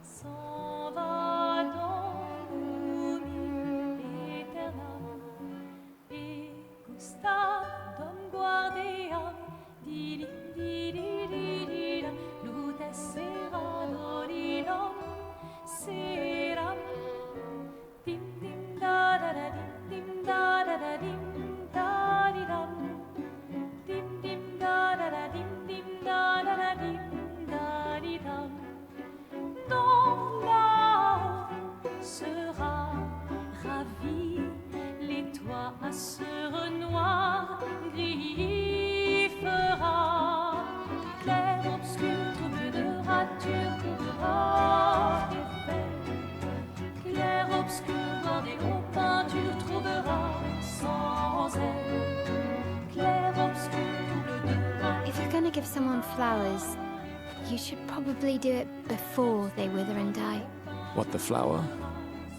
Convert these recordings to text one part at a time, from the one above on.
S'en va dans l'oubli éternel. Et custodem guardiam, di di di di di da, luce sera dorinam, seram. Dim dim da da da dim da da da dim da di dam. Dim dim da da da dim da da da dim da di dam. Dans là-haut sera ravi, les toits à ce noir gris fera. Clair, obscur, trouble de rature, trouvera effet. Clair, obscur, bordé aux peintures, trouvera sans elle. Clair, obscur, trouble de rature. If you're gonna give someone flowers, you should probably do it before they wither and die. What, the flower?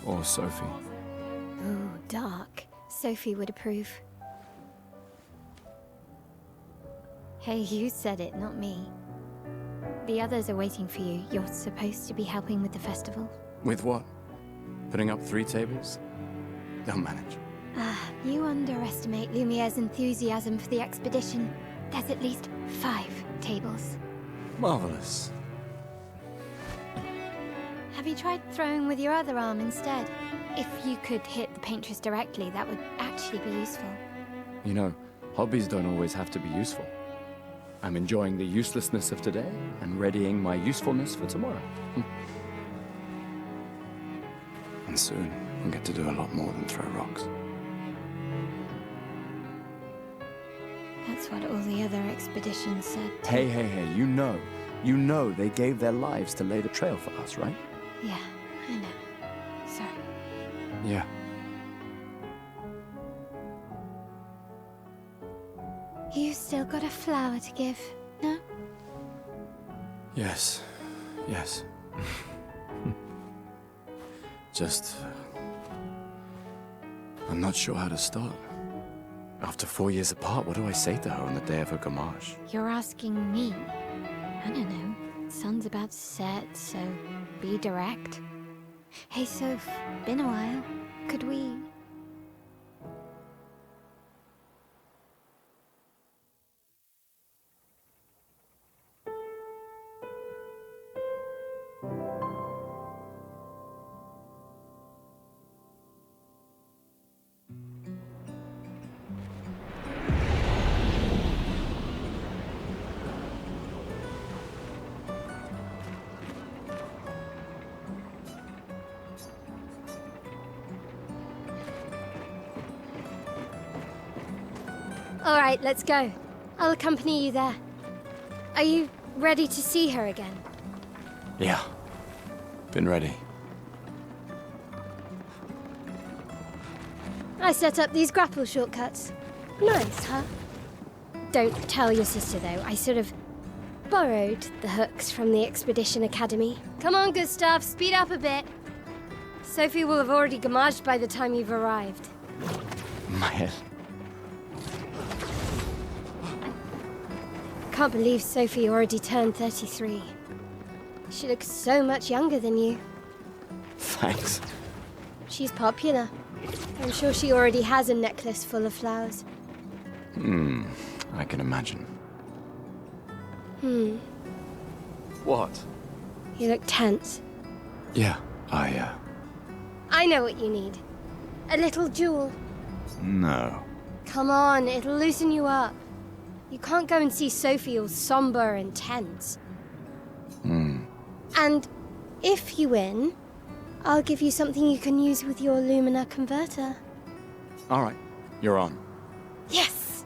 Or Sophie? Ooh, dark. Sophie would approve. Hey, you said it, not me. The others are waiting for you. You're supposed to be helping with the festival. With what? Putting up 3 tables? They'll manage. You underestimate Lumiere's enthusiasm for the expedition. There's at least 5 tables. Marvelous. Have you tried throwing with your other arm instead? If you could hit the paintress directly, that would actually be useful. You know, hobbies don't always have to be useful. I'm enjoying the uselessness of today and readying my usefulness for tomorrow. And soon, I'll get to do a lot more than throw rocks. That's what all the other expeditions said. Hey, you know they gave their lives to lay the trail for us, right? Yeah, I know. Sorry. Yeah. You still got a flower to give, no? Yes. Just... I'm not sure how to start. After 4 years apart, what do I say to her on the day of her gamage? You're asking me? I don't know. Sun's about to set, so be direct. Hey, Soph, been a while. Could we... All right, let's go. I'll accompany you there. Are you ready to see her again? Yeah. Been ready. I set up these grapple shortcuts. Nice, huh? Don't tell your sister, though. I sort of borrowed the hooks from the Expedition Academy. Come on, Gustav, speed up a bit. Sophie will have already gamaged by the time you've arrived. My head. Can't believe Sophie already turned 33. She looks so much younger than you. Thanks. She's popular. I'm sure she already has a necklace full of flowers. I can imagine. What? You look tense. Yeah, I know what you need. A little jewel. No. Come on, it'll loosen you up. You can't go and see Sophie all somber and tense. And if you win, I'll give you something you can use with your Lumina converter. All right, you're on. Yes!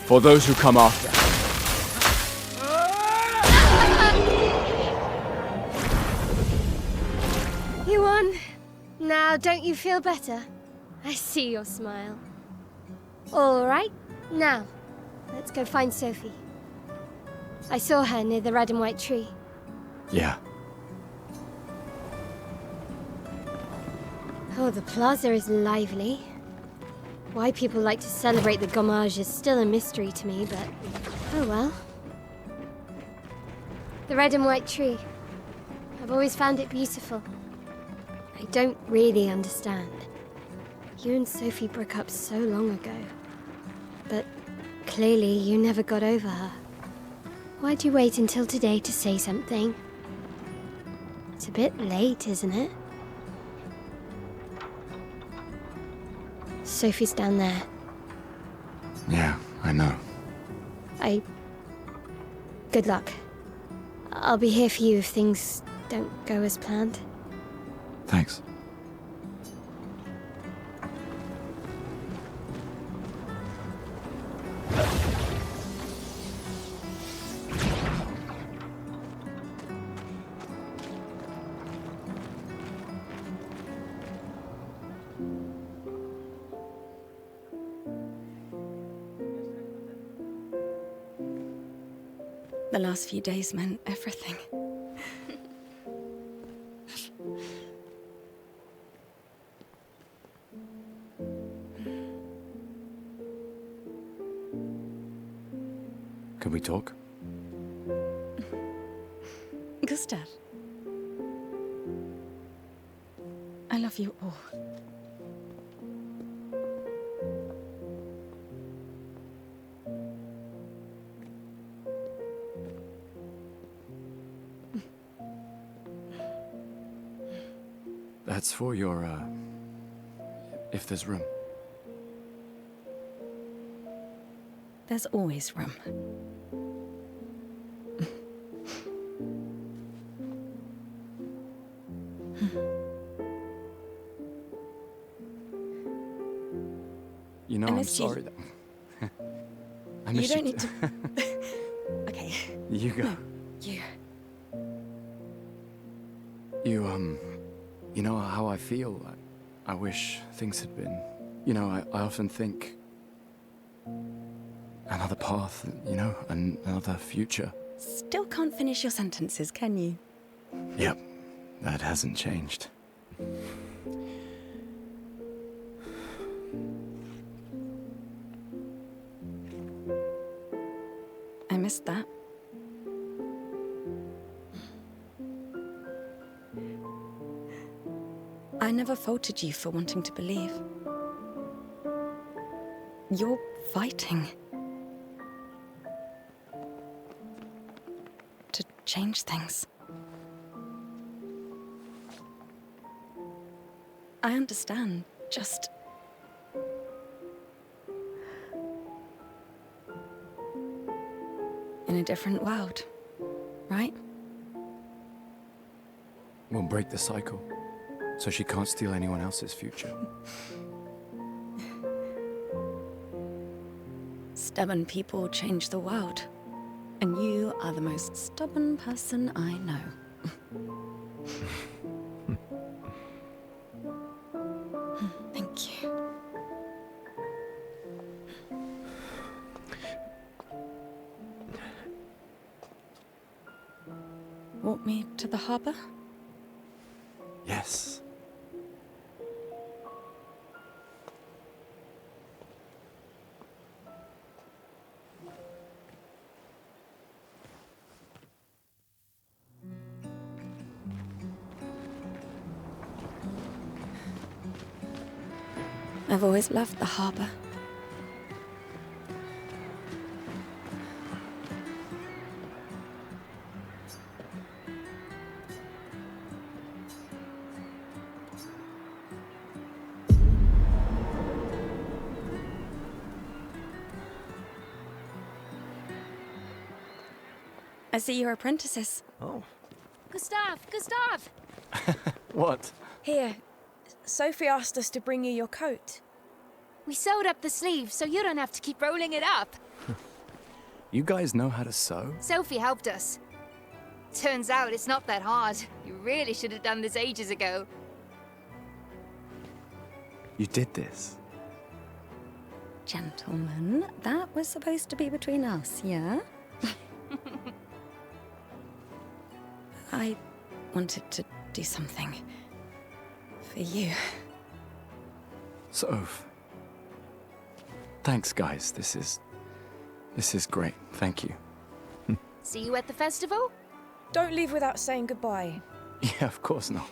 For those who come after. You won. Now, don't you feel better? I see your smile. All right, now, let's go find Sophie. I saw her near the red and white tree. Yeah. Oh, the plaza is lively. Why people like to celebrate the gommage is still a mystery to me, but oh well. The red and white tree. I've always found it beautiful. I don't really understand. You and Sophie broke up so long ago. But clearly you never got over her. Why'd you wait until today to say something? It's a bit late, isn't it? Sophie's down there. Yeah, I know. Good luck. I'll be here for you if things don't go as planned. Thanks. The last few days meant everything. Can we talk? Gustav. I love you all. That's for your, if there's room. There's always room. You know, I I'm missed you. sorry that... I You missed don't need to... Okay. You go. No, you. You know how I feel? I wish things had been... You know, I often think... Another path, you know, another future. Still can't finish your sentences, can you? Yep, that hasn't changed. I missed that. I never faulted you for wanting to believe. You're fighting to change things. I understand, just... in a different world, right? We'll break the cycle, so she can't steal anyone else's future. Stubborn people change the world, and you are the most stubborn person I know. Thank you. Walk me to the harbor? Yes. I've always loved the harbor. I see you're apprentices. Oh. Gustav! Gustav! What? Here, Sophie asked us to bring you your coat. We sewed up the sleeves so you don't have to keep rolling it up. You guys know how to sew? Sophie helped us. Turns out it's not that hard. You really should have done this ages ago. You did this? Gentlemen, that was supposed to be between us, yeah? I wanted to do something for you. So, thanks, guys. This is great. Thank you. See you at the festival? Don't leave without saying goodbye. Yeah, of course not.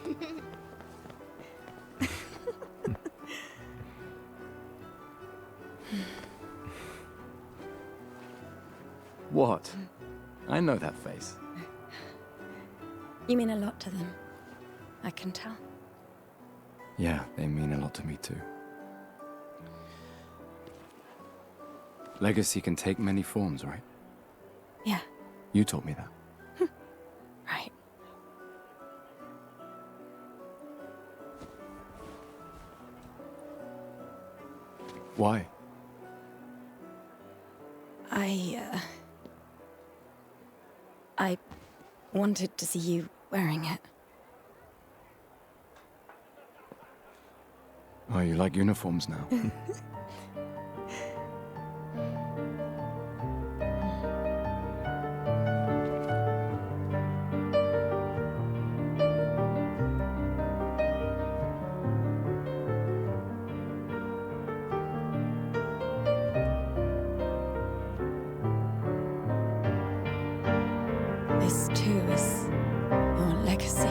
What? I know that face. You mean a lot to them. I can tell. Yeah, they mean a lot to me too. Legacy can take many forms, right? Yeah, You told me that. right. Why? I wanted to see you wearing it. Oh, you like uniforms now? This too is your legacy.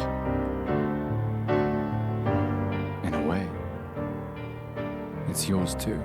In a way. It's yours too.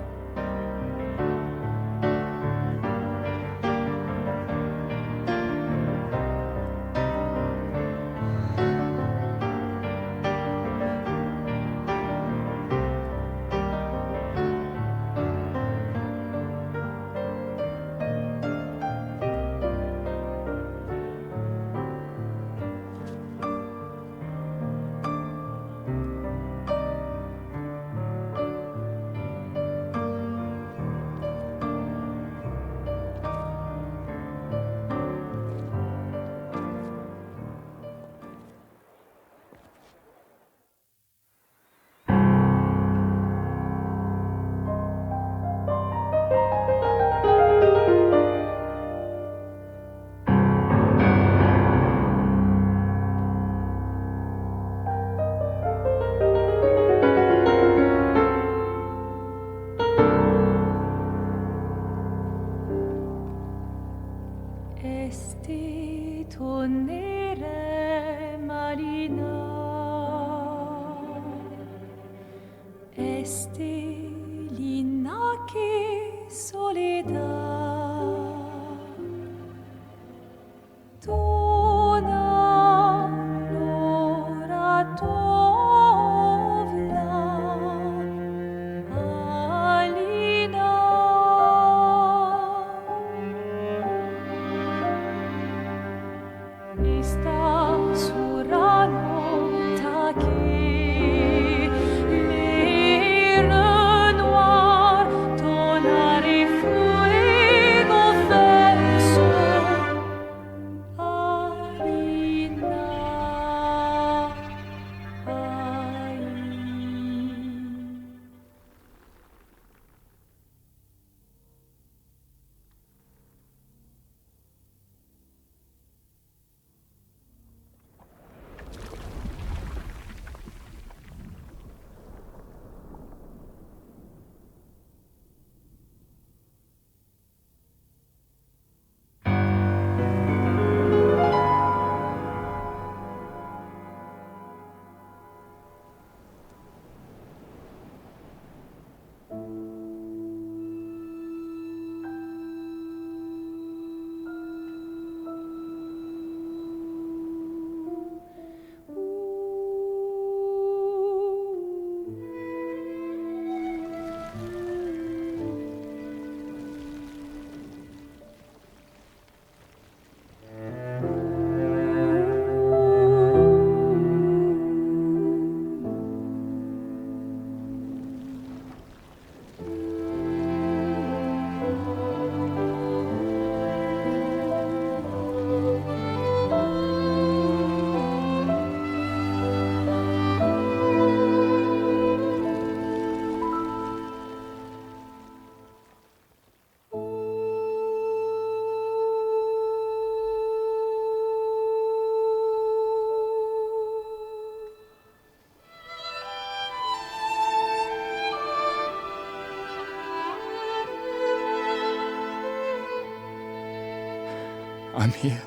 I'm here.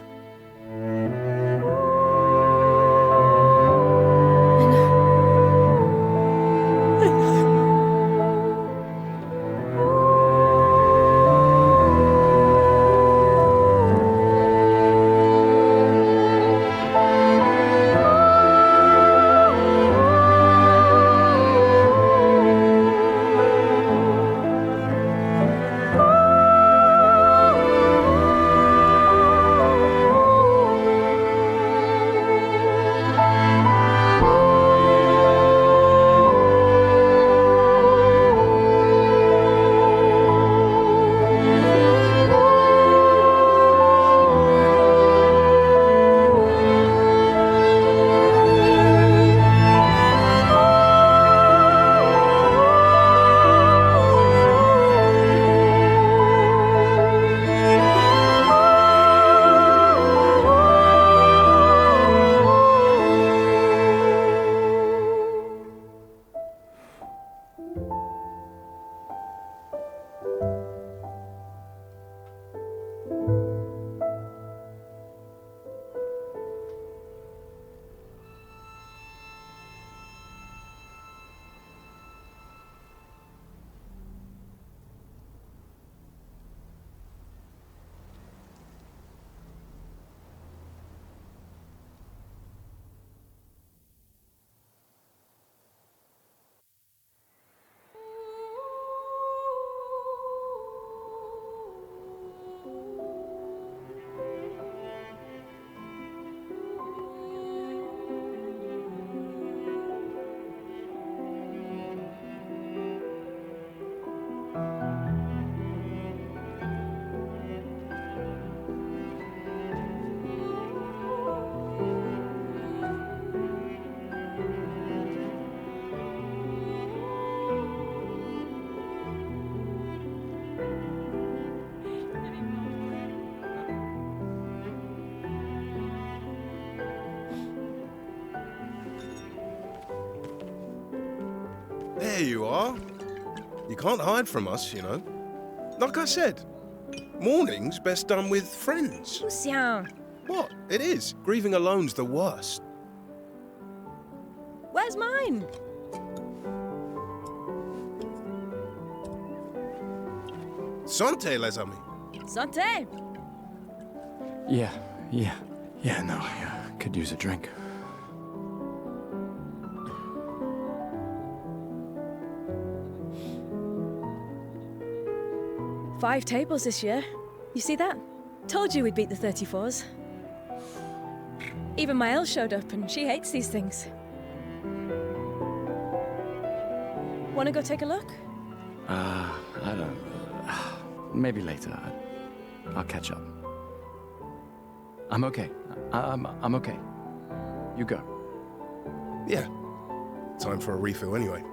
There you are. You can't hide from us, you know. Like I said, mourning's best done with friends. Lucien, What? It is. Grieving alone's the worst. where's mine? Santé, les amis. Santé. Yeah, no, I could use a drink. Five tables this year. You see that? Told you we'd beat the 34s. Even my Elle showed up and she hates these things. Wanna go take a look? I don't... maybe later. I'll catch up. I'm okay. I'm okay. You go. Yeah. Time for a refill anyway.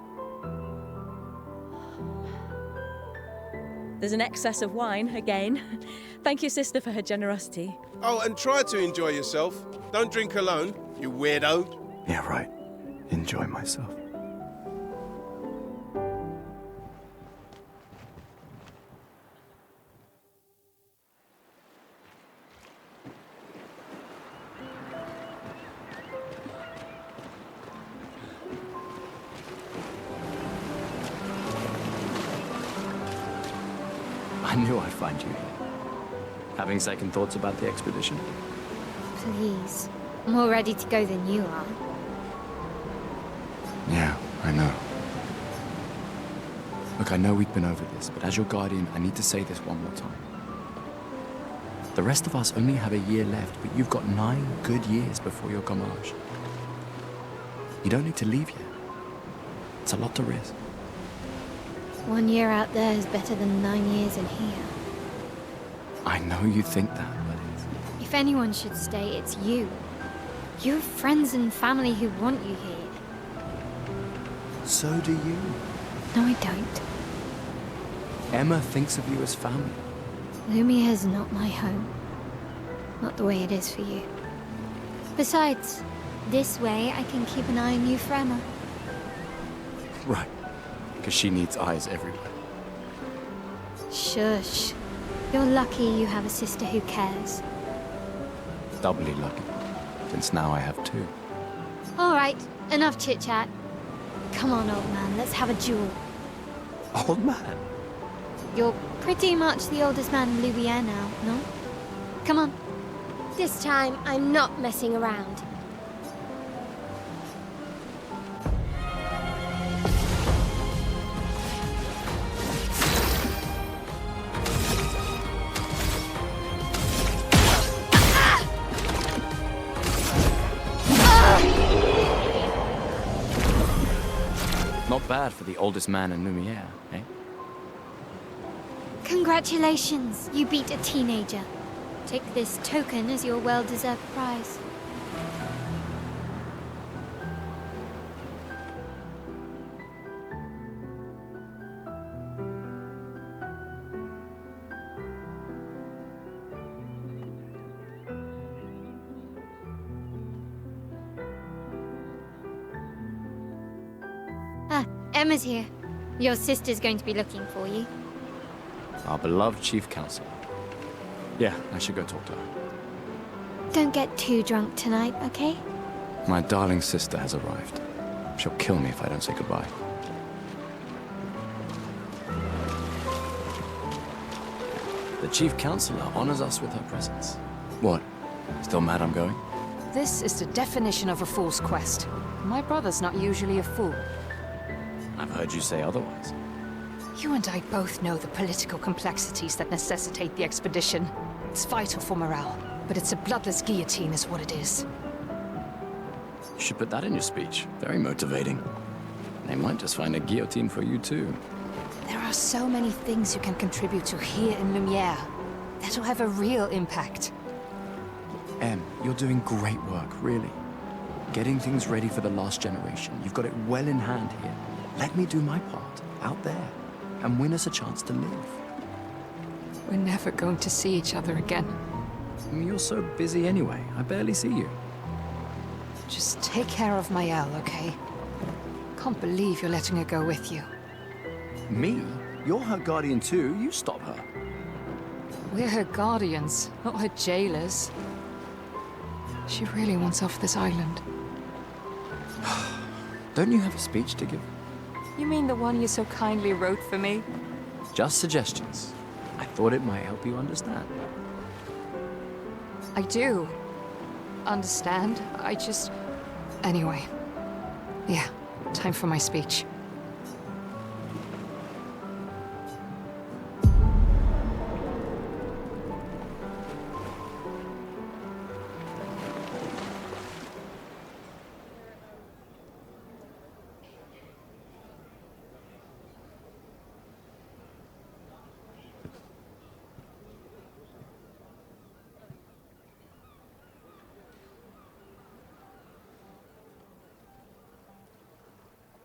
There's an excess of wine, again. Thank you, sister, for her generosity. Oh, and try to enjoy yourself. Don't drink alone, you weirdo. Yeah, right. Enjoy myself. I knew I'd find you here. Having second thoughts about the expedition? Please. I'm more ready to go than you are. Yeah, I know. Look, I know we've been over this, but as your guardian, I need to say this one more time. The rest of us only have a year left, but you've got 9 good years before your Gamage. You don't need to leave yet. It's a lot to risk. 1 year out there is better than 9 years in here. I know you think that, but it's... If anyone should stay, it's you. You have friends and family who want you here. So do you. No, I don't. Emma thinks of you as family. Lumia's not my home. Not the way it is for you. Besides, this way I can keep an eye on you for Emma. Right. Because she needs eyes everywhere. Shush. You're lucky you have a sister who cares. Doubly lucky, since now I have two. All right, enough chit-chat. Come on, old man, let's have a duel. Old man? You're pretty much the oldest man in Louvier now, no? Come on. This time, I'm not messing around. Not bad for the oldest man in Lumiere, eh? Congratulations, you beat a teenager. Take this token as your well-deserved prize. Emma's here. Your sister's going to be looking for you. Our beloved chief counselor. Yeah, I should go talk to her. Don't get too drunk tonight, okay? My darling sister has arrived. She'll kill me if I don't say goodbye. The chief counselor honors us with her presence. What? Still mad I'm going? This is the definition of a fool's quest. My brother's not usually a fool. I've heard you say otherwise. You and I both know the political complexities that necessitate the expedition. It's vital for morale, but it's a bloodless guillotine is what it is. You should put that in your speech. Very motivating. They might just find a guillotine for you too. There are so many things you can contribute to here in Lumiere that'll have a real impact. Em, you're doing great work, really. Getting things ready for the last generation. You've got it well in hand here. Let me do my part, out there, and win us a chance to live. We're never going to see each other again. You're so busy anyway, I barely see you. Just take care of Maëlle, okay? Can't believe you're letting her go with you. Me? You're her guardian too, you stop her. We're her guardians, not her jailers. She really wants off this island. Don't you have a speech to give? You mean the one you so kindly wrote for me? Just suggestions. I thought it might help you understand. I do. Understand? I just... Anyway. Yeah, time for my speech.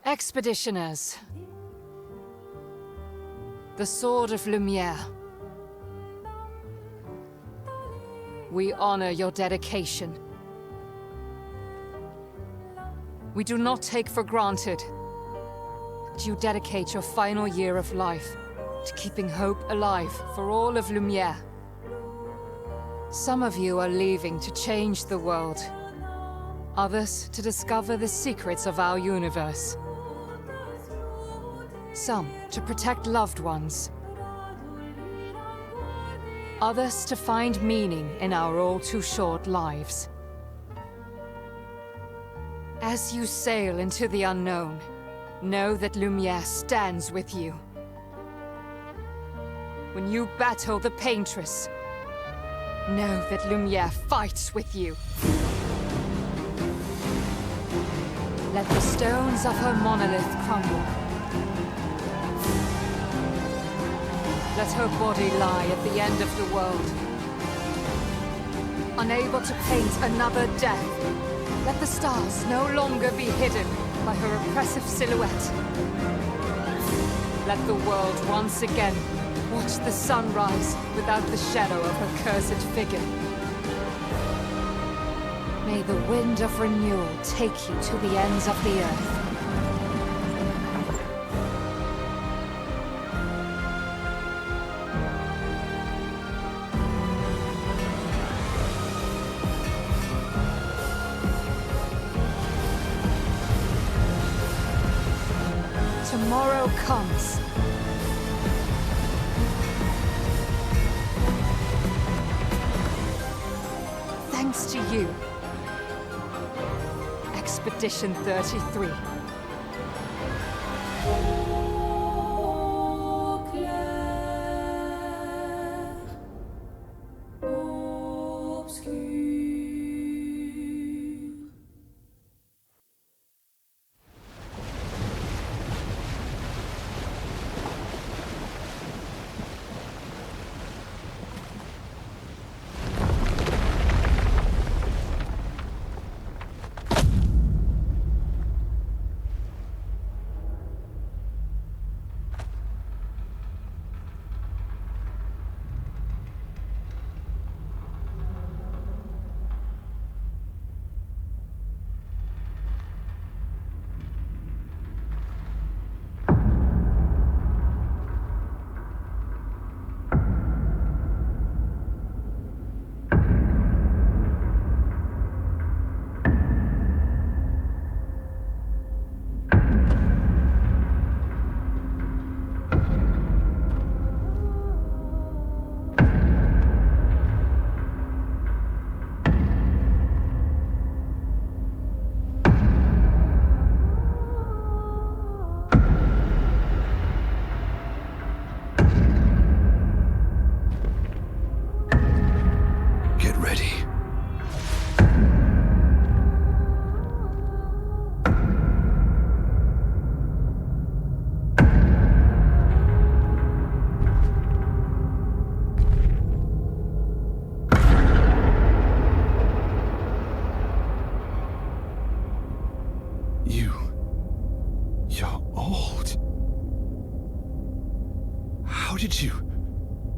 Expeditioners. The Sword of Lumiere. We honor your dedication. We do not take for granted that you dedicate your final year of life to keeping hope alive for all of Lumiere. Some of you are leaving to change the world. Others to discover the secrets of our universe. Some to protect loved ones. Others to find meaning in our all-too-short lives. As you sail into the unknown, know that Lumiere stands with you. When you battle the Paintress, know that Lumiere fights with you. Let the stones of her monolith crumble. Let her body lie at the end of the world. Unable to paint another death, let the stars no longer be hidden by her oppressive silhouette. Let the world once again watch the sun rise without the shadow of her cursed figure. May the wind of renewal take you to the ends of the earth. Tomorrow comes. Thanks to you. Expedition 33.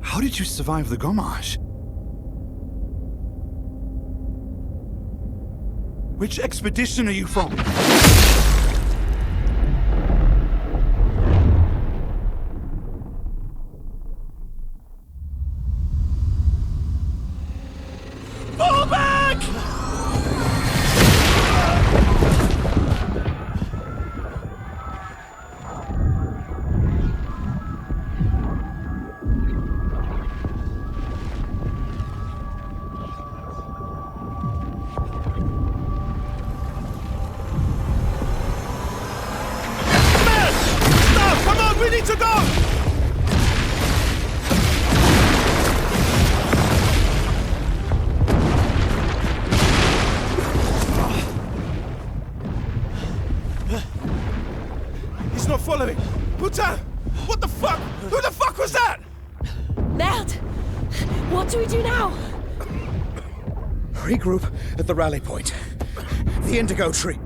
How did you survive the Gommage? Which expedition are you from? Fall back! To go! He's not following. Puta! What the fuck? Who the fuck was that? Ned! What do we do now? Regroup at the rally point. The Indigo Tree.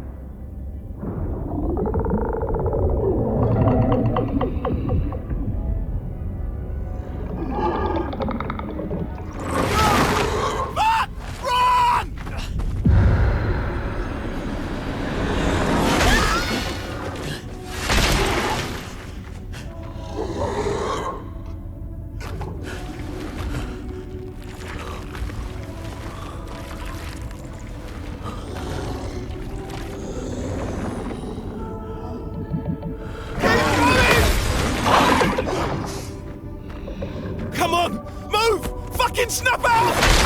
Come on! Move! Fucking snap out!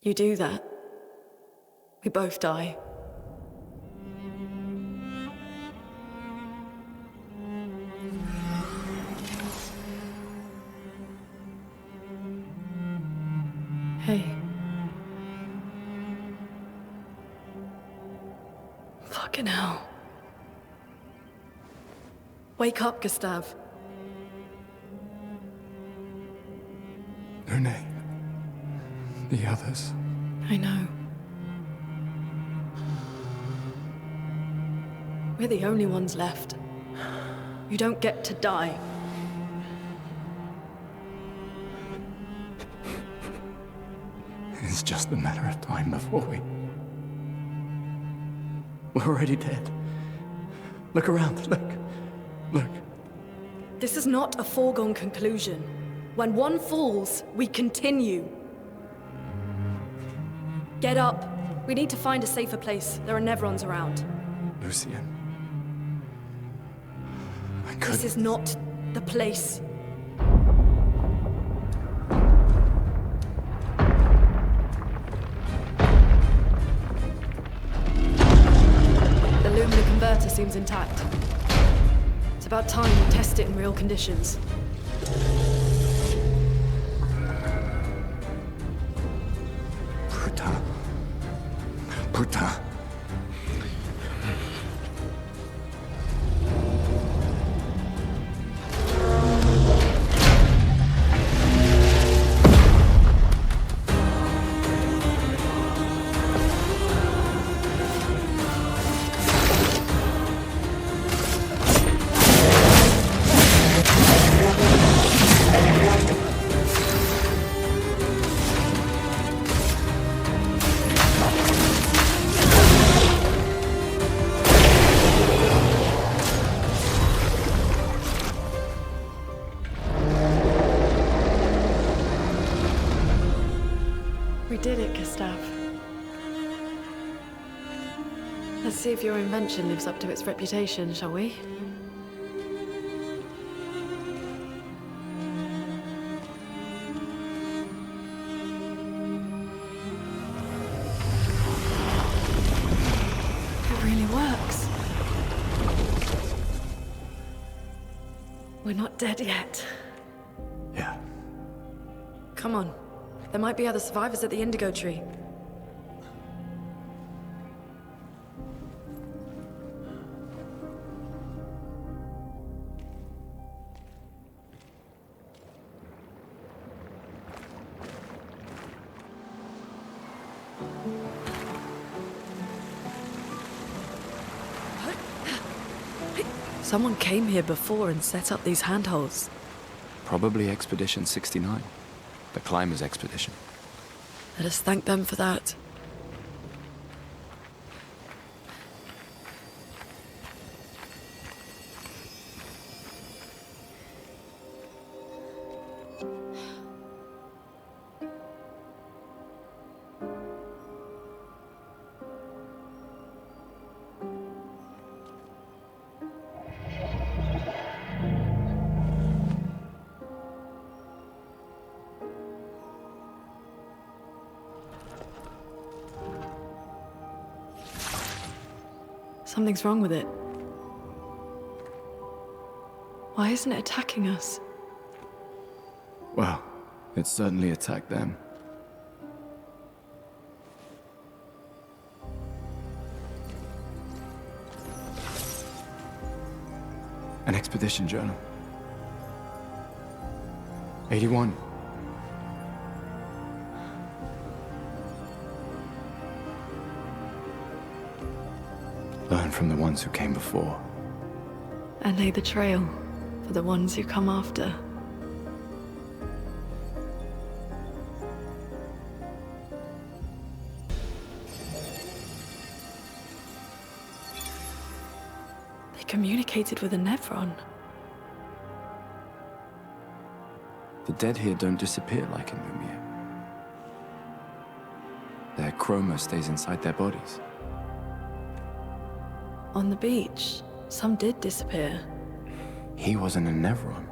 You do that, we both die. Hey. Fucking hell. Wake up, Gustav. Lune. The others. I know. We're the only ones left. You don't get to die. It's just a matter of time before we're already dead. Look around, look. This is not a foregone conclusion. When one falls, we continue. Get up. We need to find a safer place. There are Nevrons around. Lucian. This is not the place. The Lumina converter seems intact. It's about time we test it in real conditions. Puta. We did it, Gustav. Let's see if your invention lives up to its reputation, shall we? It really works. We're not dead yet. Yeah. Come on. There might be other survivors at the Indigo Tree. Someone came here before and set up these handholds. Probably Expedition 69. The Climbers Expedition. Let us thank them for that. Something's wrong with it. Why isn't it attacking us? Well, it certainly attacked them. An expedition journal. 81. Learn from the ones who came before. And lay the trail for the ones who come after. They communicated with a Nevron. The dead here don't disappear like in Lumiere. Their chroma stays inside their bodies. On the beach, some did disappear. He wasn't a Nevron.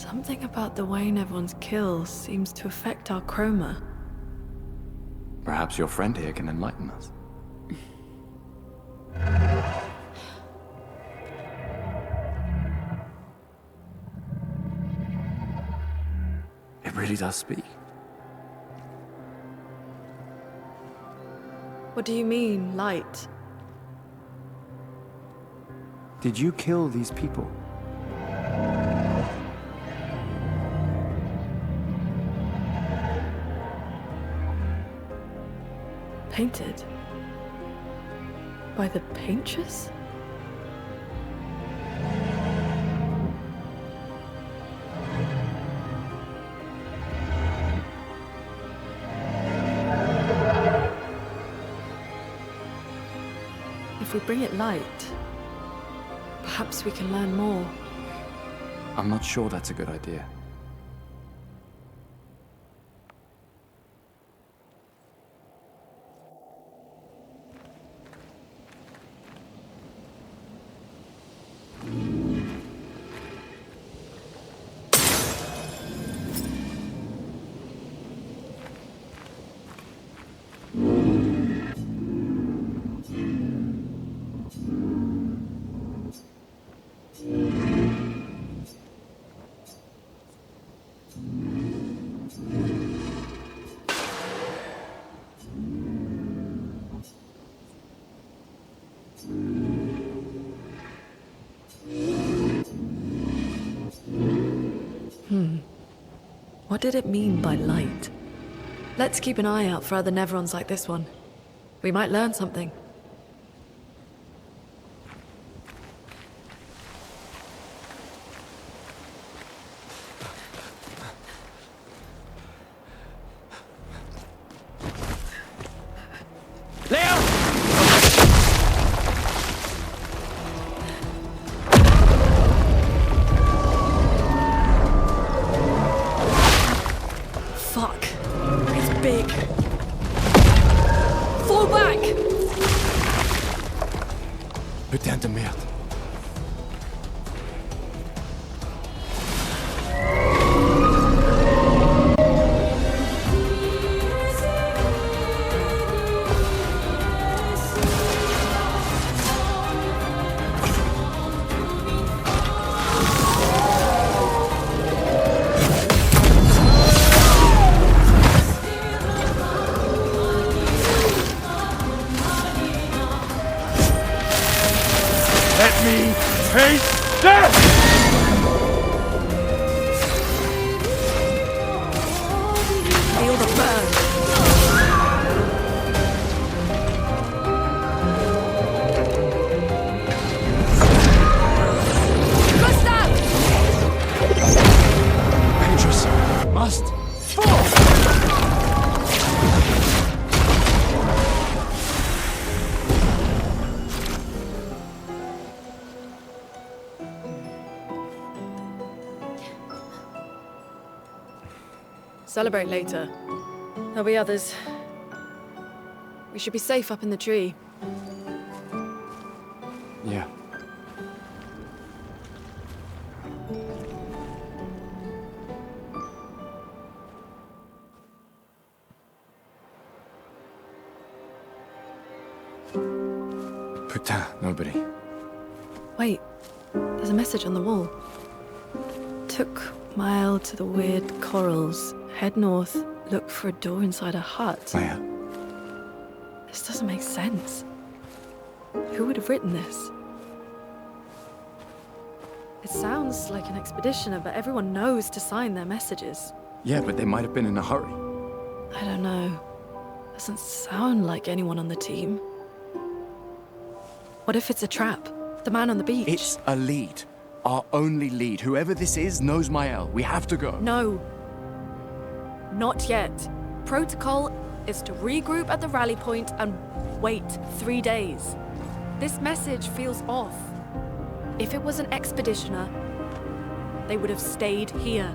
Something about the way everyone's kills seems to affect our chroma. Perhaps your friend here can enlighten us. It really does speak. What do you mean, light? Did you kill these people? Painted? By the painters? If we bring it light, perhaps we can learn more. I'm not sure that's a good idea. What did it mean by light? Let's keep an eye out for other Nevrons like this one. We might learn something. Fuck. It's big. Fall back! Putain de merde. Let me taste death! Feel the burn. Gustav! Dangerous. Must fall! Celebrate later. There'll be others. We should be safe up in the tree. Yeah. Putain, nobody. Wait, there's a message on the wall. Took mile to the weird corals. Head north, look for a door inside a hut. Maya, This doesn't make sense. Who would have written this? It sounds like an expeditioner, but everyone knows to sign their messages. yeah, but they might have been in a hurry. I don't know. Doesn't sound like anyone on the team. What if it's a trap? The man on the beach? It's a lead. Our only lead. Whoever this is knows Mael. We have to go. No. Not yet. Protocol is to regroup at the rally point and wait 3 days. This message feels off. If it was an expeditioner, they would have stayed here.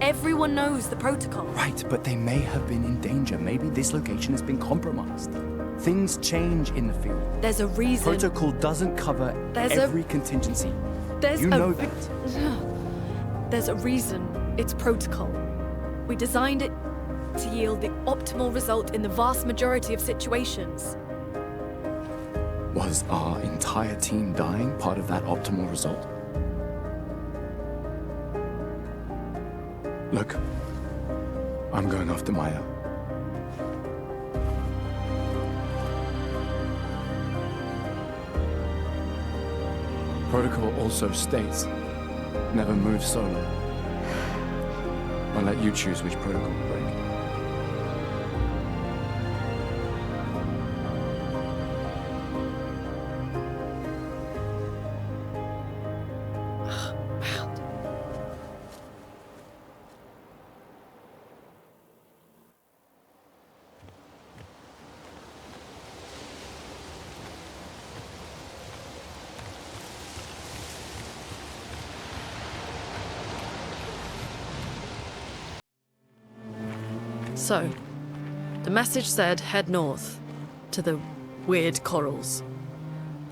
Everyone knows the protocol. Right, but they may have been in danger. Maybe this location has been compromised. Things change in the field. There's a reason. Protocol doesn't cover There's every contingency. There's You a know re- that. There's a reason it's protocol. We designed it to yield the optimal result in the vast majority of situations. Was our entire team dying part of that optimal result? Look, I'm going after Maya. Protocol also states, never move solo. I'll let you choose which protocol to break. So, the message said head north, to the weird corals.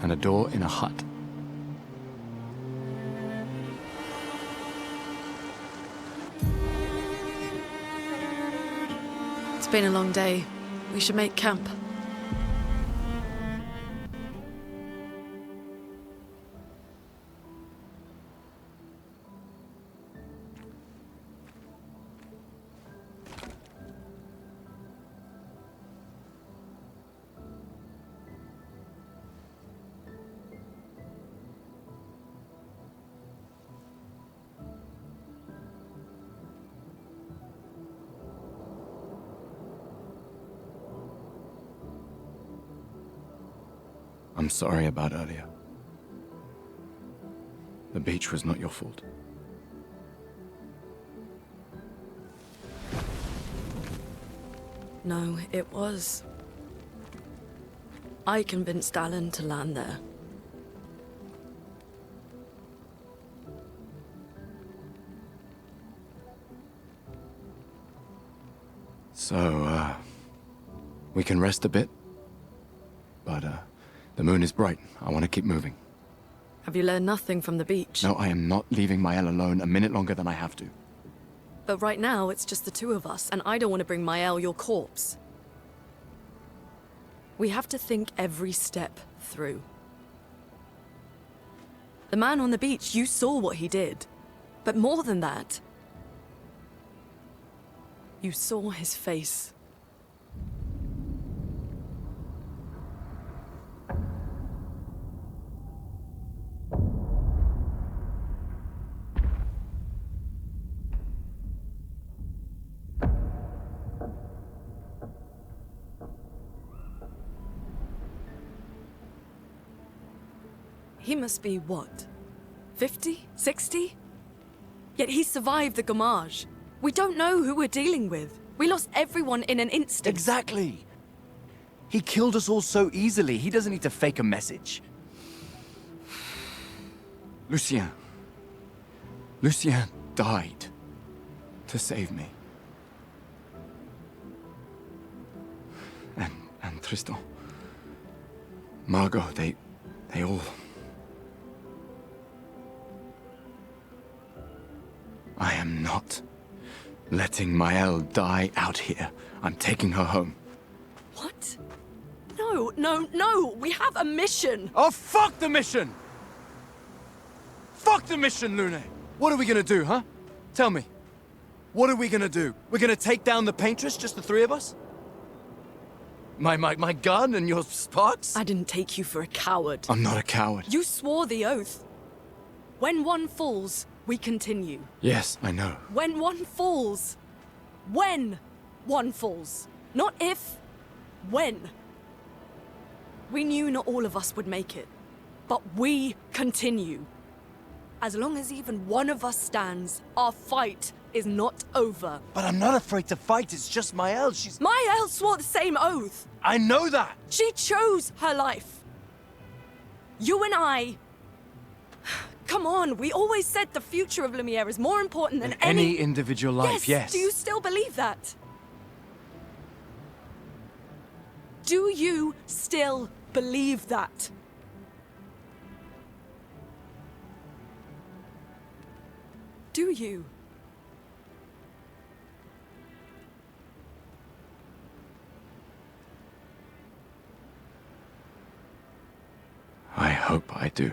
And a door in a hut. It's been a long day. We should make camp. I'm sorry about earlier. The beach was not your fault. No, it was. I convinced Alan to land there. So, we can rest a bit? But, the moon is bright. I want to keep moving. Have you learned nothing from the beach? No, I am not leaving Mael alone a minute longer than I have to. But right now, it's just the two of us, and I don't want to bring Mael your corpse. We have to think every step through. The man on the beach, you saw what he did. But more than that, you saw his face. He must be, what, 50? 60? Yet he survived the Gamage. We don't know who we're dealing with. We lost everyone in an instant. Exactly! He killed us all so easily. He doesn't need to fake a message. Lucien. Lucien died to save me. And Tristan. Margot, they all... I am not letting Mael die out here. I'm taking her home. What? No, no, no! We have a mission! Oh, fuck the mission! Fuck the mission, Lune! What are we gonna do, huh? Tell me. What are we gonna do? We're gonna take down the Paintress, just the three of us? My gun and your sparks? I didn't take you for a coward. I'm not a coward. You swore the oath. When one falls, we continue. Yes, I know. When one falls. When one falls. Not if. When. We knew not all of us would make it. But we continue. As long as even one of us stands, our fight is not over. But I'm not afraid to fight. It's just Mael. She's... Mael swore the same oath. I know that! She chose her life. You and I... Come on, we always said the future of Lumiere is more important than any individual life, yes. Do you still believe that? Do you still believe that? Do do you? I hope I do.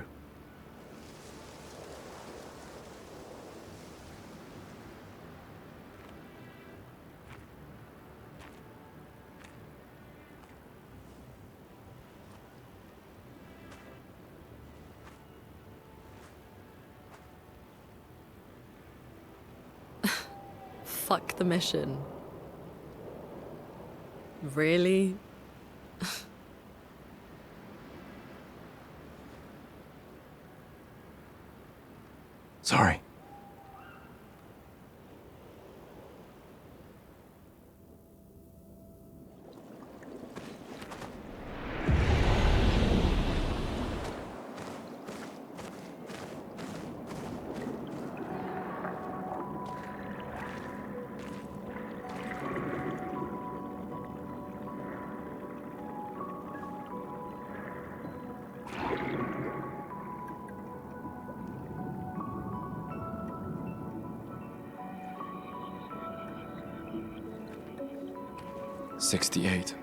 Fuck the mission. Really? Sorry. '68.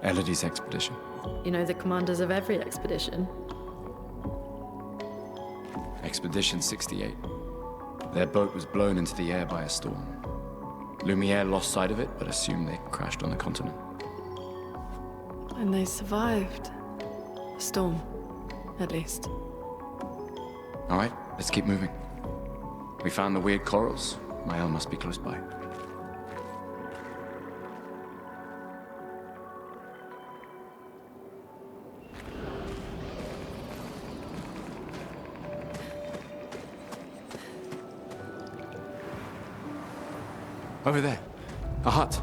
Elodie's expedition. You know the commanders of every expedition. Expedition 68. Their boat was blown into the air by a storm. Lumiere lost sight of it, but assumed they crashed on the continent. And they survived. A storm, at least. All right, let's keep moving. We found the weird corals. Mael must be close by. Over there. A hut.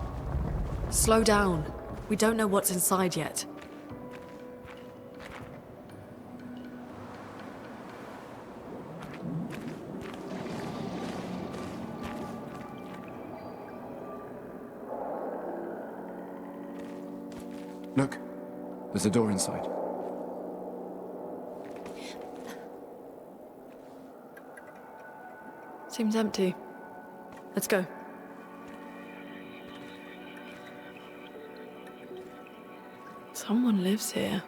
Slow down. We don't know what's inside yet. Look. There's a door inside. Seems empty. Let's go. Someone lives here.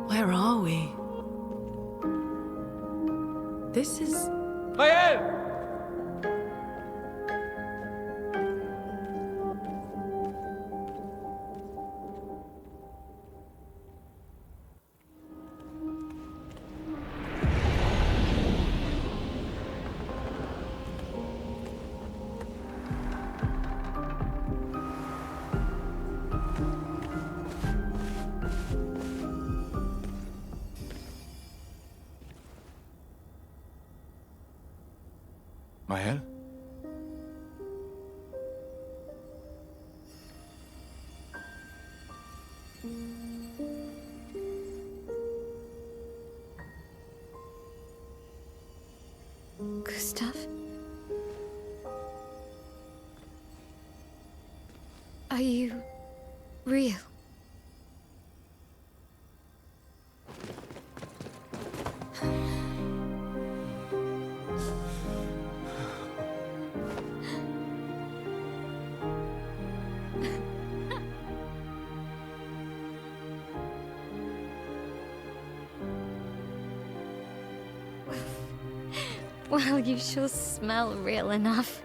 Where are we? This is... Mael? Gustav? Are you real? Well, you sure smell real enough.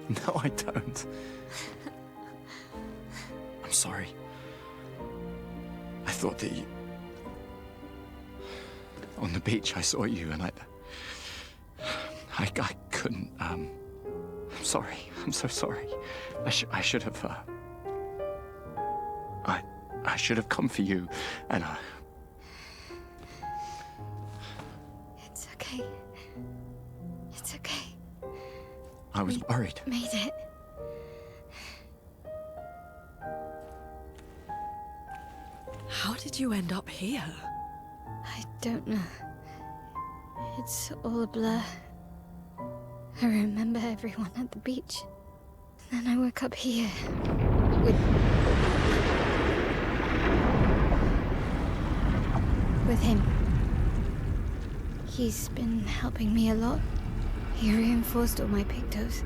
No, I don't. I'm sorry. I thought that you... On the beach, I saw you and I couldn't, I'm sorry. I'm so sorry. I should have, I should have come for you, and It's okay. It's okay. I was worried. Made it. How did you end up here? I don't know. It's all a blur. I remember everyone at the beach. Then I woke up here. With him. He's been helping me a lot. He reinforced all my pictos.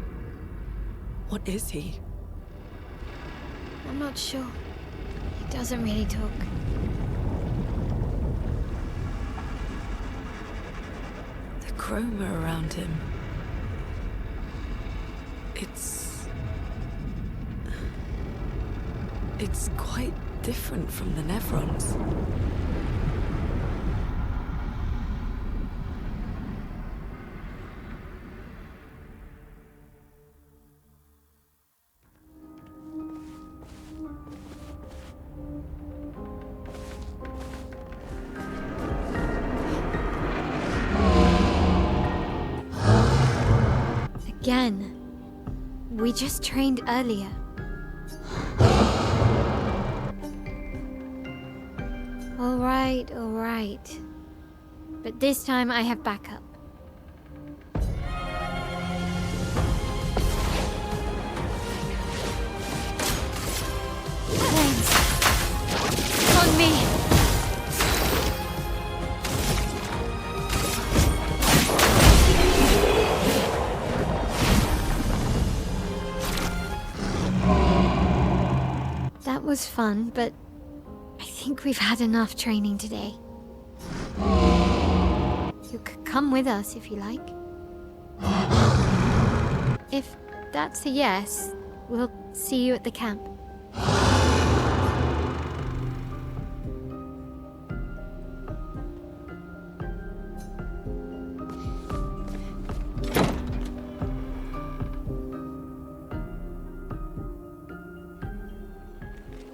What is he? I'm not sure. He doesn't really talk. The chroma around him. It's quite different from the Nevrons. Again. We just trained earlier. All right. But this time I have backup. Flames! On me! That was fun, but I think we've had enough training today. You could come with us if you like. If that's a yes, we'll see you at the camp.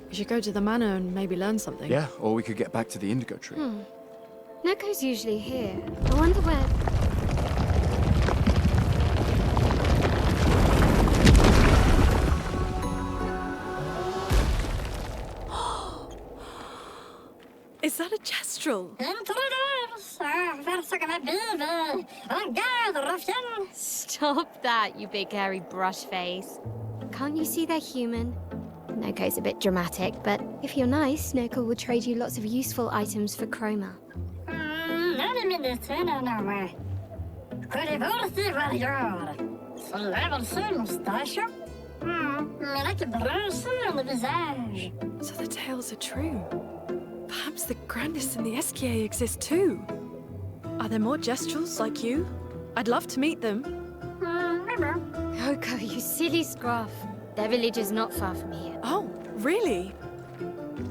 We should go to the manor and maybe learn something. Yeah, or we could get back to the indigo tree. Neko's usually here. I wonder where... Is that a Gestrel? Stop that, you big hairy brush face. Can't you see they're human? Neko's a bit dramatic, but if you're nice, Neko will trade you lots of useful items for chroma. So the tales are true. Perhaps the grandest in the SKA exist too. Are there more Gestrels like you? I'd love to meet them. Neko, you silly scruff. Their village is not far from here. Oh, really?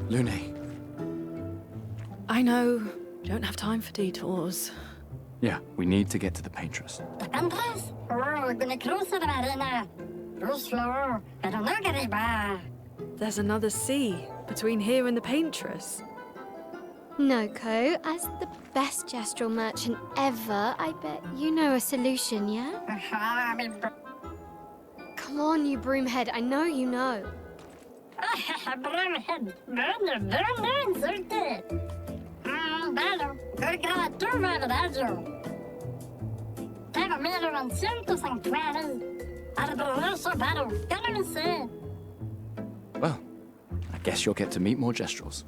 Lune. I know. Don't have time for detours. Yeah, we need to get to the paintress. There's another sea between here and the paintress. Neko, as the best Gestrel merchant ever, I bet you know a solution, yeah? Come on, you broomhead. I know you know. Well, I guess you'll get to meet more Gestrels.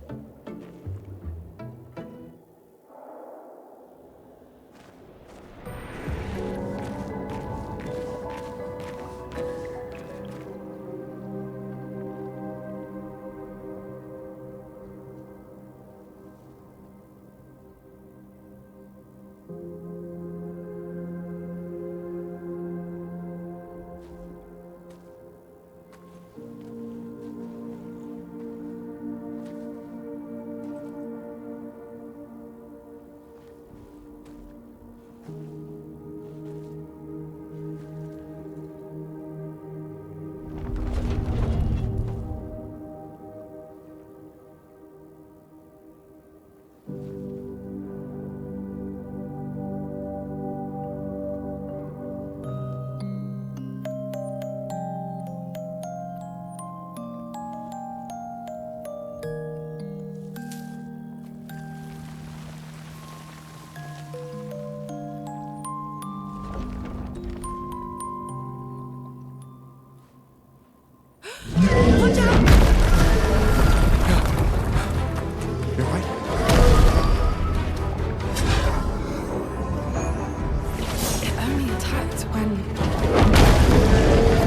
when...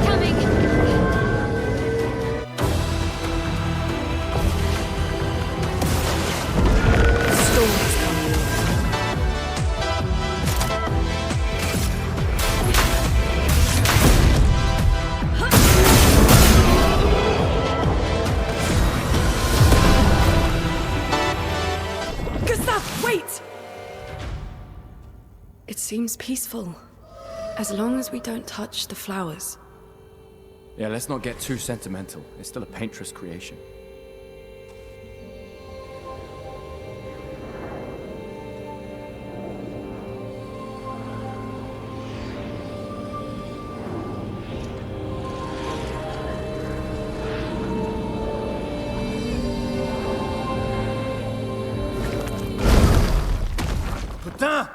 Coming! The storm is coming. Gustav, wait! It seems peaceful. As long as we don't touch the flowers. Yeah, let's not get too sentimental. It's still a painter's creation. Putain!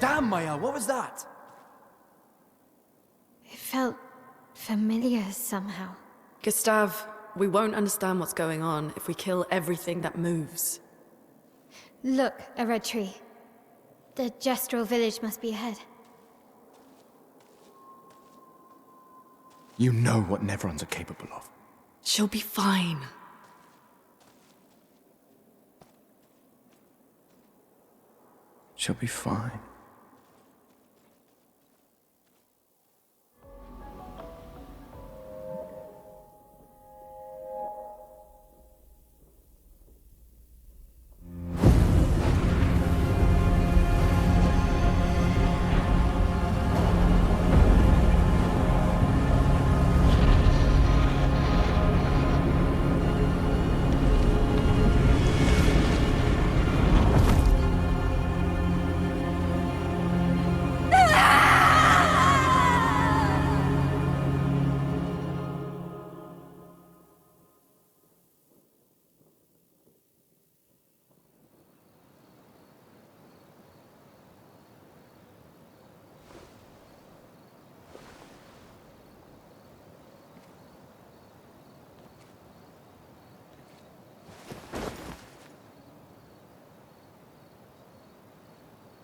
Damn, Maya, what was that? It felt familiar somehow. Gustav, we won't understand what's going on if we kill everything that moves. Look, a red tree. The gestural village must be ahead. You know what Nevrons are capable of. She'll be fine. She'll be fine.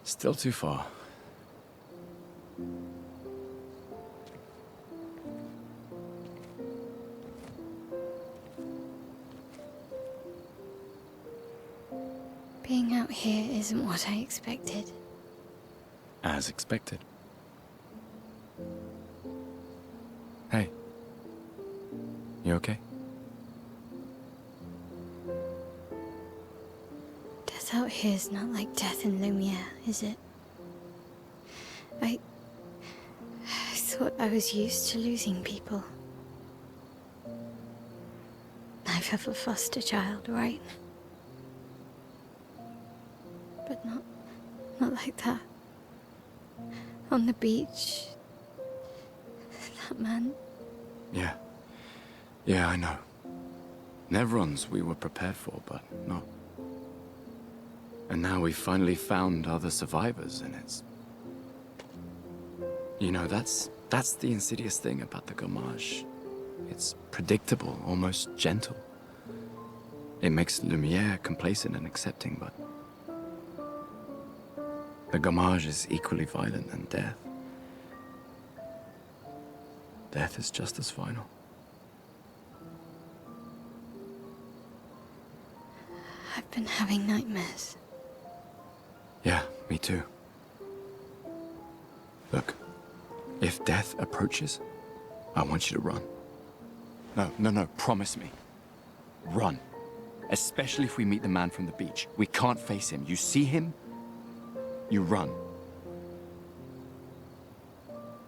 Still too far. Being out here isn't what I expected. As expected. Hey. You okay? Death out here's not like death in Lumiere, is it? I thought I was used to losing people. I've had a foster child, right? But not like that. On the beach. That man. Yeah. Yeah, I know. Nevrons we were prepared for, but not. And now we've finally found other survivors, and it's... You know, that's the insidious thing about the Gommage. It's predictable, almost gentle. It makes Lumiere complacent and accepting, but... The Gommage is equally violent than death. Death is just as final. I've been having nightmares. Yeah, me too. Look, if death approaches, I want you to run. No, promise me. Run. Especially if we meet the man from the beach. We can't face him. You see him, you run.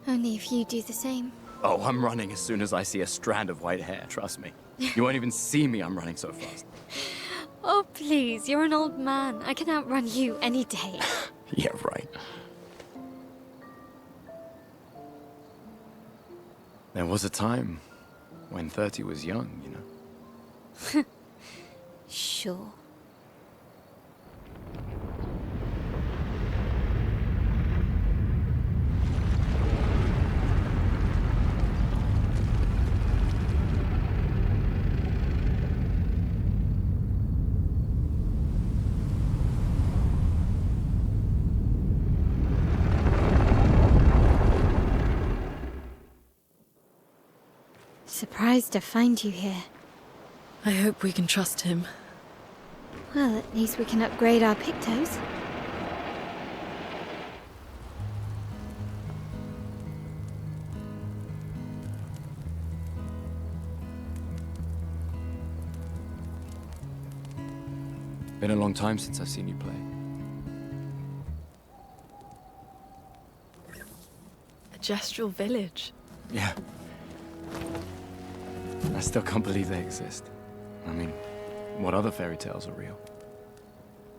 Only if you do the same. Oh, I'm running as soon as I see a strand of white hair, trust me. You won't even see me, I'm running so fast. Oh, please, you're an old man. I can outrun you any day. Yeah, right. There was a time when 30 was young, you know? Sure. surprised to find you here. I hope we can trust him. Well, at least we can upgrade our Pictos. Been a long time since I've seen you play. A gestural village. Yeah. I still can't believe they exist. I mean, what other fairy tales are real?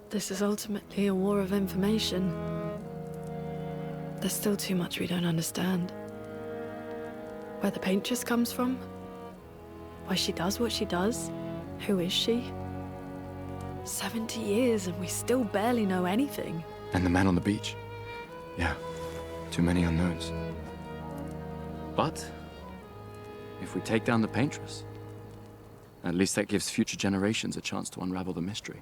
This is ultimately a war of information. There's still too much we don't understand. Where the paintress comes from? Why she does what she does? Who is she? 70 years and we still barely know anything. And the man on the beach. Yeah, too many unknowns. But if we take down the paintress, at least that gives future generations a chance to unravel the mystery.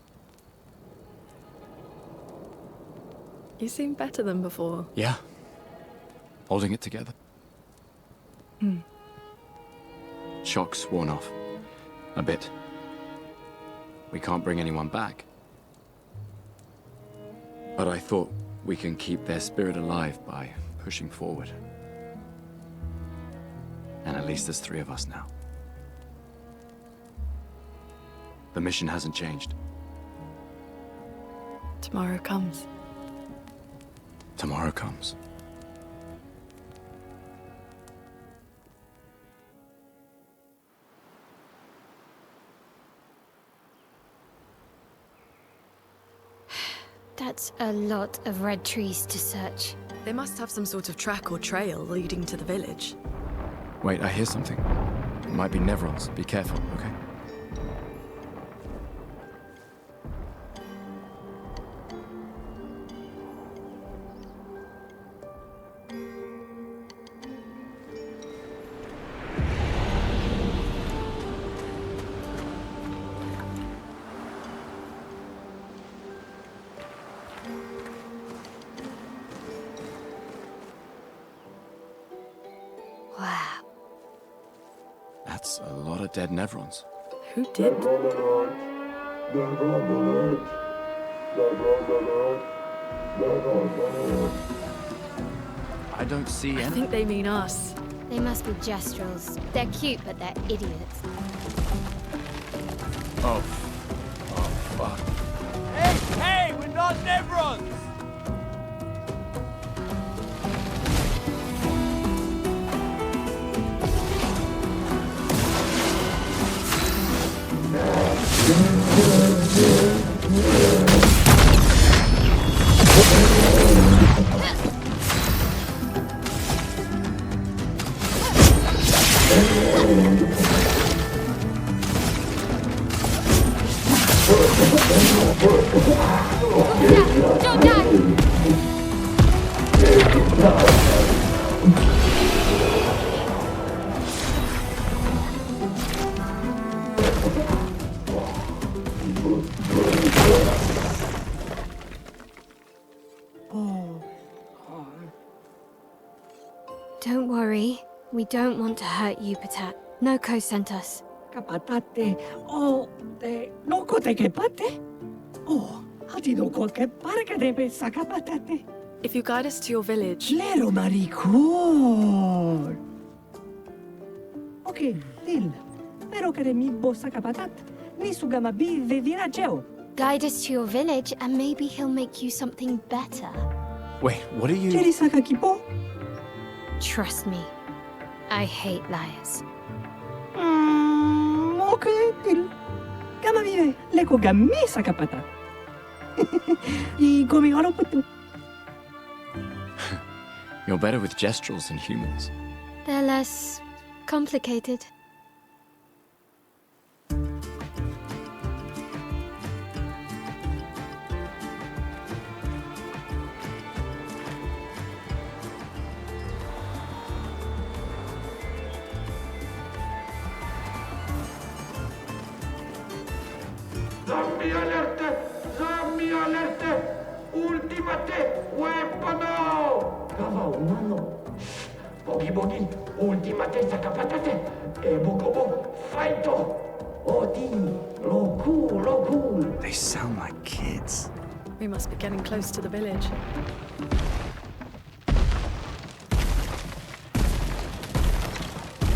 You seem better than before. Yeah. Holding it together. Shock's worn off. A bit. We can't bring anyone back. But I thought we can keep their spirit alive by pushing forward. And at least there's 3 of us now. The mission hasn't changed. Tomorrow comes. Tomorrow comes. That's a lot of red trees to search. They must have some sort of track or trail leading to the village. Wait, I hear something. It might be Nevrons. Be careful, okay? Wow. That's a lot of dead Nevrons. Who did? I don't see I any. think they mean us. They must be Gestrals. They're cute, but they're idiots. Oh. Oh, fuck. Hey, we're not Nevrons! Don't die! Don't worry. We don't want to hurt you, Patat. Noko sent us. Kapatate, noko te kepate? Oh, hati noko ke parka debe sakapatate. If you guide us to your village, Claro maricón. Okay, Lil. Pero que mi bossa kapatat. Ni sugama bi de virageo. Guide us to your village, and maybe he'll make you something better. Wait, what are you... Cheri sakakipo? Trust me. I hate liars. Okay, Lil. Kama vive, leko gami sakapatat. Y gomi haloputu. You're better with gestrals than humans. They're less complicated. Zombie alerte! Zombie alerte! Ultimate weapon! Kawał, mano! Bogi, bogi! ultimate sakapatate, bokobo, fighto, oti, lokul. They sound like kids. We must be getting close to the village.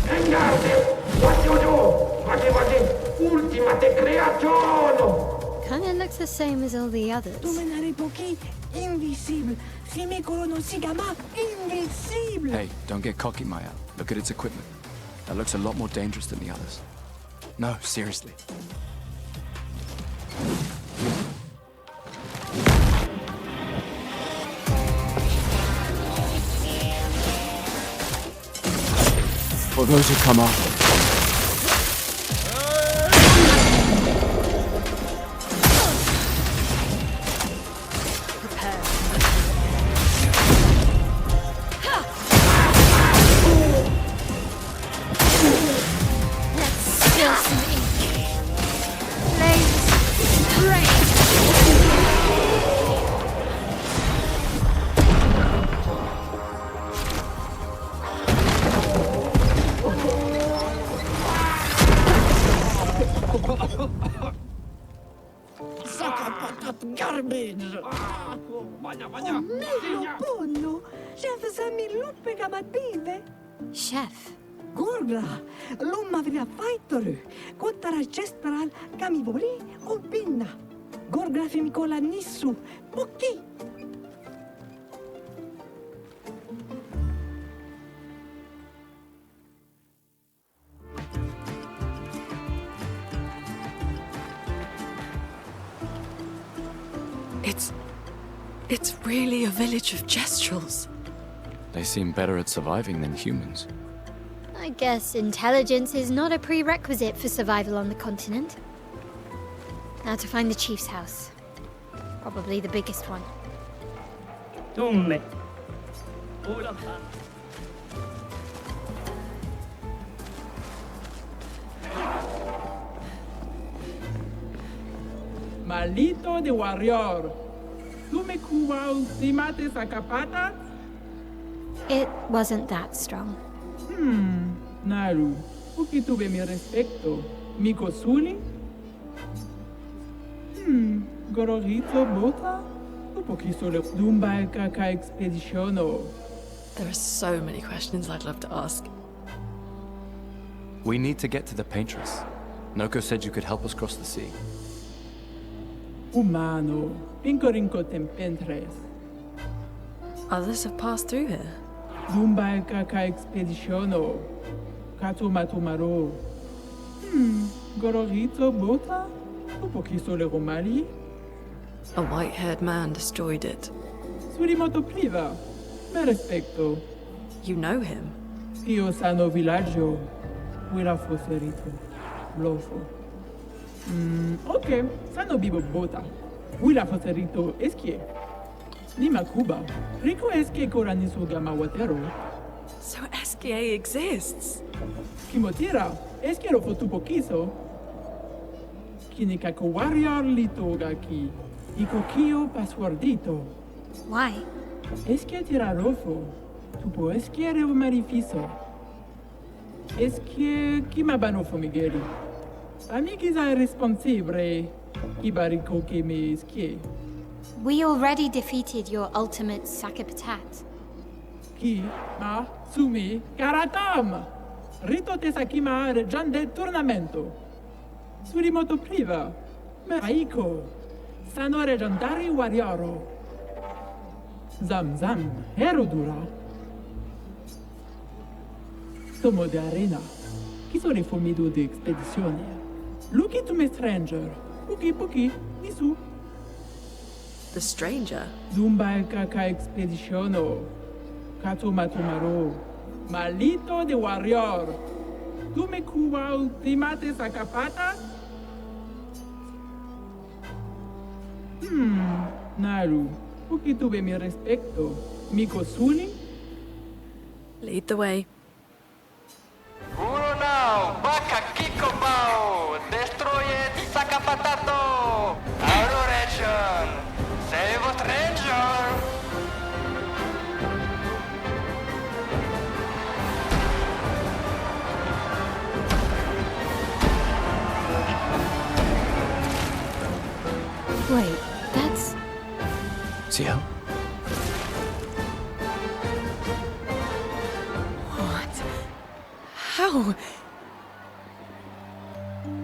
Engarde, what you do? Vade, ultimate creationo. Kinda looks the same as all the others. Dominare pochi, invisible. Simicolo no sigama, invisible. Hey, don't get cocky, Maya. Look at its equipment. That looks a lot more dangerous than the others. No, seriously. For those who come after. Garbage! Mello pollo! Chef Sammy luppe gamative! Chef. Gorgra! Lomma vria faitoru! Kottara chestral kamivoli o pinna! Gorgra femikola nissu! Poki! It's really a village of gestrels. They seem better at surviving than humans. I guess intelligence is not a prerequisite for survival on the continent. Now to find the chief's house. Probably the biggest one. Tomme! Malito de warrior. ¿Tú me cuba ultimate sacapata? It wasn't that strong. Naru, porque tuve mi respecto. Mi cosuli? Gororito bota? Porque solo dumba kaka expediciono. There are so many questions I'd love to ask. We need to get to the paintress. Noko said you could help us cross the sea. Humano, pincorinco tempentres. Others have passed through here. Dumba kaka expediciono. Kato matomaro. Gororito bota? Porque solo romali? A white-haired man destroyed it. Surimoto priva. Me respecto. You know him? Io sano villaggio. Huila foserito. Blofo. Ok. Sano bibo bota. Huila foserito eskie. Lima Cuba. Rico eskie koraniso gamawatero. So SKA exists? Kimotira. Eskiero fotupo kiso. Kinikako warrior litogaki. Ikokio passwordito. Why? Eskie tirarofo. Tupo esquiere marifiso. Eskie kimabanofo migeri. Amigiza irresponsibile. Kibariko ke me eskie. We already defeated your ultimate Sakapatat. Ki ma sumi karatam. Rito tesakima rejan del tournamento. Surimoto priva. Meraiko. Sano regendari warrioro. Zam zam. Herodura. Tomo de arena. Kisore formido de expedizione. Luki to me stranger. Puki nisu. The stranger? Zumba kaka expediciono. Kato matomaro. Malito de warrior. Tu me cuba ultimate sacapata? Naru. Puki tuve mi respecto. Mi cosuli? Lead the way. Uno now, Baka Kiko Bao, destroy it, Sakapatato, Adoration, save a stranger. Wait, that's... Ciel? What? How?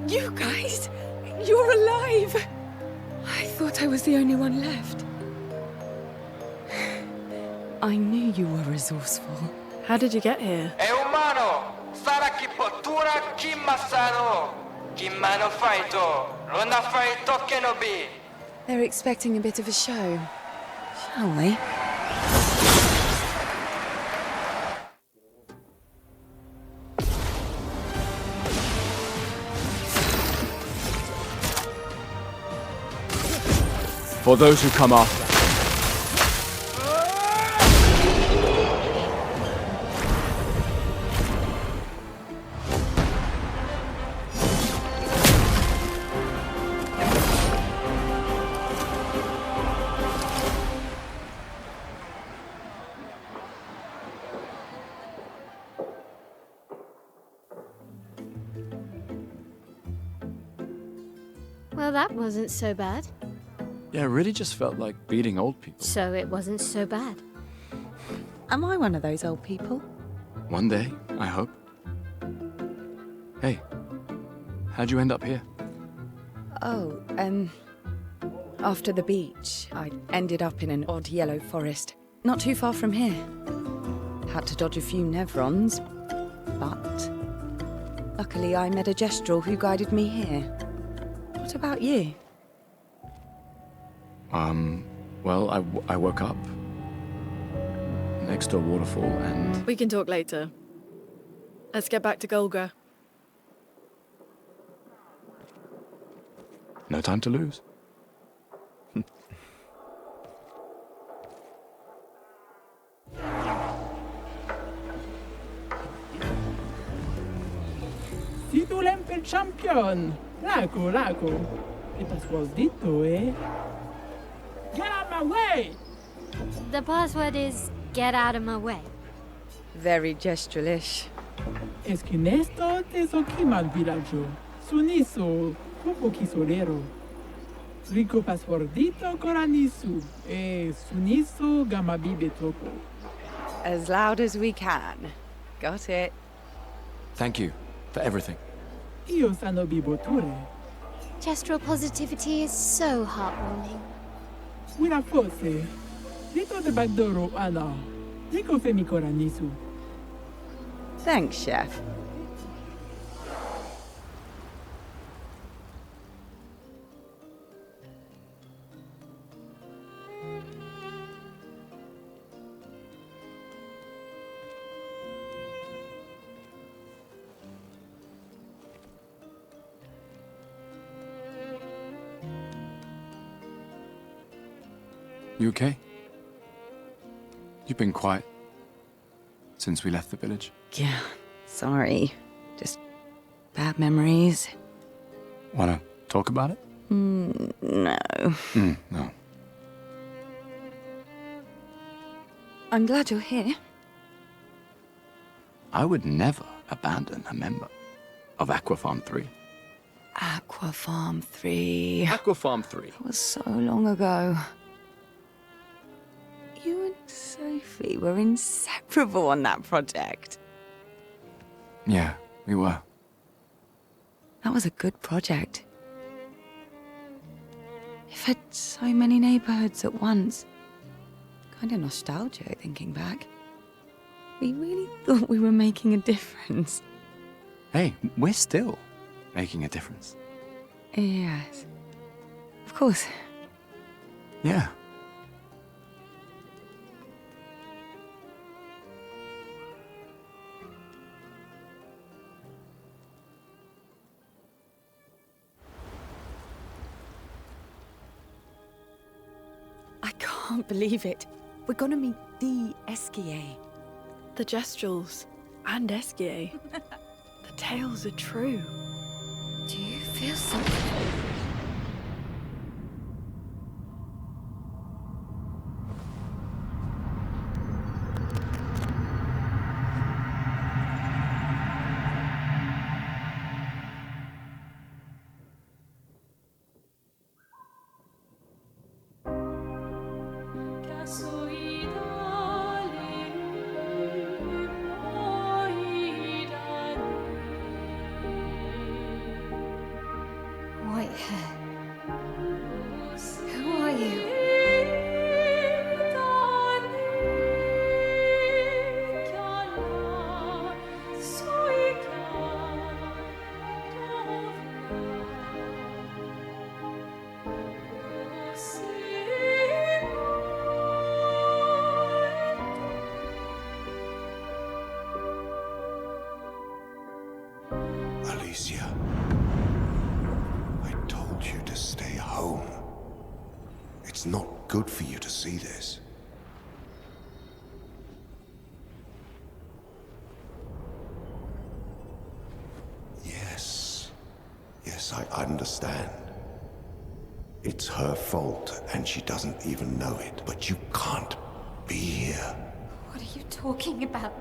You guys? You're alive! I thought I was the only one left. I knew you were resourceful. How did you get here? Umano, Sara ki potura ki masano, ki mano faito, luna faito kenobi. They're expecting a bit of a show. Shall we? For those who come after. Well, that wasn't so bad. Yeah, it really just felt like beating old people. So it wasn't so bad. Am I one of those old people? One day, I hope. Hey, how'd you end up here? Oh, after the beach, I ended up in an odd yellow forest, not too far from here. Had to dodge a few Nevrons, but luckily I met a Gestrel who guided me here. What about you? Well, I woke up next to a waterfall and... We can talk later. Let's get back to Golga. No time to lose. Si tu l'empel champion! Laco, laco. E password dito, eh? Get out my way! The password is get out of my way. Very Gestrelish. Esquinesto te soquimal villaggio. Suniso, poco chisolero. Rico passwordito coranisu. E suniso gamabibe topo. As loud as we can. Got it. Thank you for everything. Io sano biboture. Gestural positivity is so heartwarming. Una forse. Dito de bagdoro ana. Rico femi coranisu. Thanks, Chef. You okay? You've been quiet since we left the village. Yeah, sorry. Just bad memories. Wanna talk about it? No. No. I'm glad you're here. I would never abandon a member of Aquafarm 3. Aquafarm 3. Aquafarm 3. That was so long ago. You and Sophie were inseparable on that project. Yeah, we were. That was a good project. It fed so many neighborhoods at once. Kind of nostalgic thinking back. We really thought we were making a difference. Hey, we're still making a difference. Yes. Of course. Yeah. I can't believe it. We're gonna meet the Esquier. The Gestrels and Esquier. The tales are true. Do you feel something? White hair. Who are you? Alicia, I told you to stay home. It's not good for you to see this. Yes, I understand. It's her fault, and she doesn't even know it. But you can't be here. What are you talking about?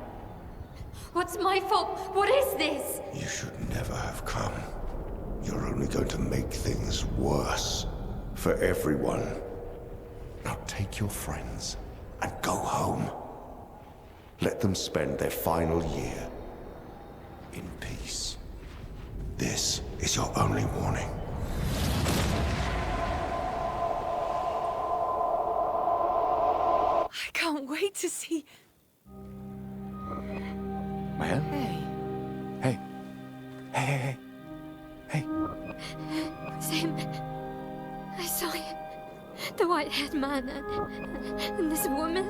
What's my fault? What is this? You should never have come. You're only going to make things worse for everyone. Now take your friends and go home. Let them spend their final year in peace. This is your only warning. I can't wait to see. Maya? Hey. Hey. Hey. Sam, I saw you. The white-haired man and this woman.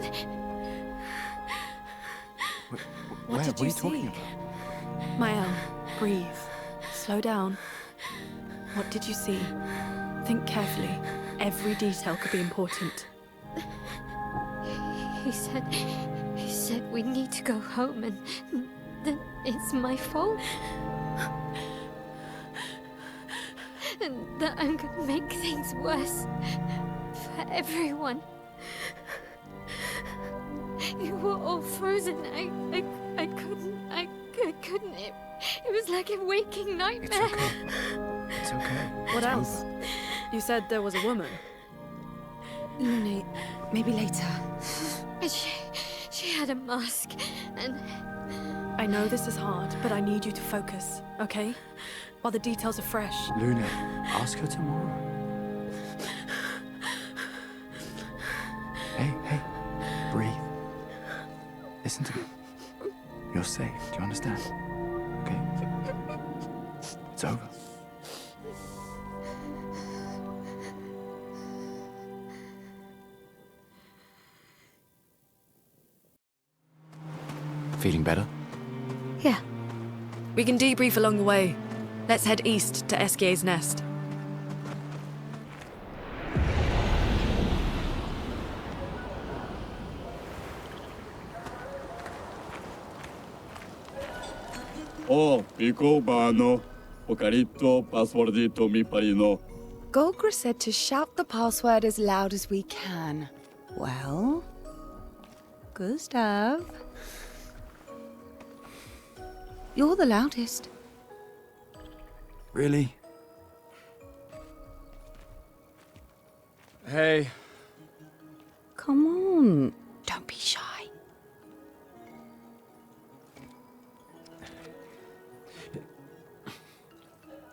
What did are you you talking see? about? Mael, breathe. Slow down. What did you see? Think carefully. Every detail could be important. He said we need to go home and that it's my fault. And that I'm gonna make things worse for everyone. You were all frozen. I couldn't. It was like a waking nightmare. It's okay. What else? You said there was a woman. Luna, maybe later. She had a mask, and I know this is hard, but I need you to focus, okay? While the details are fresh. Luna, ask her tomorrow. Hey, breathe. Listen to me. You're safe, do you understand? Okay? It's over. Feeling better? yeah. We can debrief along the way. Let's head east to Eskier's nest. Oh, Pico Bano, Ocarito, Passwordito, mi parino. Golgra said to shout the password as loud as we can. Well, Gustav, you're the loudest. Really? Hey. Come on, don't be shy.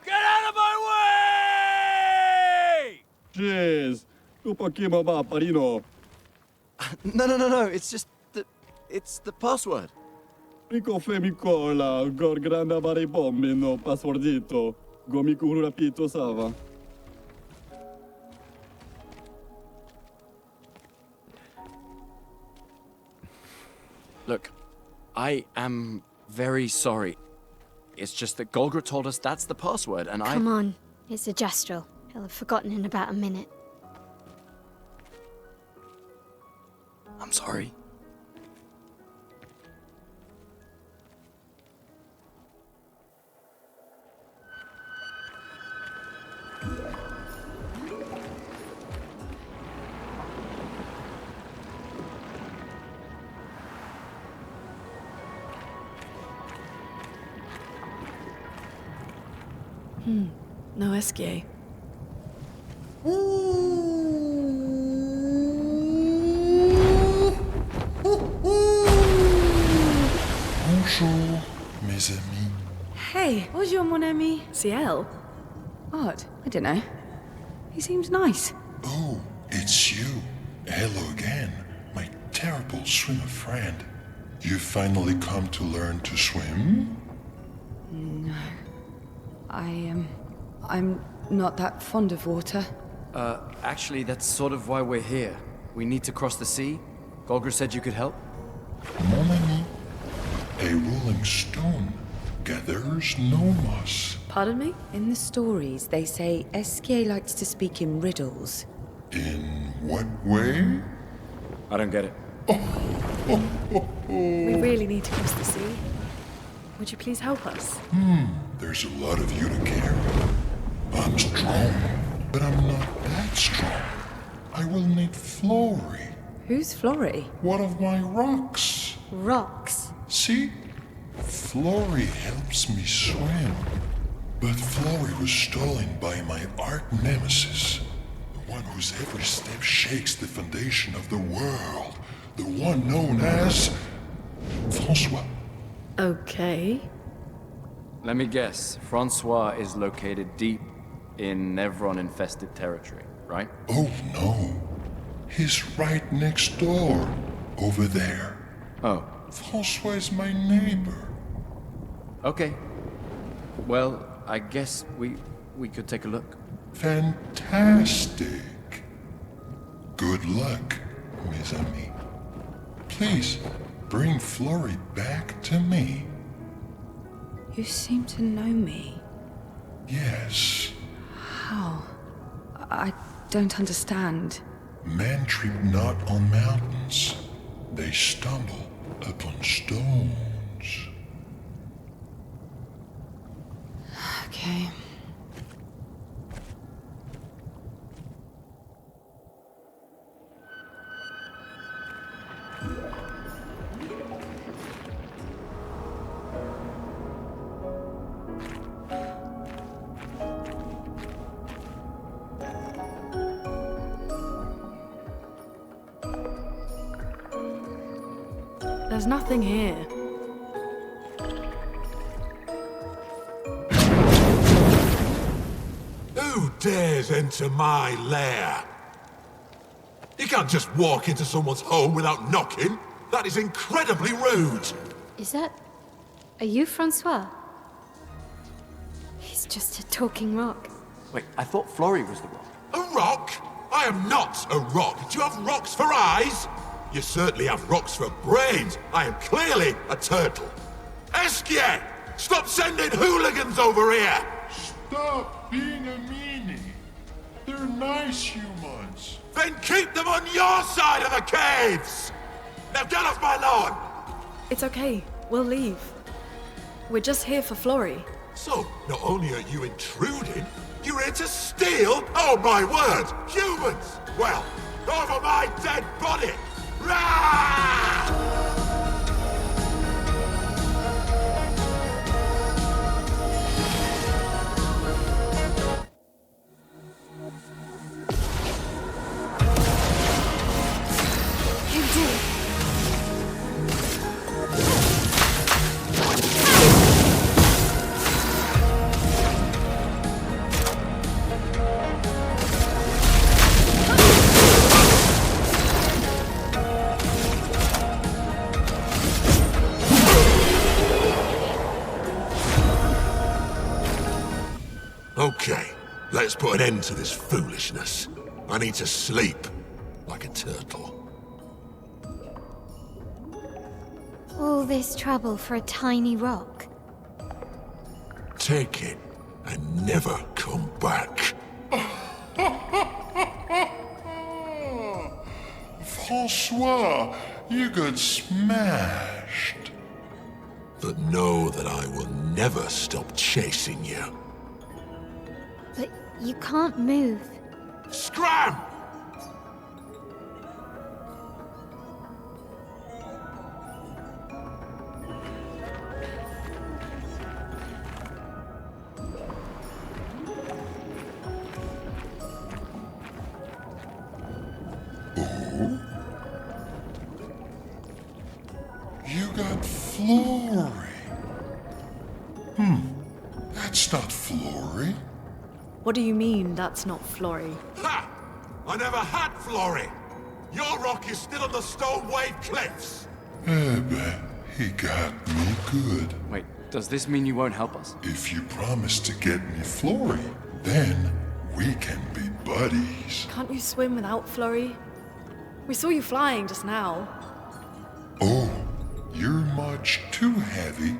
Get out of my way! Jeez, Upakima ba parino. No. It's just it's the password. Pico femicola, gorgranda baribombino, passwordito, gomiku rapito sava. Look, I am very sorry. It's just that Golgra told us that's the password, and Come on, it's a gestural. He'll have forgotten in about a minute. I'm sorry. No Eskier. CL? Odd. I don't know. He seems nice. Oh, it's you. Hello again, my terrible swimmer friend. You finally come to learn to swim? No. I'm not that fond of water. Actually, that's sort of why we're here. We need to cross the sea. Golger said you could help. Mon ami, a rolling stone gathers no moss. Pardon me? In the stories, they say Esquier likes to speak in riddles. In what way? I don't get it. We really need to cross the sea. Would you please help us? There's a lot of you to carry. I'm strong, but I'm not that strong. I will need Flory. Who's Flory? One of my rocks. Rocks. See? Flory helps me swim. But Flory was stolen by my arch nemesis. The one whose every step shakes the foundation of the world. The one known as... Francois. Okay. Let me guess. Francois is located deep in Nevron-infested territory, right? Oh no. He's right next door. Over there. Oh. Francois is my neighbor. Okay. Well, I guess we could take a look. Fantastic. Good luck, mes amis. Please, bring Flory back to me. You seem to know me. Yes. How? I don't understand. Men trip not on mountains. They stumble upon stones. Okay. There's nothing here. Who dares enter my lair? You can't just walk into someone's home without knocking. That is incredibly rude. Is that... Are you Francois? He's just a talking rock. Wait, I thought Flory was the rock. A rock? I am not a rock. Do you have rocks for eyes? You certainly have rocks for brains. I am clearly a turtle. Esquier! Stop sending hooligans over here! Stop being a meanie. They're nice humans. Then keep them on your side of the caves! Now get off my lawn! It's okay. We'll leave. We're just here for Flory. So, not only are you intruding, you're here to steal? Oh my word! Humans! Well, over my dead body! Rah! Okay, let's put an end to this foolishness. I need to sleep like a turtle. All this trouble for a tiny rock. Take it and never come back. Francois, you got smashed. But know that I will never stop chasing you. But you can't move. Scram! Oh? You got Flory. That's not Flory. What do you mean that's not Florrie? Ha! I never had Florrie! Your rock is still on the Stone Wave Cliffs! But he got me good. Wait, does this mean you won't help us? If you promise to get me Florrie, then we can be buddies. Can't you swim without Florrie? We saw you flying just now. Oh, you're much too heavy.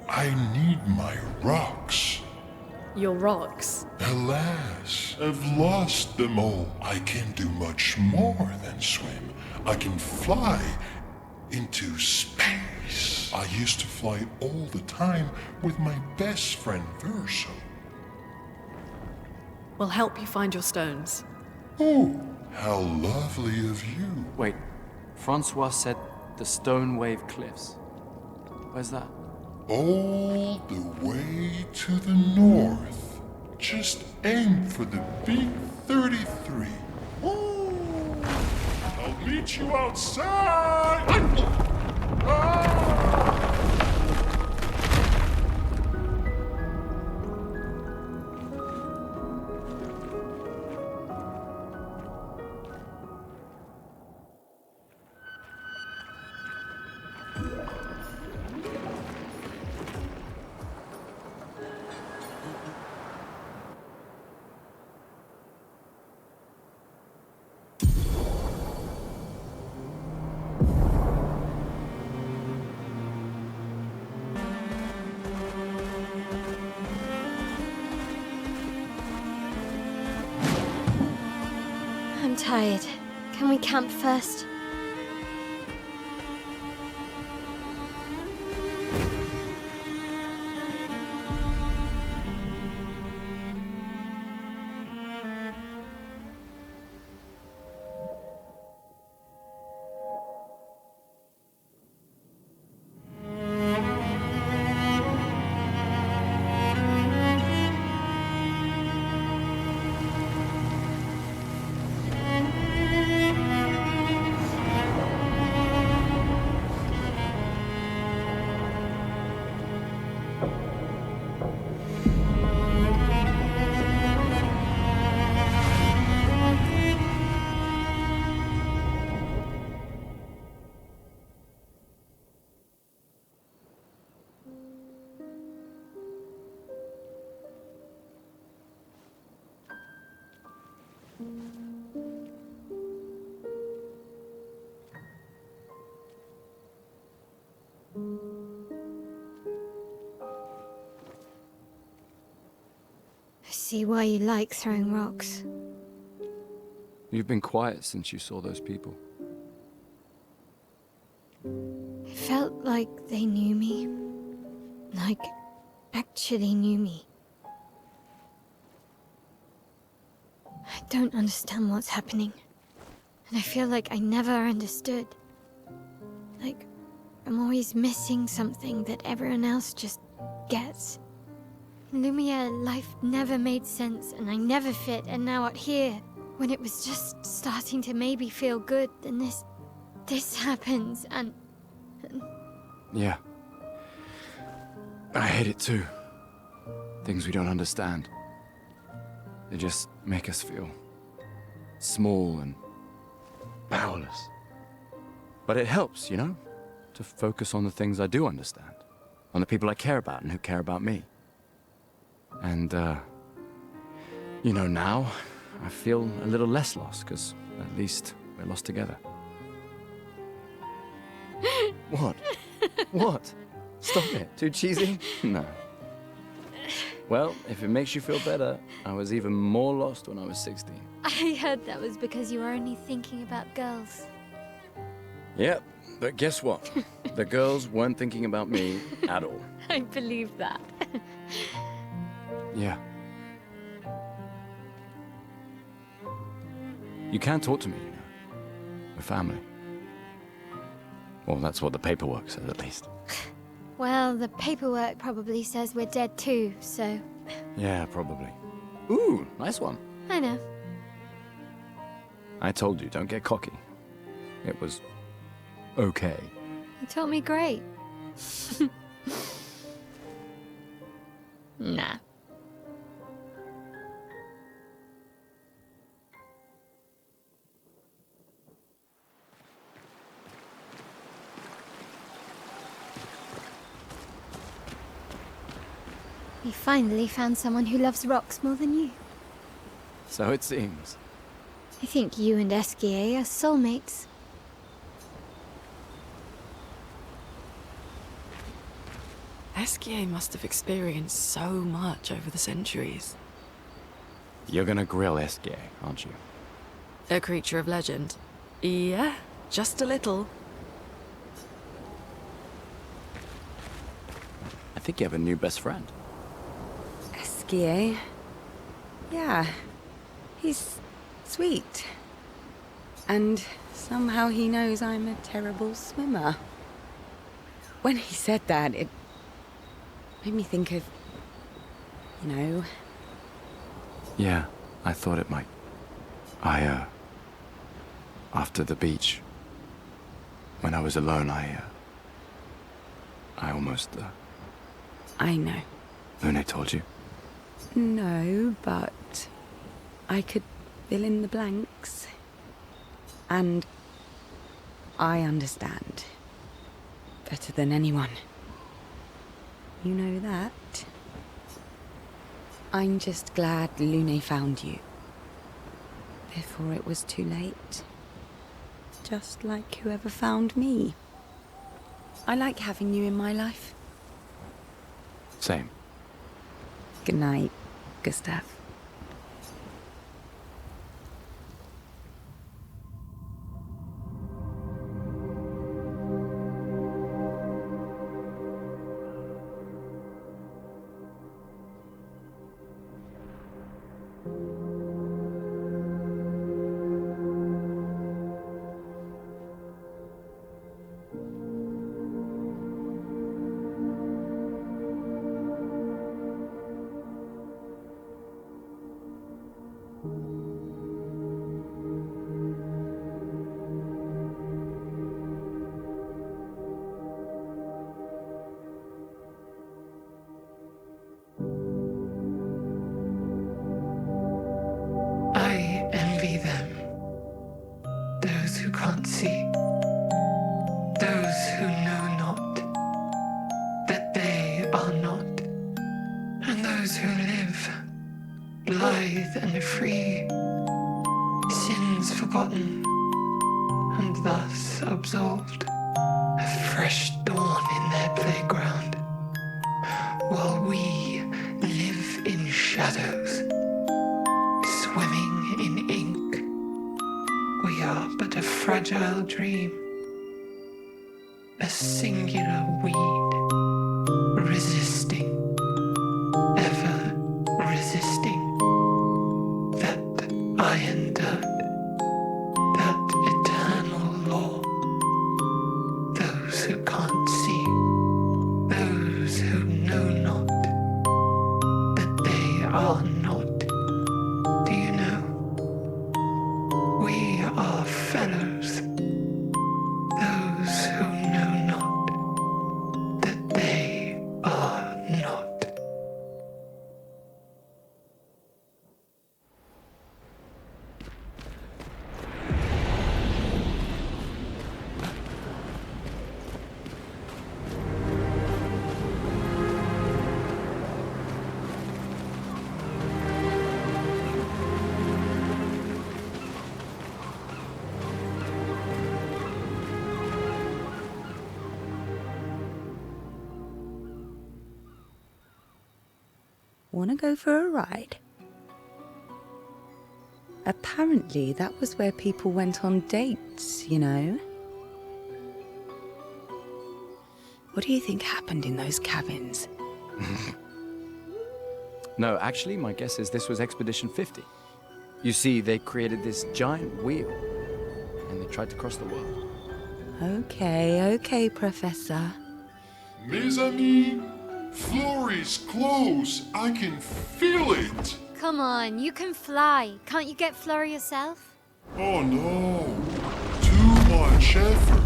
I need my rocks. Your rocks? Alas, I've lost them all. I can do much more than swim. I can fly into space. I used to fly all the time with my best friend Verso. We'll help you find your stones. Oh, how lovely of you. Wait, Francois said the Stone Wave Cliffs. Where's that? All the way to the north. Just aim for the big 33. Ooh. I'll meet you outside! I'm tired. Can we camp first? I see why you like throwing rocks. You've been quiet since you saw those people. It felt like they knew me. Like, actually knew me. I don't understand what's happening. And I feel like I never understood. Like, I'm always missing something that everyone else just gets. In Lumiere, life never made sense, and I never fit, and now out here, when it was just starting to maybe feel good, then this happens, and... Yeah. I hate it too. Things we don't understand. They just make us feel small and powerless. But it helps, you know? To focus on the things I do understand. On the people I care about and who care about me. And, you know, now I feel a little less lost, because at least we're lost together. What? What? Stop it. Too cheesy? No. Well, if it makes you feel better, I was even more lost when I was 16. I heard that was because you were only thinking about girls. Yep, but guess what? The girls weren't thinking about me at all. I believe that. Yeah. You can talk to me, you know. We're family. Well, that's what the paperwork says, at least. Well, the paperwork probably says we're dead too, so... Yeah, probably. Ooh, nice one. I know. I told you, don't get cocky. It was... okay. You taught me great. Nah. We finally found someone who loves rocks more than you. So it seems. I think you and Esquier are soulmates. Esquier must have experienced so much over the centuries. You're gonna grill Esquier, aren't you? A creature of legend. Yeah, just a little. I think you have a new best friend. Esquier? Yeah. He's sweet. And somehow he knows I'm a terrible swimmer. When he said that, it made me think of, you know... Yeah, I thought it might. After the beach, when I was alone, I almost, I know. Lune told you? No, but I could fill in the blanks. And I understand. Better than anyone. You know that. I'm just glad Lune found you. Before it was too late. Just like whoever found me. I like having you in my life. Same. Good night, Gustav. I envy them. Those who can't see. Those who know not that they are not. And those who live, blithe and free, sins forgotten, and thus absolved, a fresh dawn in their playground, while we live in shadows, swimming in ink. We are but a fragile dream, a singular weed, resisting, ever resisting, that iron dirt, that eternal law. Those who can't see, those who know not that they are not. Do you know? We are fellows. Those who know not that they are not. Wanna go for a ride? Apparently that was where people went on dates, you know? What do you think happened in those cabins? No, actually, my guess is this was Expedition 50. You see, they created this giant wheel, and they tried to cross the world. Okay, Professor. Mes amis, Florey's close. I can feel it. Come on, you can fly. Can't you get Flora yourself? Oh no, too much effort.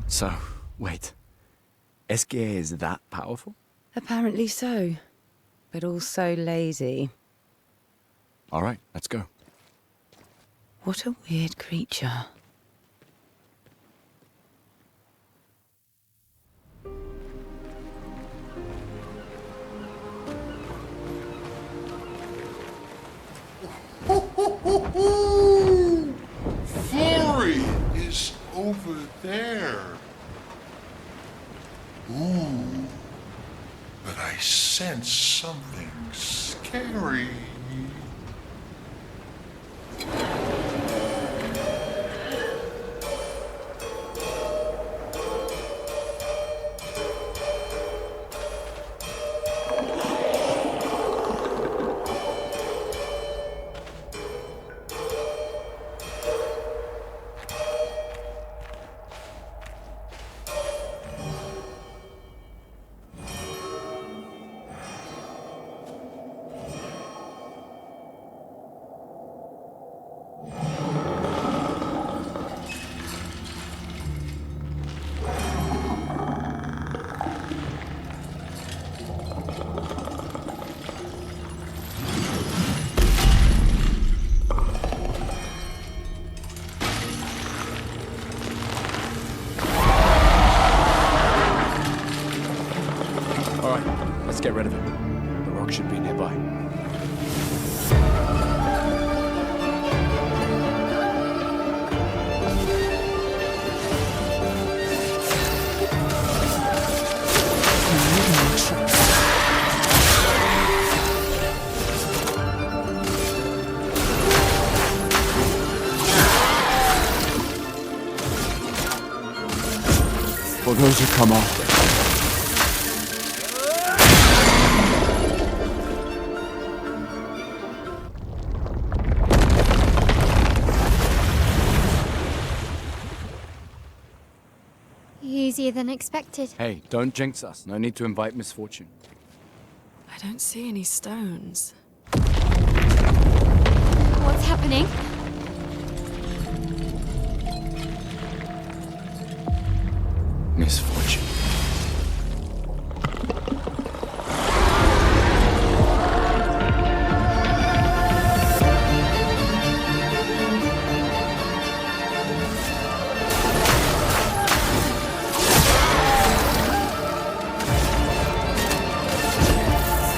So, wait. Esquier is that powerful? Apparently so, but also lazy. All right, let's go. What a weird creature. Flurry is over there. Ooh, but I sense something scary. All right, let's get rid of it. The rock should be nearby. For those who come after. Easier than expected. Hey, don't jinx us. No need to invite misfortune. I don't see any stones. What's happening? Misfortune.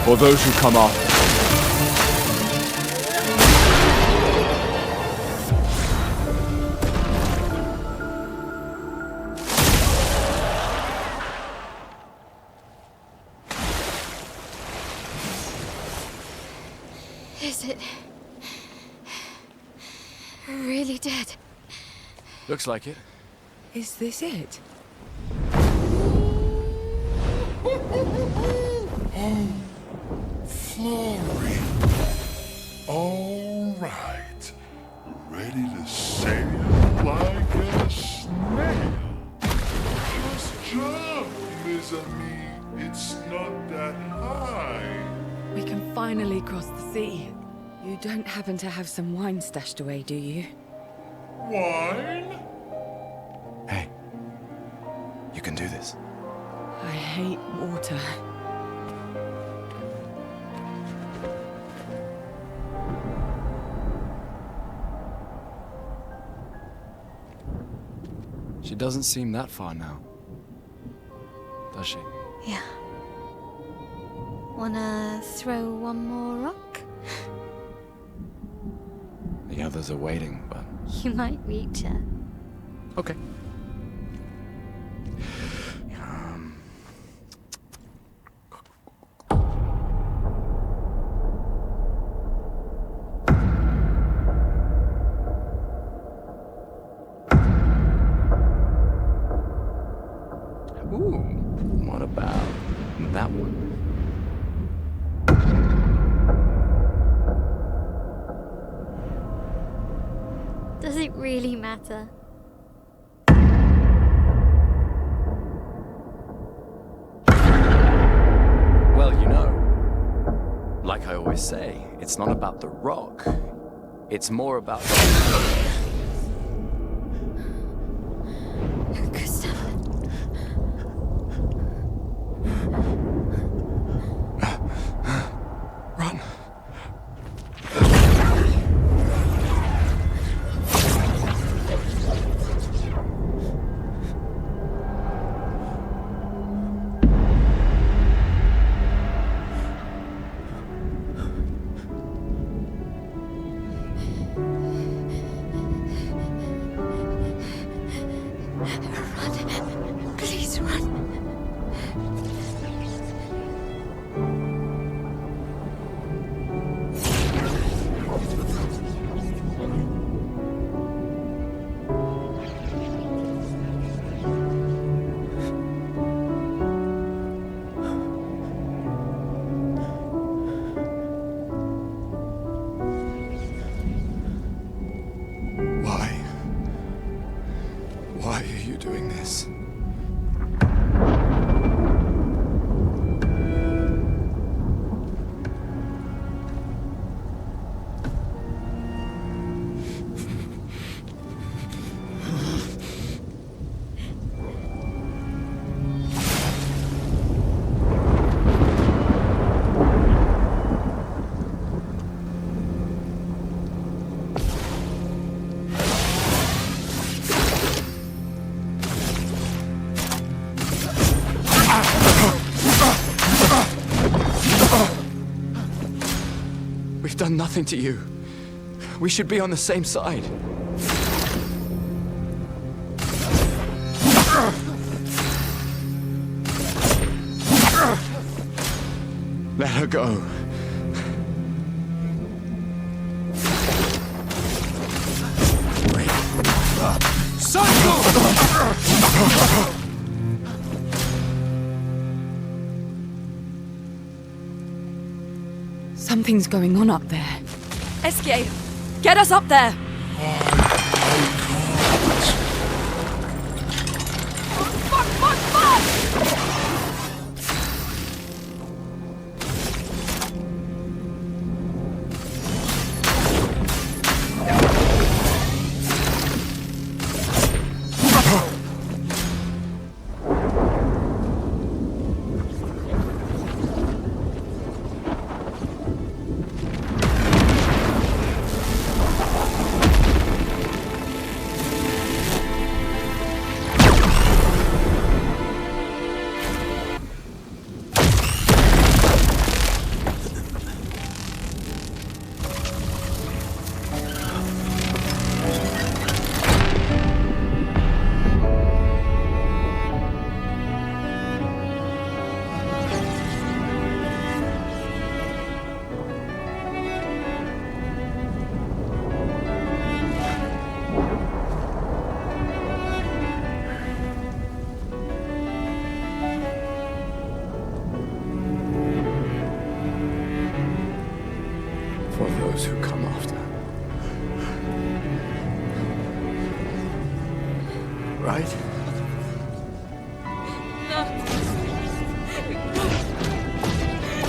For those who come after. Is it really dead? Looks like it. Is this it? Flurry. All right. Ready to sail like a snail. Just jump, mes amis. It's not that high. We can finally cross the sea. You don't happen to have some wine stashed away, do you? Wine? Hey, you can do this. I hate water. She doesn't seem that far now, does she? Yeah. Wanna throw one more rock? The others are waiting, but... You might reach her. Okay. Ooh, what about that one? Does it really matter? Well, you know, like I always say, it's not about the rock. It's more about... Gustav. Run. Run. Please run. Why are you doing this? We've done nothing to you. We should be on the same side. Let her go. Wake up. Psycho! Something's going on up there. Esquier, get us up there! For those who come after. Right? No.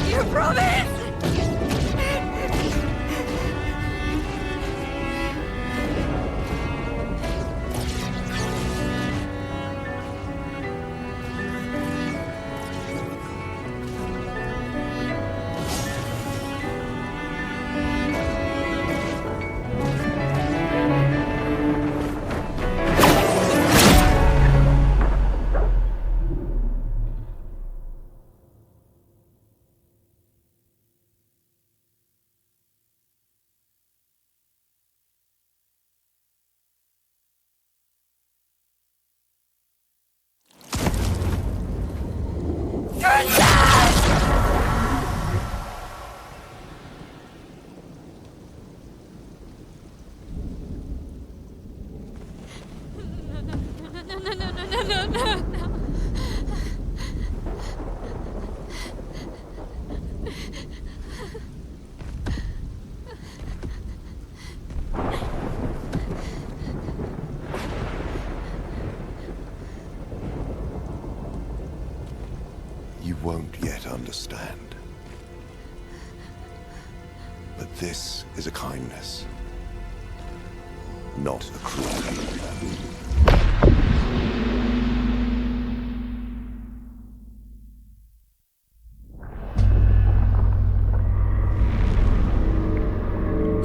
You promised! You won't yet understand. But this is a kindness, not a cruelty.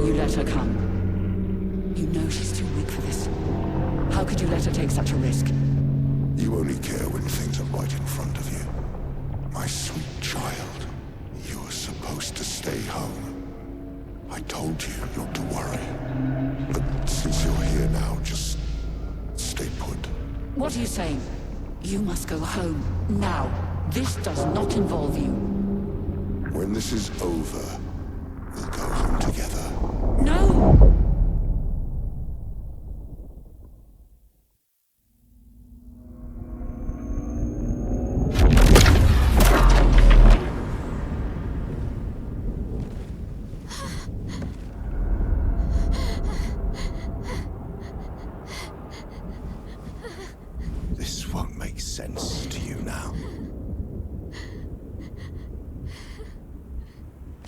You let her come. You know she's too weak for this. How could you let her take such a risk? You only care when things are right in front of you. My sweet child, you were supposed to stay home. I told you not to worry. But since you're here now, just stay put. What are you saying? You must go home, now. This does not involve you. When this is over, we'll go home together. No! This won't make sense to you now.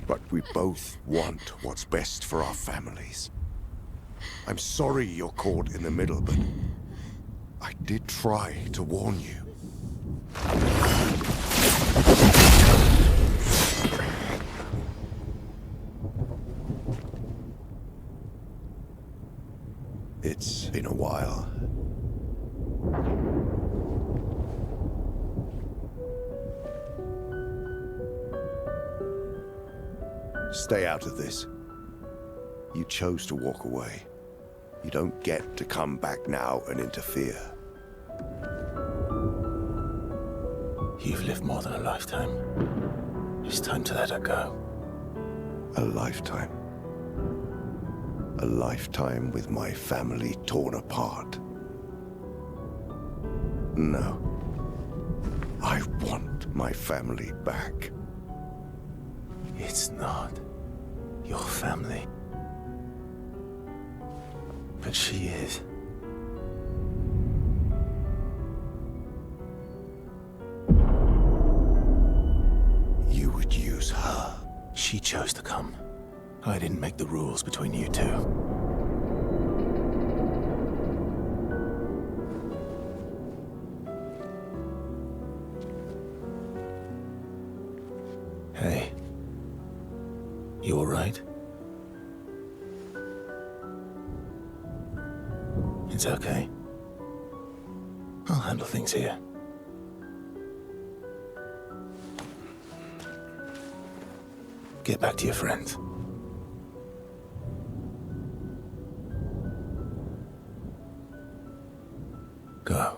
But we both want what's best for our families. I'm sorry you're caught in the middle, but I did try to warn you. It's been a while. Stay out of this. You chose to walk away. You don't get to come back now and interfere. You've lived more than a lifetime. It's time to let her go. A lifetime. A lifetime with my family torn apart. No. I want my family back. It's not your family. But she is. You would use her. She chose to come. I didn't make the rules between you two. Hey. You all right? It's okay. I'll handle things here. Get back to your friends. Go.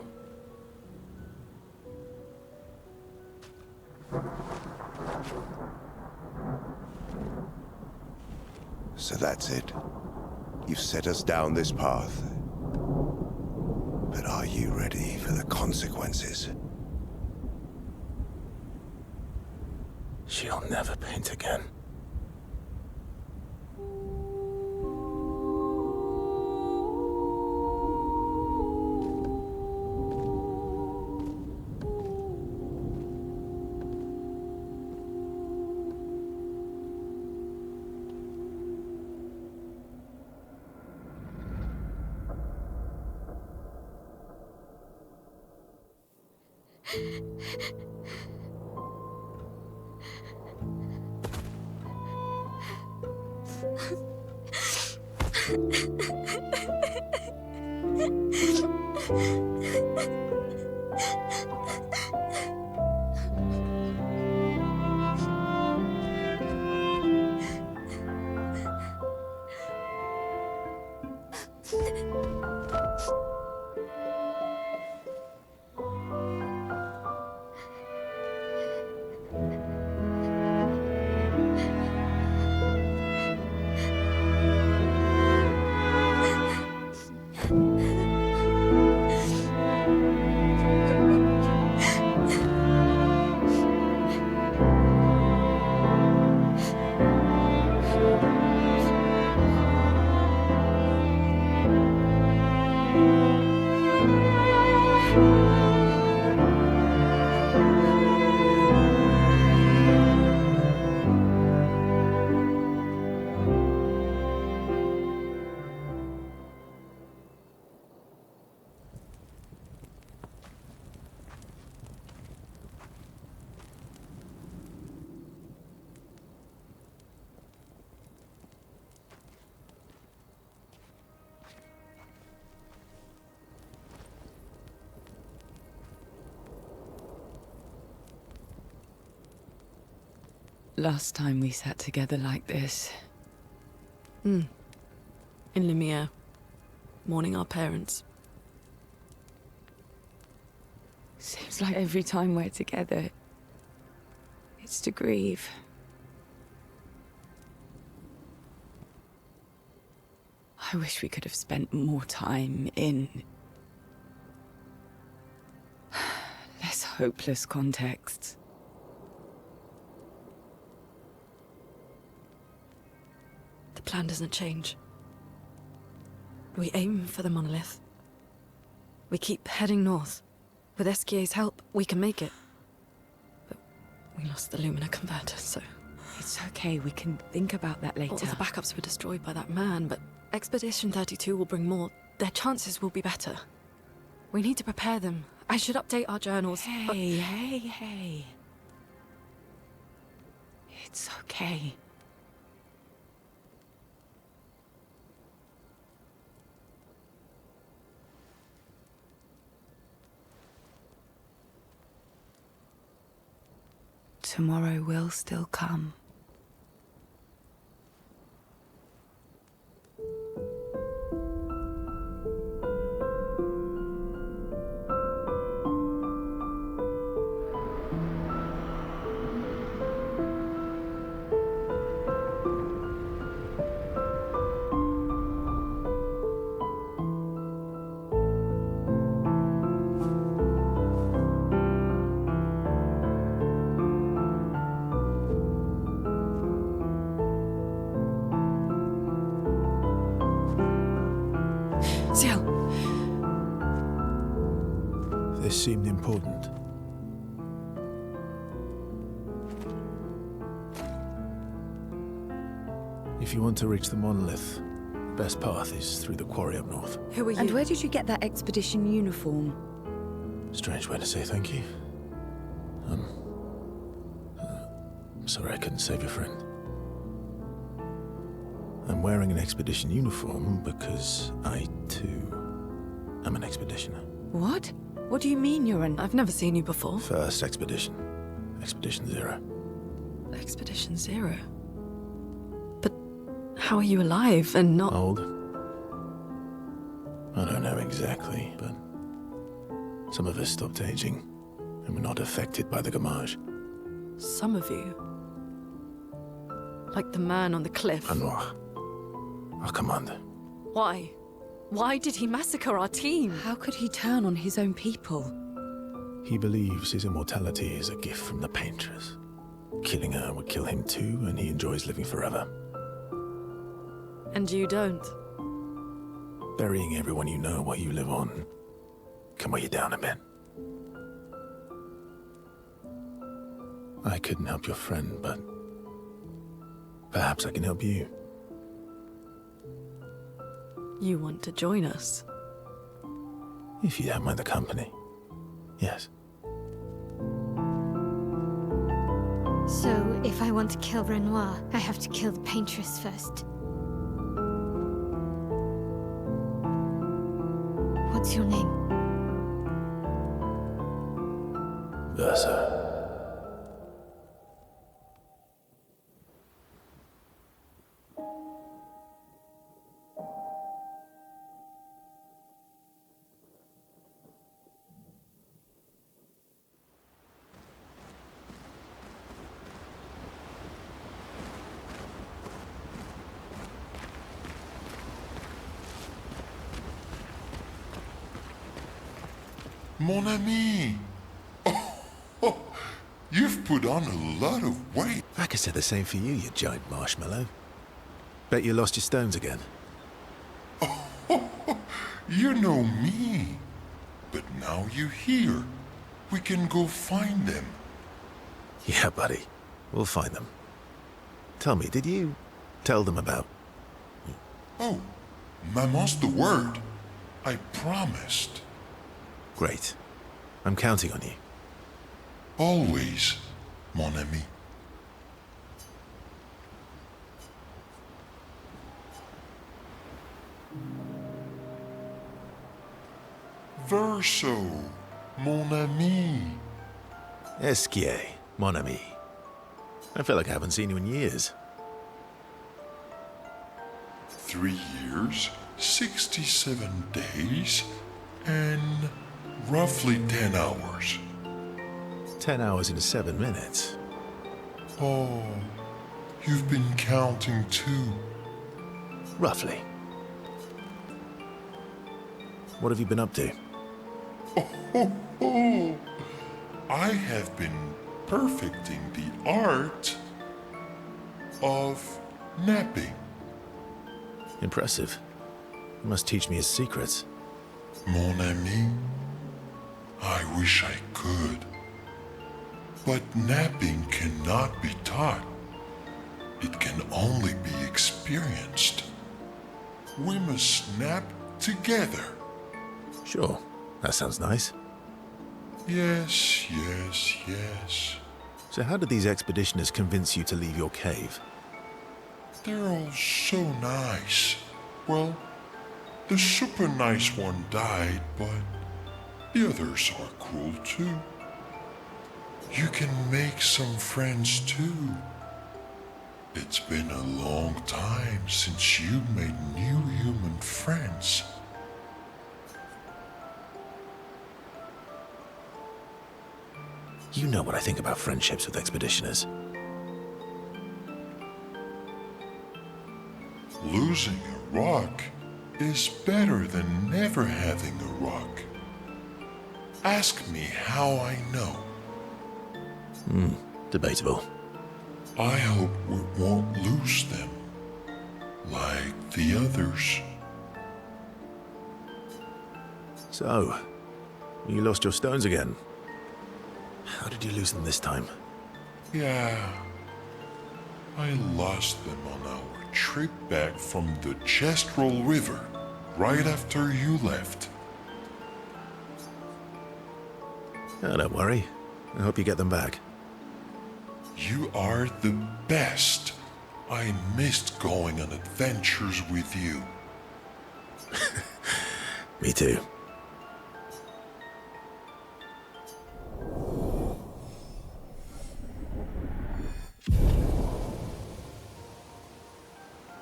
So that's it. You've set us down this path. But are you ready for the consequences? She'll never paint again. Last time we sat together like this. In Lumiere, mourning our parents. Seems like every time we're together, it's to grieve. I wish we could have spent more time in less hopeless contexts. The plan doesn't change. We aim for the monolith. We keep heading north. With SKA's help, we can make it. But we lost the Lumina converter, so... It's okay, we can think about that later. All the backups were destroyed by that man, but Expedition 32 will bring more. Their chances will be better. We need to prepare them. I should update our journals. Hey. It's okay. Tomorrow will still come. This seemed important. If you want to reach the monolith, the best path is through the quarry up north. Who are you? And where did you get that expedition uniform? Strange way to say thank you. I'm sorry I couldn't save your friend. I'm wearing an expedition uniform because I, too, am an expeditioner. What? What do you mean you're an... I've never seen you before. First expedition. Expedition 0. Expedition 0? But how are you alive and not... Old? I don't know exactly, but some of us stopped aging and were not affected by the Gamage. Some of you? Like the man on the cliff? Anwar, our commander. Why? Why did he massacre our team? How could he turn on his own people? He believes his immortality is a gift from the Paintress. Killing her would kill him too, and he enjoys living forever. And you don't? Burying everyone you know while you live on can weigh you down a bit. I couldn't help your friend, but perhaps I can help you. You want to join us? If you don't mind the company, yes. So, if I want to kill Renoir, I have to kill the Paintress first. What's your name? Versa. Mon ami! Oh, you've put on a lot of weight. I could say the same for you, you giant marshmallow. Bet you lost your stones again. You know me. But now you're here. We can go find them. Yeah, buddy. We'll find them. Tell me, did you tell them about... Oh, Maman's the word. I promised. Great. I'm counting on you. Always, mon ami. Verso, mon ami. Esquier, mon ami. I feel like I haven't seen you in years. 3 years, 67 days, and roughly 10 hours. 10 hours in 7 minutes. Oh, you've been counting too. Roughly. What have you been up to? Oh, I have been perfecting the art of napping. Impressive. You must teach me his secrets. Mon ami, I wish I could. But napping cannot be taught. It can only be experienced. We must nap together. Sure, that sounds nice. Yes, yes, yes. So how did these expeditioners convince you to leave your cave? They're all so nice. Well, the super nice one died, but the others are cool too. You can make some friends too. It's been a long time since you made new human friends. You know what I think about friendships with expeditioners. Losing a rock is better than never having a rock. Ask me how I know. Debatable. I hope we won't lose them, like the others. So, you lost your stones again. How did you lose them this time? Yeah, I lost them on our trip back from the Chestrel River, right after you left. Oh, don't worry. I hope you get them back. You are the best. I missed going on adventures with you. Me too.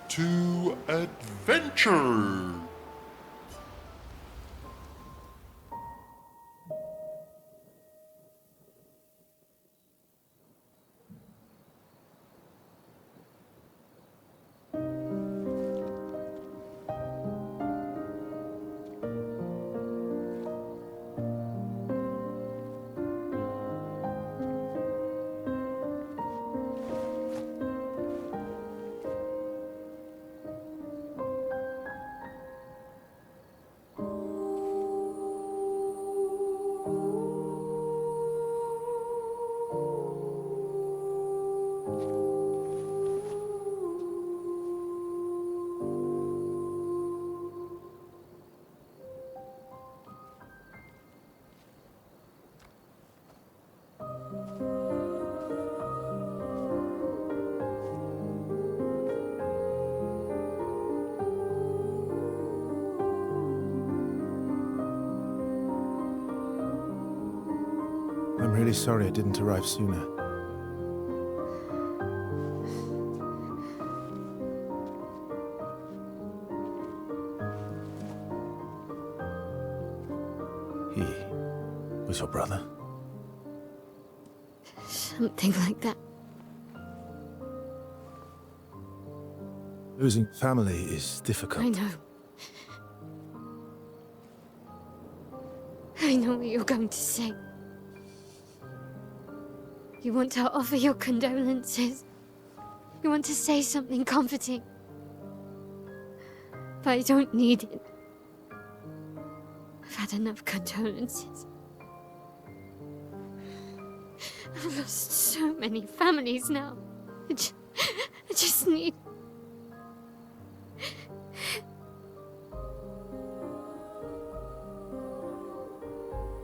To adventure! I'm really sorry it didn't arrive sooner. He was your brother? Something like that. Losing family is difficult. I know. I know what you're going to say. You want to offer your condolences. You want to say something comforting. But I don't need it. I've had enough condolences. I've lost so many families now. I just need...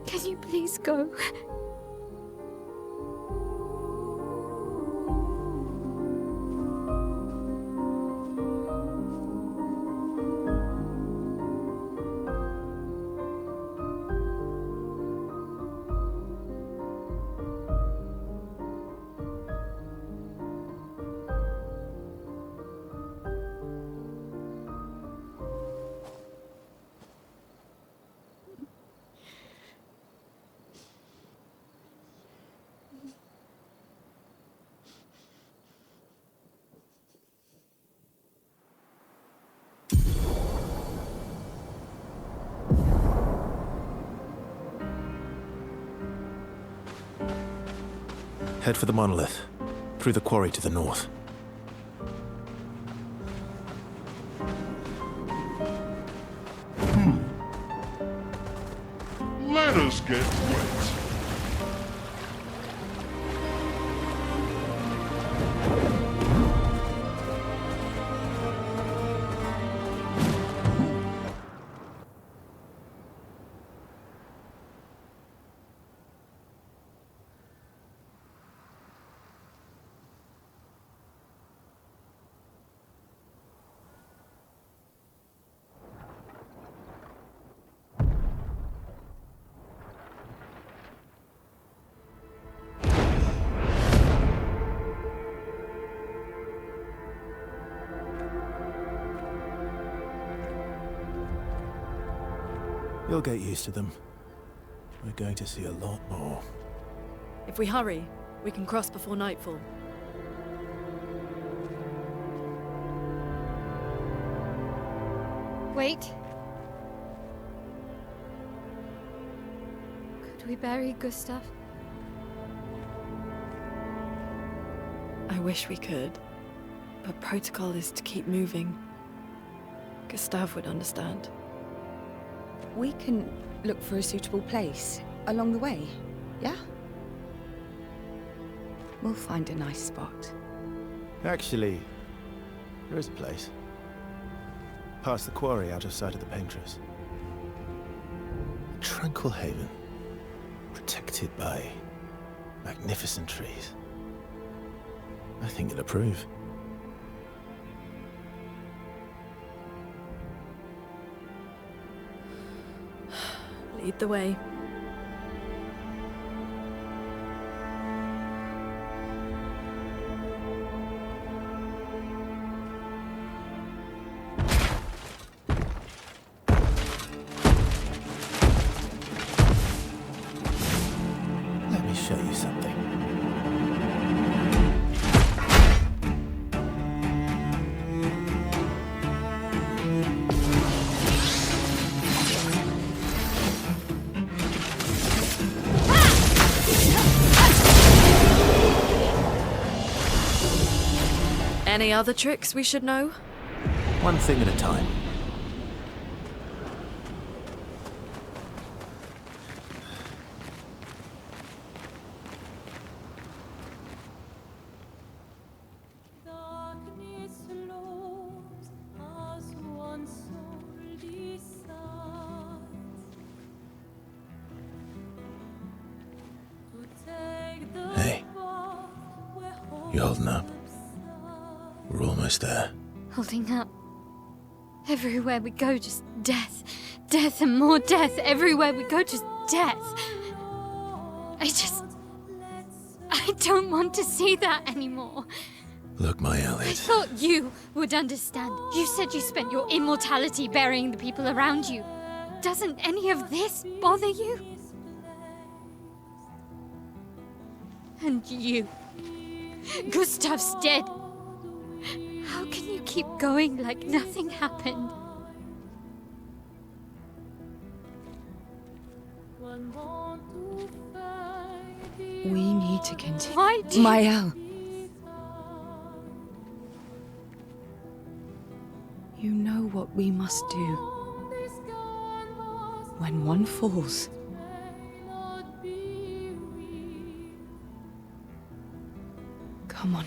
Can you please go? Head for the monolith, through the quarry to the north. Let us get wet. You'll get used to them. We're going to see a lot more. If we hurry, we can cross before nightfall. Wait. Could we bury Gustav? I wish we could, but protocol is to keep moving. Gustav would understand. We can look for a suitable place along the way, yeah? We'll find a nice spot. Actually, there is a place. Past the quarry, out of sight of the painters. A tranquil haven, protected by magnificent trees. I think you'll approve. Lead the way. Let me show you something. Any other tricks we should know? One thing at a time. Hey, you holding up? We're almost there. Holding up. Everywhere we go, just death. Death and more death. Everywhere we go, just death. I don't want to see that anymore. Look, my I Elliot. thought you would understand. You said you spent your immortality burying the people around you. Doesn't any of this bother you? And you. Gustav's dead. How can you keep going like nothing happened? We need to continue. Why do you... Mael. You know what we must do. When one falls, come on.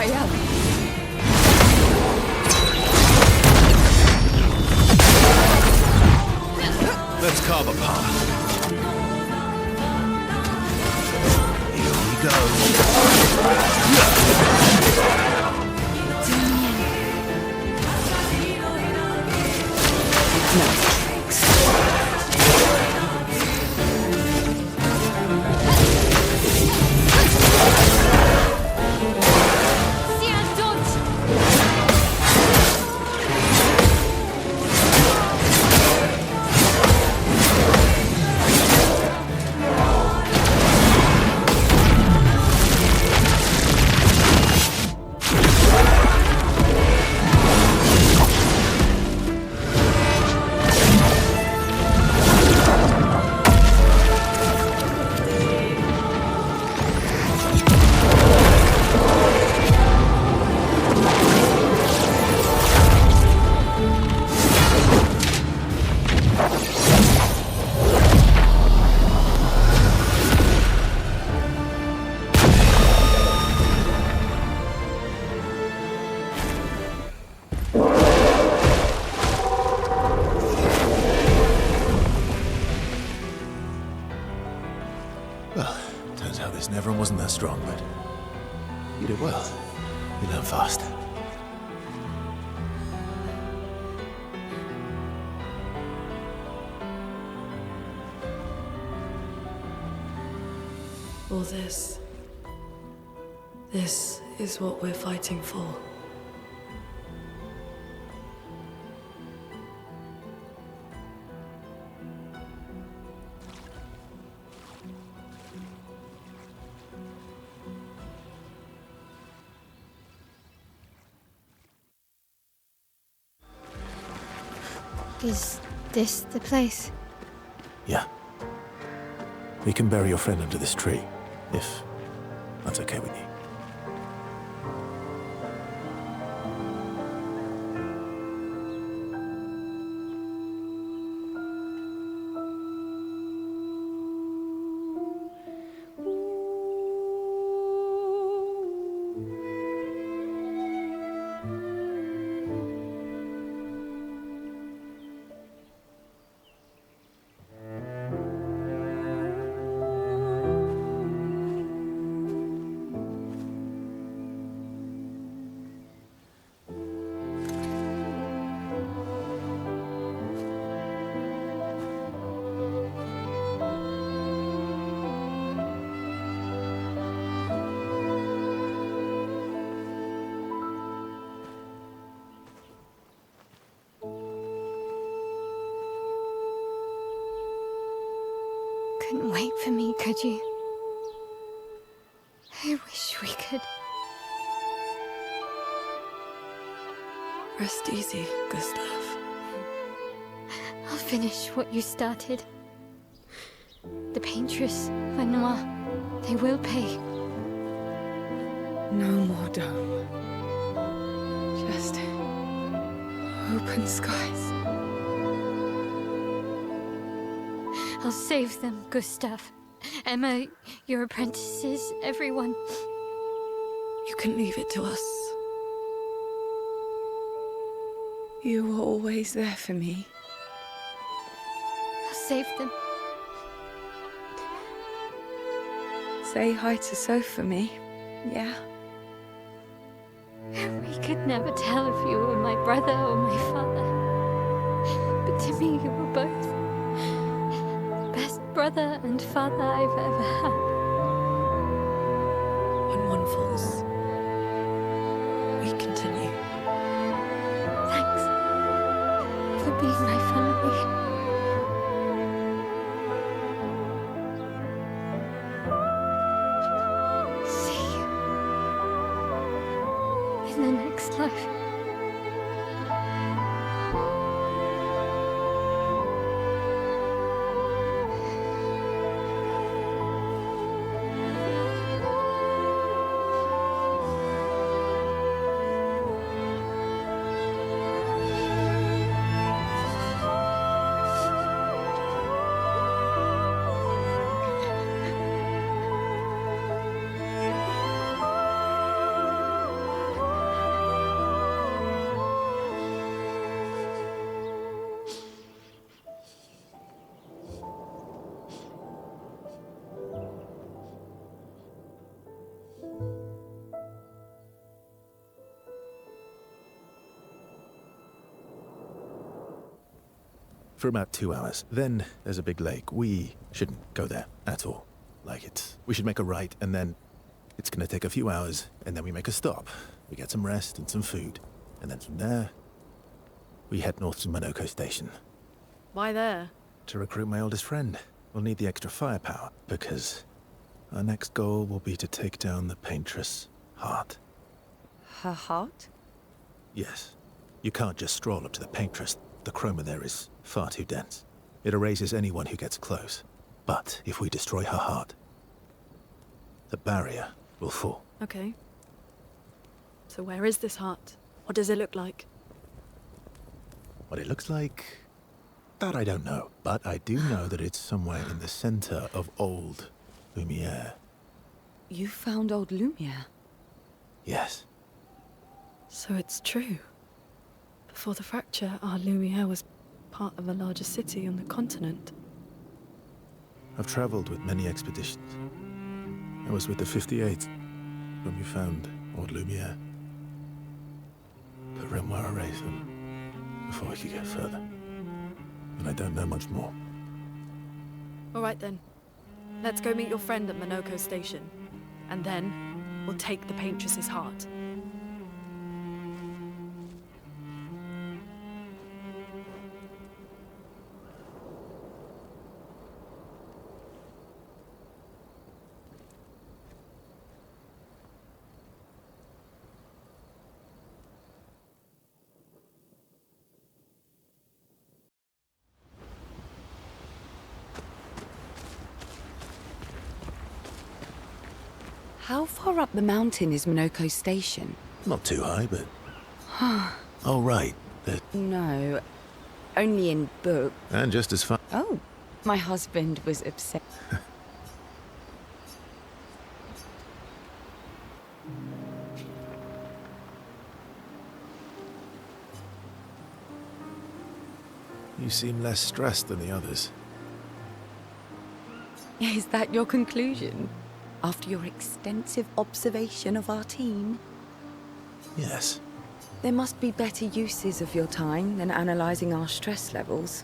I am. Let's carve a path. Here we go. Well, turns out this Neveron wasn't that strong, but you did well. You learn fast. All this is what we're fighting for. Is this the place? Yeah. We can bury your friend under this tree, if that's okay with you. Couldn't wait for me, could you? I wish we could. Rest easy, Gustav. I'll finish what you started. The paintress, Vanois, they will pay. No more dome. Just open skies. I'll save them, Gustav. Emma, your apprentices, everyone. You can leave it to us. You were always there for me. I'll save them. Say hi to Soph for me, yeah? We could never tell if you were my brother or my father. But to me, you were both. Best brother and father I've ever had. When one falls, we continue. Thanks for being my family. See you in the next life. for about 2 hours. Then there's a big lake. We shouldn't go there at all. We should make a right, and then it's gonna take a few hours, and then we make a stop. We get some rest and some food. And then from there, we head north to Monoko Station. Why there? To recruit my oldest friend. We'll need the extra firepower, because our next goal will be to take down the Paintress' heart. Her heart? Yes. You can't just stroll up to the Paintress. The chroma there is far too dense. It erases anyone who gets close. But if we destroy her heart, the barrier will fall. Okay. So where is this heart? What does it look like? What it looks like, that I don't know. But I do know that it's somewhere in the center of old Lumiere. You found old Lumiere? Yes. So it's true. Before the fracture, our Lumiere was part of a larger city on the continent. I've traveled with many expeditions. I was with the 58th when we found old Lumiere. But Renoir erased them before we could get further. And I don't know much more. All right then. Let's go meet your friend at Monoko Station. And then, we'll take the Paintress's heart. How far up the mountain is Monoko Station? Not too high, but... Oh, right. No, only in book. And just as far... Oh, my husband was upset. You seem less stressed than the others. Is that your conclusion? After your extensive observation of our team? Yes. There must be better uses of your time than analysing our stress levels.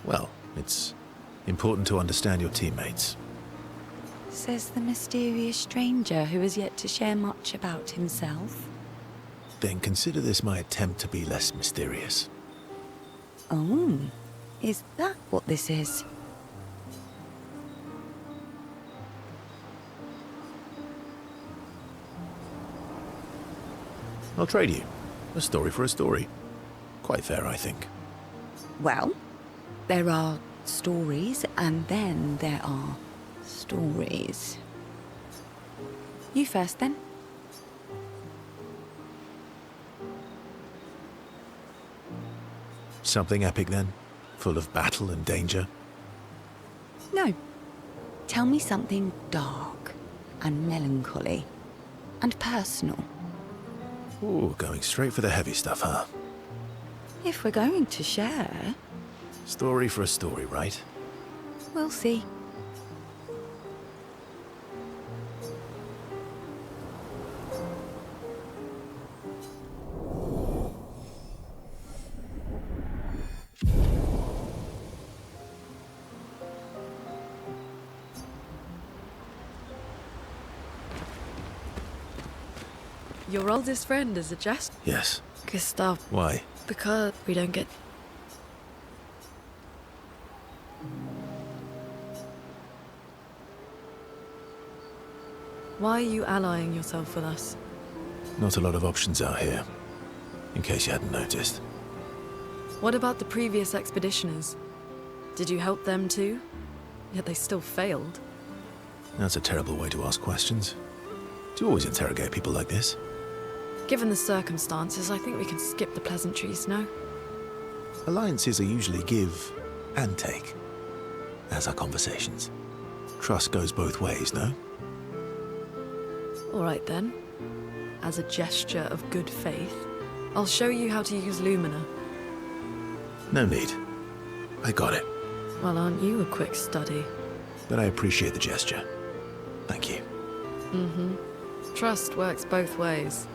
Well, it's important to understand your teammates. Says the mysterious stranger who has yet to share much about himself. Then consider this my attempt to be less mysterious. Oh, is that what this is? I'll trade you. A story for a story. Quite fair, I think. Well, there are stories, and then there are stories. You first, then. Something epic, then? Full of battle and danger? No. Tell me something dark and melancholy and personal. Ooh, going straight for the heavy stuff, huh? If we're going to share... Story for a story, right? We'll see. Your oldest friend is a jest? Yes. Gustav. Why? Because we don't get... Why are you allying yourself with us? Not a lot of options out here, in case you hadn't noticed. What about the previous expeditioners? Did you help them too? Yet they still failed. That's a terrible way to ask questions. Do you always interrogate people like this? Given the circumstances, I think we can skip the pleasantries, no? Alliances are usually give and take, as are conversations. Trust goes both ways, no? All right then. As a gesture of good faith, I'll show you how to use Lumina. No need. I got it. Well, aren't you a quick study? But I appreciate the gesture. Thank you. Mm-hmm. Trust works both ways.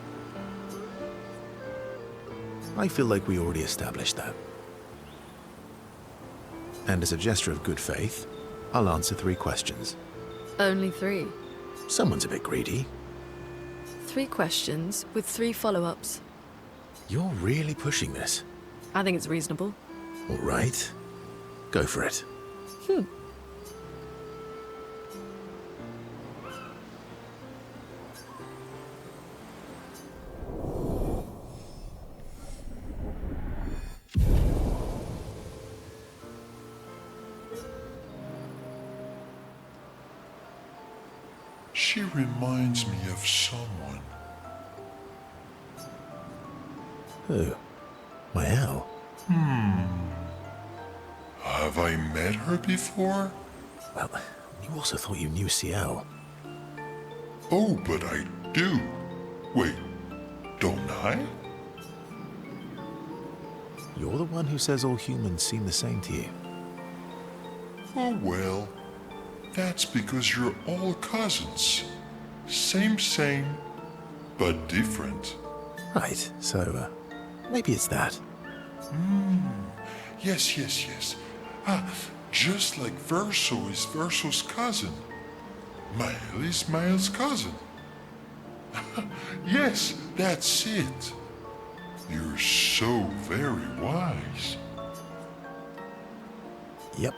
I feel like we already established that. And as a gesture of good faith, I'll answer 3 questions. Only 3. Someone's a bit greedy. 3 questions with 3 follow-ups. You're really pushing this. I think it's reasonable. All right. Go for it. She reminds me of someone. Who? My owl? Have I met her before? Well, you also thought you knew CL. Oh, but I do. Wait, don't I? You're the one who says all humans seem the same to you. Oh, well. That's because you're all cousins. Same, but different. Right, so, maybe it's that. Yes. Just like Verso is Verso's cousin. Mael is Mael's cousin. Yes, that's it. You're so very wise. Yep.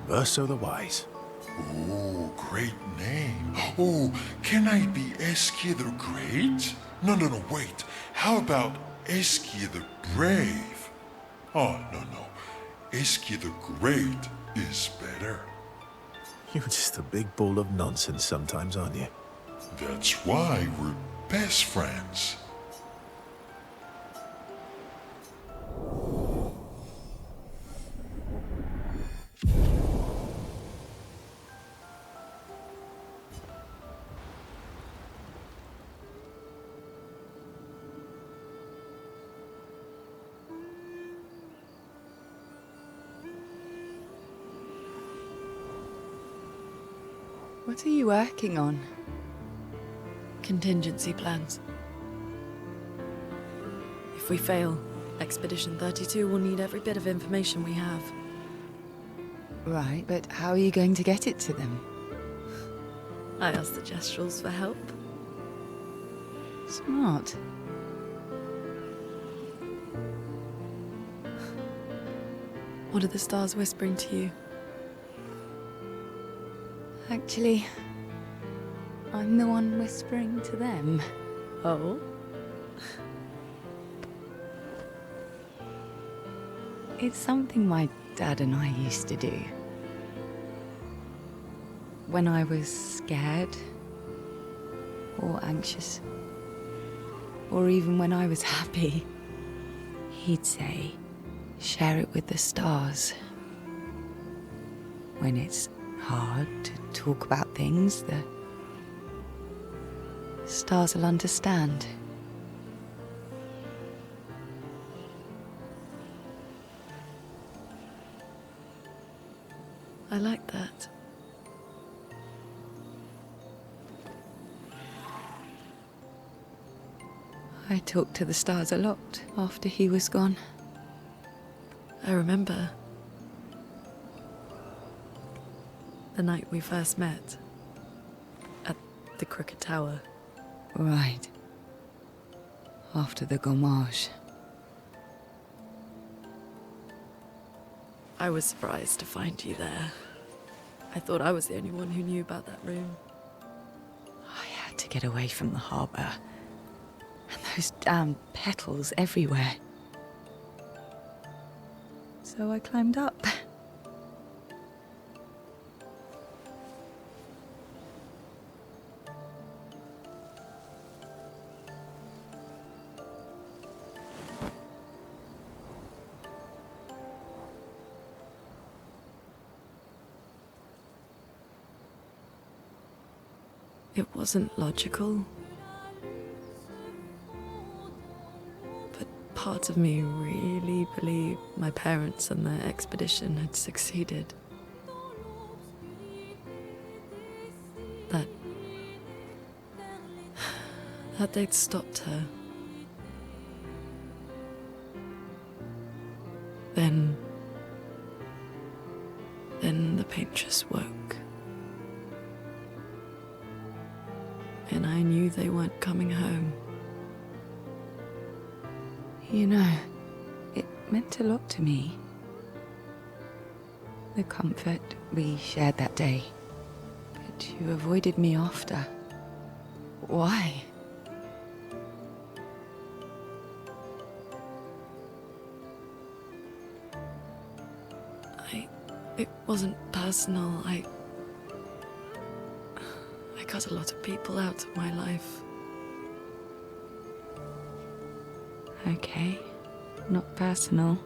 Verso the Wise. Oh, great name. Oh, can I be Eskia the Great? No, wait. How about Eskia the Brave? Oh, no. Eskia the Great is better. You're just a big ball of nonsense sometimes, aren't you? That's why we're best friends. What are you working on? Contingency plans. If we fail, Expedition 32 will need every bit of information we have. Right, but how are you going to get it to them? I asked the Gestrals for help. Smart. What are the stars whispering to you? Actually, I'm the one whispering to them. Oh? It's something my dad and I used to do. When I was scared, or anxious, or even when I was happy, he'd say, share it with the stars. When it's hard to talk about things, the stars will understand. I like that. I talked to the stars a lot after he was gone. I remember the night we first met at the Crooked Tower. Right. After the gommage. I was surprised to find you there. I thought I was the only one who knew about that room. I had to get away from the harbour. And those damn petals everywhere. So I climbed up. It wasn't logical. But part of me really believed my parents and their expedition had succeeded. That they'd stopped her. Then paintress woke. And I knew they weren't coming home. You know, it meant a lot to me. The comfort we shared that day. But you avoided me after. Why? It wasn't personal. I cut a lot of people out of my life. Okay, not personal.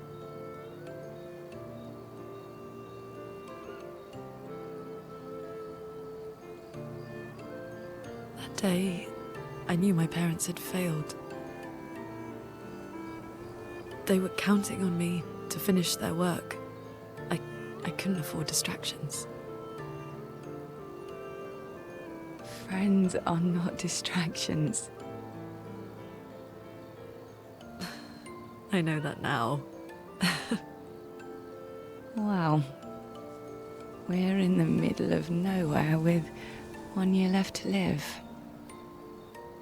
That day, I knew my parents had failed. They were counting on me to finish their work. I couldn't afford distractions. Friends are not distractions. I know that now. Wow. We're in the middle of nowhere with 1 year left to live.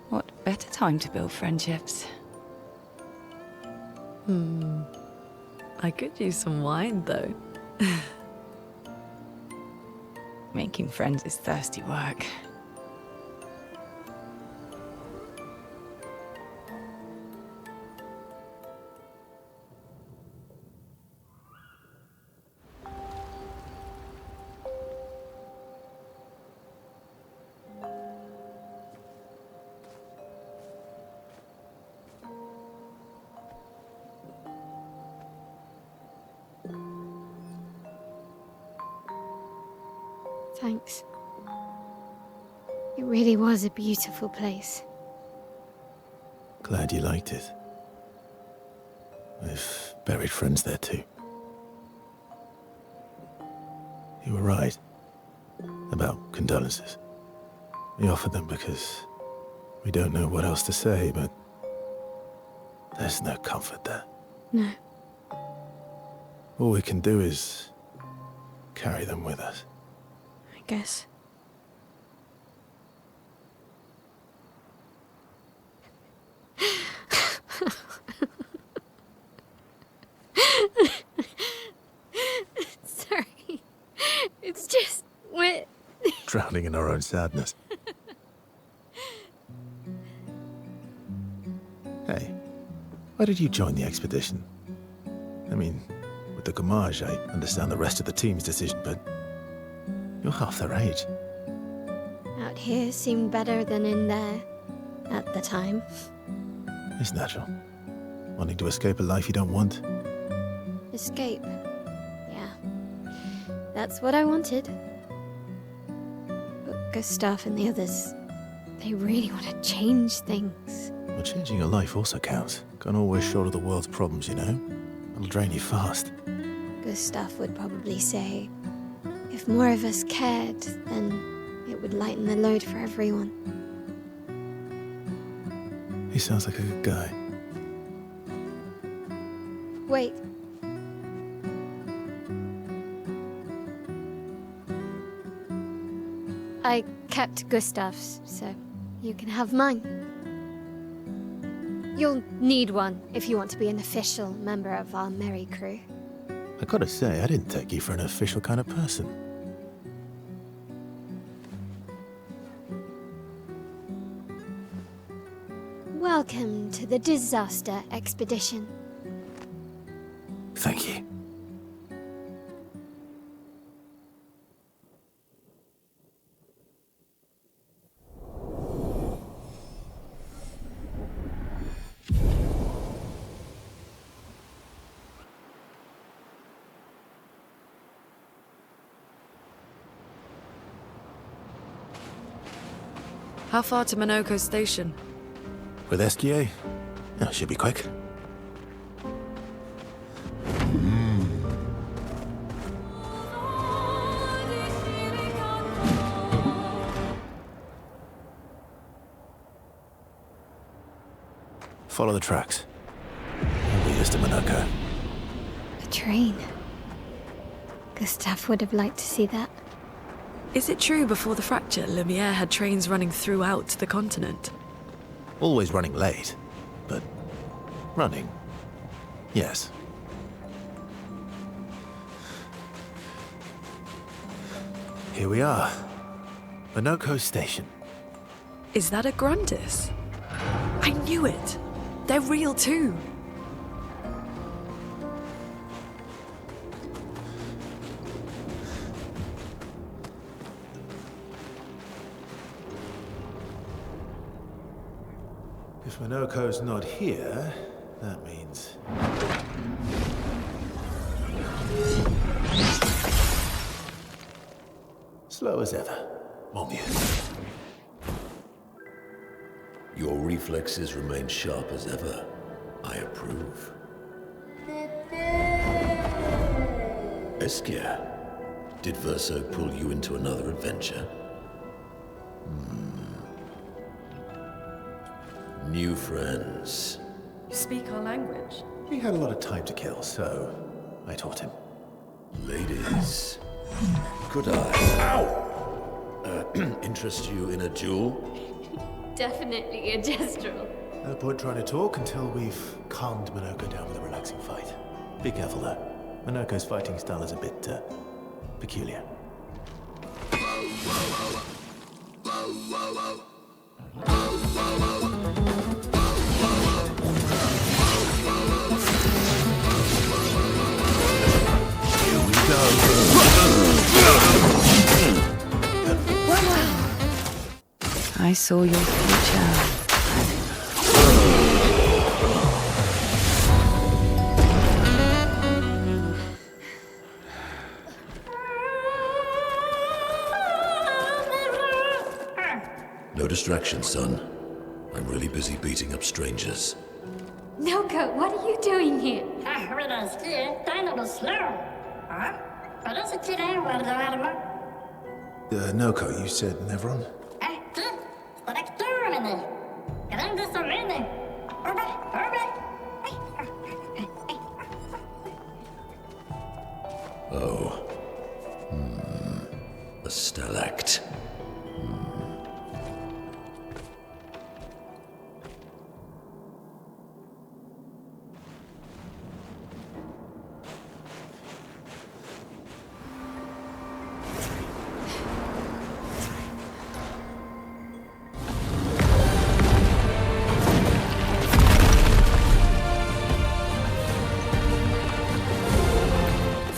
What better time to build friendships? I could use some wine, though. Making friends is thirsty work. Thanks. It really was a beautiful place. Glad you liked it. We've buried friends there too. You were right about condolences. We offered them because we don't know what else to say, but there's no comfort there. No. All we can do is carry them with us. I guess. Sorry. It's just we're Drowning in our own sadness. Hey, why did you join the expedition? I mean, with the Gamage, I understand the rest of the team's decision, but you're half their age. out here seemed better than in there at the time. It's natural. Wanting to escape a life you don't want. Escape. Yeah. That's what I wanted. But Gustav and the others, they really want to change things. Well, changing your life also counts. Can't always shoulder the world's problems, you know? It'll drain you fast. Gustav would probably say, if more of us cared, then it would lighten the load for everyone. He sounds like a good guy. Wait. I kept Gustav's, so you can have mine. You'll need one if you want to be an official member of our merry crew. I gotta say, I didn't take you for an official kind of person. Welcome to the disaster expedition. Thank you. How far to Minoko Station? With SGA? Oh, should be quick. Follow the tracks. It'll lead us to Minoko. A train. Gustav would have liked to see that. Is it true before the fracture, Lumiere had trains running throughout the continent? Always running late, but running, yes. Here we are. Minoko Station. Is that a Grundis? I knew it! They're real too! If Minoko's not here, that means... slow as ever, mon vieux. Your reflexes remain sharp as ever. I approve. Esquire, did Verso pull you into another adventure? New friends. You speak our language? He had a lot of time to kill, so I taught him. Ladies, could I, interest you in a duel? Definitely a gestural. No point trying to talk until we've calmed Minoko down with a relaxing fight. Be careful though. Minoko's fighting style is a bit, peculiar. Here we go. I saw your future. No distraction, son. I'm really busy beating up strangers. Noko, what are you doing here? Noko, you said Nevron? Oh. A stalact.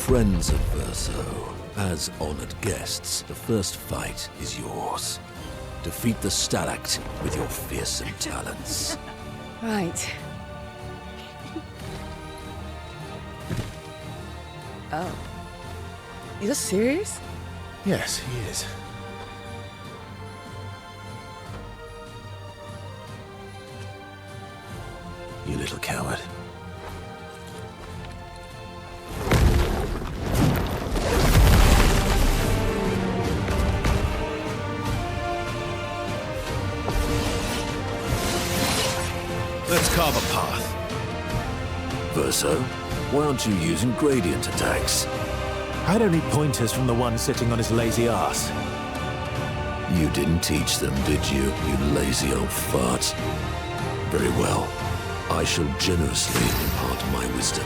Friends of Verso, as honored guests, the first fight is yours. Defeat the Stalact with your fearsome talents. Right. Oh. You're serious? Yes, he is. You little coward. Let's carve a path. Verso, why aren't you using gradient attacks? I don't need pointers from the one sitting on his lazy ass. You didn't teach them, did you, you lazy old fart? Very well. I shall generously impart my wisdom.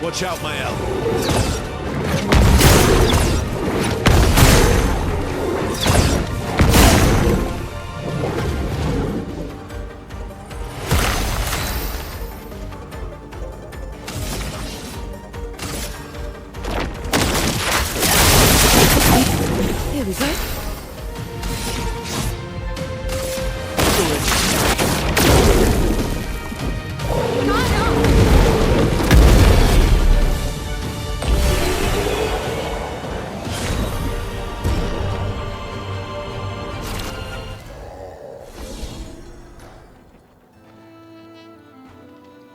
Watch out, Mael. Here we go.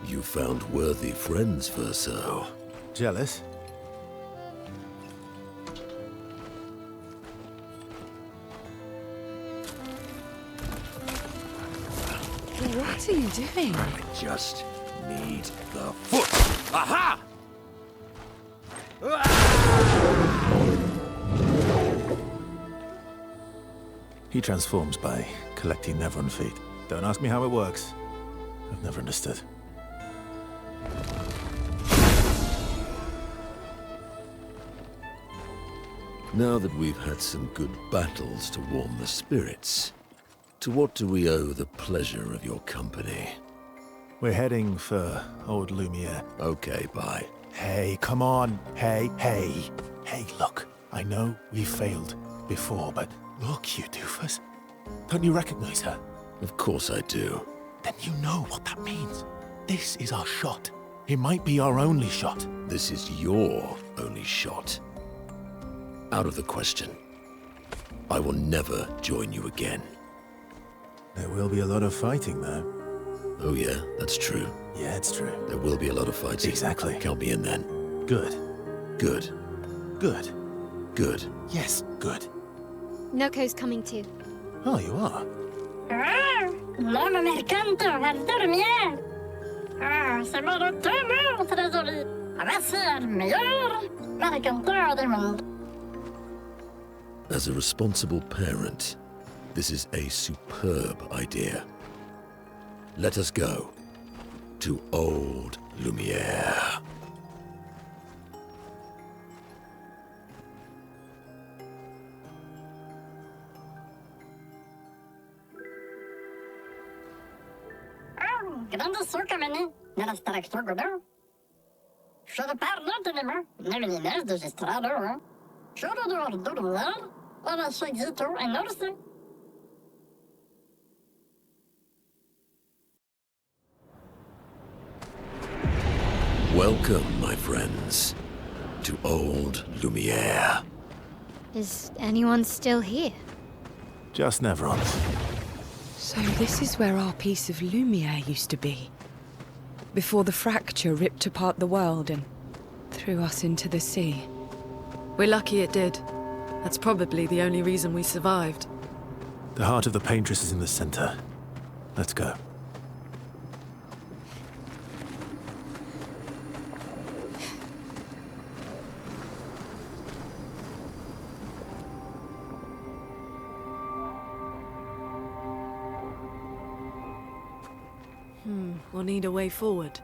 You found worthy friends, Verso. Jealous? What are you doing? I just need the foot. Aha! He transforms by collecting Nevron feet. Don't ask me how it works. I've never understood. Now that we've had some good battles to warm the spirits, to what do we owe the pleasure of your company? We're heading for Old Lumiere. Okay, bye. Hey, come on. Hey. Hey, look. I know we failed before, but look, you doofus. Don't you recognize her? Of course I do. Then you know what that means. This is our shot. It might be our only shot. This is your only shot. Out of the question. I will never join you again. There will be a lot of fighting, though. Oh yeah, that's true. Yeah, it's true. There will be a lot of fighting. Exactly. Count me in then. Good. Good. Good. Good. Yes, good. Noko's coming too. Oh, you are? L'homme mercanto al dormir. C'est mon retour, trésorier. Va ser el meilleur mercantor del mundo. As a responsible parent, this is a superb idea. Let us go to Old Lumiere. Grande succa meni, nella streccia godo. Should parlo tenema, neminez de gestrado. Should do ordular, ora shigito enorse. Welcome, my friends, to Old Lumiere. Is anyone still here? Just Nevrons. So this is where our piece of Lumiere used to be. Before the fracture ripped apart the world and threw us into the sea. We're lucky it did. That's probably the only reason we survived. The heart of the paintress is in the center. Let's go. We'll need a way forward.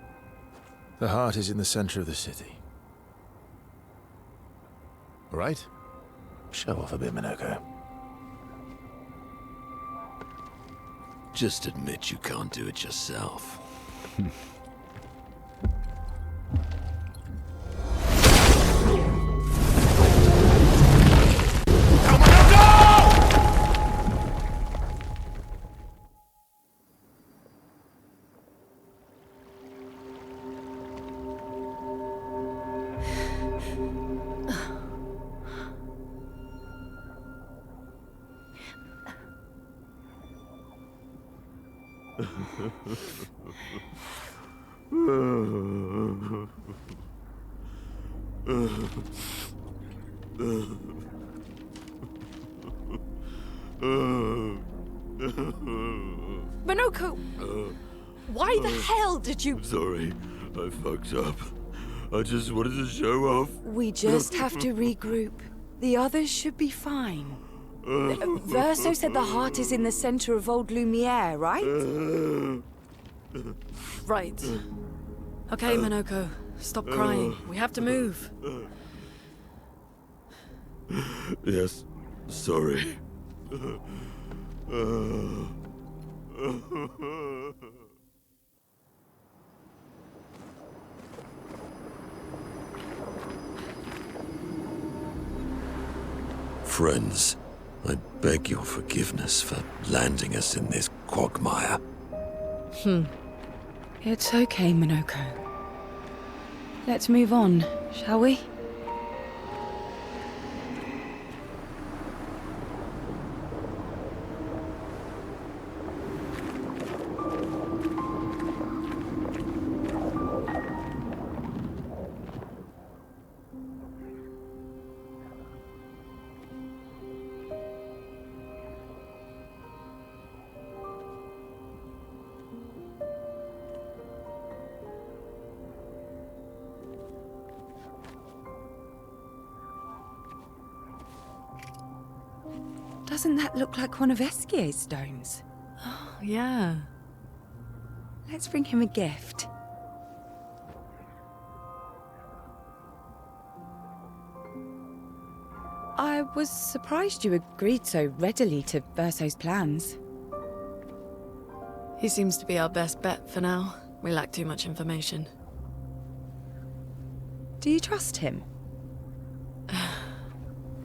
The heart is in the center of the city. All right? Show off a bit, Minoko. Just admit you can't do it yourself. Minoko! Why the hell did you... Sorry, I fucked up. I just wanted to show off. We just have to regroup. The others should be fine. Verso said the heart is in the center of Old Lumiere, right? Right. Okay, Minoko. Stop crying. We have to move. Yes, sorry. Friends, I beg your forgiveness for landing us in this quagmire. It's okay, Minoko. Let's move on, shall we? Doesn't that look like one of Esquier's stones? Oh, yeah. Let's bring him a gift. I was surprised you agreed so readily to Verso's plans. He seems to be our best bet for now. We lack too much information. Do you trust him?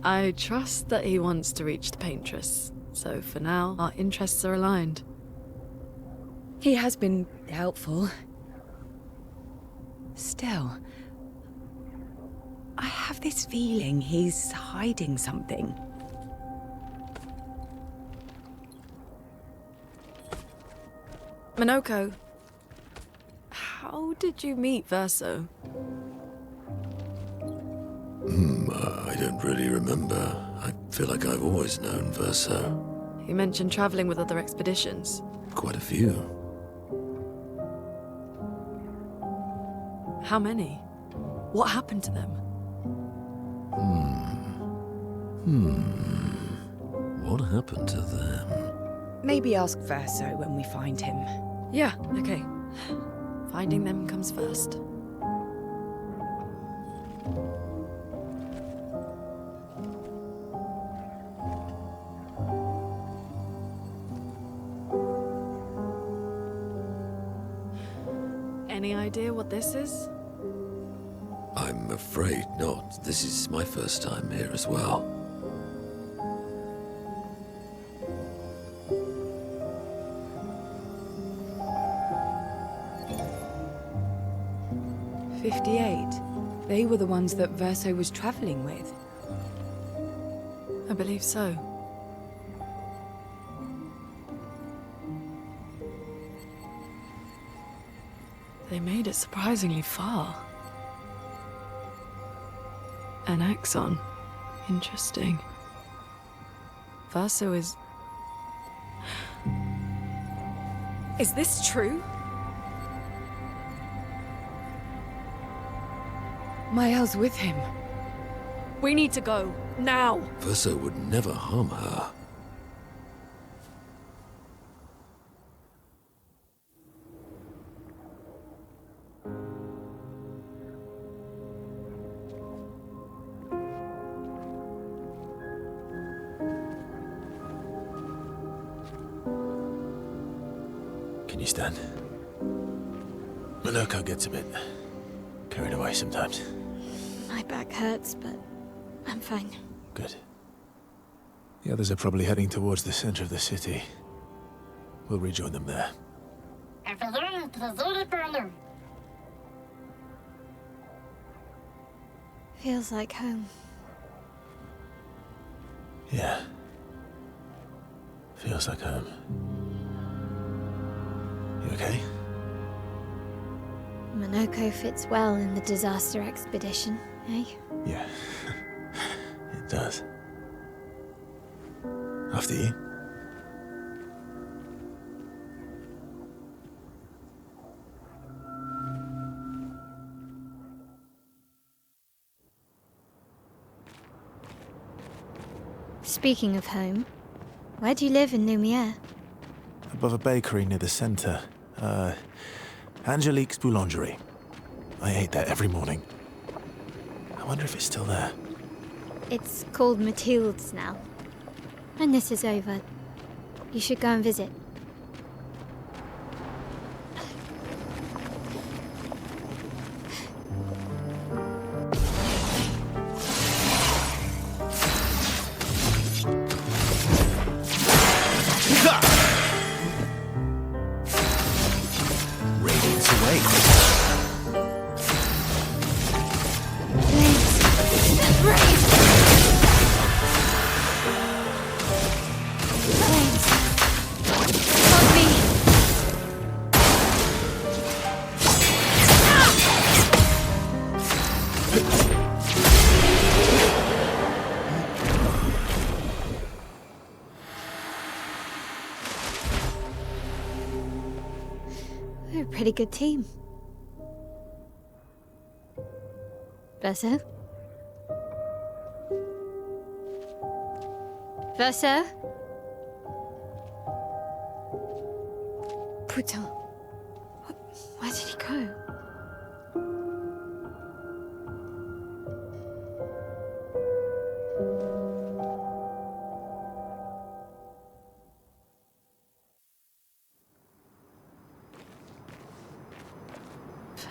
I trust that he wants to reach the Paintress, so for now, our interests are aligned. He has been helpful. Still, I have this feeling he's hiding something. Minoko, how did you meet Verso? I don't really remember. I feel like I've always known Verso. You mentioned traveling with other expeditions. Quite a few. How many? What happened to them? What happened to them? Maybe ask Verso when we find him. Yeah, okay. Finding them comes first. Any idea what this is? I'm afraid not. This is my first time here as well. They were the ones that Verso was traveling with. I believe so. They made it surprisingly far. An axon. Interesting. Verso is... Is this true? Mael's with him. We need to go. Now! Verso would never harm her. Can you stand? Minoko gets a bit carried away sometimes. My back hurts, but I'm fine. Good. The others are probably heading towards the center of the city. We'll rejoin them there. Feels like home. Yeah. Feels like home. You okay? Minoko fits well in the disaster expedition, eh? Yeah. It does. After you. Speaking of home, where do you live in Lumiere? Above a bakery near the center. Angelique's Boulangerie. I ate there every morning. I wonder if it's still there. It's called Mathilde's now. When this is over, you should go and visit. We're a pretty good team. Verso? Verso? Putain. Where did he go?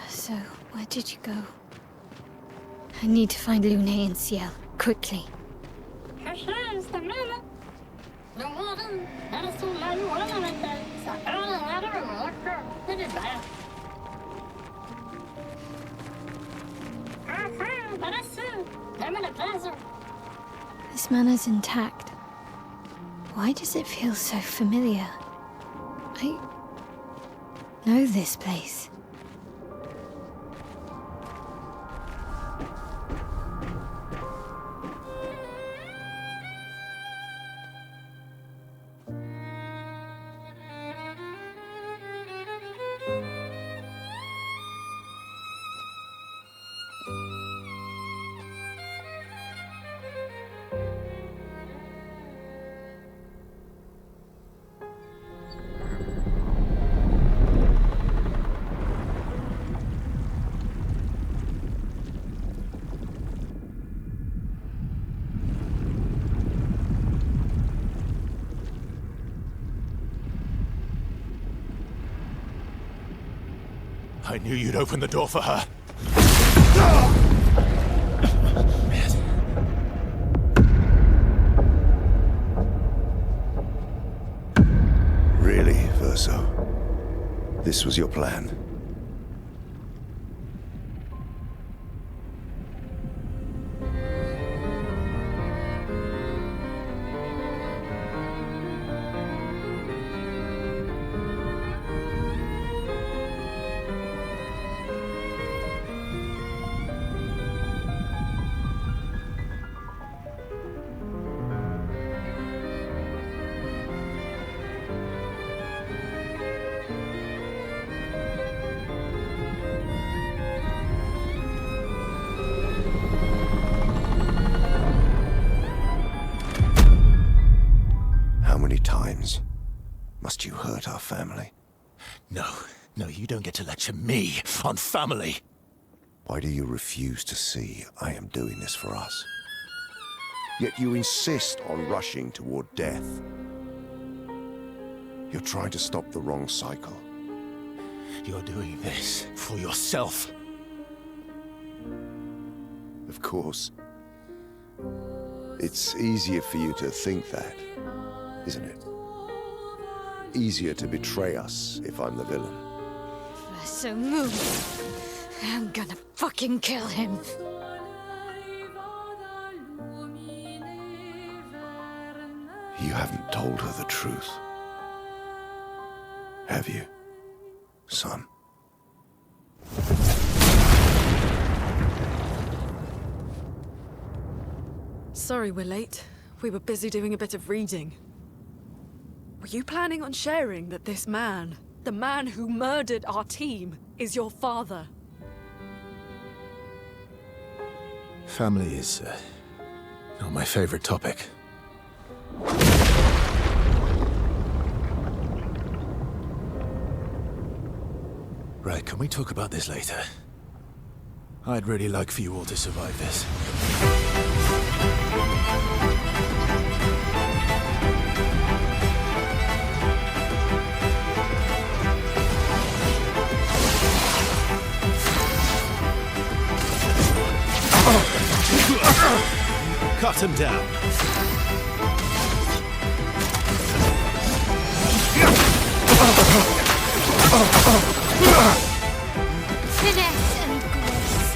So, where did you go? I need to find Lune and Ciel, quickly. This manor's intact. Why does it feel so familiar? I know this place. I knew you'd open the door for her. Really, Verso? This was your plan? Must you hurt our family? No, you don't get to lecture me on family. Why do you refuse to see I am doing this for us? Yet you insist on rushing toward death. You're trying to stop the wrong cycle. You're doing this for yourself. Of course. It's easier for you to think that, isn't it? Easier to betray us if I'm the villain. So move. I'm gonna fucking kill him. You haven't told her the truth. Have you, son? Sorry we're late. We were busy doing a bit of reading. Were you planning on sharing that this man, the man who murdered our team, is your father? Family is not my favorite topic. Right, can we talk about this later? I'd really like for you all to survive this. Cut him down. Finesse and grace.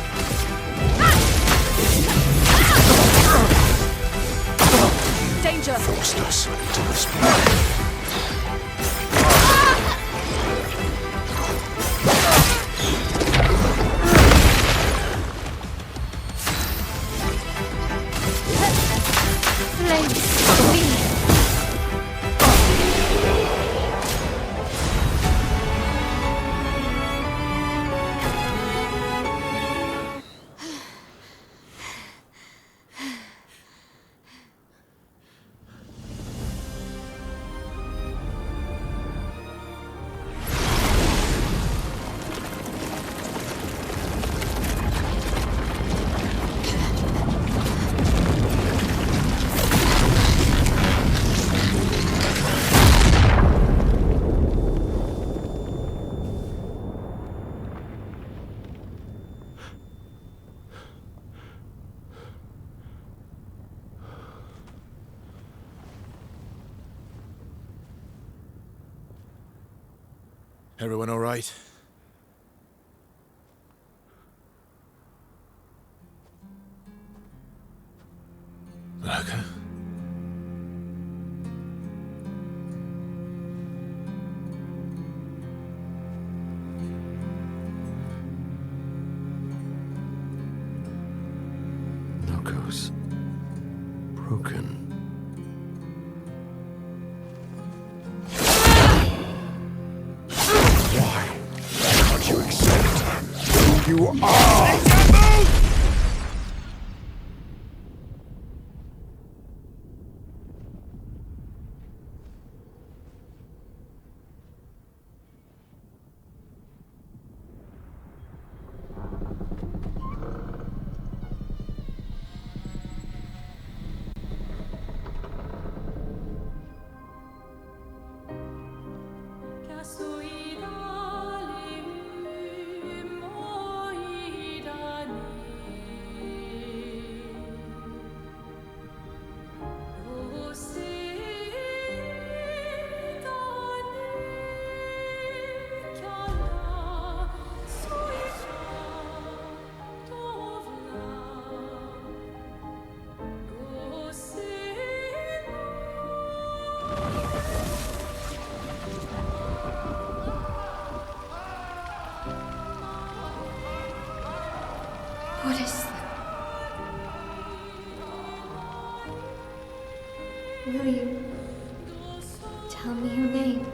Danger! Forced us into this plan. Everyone all right? Okay. Noko's broken. Why can't you accept who you are? What is that? Will you tell me your name?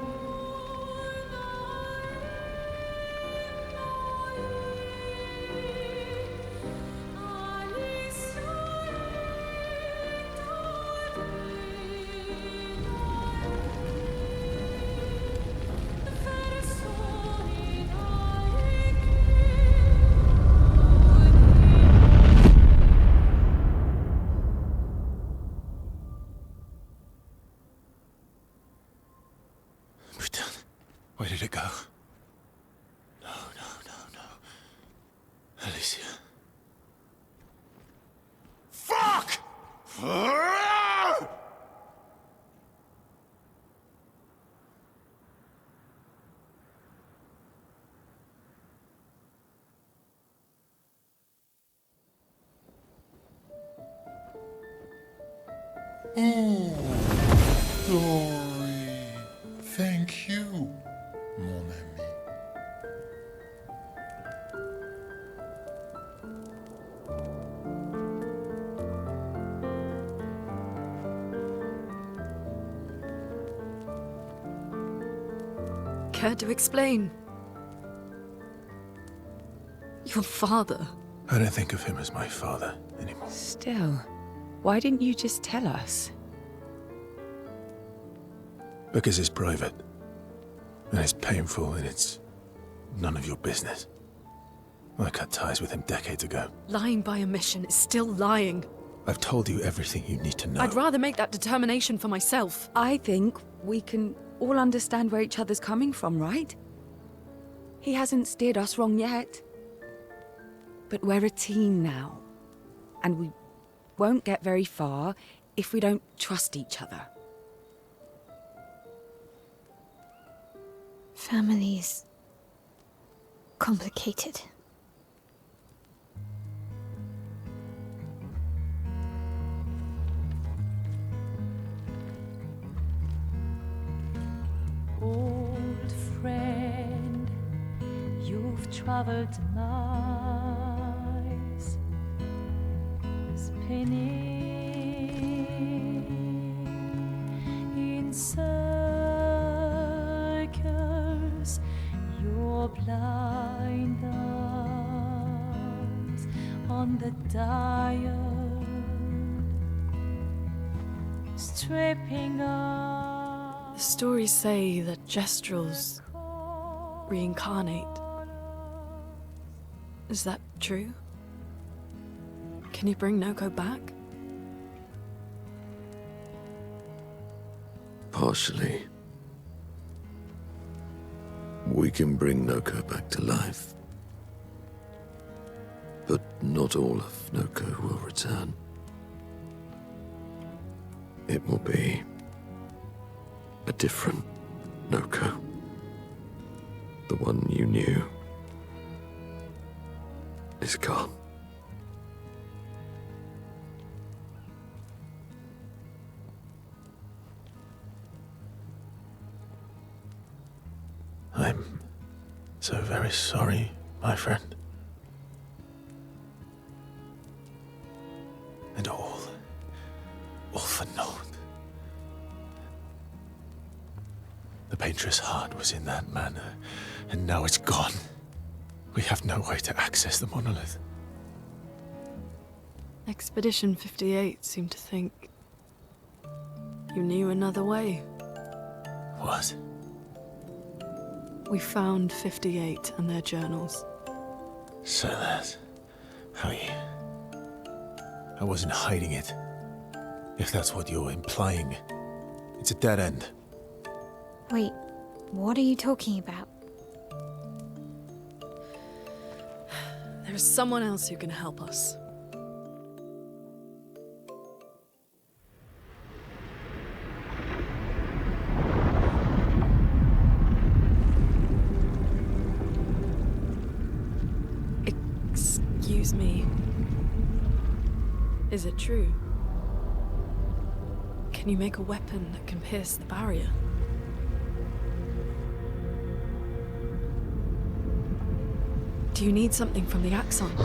Where did it go? No, no, no, no. Alicia. Fuck! Oh, Dory. Thank you, mon ami. Care to explain? Your father. I don't think of him as my father anymore. Still, why didn't you just tell us? Because it's private. And it's painful and it's none of your business. I cut ties with him decades ago. Lying by omission is still lying. I've told you everything you need to know. I'd rather make that determination for myself. I think we can all understand where each other's coming from, right? He hasn't steered us wrong yet. But we're a team now. And we won't get very far if we don't trust each other. Family's complicated. Old friend, you've traveled miles, spinning in circles, your blind eyes on the dial, stripping off. The stories say that Gestrels reincarnate. Is that true? Can you bring Noko back? Partially. We can bring Noko back to life. But not all of Noko will return. It will be a different Noko. The one you knew is gone. I'm so very sorry, my friend. And all for naught. The painter's heart was in that manor, and now it's gone. We have no way to access the monolith. Expedition 58 seemed to think you knew another way. What? We found 58 and their journals. So that's how you... I wasn't hiding it. If that's what you're implying. It's a dead end. Wait, what are you talking about? There is someone else who can help us. Excuse me. Is it true? Can you make a weapon that can pierce the barrier? Do you need something from the Axons?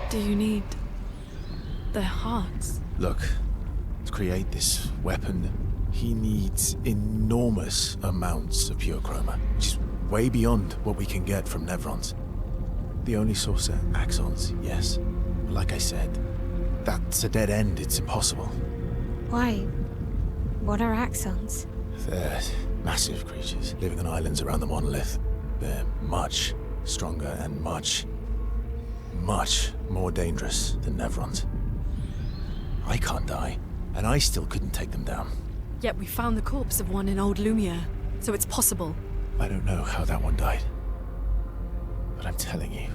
Do you need their hearts? Look, to create this weapon, he needs enormous amounts of pure chroma, which is way beyond what we can get from Nevrons. The only source are Axons, yes. But like I said, that's a dead end. It's impossible. Why? What are Axons? They're massive creatures living on islands around the monolith. They're much stronger and much more dangerous than Nevrons. I can't die, and I still couldn't take them down. Yet we found the corpse of one in Old Lumiere, so it's possible. I don't know how that one died. But I'm telling you,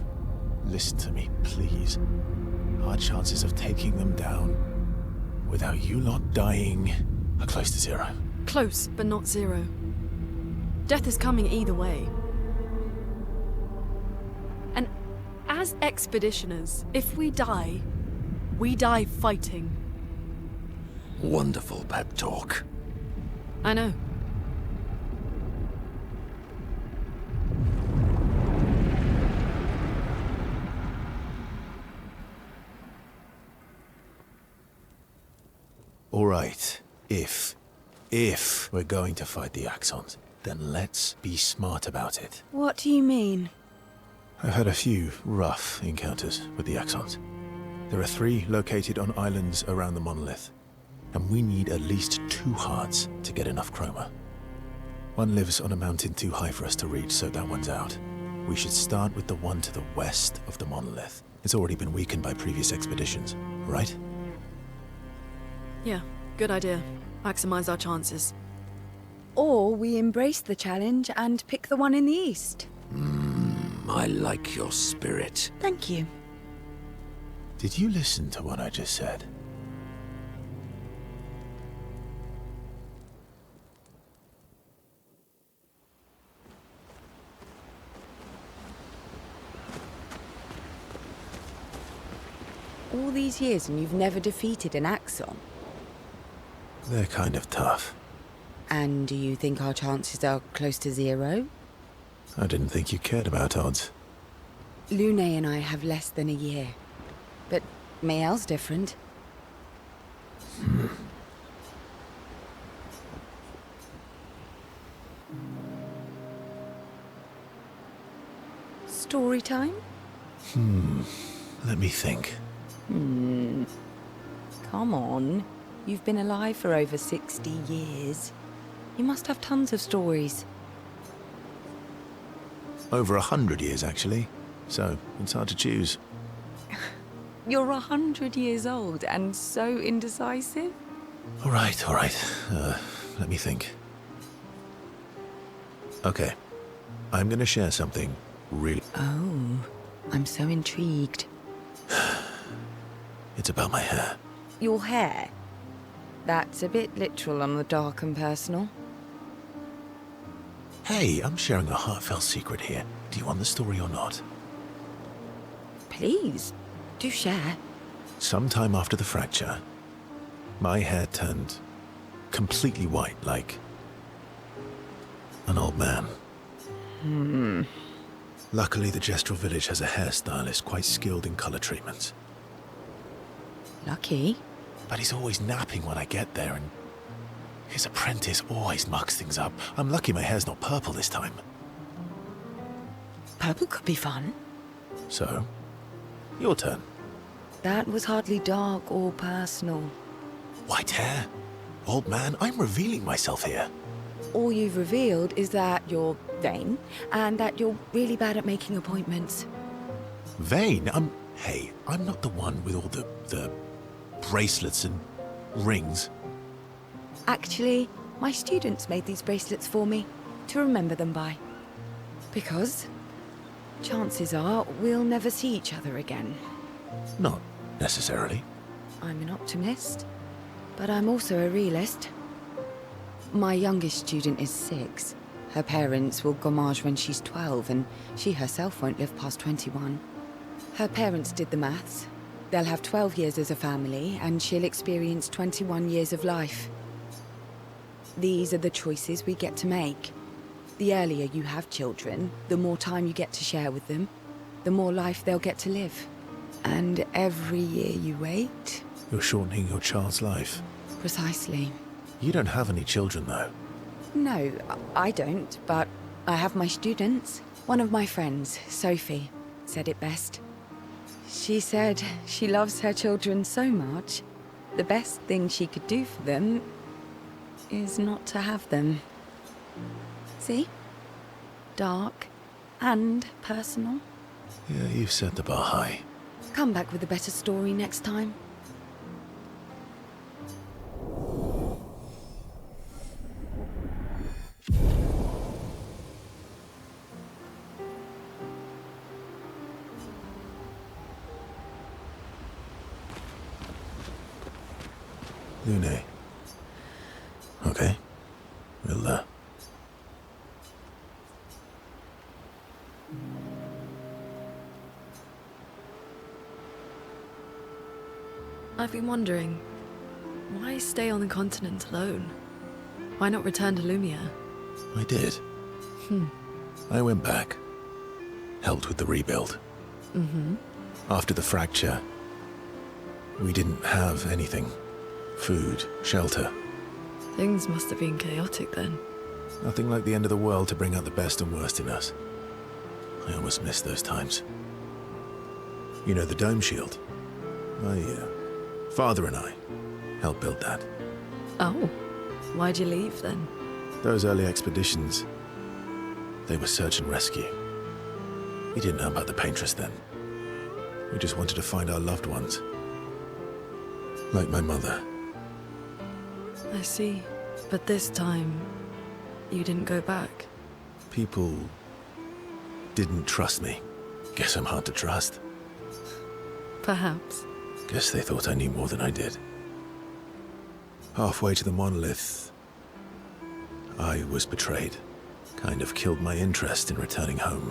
listen to me, please. Our chances of taking them down without you lot dying are close to zero. Close, but not zero. Death is coming either way. And as expeditioners, if we die fighting. Wonderful pep talk. I know. All right, if we're going to fight the Axons, then let's be smart about it. What do you mean? I've had a few rough encounters with the Axons. There are 3 located on islands around the monolith, and we need at least 2 hearts to get enough chroma. One lives on a mountain too high for us to reach, so that one's out. We should start with the one to the west of the monolith. It's already been weakened by previous expeditions, right? Yeah, good idea. Maximize our chances. Or we embrace the challenge and pick the one in the east. I like your spirit. Thank you. Did you listen to what I just said? All these years and you've never defeated an Axon? They're kind of tough. And do you think our chances are close to zero? I didn't think you cared about odds. Lune and I have less than a year. But Mael's different. Story time? Let me think. Come on. You've been alive for over 60 years. You must have tons of stories. Over 100 years, actually. So, it's hard to choose. You're 100 years old and so indecisive? All right. Let me think. Okay. I'm gonna share something really... Oh, I'm so intrigued. It's about my hair. Your hair? That's a bit literal on the dark and personal. Hey, I'm sharing a heartfelt secret here. Do you want the story or not? Please, do share. Sometime after the fracture, my hair turned completely white, like an old man. Luckily, the Gestural village has a hairstylist quite skilled in color treatments. Lucky? But he's always napping when I get there, and his apprentice always mucks things up. I'm lucky my hair's not purple this time. Purple could be fun. So, your turn. That was hardly dark or personal. White hair? Old man, I'm revealing myself here. All you've revealed is that you're vain, and that you're really bad at making appointments. Vain? Hey, I'm not the one with all the bracelets and rings. Actually, my students made these bracelets for me, to remember them by. Because chances are we'll never see each other again. Not necessarily. I'm an optimist, but I'm also a realist. My youngest student is 6. Her parents will gommage when she's 12, and she herself won't live past 21. Her parents did the maths. They'll have 12 years as a family, and she'll experience 21 years of life. These are the choices we get to make. The earlier you have children, the more time you get to share with them, the more life they'll get to live. And every year you wait... You're shortening your child's life. Precisely. You don't have any children, though. No, I don't, but I have my students. One of my friends, Sophie, said it best. She said she loves her children so much, the best thing she could do for them is not to have them. See? Dark and personal. Yeah, you've set the bar high. Come back with a better story next time. Lune. Okay. We'll, I've been wondering, why stay on the continent alone? Why not return to Lumia? I did. I went back. Helped with the rebuild. After the fracture, we didn't have anything. Food, shelter. Things must have been chaotic then. Nothing like the end of the world to bring out the best and worst in us. I almost miss those times. You know the dome shield? My father and I helped build that. Oh, why'd you leave then? Those early expeditions, they were search and rescue. We didn't know about the Paintress then. We just wanted to find our loved ones. Like my mother. I see. But this time, you didn't go back. People didn't trust me. Guess I'm hard to trust. Perhaps. Guess they thought I knew more than I did. Halfway to the monolith, I was betrayed. Kind of killed my interest in returning home.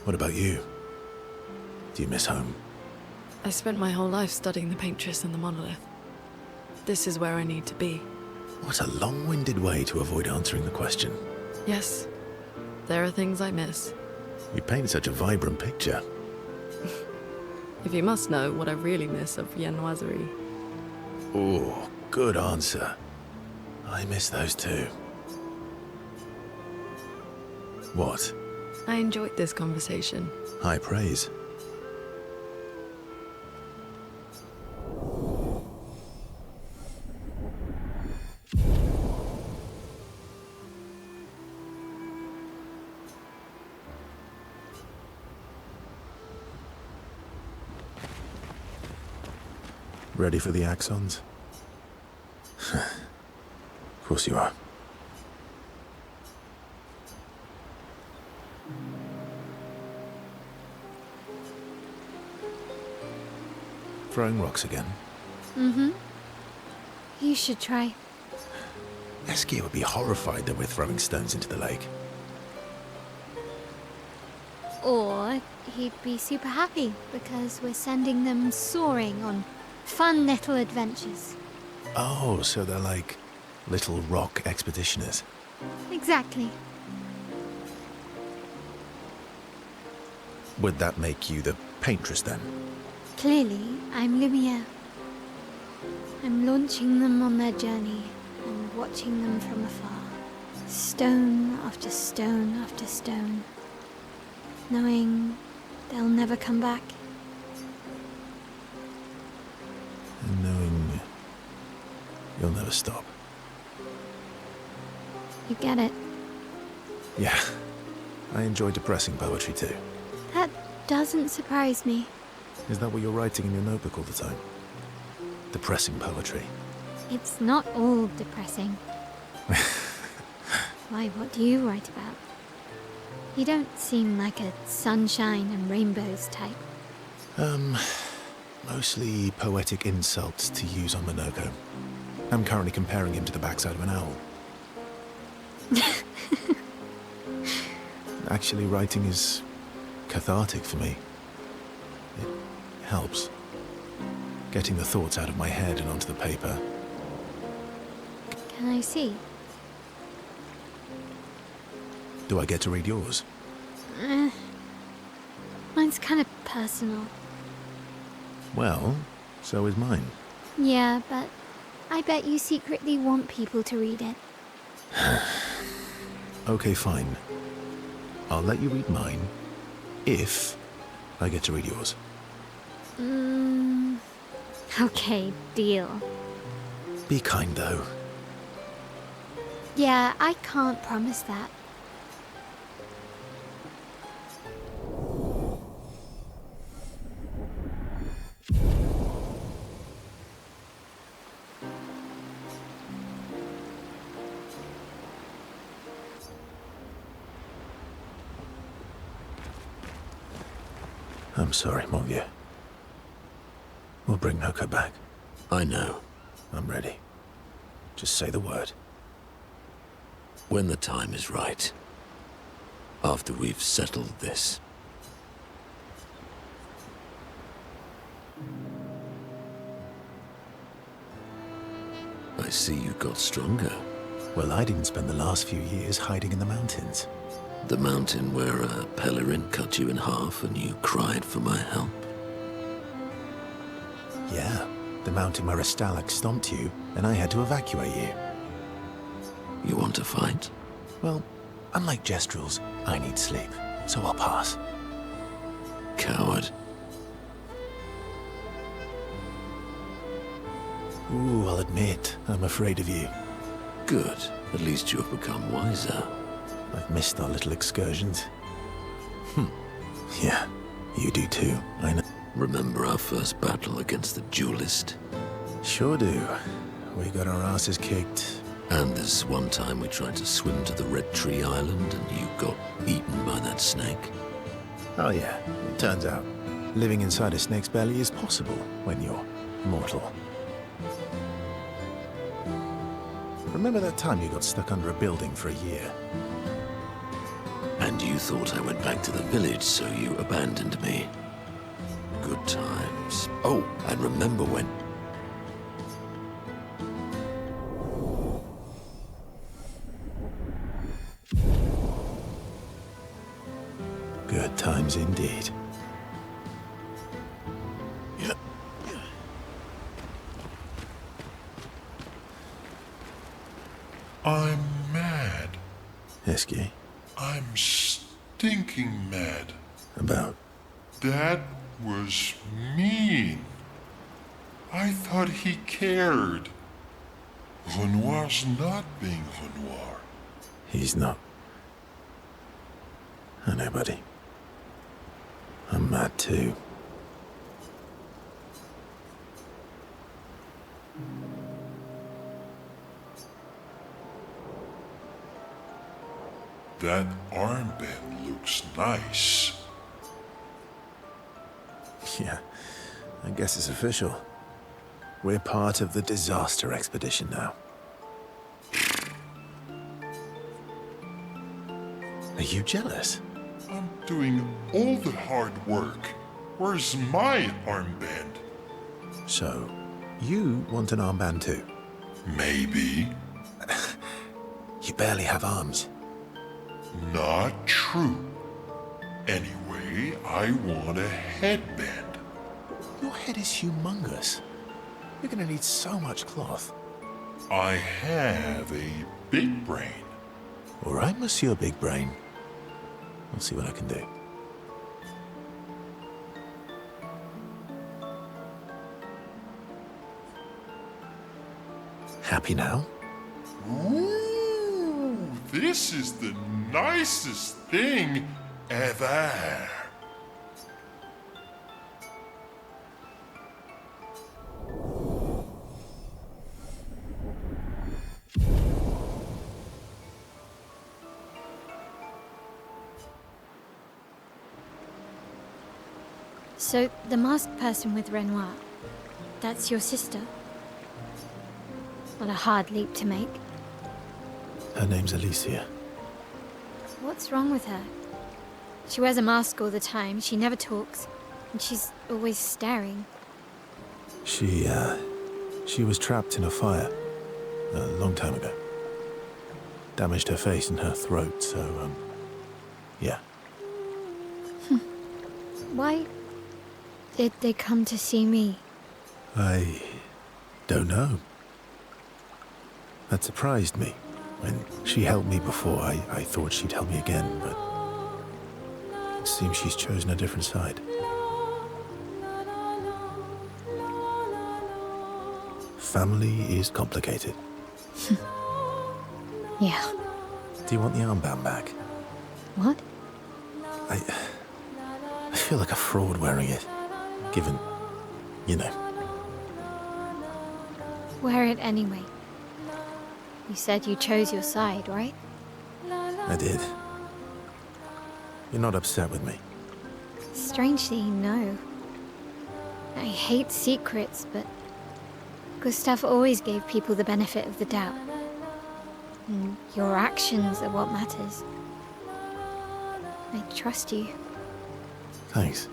What about you? Do you miss home? I spent my whole life studying the Paintress and the monolith. This is where I need to be. What a long-winded way to avoid answering the question. Yes, there are things I miss. You paint such a vibrant picture. If you must know what I really miss of Viennoiserie. Oh, good answer. I miss those too. What? I enjoyed this conversation. High praise. Ready for the axons? Of course you are. Throwing rocks again? You should try. Eskia would be horrified that we're throwing stones into the lake. Or he'd be super happy because we're sending them soaring on fun little adventures. Oh, so they're like little rock expeditioners. Exactly. Would that make you the paintress then? Clearly, I'm Lumiere. I'm launching them on their journey and watching them from afar. Stone after stone after stone. Knowing they'll never come back. And knowing you'll never stop. You get it. Yeah. I enjoy depressing poetry too. That doesn't surprise me. Is that what you're writing in your notebook all the time? Depressing poetry. It's not all depressing. Why, what do you write about? You don't seem like a sunshine and rainbows type. Mostly poetic insults to use on Minoko. I'm currently comparing him to the backside of an owl. Actually, writing is cathartic for me. It helps. Getting the thoughts out of my head and onto the paper. Can I see? Do I get to read yours? Mine's kind of personal. Well, so is mine. Yeah, but I bet you secretly want people to read it. Okay, fine. I'll let you read mine, if I get to read yours. Okay, deal. Be kind, though. Yeah, I can't promise that. I'm sorry, mon vieux. We'll bring Noko back. I know. I'm ready. Just say the word. When the time is right. After we've settled this. I see you got stronger. Well, I didn't spend the last few years hiding in the mountains. The mountain where a Pellerin cut you in half and you cried for my help? Yeah, the mountain where a Stalak stomped you and I had to evacuate you. You want to fight? Well, unlike Gestrels, I need sleep, so I'll pass. Coward. Ooh, I'll admit, I'm afraid of you. Good. At least you have become wiser. I've missed our little excursions. Yeah, you do too, I know. Remember our first battle against the duelist? Sure do. We got our asses kicked. And this one time we tried to swim to the Red Tree Island and you got eaten by that snake? Oh yeah, it turns out living inside a snake's belly is possible when you're mortal. Remember that time you got stuck under a building for a year? And you thought I went back to the village, so you abandoned me. Good times. Oh, and remember when... Good times indeed. Yeah. I'm mad. Esky? I'm stinking mad. About? That was mean. I thought he cared. Renoir's not being Renoir. He's not. I know, buddy. I'm mad too. That armband looks nice. Yeah, I guess it's official. We're part of the disaster expedition now. Are you jealous? I'm doing all the hard work. Where's my armband? So, you want an armband too? Maybe. You barely have arms. Not true. Anyway, I want a headband. Your head is humongous. You're gonna need so much cloth. I have a big brain. All right, Monsieur Big Brain. I'll see what I can do. Happy now? Ooh, this is the nicest thing ever. So, the masked person with Renoir, that's your sister? What a hard leap to make. Her name's Alicia. What's wrong with her? She wears a mask all the time, she never talks, and she's always staring. She was trapped in a fire a long time ago. Damaged her face and her throat, so, yeah. Why did they come to see me? I don't know. That surprised me. When she helped me before, I thought she'd help me again, but it seems she's chosen a different side. Family is complicated. Yeah. Do you want the armband back? What? I feel like a fraud wearing it, given, you know. Wear it anyway. You said you chose your side, right? I did. You're not upset with me? Strangely, no. I hate secrets, but Gustav always gave people the benefit of the doubt. And your actions are what matters. I trust you. Thanks.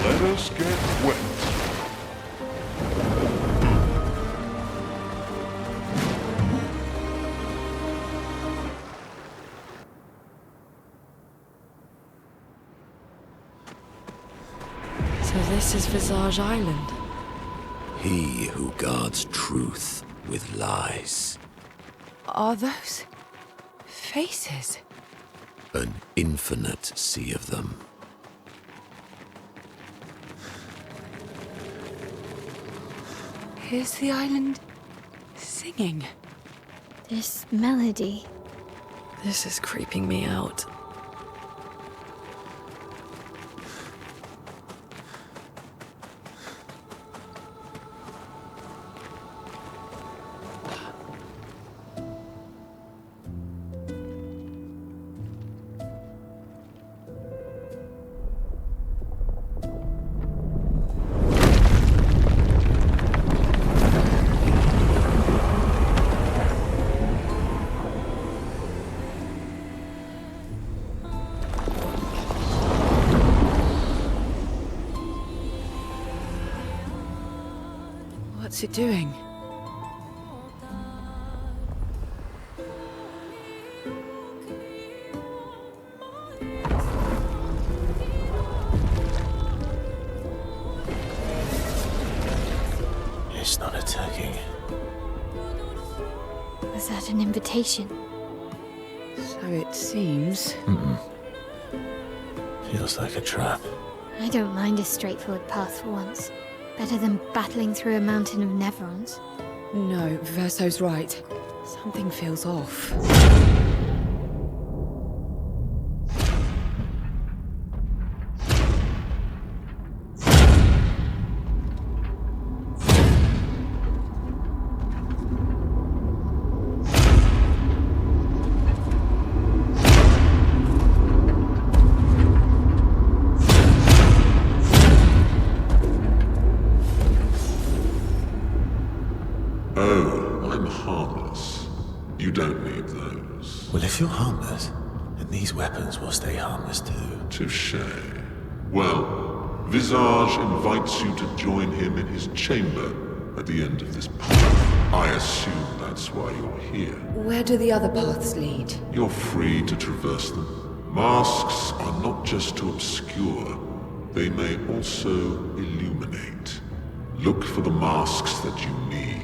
Let us get wet. So this is Visage Island. He who guards truth with lies. Are those faces? An infinite sea of them. Is the island singing? This melody. This is creeping me out. What's it doing? It's not attacking. Was that an invitation? So it seems. Feels like a trap. I don't mind a straightforward path for once. Better than battling through a mountain of Neverons. No, Verso's right. Something feels off. Oh, I'm harmless. You don't need those. Well, if you're harmless, then these weapons will stay harmless too. Touché. Well, Visage invites you to join him in his chamber at the end of this path. I assume that's why you're here. Where do the other paths lead? You're free to traverse them. Masks are not just to obscure, they may also illuminate. Look for the masks that you need.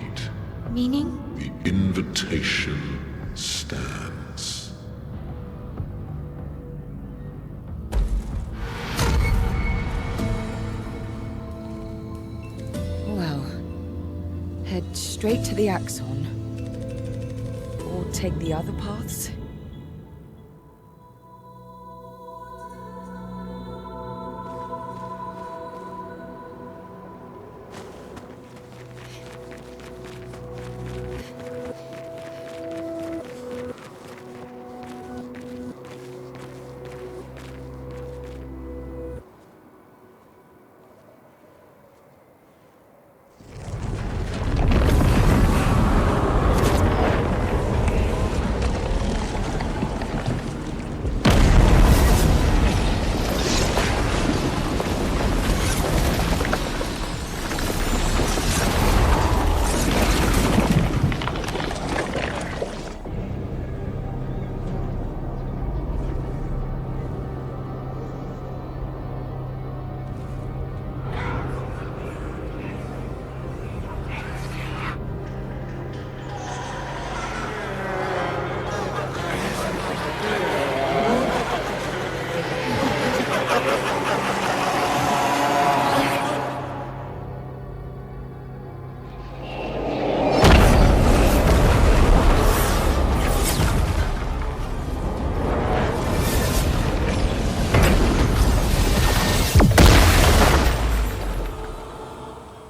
Meaning? The invitation stands. Well, head straight to the Axon. Or take the other paths.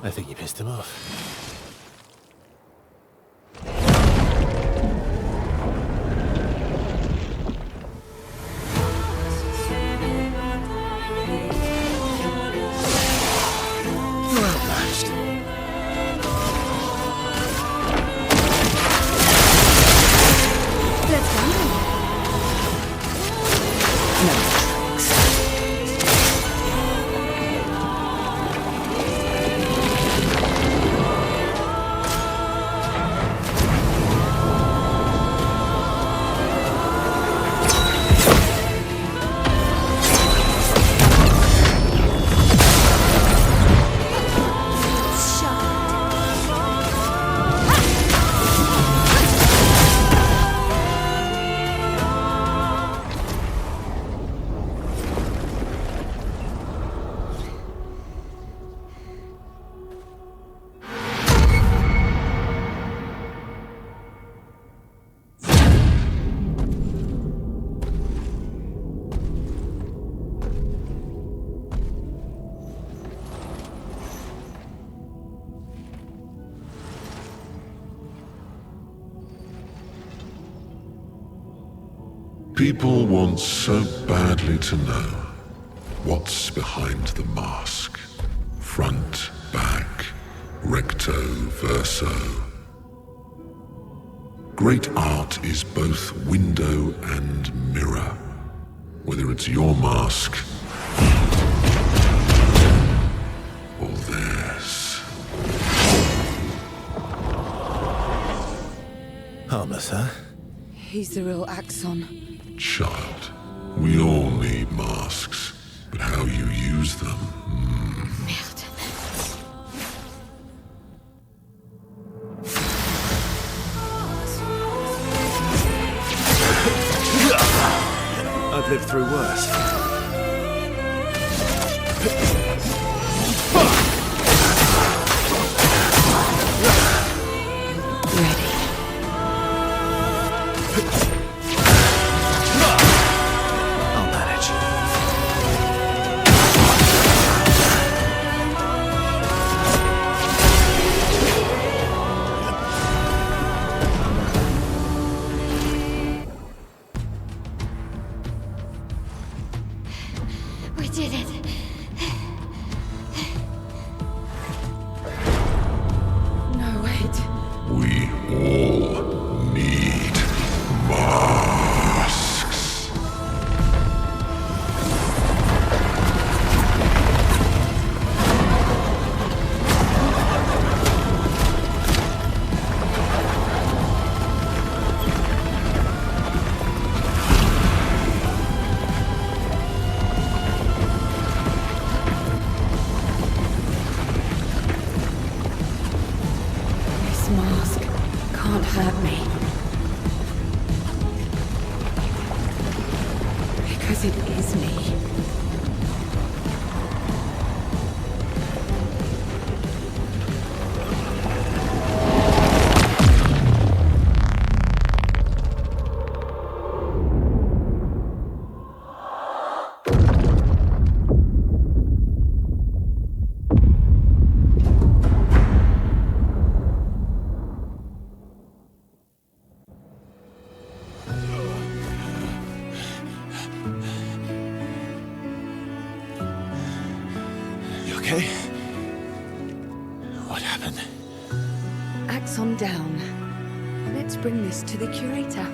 I think you pissed him off. You're outmatched. Let's go. No. People want so badly to know what's behind the mask. Front, back, recto, verso. Great art is both window and mirror. Whether it's your mask or theirs. Harmless, huh? He's the real Axon. Child, we all need masks, but how you use them... lived through worse. I'll manage. We did it. No, wait. We all need masks. This mask can't hurt me. Because it is me. You okay? What happened? Axon down. Let's bring this to the curator.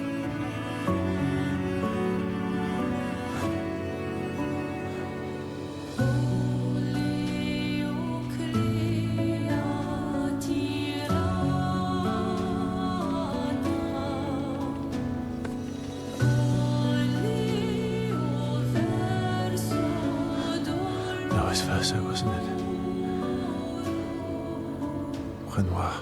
Vice versa, wasn't it? Renoir.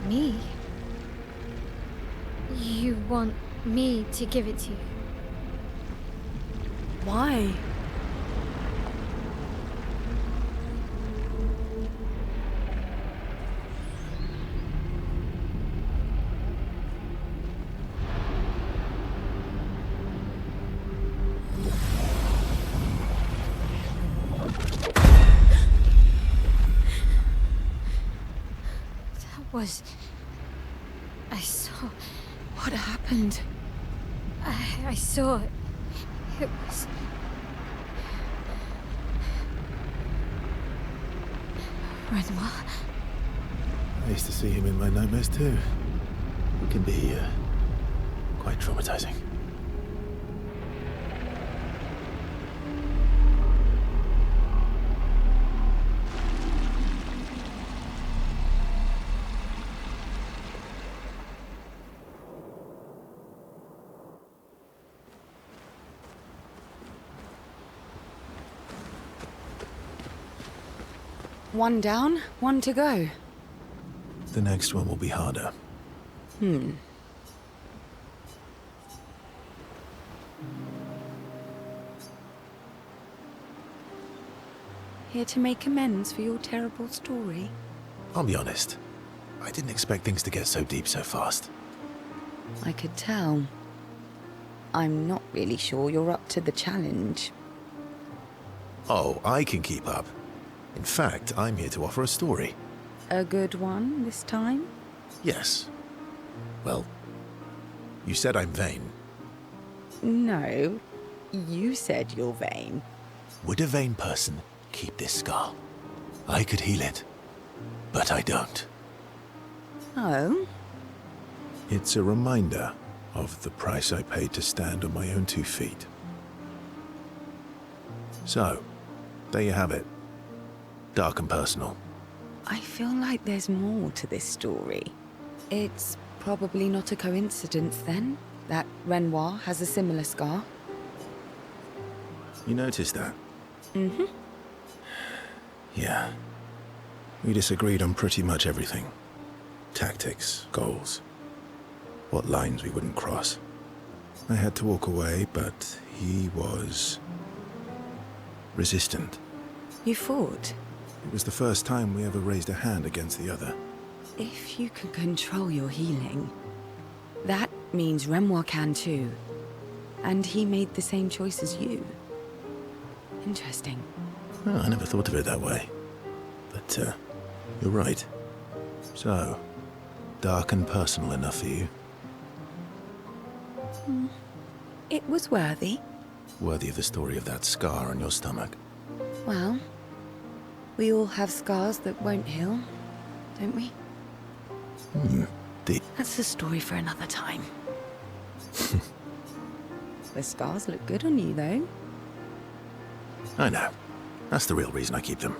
Me? You want me to give it to you? Why? I saw. What happened? I saw it. It was. Renoir? I used to see him in my nightmares too. It can be quite traumatizing. One down, one to go. The next one will be harder. Here to make amends for your terrible story? I'll be honest. I didn't expect things to get so deep so fast. I could tell. I'm not really sure you're up to the challenge. Oh, I can keep up. In fact, I'm here to offer a story. A good one this time? Yes. Well, you said I'm vain. No, you said you're vain. Would a vain person keep this scar? I could heal it, but I don't. Oh? It's a reminder of the price I paid to stand on my own 2 feet. So, there you have it. Dark and personal. I feel like there's more to this story. It's probably not a coincidence, then, that Renoir has a similar scar. You noticed that? Mm-hmm. Yeah. We disagreed on pretty much everything. Tactics, goals, what lines we wouldn't cross. I had to walk away, but he was resistant. You fought? It was the first time we ever raised a hand against the other. If you can control your healing, that means Renoir can too. And he made the same choice as you. Interesting. Oh, I never thought of it that way. But, you're right. So, dark and personal enough for you? It was worthy. Worthy of the story of that scar on your stomach. Well, we all have scars that won't heal, don't we? That's a story for another time. The scars look good on you, though. I know. That's the real reason I keep them.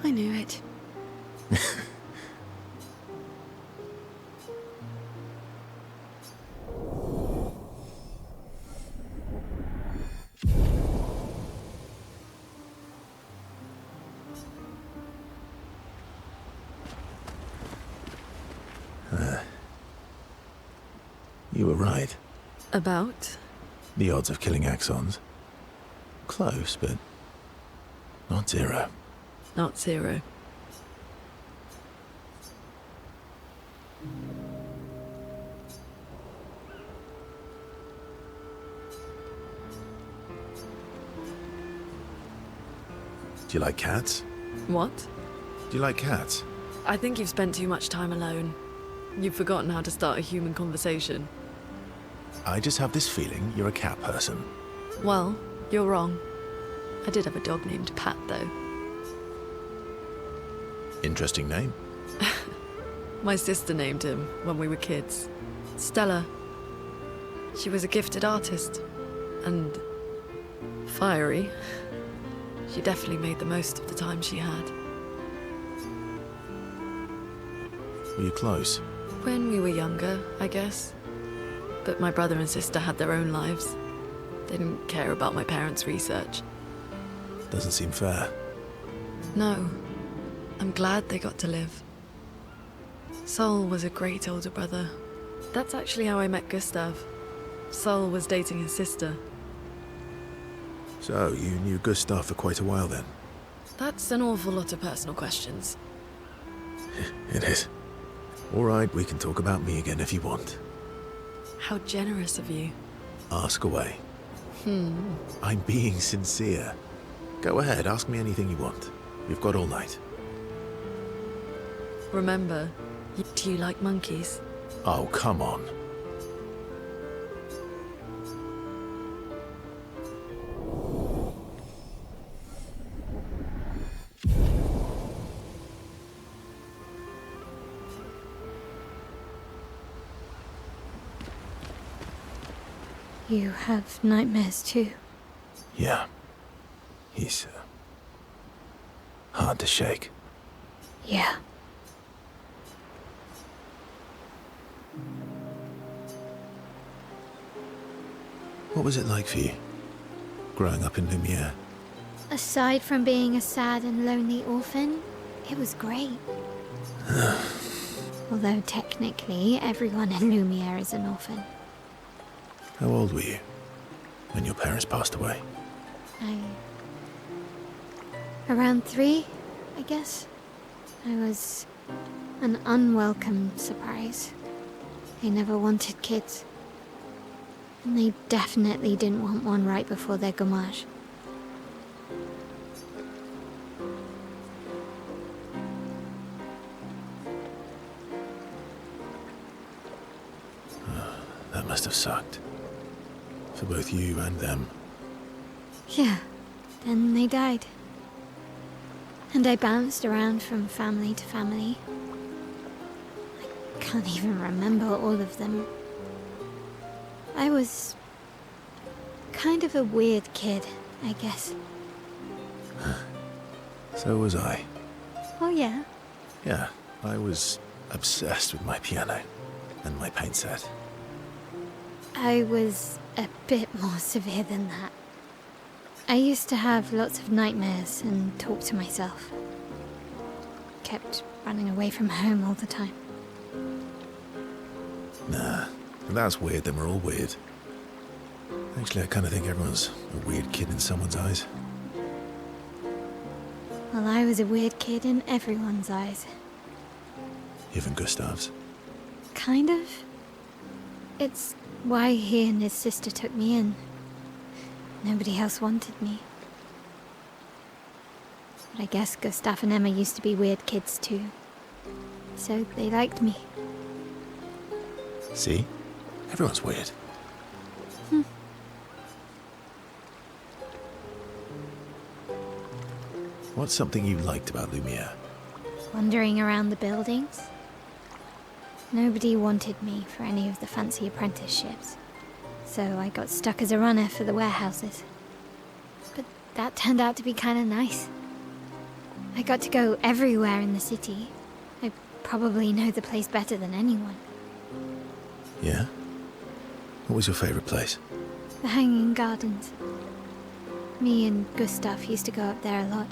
I knew it. You were right. About? The odds of killing Axons. Close, but not zero. Not zero. Do you like cats? What? Do you like cats? I think you've spent too much time alone. You've forgotten how to start a human conversation. I just have this feeling you're a cat person. Well, you're wrong. I did have a dog named Pat, though. Interesting name. My sister named him when we were kids. Stella. She was a gifted artist. And fiery. She definitely made the most of the time she had. Were you close? When we were younger, I guess. But my brother and sister had their own lives. They didn't care about my parents' research. Doesn't seem fair. No. I'm glad they got to live. Sol was a great older brother. That's actually how I met Gustav. Sol was dating his sister. So, you knew Gustav for quite a while then? That's an awful lot of personal questions. It is. All right, we can talk about me again if you want. How generous of you. Ask away. I'm being sincere. Go ahead, ask me anything you want. You've got all night. Remember, do you like monkeys? Oh, come on. You have nightmares too? Yeah. He's hard to shake. Yeah. What was it like for you, growing up in Lumiere? Aside from being a sad and lonely orphan, it was great. Although technically, everyone in Lumiere is an orphan. How old were you when your parents passed away? Around 3, I guess. I was an unwelcome surprise. They never wanted kids. And they definitely didn't want one right before their gommage. That must have sucked. For both you and them. Yeah, then they died. And I bounced around from family to family. I can't even remember all of them. I was kind of a weird kid, I guess. So was I. Oh, yeah? Yeah, I was obsessed with my piano and my paint set. I was a bit more severe than that. I used to have lots of nightmares and talk to myself. Kept running away from home all the time. Nah, if that's weird, then we're all weird. Actually, I kind of think everyone's a weird kid in someone's eyes. Well, I was a weird kid in everyone's eyes. Even Gustav's. Kind of. It's why he and his sister took me in. Nobody else wanted me. But I guess Gustav and Emma used to be weird kids too. So they liked me. See? Everyone's weird. What's something you liked about Lumiere? Wandering around the buildings. Nobody wanted me for any of the fancy apprenticeships. So I got stuck as a runner for the warehouses. But that turned out to be kind of nice. I got to go everywhere in the city. I probably know the place better than anyone. Yeah? What was your favorite place? The Hanging Gardens. Me and Gustav used to go up there a lot.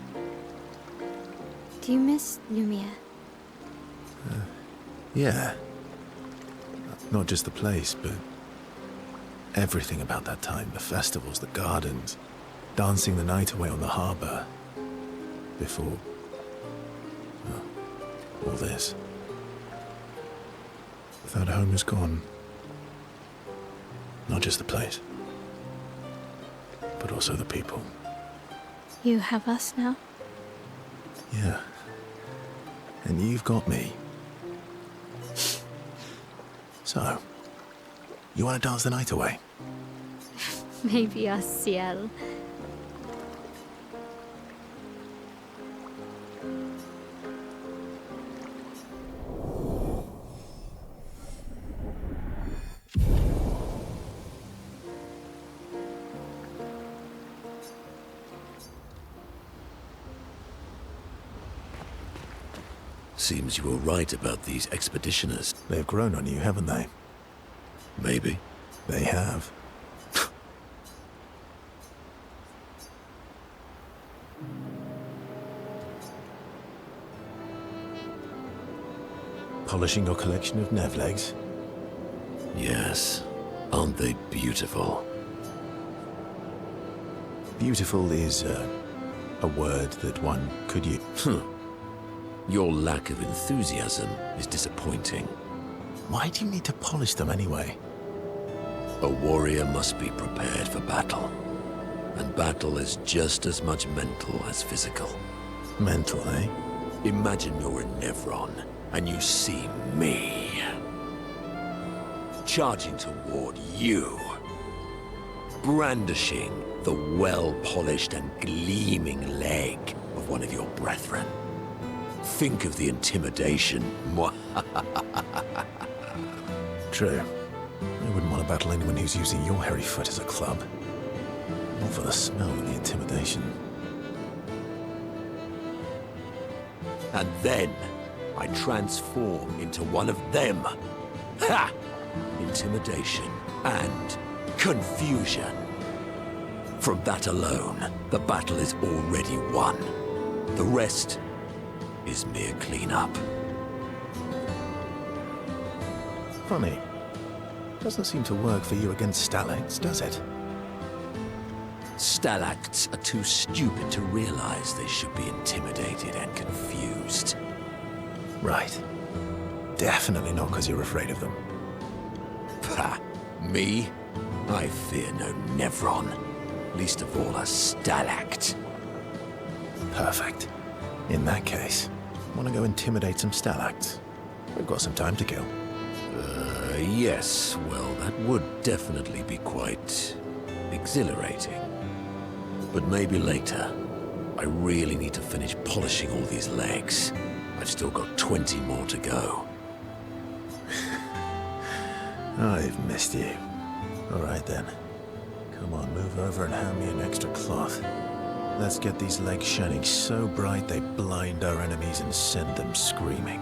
Do you miss Lumiere? Yeah. Not just the place, but everything about that time. The festivals, the gardens, dancing the night away on the harbour. Before... well, all this. Without home is gone. Not just the place, but also the people. You have us now? Yeah. And you've got me. So, you want to dance the night away? Maybe us, Ciel. Seems you were right about these expeditioners. They've grown on you, haven't they? Maybe. They have. Polishing your collection of Nevlegs? Yes. Aren't they beautiful? Beautiful is a word that one could use. Your lack of enthusiasm is disappointing. Why do you need to polish them anyway? A warrior must be prepared for battle. And battle is just as much mental as physical. Mental, eh? Imagine you're in Nevron, and you see me. Charging toward you. Brandishing the well-polished and gleaming leg of one of your brethren. Think of the intimidation. True. I wouldn't want to battle anyone who's using your hairy foot as a club. Not for the smell and the intimidation. And then I transform into one of them. Ha! Intimidation and confusion. From that alone, the battle is already won. The rest is mere cleanup. Funny. Doesn't seem to work for you against stalacts, does it? Stalacts are too stupid to realize they should be intimidated and confused. Right. Definitely not because you're afraid of them. Pah! Me? I fear no Nevron. Least of all a stalact. Perfect. In that case, want to go intimidate some stalacts? We've got some time to kill. Yes. Well, that would definitely be quite exhilarating. But maybe later. I really need to finish polishing all these legs. I've still got 20 more to go. I've missed you. All right then. Come on, move over and hand me an extra cloth. Let's get these legs shining so bright they blind our enemies and send them screaming.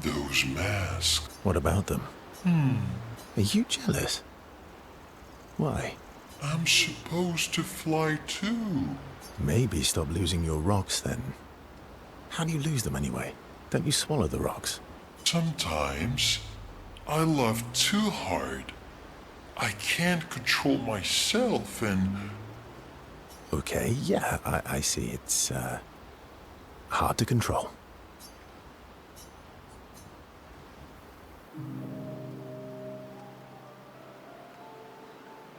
Those masks. What about them? Are you jealous? Why? I'm supposed to fly too. Maybe stop losing your rocks then. How do you lose them anyway? Don't you swallow the rocks? Sometimes I love too hard. I can't control myself and... Okay, yeah, I see. It's, hard to control.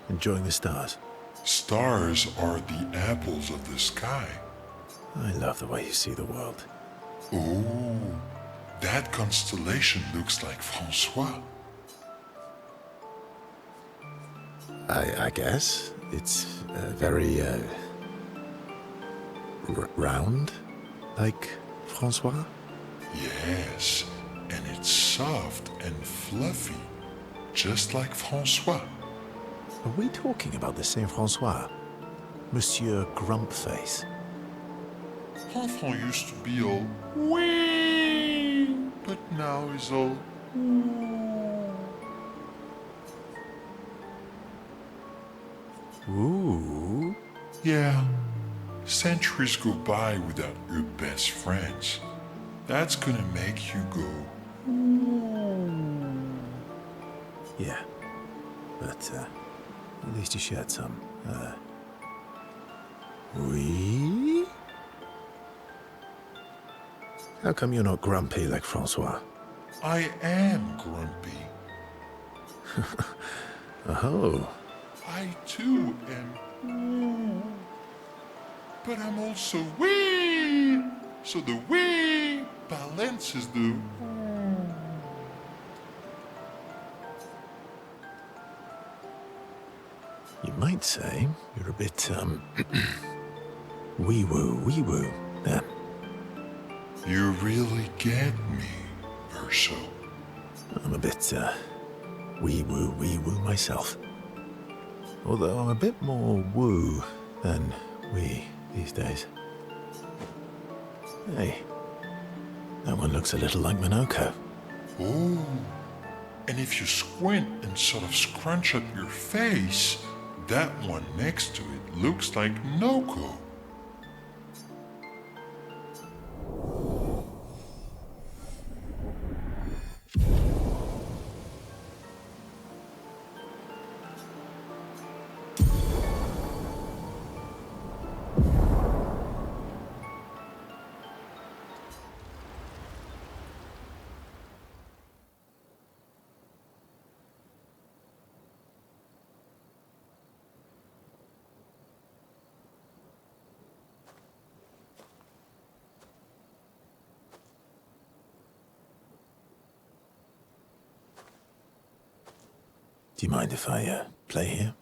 Enjoying the stars? Stars are the apples of the sky. I love the way you see the world. Oh, that constellation looks like Francois. I guess. It's very, round, like Francois? Yes, and it's soft and fluffy, just like Francois. Are we talking about the same Francois? Monsieur Grumpface? Enfant used to be all wee, but now he's all ooh. Yeah, centuries go by without your best friends. That's gonna make you go Yeah, but at least you shared some. Oui? How come you're not grumpy like Francois? I am grumpy. Oh. I too am. But I'm also wee. So the wee balances the. You might say you're a bit, wee-woo then. You really get me, Verso. I'm a bit, wee-woo myself. Although I'm a bit more woo than wee these days. Hey, that one looks a little like Minoko. Oh, and if you squint and sort of scrunch up your face, that one next to it looks like Noko. Do you mind if I, play here?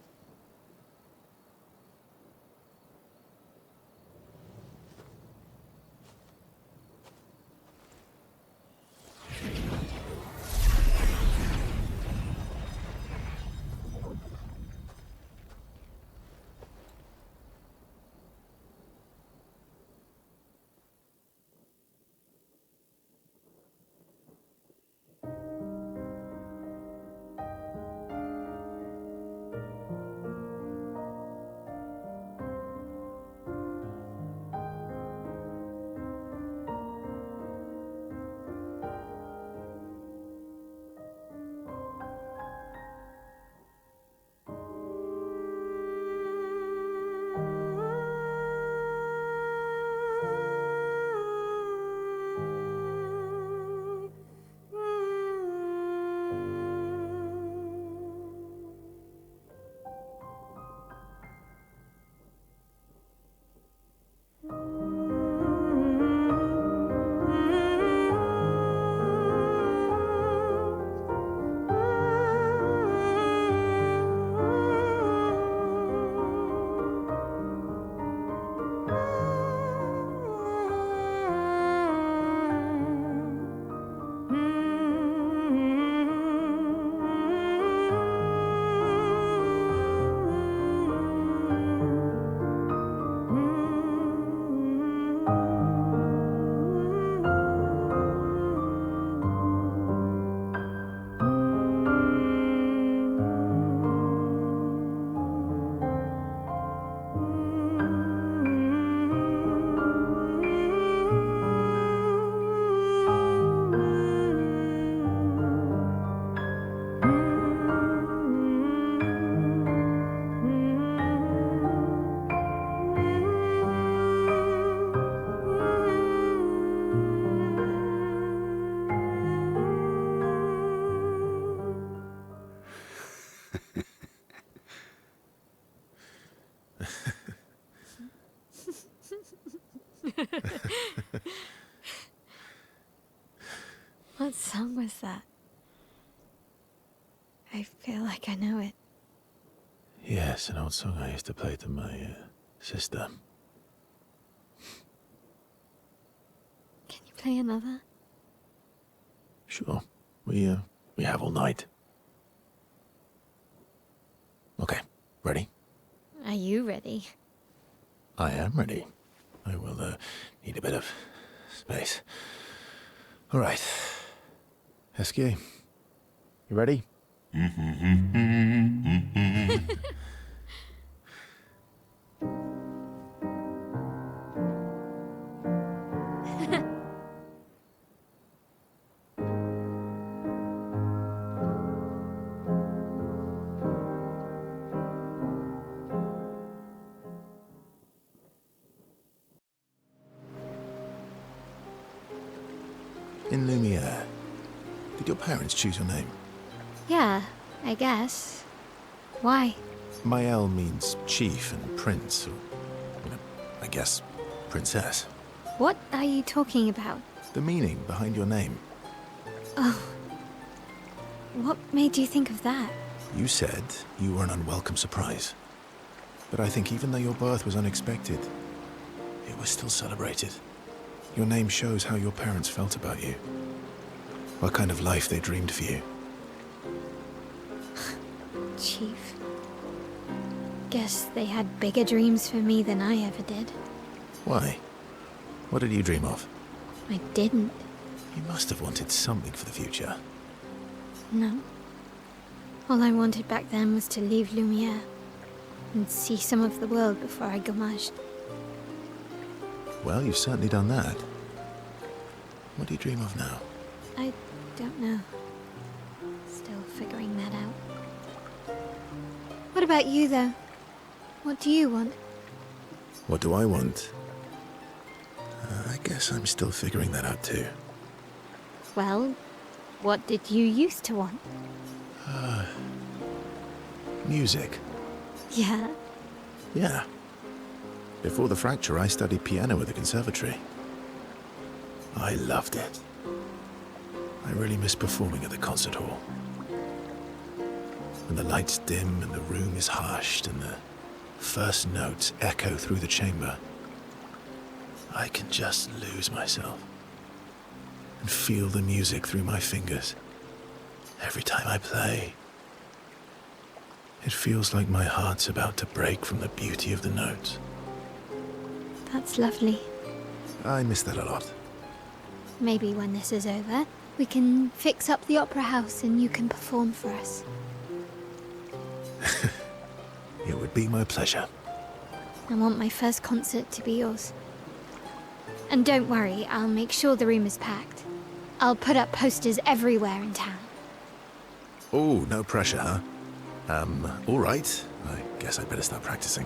What song was that? I feel like I know it. Yes, an old song I used to play to my sister. Can you play another? Sure. We have all night. Okay, ready? Are you ready? I am ready. I will need a bit of space. All right. Esquier, you ready? In Lumiere, did your parents choose your name? Yeah, I guess. Why? Mael means chief and prince, or, I guess, princess. What are you talking about? The meaning behind your name. Oh. What made you think of that? You said you were an unwelcome surprise. But I think even though your birth was unexpected, it was still celebrated. Your name shows how your parents felt about you. What kind of life they dreamed for you. Chief. Guess they had bigger dreams for me than I ever did. Why? What did you dream of? I didn't. You must have wanted something for the future. No. All I wanted back then was to leave Lumiere and see some of the world before I gomaged. Well, you've certainly done that. What do you dream of now? I don't know. Still figuring that out. What about you, though? What do you want? What do I want? I guess I'm still figuring that out too. Well, what did you used to want? Music. Yeah. Yeah. Before the fracture, I studied piano at the conservatory. I loved it. I really miss performing at the concert hall. When the lights dim and the room is hushed and the first notes echo through the chamber, I can just lose myself and feel the music through my fingers. Every time I play, it feels like my heart's about to break from the beauty of the notes. That's lovely. I miss that a lot. Maybe when this is over, we can fix up the opera house and you can perform for us. It would be my pleasure. I want my first concert to be yours. And don't worry, I'll make sure the room is packed. I'll put up posters everywhere in town. Oh, no pressure, huh? All right. I guess I'd better start practicing.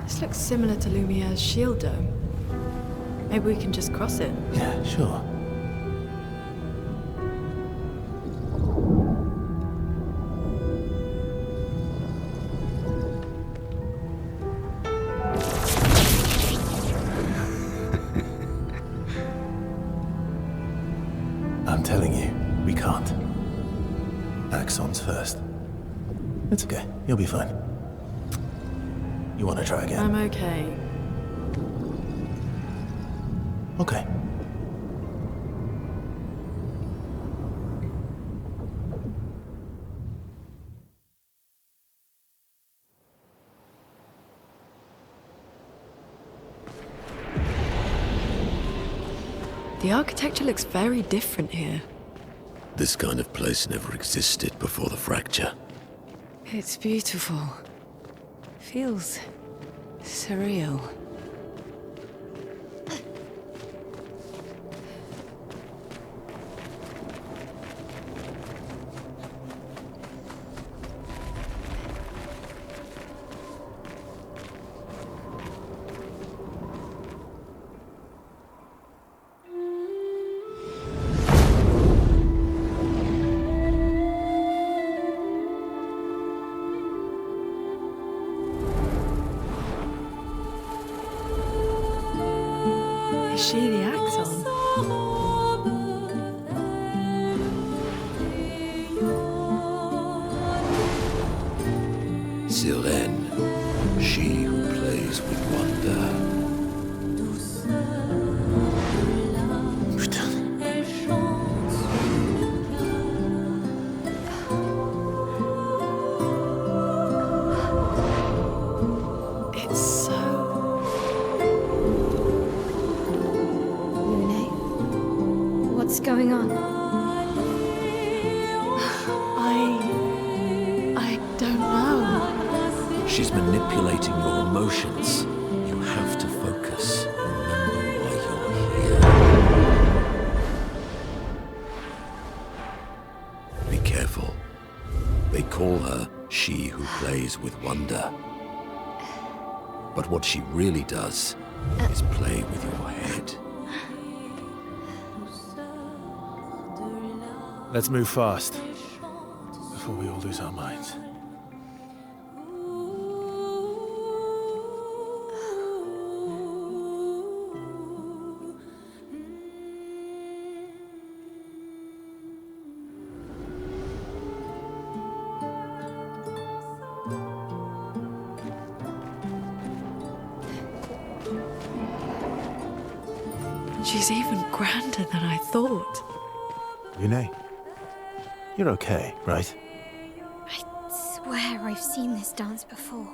This looks similar to Lumiere's shield dome. Maybe we can just cross it. Yeah, sure. I'm telling you, we can't. Axon's first. It's okay. You'll be fine. You want to try again? I'm okay. Okay. The architecture looks very different here. This kind of place never existed before the fracture. It's beautiful. Feels surreal. she the Axon? Sirène, she who plays with wonder. It's so... Lune, what's going on? I don't know. She's manipulating your emotions. You have to focus. Remember why you're here. Be careful. They call her she who plays with wonder. But what she really does is play with your head. Let's move fast, before we all lose our minds. She's even grander than I thought. Lune, you're okay, right? I swear I've seen this dance before.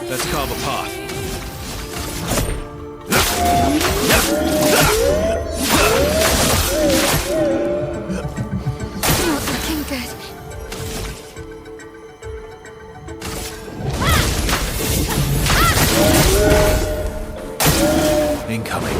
Let's carve a path. Not looking good. Incoming.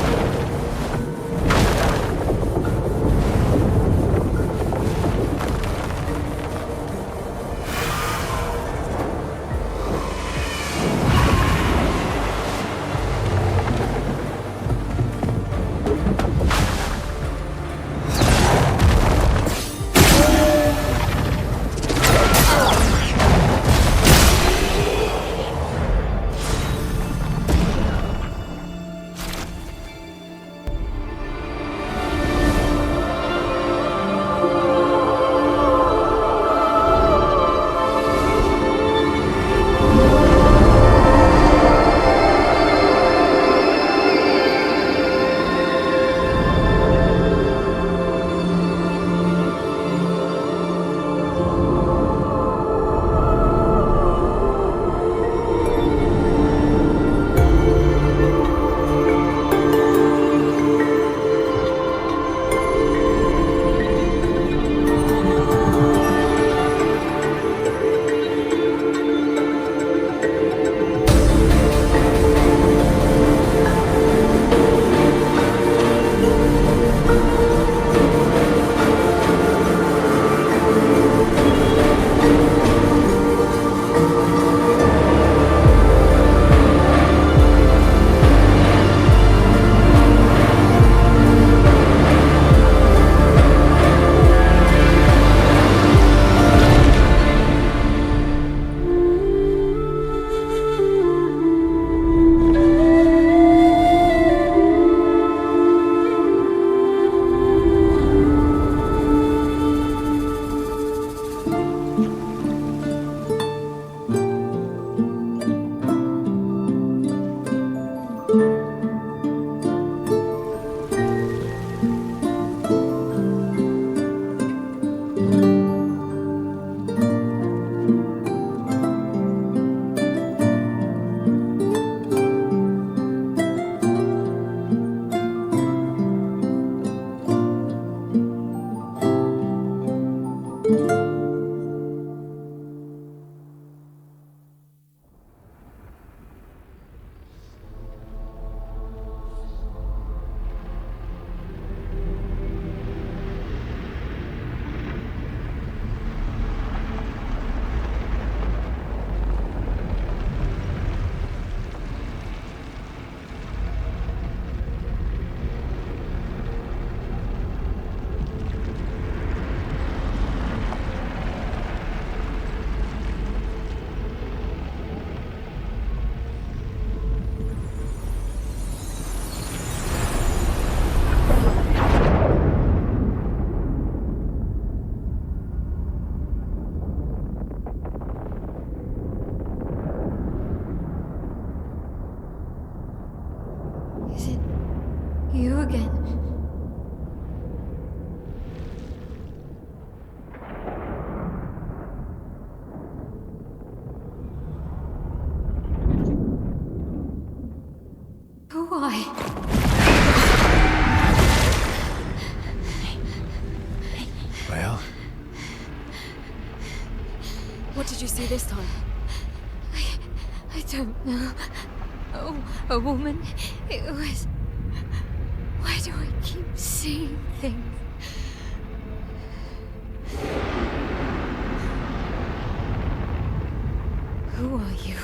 You again. Why? Well? What did you see this time? I don't know. Oh, a woman. It was... Why do I keep seeing things? Who are you?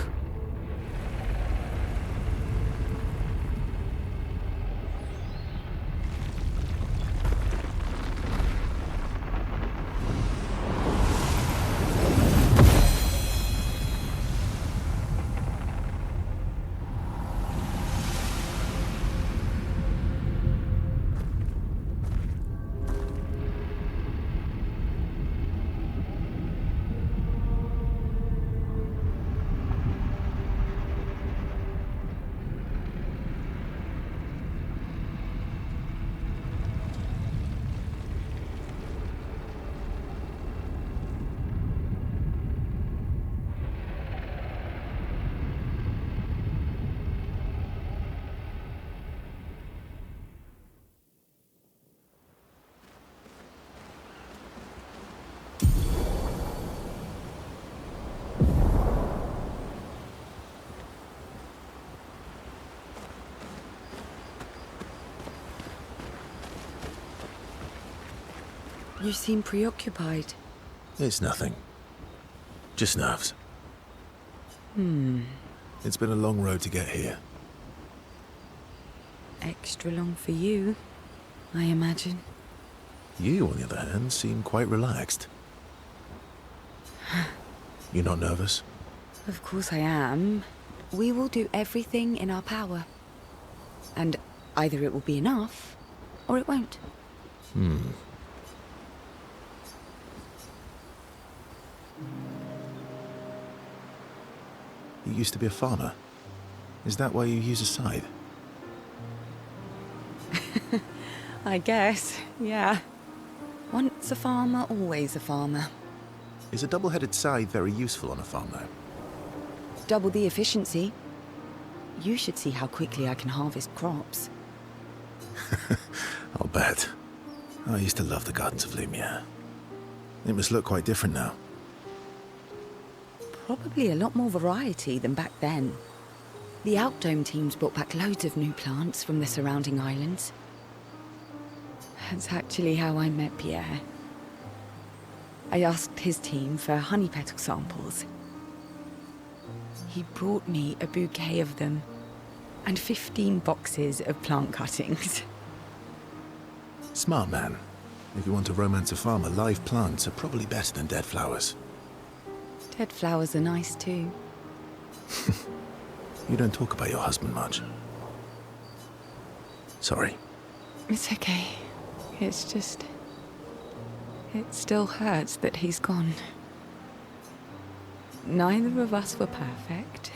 You seem preoccupied. It's nothing. Just nerves. It's been a long road to get here. Extra long for you, I imagine. You, on the other hand, seem quite relaxed. You're not nervous? Of course I am. We will do everything in our power. And either it will be enough, or it won't. You used to be a farmer. Is that why you use a scythe? I guess, yeah. Once a farmer, always a farmer. Is a double-headed scythe very useful on a farm, though? Double the efficiency. You should see how quickly I can harvest crops. I'll bet. I used to love the gardens of Lumia. It must look quite different now. Probably a lot more variety than back then. The Outdome teams brought back loads of new plants from the surrounding islands. That's actually how I met Pierre. I asked his team for honey petal samples. He brought me a bouquet of them, and 15 boxes of plant cuttings. Smart man. If you want to romance a farmer, live plants are probably better than dead flowers. Dead flowers are nice too. You don't talk about your husband much. Sorry. It's okay. It's just... It still hurts that he's gone. Neither of us were perfect,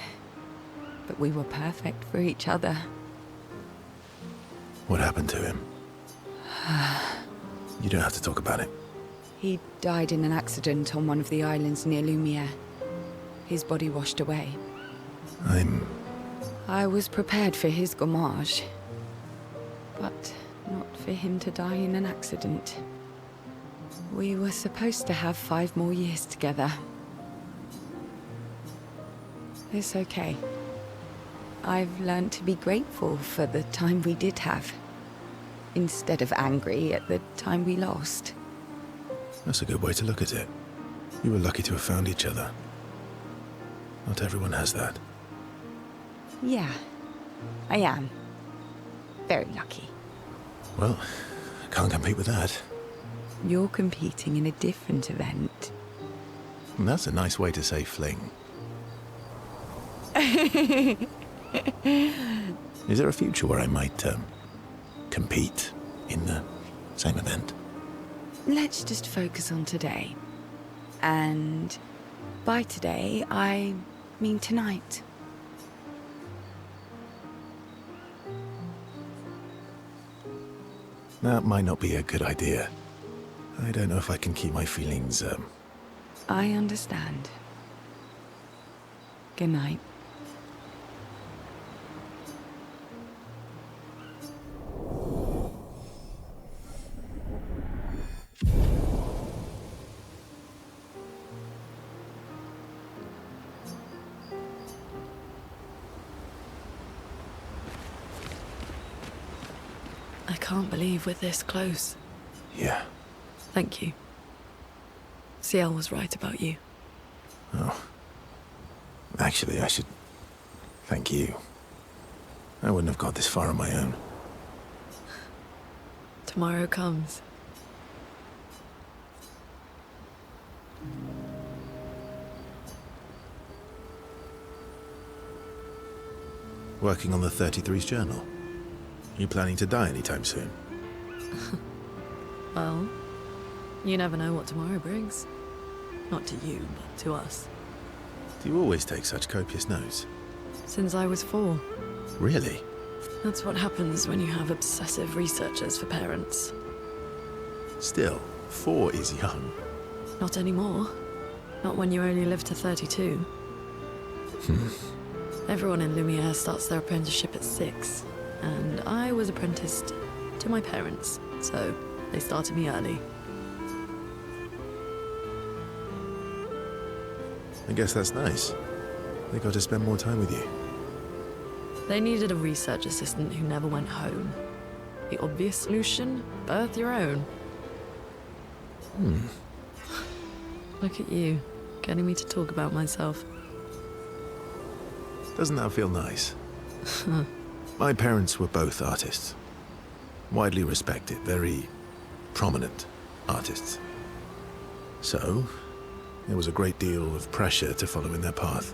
but we were perfect for each other. What happened to him? You don't have to talk about it. He died in an accident on one of the islands near Lumiere. His body washed away. I was prepared for his gommage, but not for him to die in an accident. We were supposed to have 5 more years together. It's okay. I've learned to be grateful for the time we did have, instead of angry at the time we lost. That's a good way to look at it. You were lucky to have found each other. Not everyone has that. Yeah, I am. Very lucky. Well, can't compete with that. You're competing in a different event. That's a nice way to say fling. Is there a future where I might, compete in the same event? Let's just focus on today. And by today, I mean tonight. That might not be a good idea. I don't know if I can keep my feelings, I understand. Good night. I can't believe we're this close. Yeah. Thank you. CL was right about you. Oh. Actually, I should thank you. I wouldn't have got this far on my own. Tomorrow comes. Working on the 33's journal. You planning to die anytime soon? Well, you never know what tomorrow brings. Not to you, but to us. Do you always take such copious notes? Since I was 4. Really? That's what happens when you have obsessive researchers for parents. Still, 4 is young. Not anymore. Not when you only live to 32. Everyone in Lumiere starts their apprenticeship at 6. And I was apprenticed to my parents, so they started me early. I guess that's nice. They got to spend more time with you. They needed a research assistant who never went home. The obvious solution? Birth your own. Look at you, getting me to talk about myself. Doesn't that feel nice? My parents were both artists. Widely respected, very prominent artists. So, there was a great deal of pressure to follow in their path.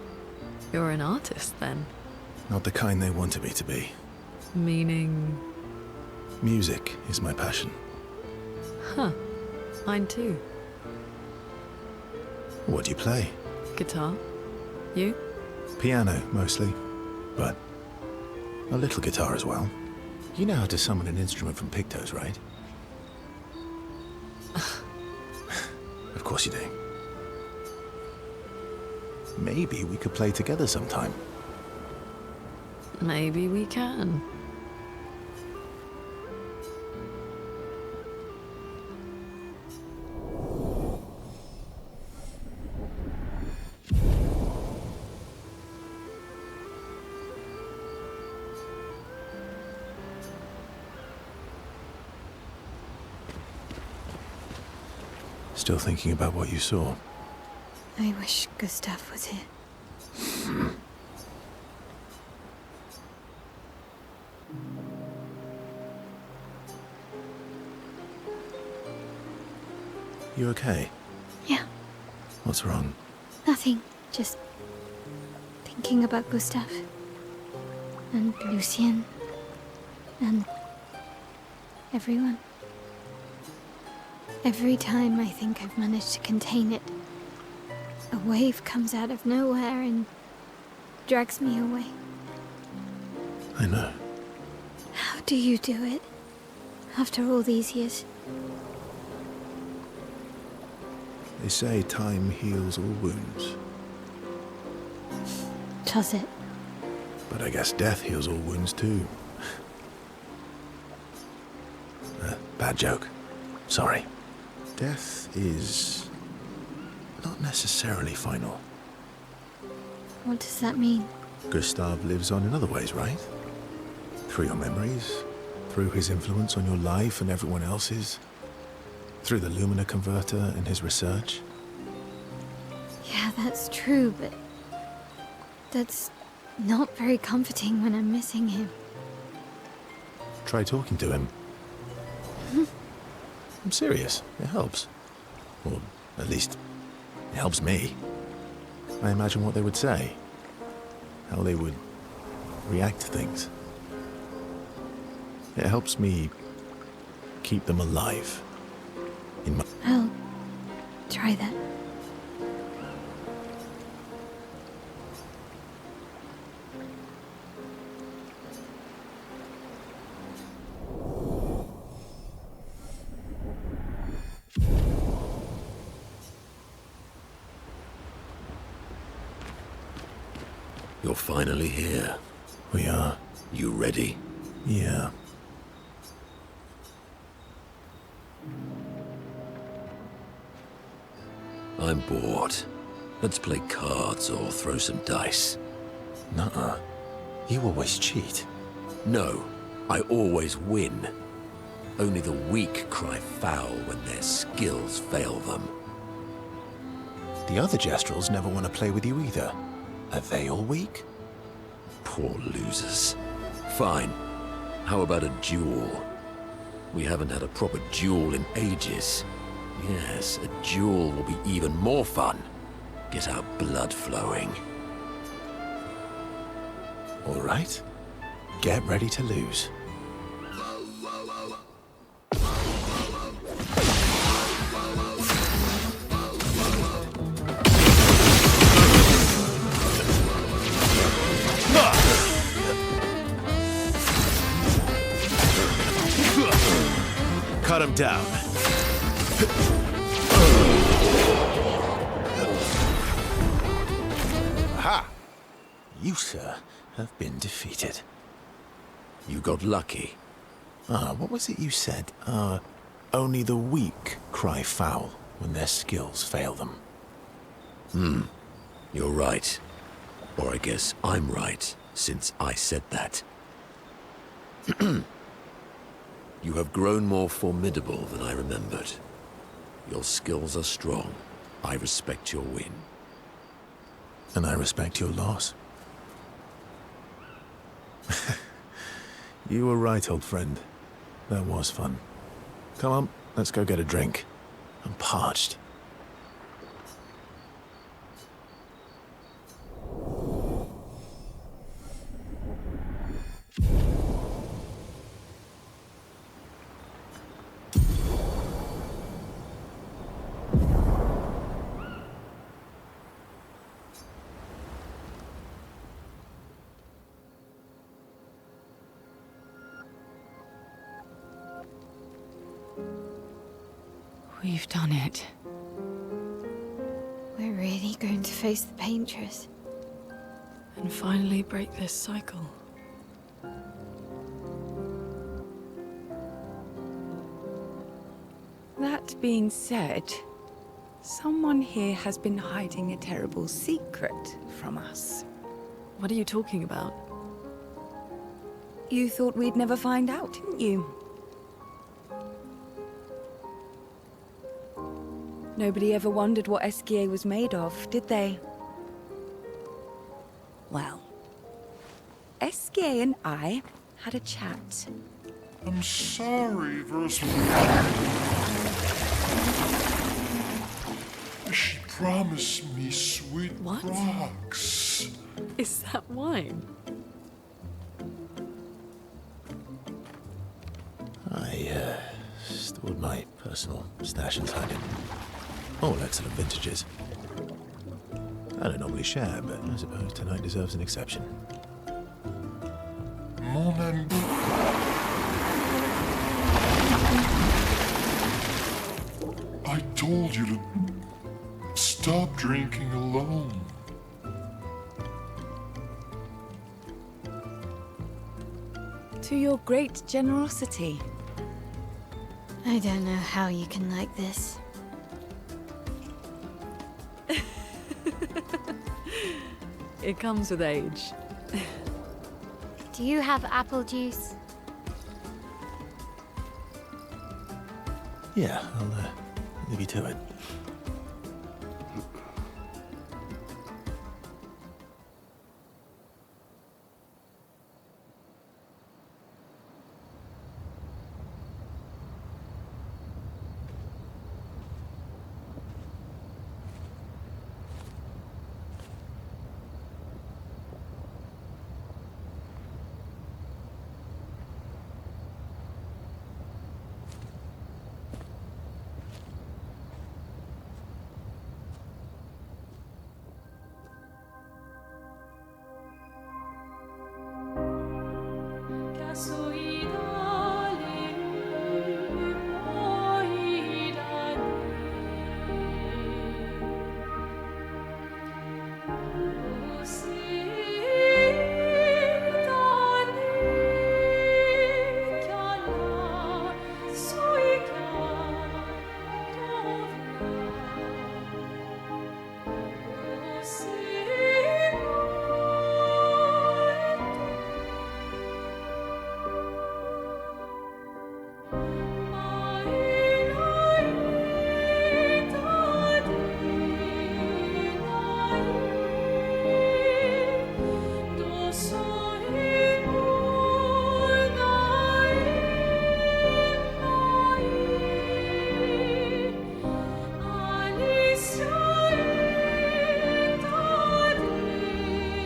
You're an artist, then? Not the kind they wanted me to be. Meaning? Music is my passion. Huh. Mine too. What do you play? Guitar. You? Piano, mostly. But a little guitar as well. You know how to summon an instrument from Pictos, right? Of course you do. Maybe we could play together sometime. Maybe we can. Still thinking about what you saw? I wish Gustav was here. You okay? Yeah, What's wrong? nothing. Just thinking about Gustav. And Lucien. And everyone. Every time I think I've managed to contain it, a wave comes out of nowhere and drags me away. I know. How do you do it? After all these years? They say time heals all wounds. Does it? But I guess death heals all wounds too. Bad joke. Sorry. Death is not necessarily final. What does that mean? Gustav lives on in other ways, right? Through your memories, through his influence on your life and everyone else's, through the Lumina converter and his research. Yeah, that's true, but that's not very comforting when I'm missing him. Try talking to him. I'm serious. It helps. Or at least, it helps me. I imagine what they would say. How they would react to things. It helps me keep them alive. In my... I'll try that. You're finally here. We are. You ready? Yeah. I'm bored. Let's play cards or throw some dice. Nuh-uh. You always cheat. No, I always win. Only the weak cry foul when their skills fail them. The other Jestrels never want to play with you either. Are they all weak? Poor losers. Fine. How about a duel? We haven't had a proper duel in ages. Yes, a duel will be even more fun. Get our blood flowing. All right. Get ready to lose. Cut him down. Aha! You, sir, have been defeated. You got lucky. What was it you said? Only the weak cry foul when their skills fail them. You're right. Or I guess I'm right, since I said that. You have grown more formidable than I remembered. Your skills are strong. I respect your win. And I respect your loss. You were right, old friend. That was fun. Come on, let's go get a drink. I'm parched. We've done it. We're really going to face the Paintress. And finally break this cycle. That being said, someone here has been hiding a terrible secret from us. What are you talking about? You thought we'd never find out, didn't you? Nobody ever wondered what Esquier was made of, did they? Well, Esquier and I had a chat. I'm sorry, Verse. She promised me sweet rocks. Is that wine? I, stored my personal stash inside it. All excellent vintages. I don't normally share, but I suppose tonight deserves an exception. Mon ami. I told you to stop drinking alone. To your great generosity. I don't know how you can like this. It comes with age. Do you have apple juice? Yeah, I'll leave you to it.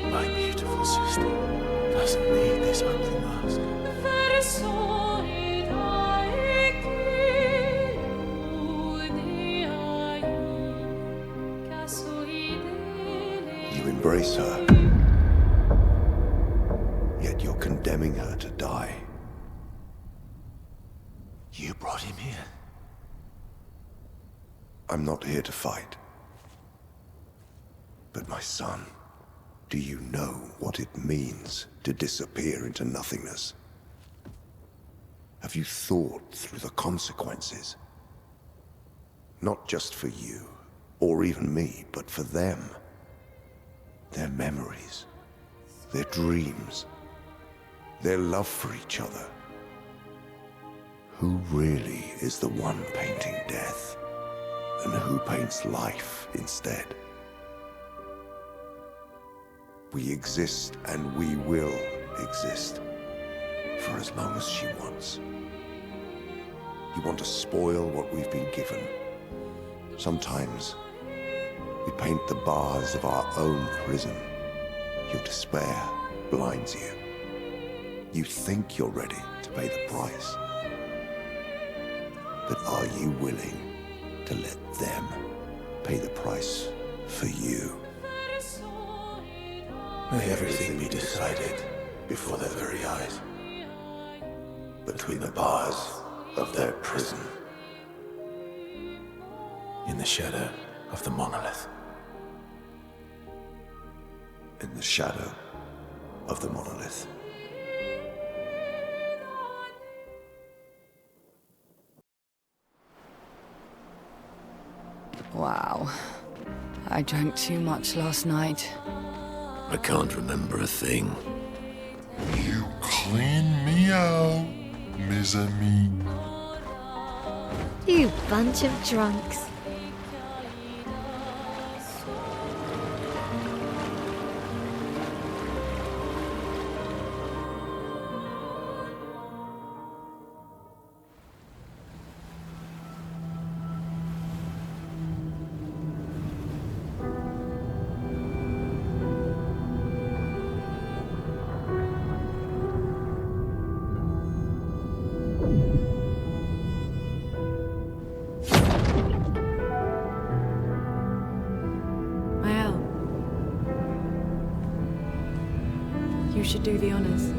My beautiful sister doesn't need this ugly mask. You embrace her, yet you're condemning her to die. You brought him here. I'm not here to fight. But my son, do you know what it means to disappear into nothingness? Have you thought through the consequences? Not just for you, or even me, but for them. Their memories, their dreams, their love for each other. Who really is the one painting death, and who paints life instead? We exist and we will exist for as long as she wants. You want to spoil what we've been given. Sometimes we paint the bars of our own prison. Your despair blinds you. You think you're ready to pay the price. But are you willing to let them pay the price for you? May everything be decided before their very eyes. Between the bars of their prison. In the shadow of the monolith. In the shadow of the monolith. Wow. I drank too much last night. I can't remember a thing. You clean me out, mes amis. You bunch of drunks. You should do the honors.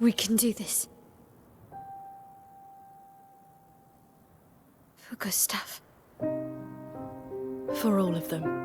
We can do this. For Gustav. For all of them.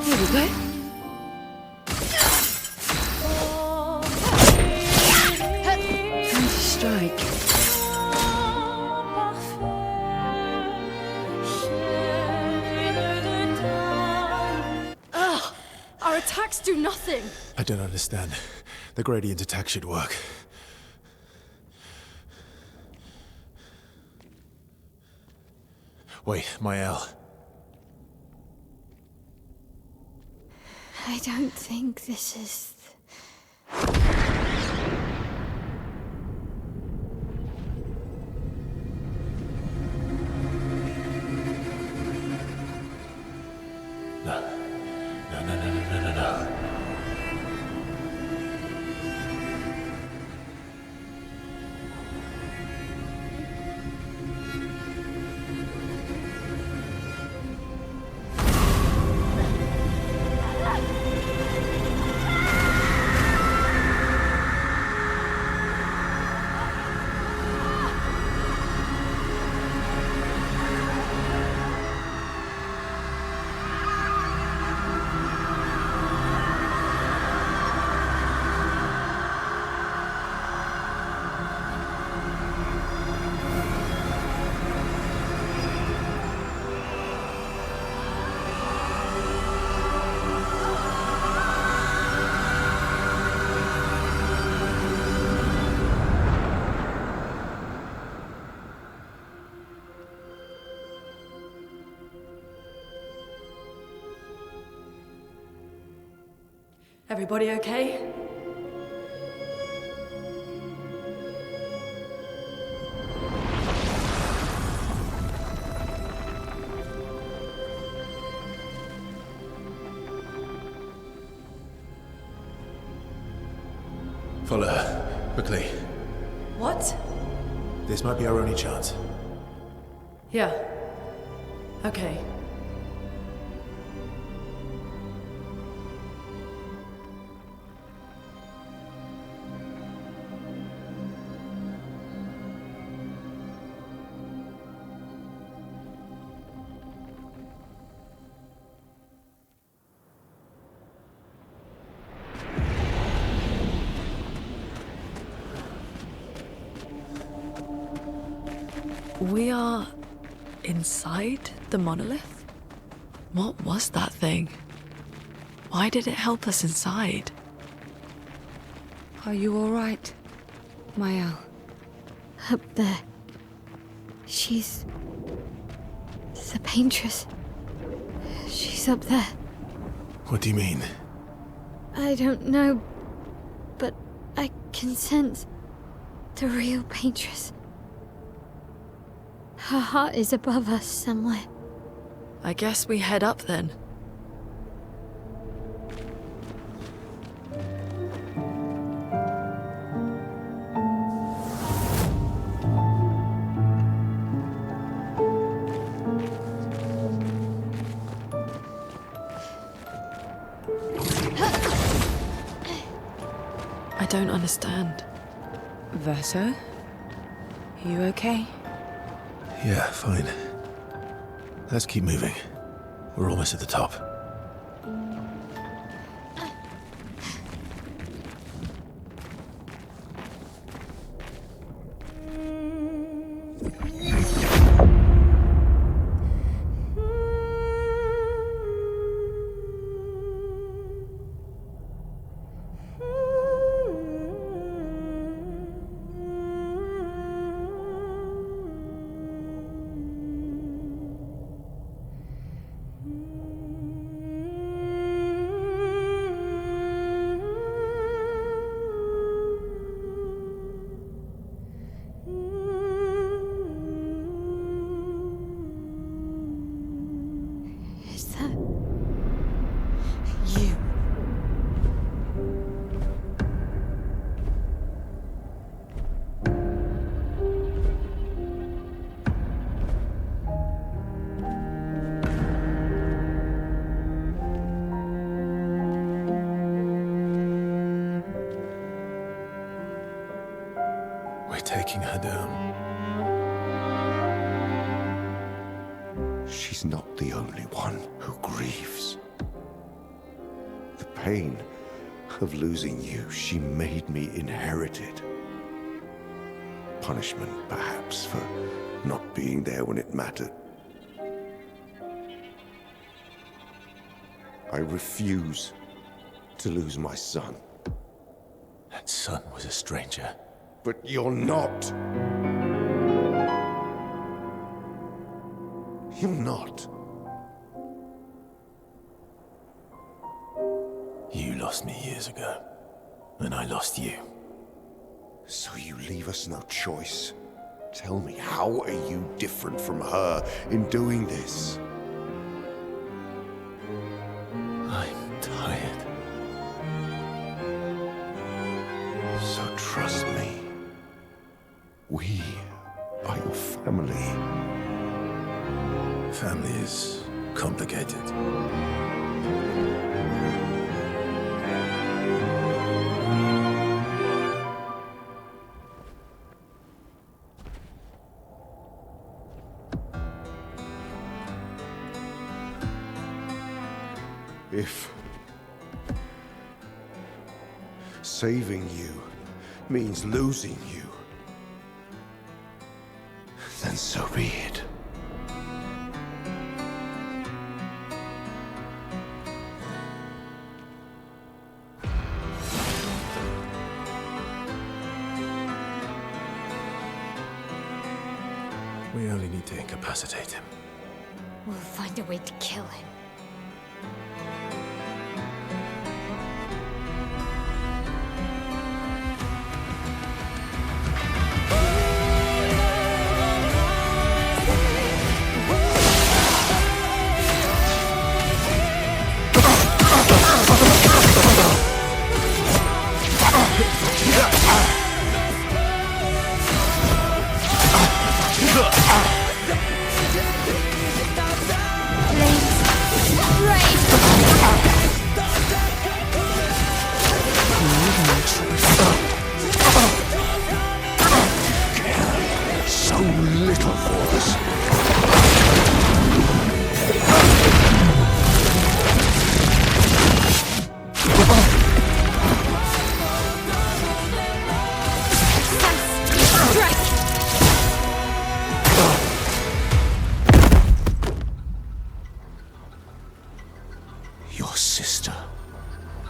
Here we go. Strike. Ugh! Our attacks do nothing! I don't understand. The gradient attack should work. Wait, Mael. I don't think this is... No. Everybody okay? Follow her, quickly. What? This might be our only chance. Yeah. Okay. We are inside the monolith? What was that thing? Why did it help us inside? Are you all right, Mael? Up there. She's... the paintress. She's up there. What do you mean? I don't know, but I can sense the real paintress. Her heart is above us somewhere. I guess we head up then. I don't understand. Verso? You okay? Yeah, fine. Let's keep moving. We're almost at the top. breaking her down. She's not the only one who grieves. The pain of losing you, she made me inherit it. Punishment, perhaps, for not being there when it mattered. I refuse to lose my son. That son was a stranger. But you're not. You're not. You lost me years ago, and I lost you. So you leave us no choice. Tell me, how are you different from her in doing this? I'm tired. So trust me. We are your family. Family is complicated. If saving you means losing you, then so be it. We only need to incapacitate him. We'll find a way to kill him. So little for us. Your sister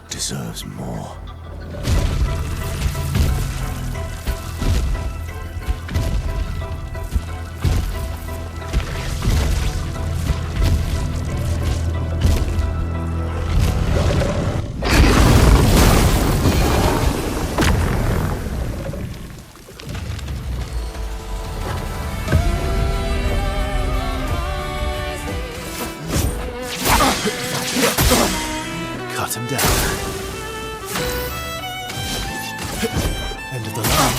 deserves more. Cut him down. End of the line.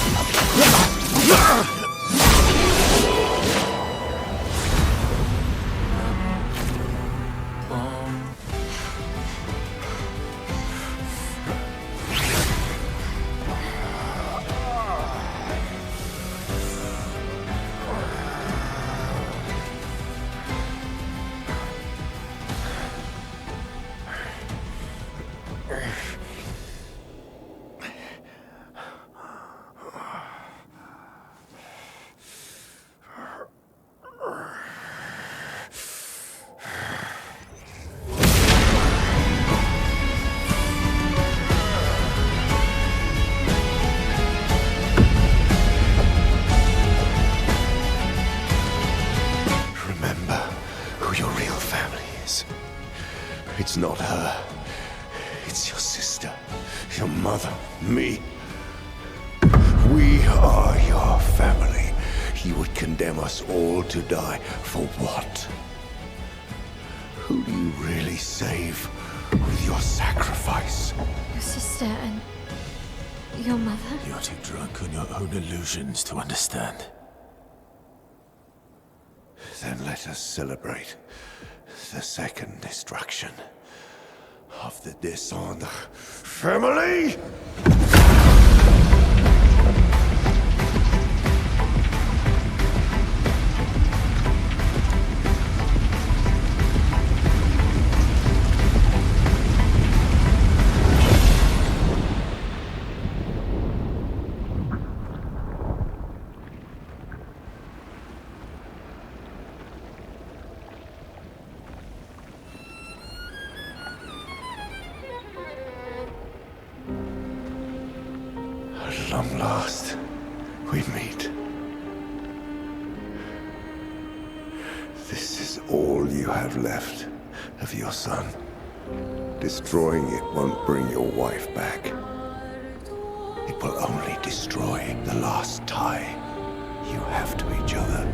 It's not her. It's your sister, your mother, me. We are your family. You would condemn us all to die for what? Who do you really save with your sacrifice? Your sister and your mother? You're too drunk on your own illusions to understand. Then let us celebrate the second destruction of the Dishonored family! long last, we meet. This is all you have left of your son. Destroying it won't bring your wife back. It will only destroy the last tie you have to each other.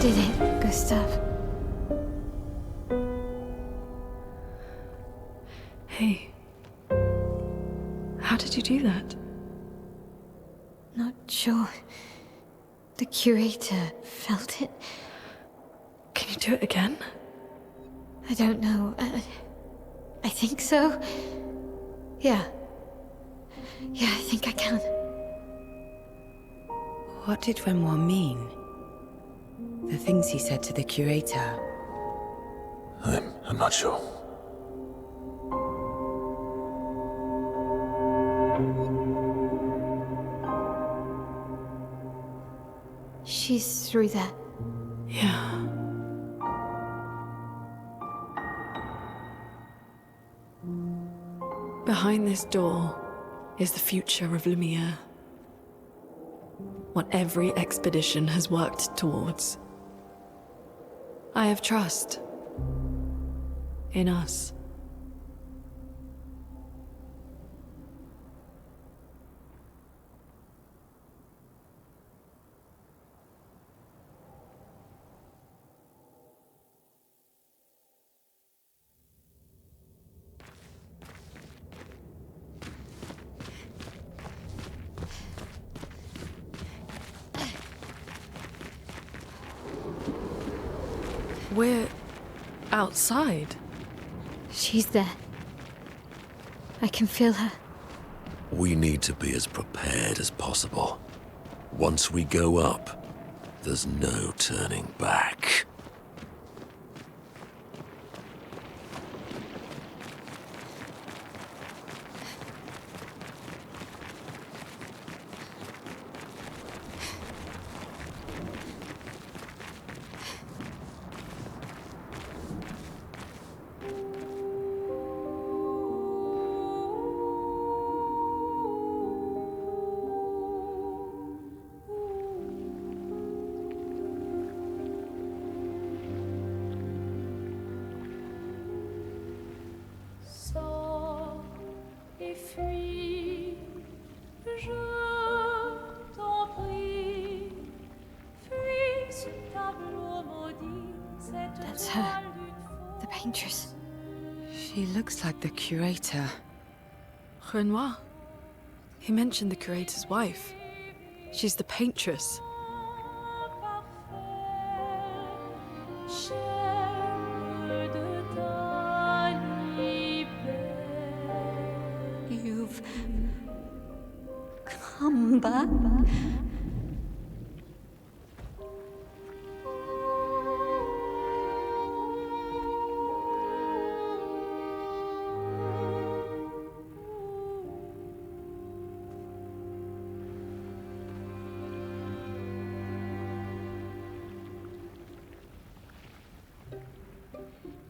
Did it, Gustav? Hey. How did you do that? Not sure. The curator felt it. Can you do it again? I don't know. I think so. Yeah. Yeah, I think I can. What did Renoir mean? The things he said to the curator. I'm not sure. She's through there. Yeah. Behind this door is the future of Lumiere. What every expedition has worked towards. I have trust in us. We're outside. She's there. I can feel her. We need to be as prepared as possible. Once we go up, there's no turning back. That's her. The paintress. She looks like the curator. Renoir. He mentioned the curator's wife. She's the paintress. You've come back?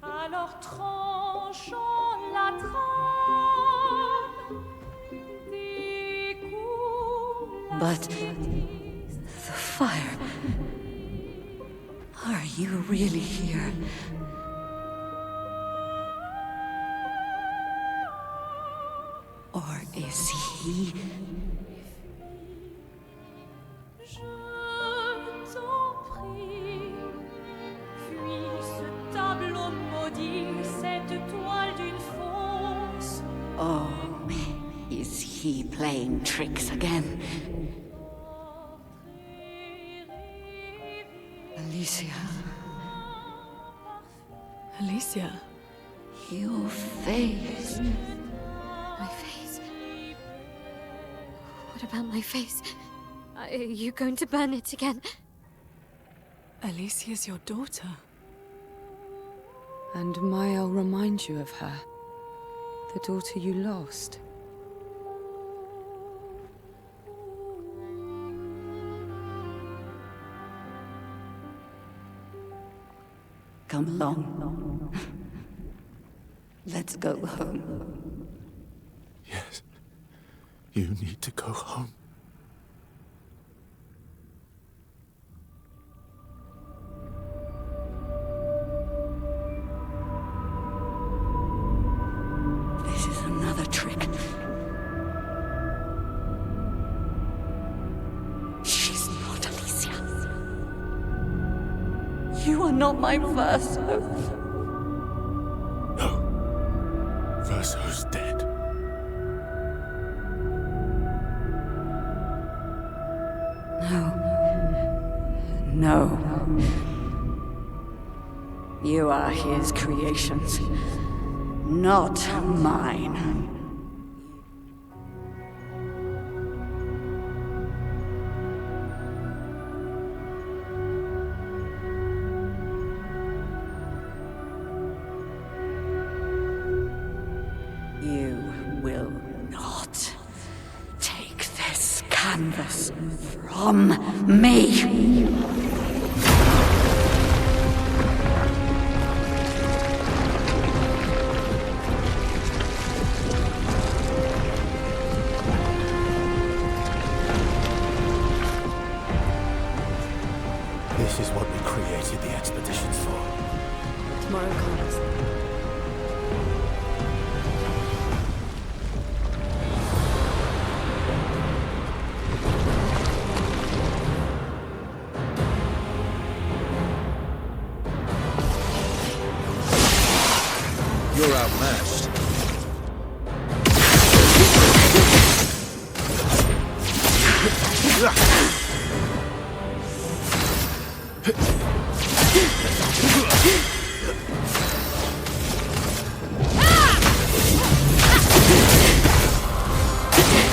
Alors tranchons la trame des coups. But the fire. Are you really here? Or is he? toile d'une fosse. Oh, is he playing tricks again? Alicia. Alicia? Your face. My face? What about my face? Are you going to burn it again? Alicia's your daughter. And I'll remind you of her. The daughter you lost. Come along. Let's go home. Yes. You need to go home. This is another trick. She's not Alicia. You are not my Verso. Verso's dead. No. You are his creations, not mine. You will not take this canvas from me. This is what we created the expeditions for. Tomorrow comes. You're outmatched.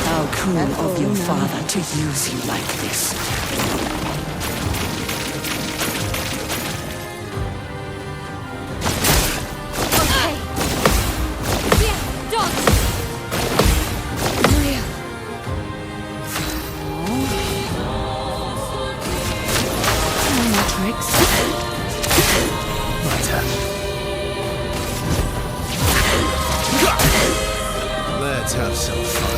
How cruel of your father to use you like this. Okay. Yeah, dodge. Maria. No more tricks. Let's have some fun.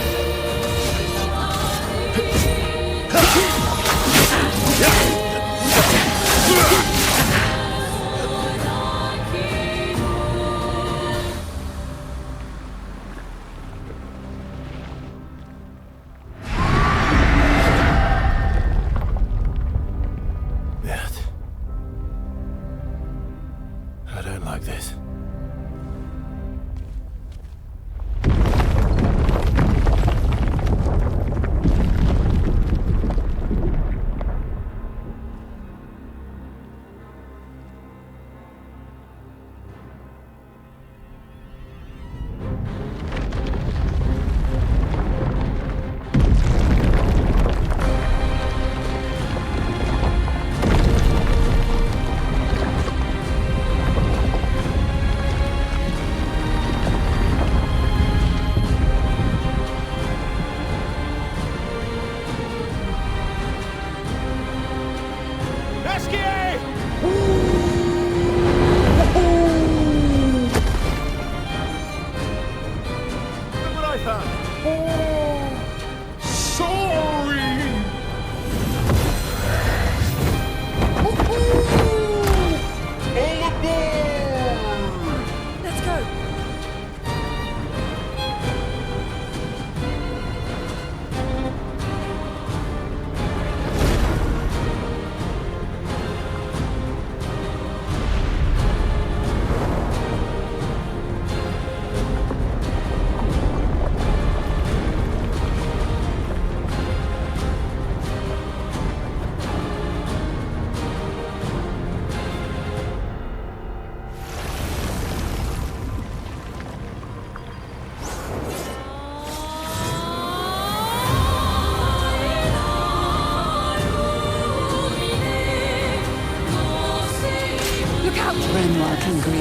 I don't like this.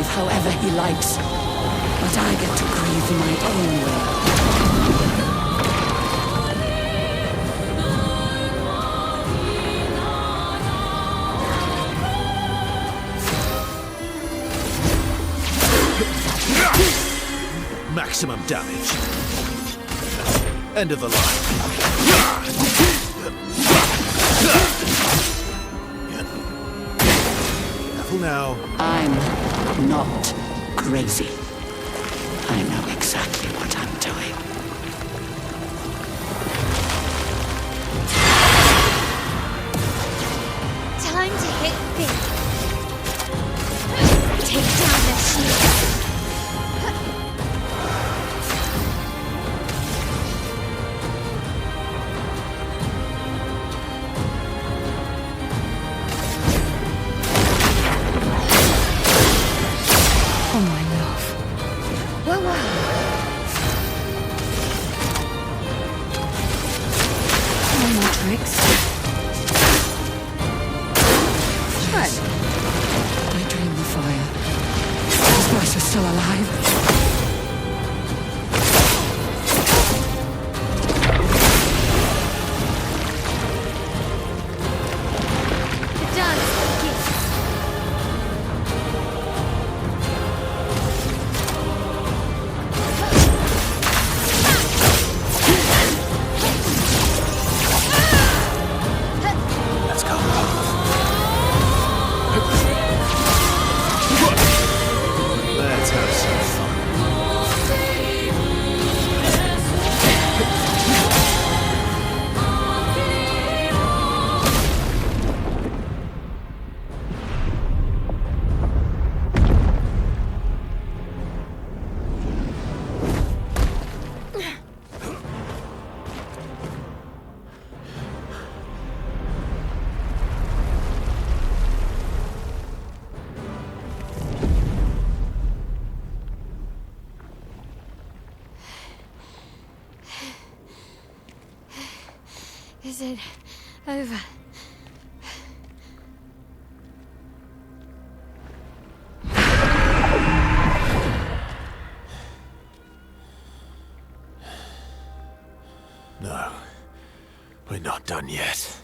grieve however he likes. But I get to grieve my own way. Maximum damage. End of the line. Careful now. I'm not crazy. I know exactly what I'm doing. Time to hit big. Take down their shield. Oh, my love. Whoa, whoa. No more tricks. Shred. I dream the fire. This voice is still alive. The dance begins. Let's go. Let's have some fun. Is it over? No, we're not done yet.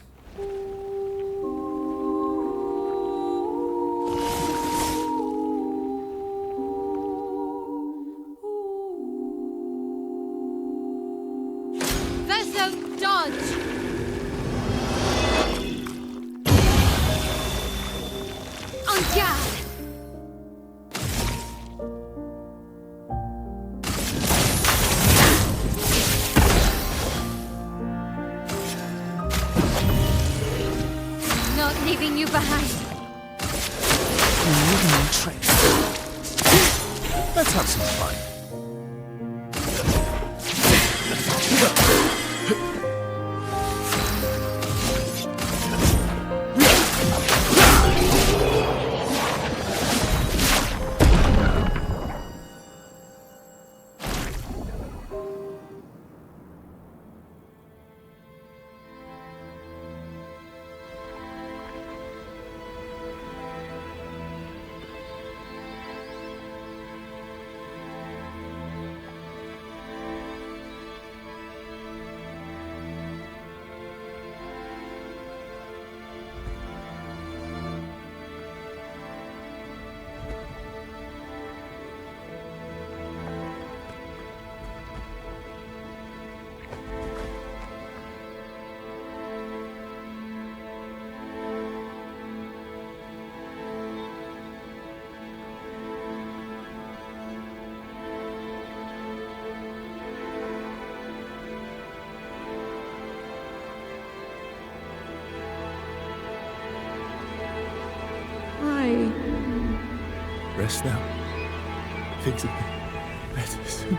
Verso dodge! En garde! Not leaving you behind. No more tricks. Let's have some fun. Rest now. Things will be better soon.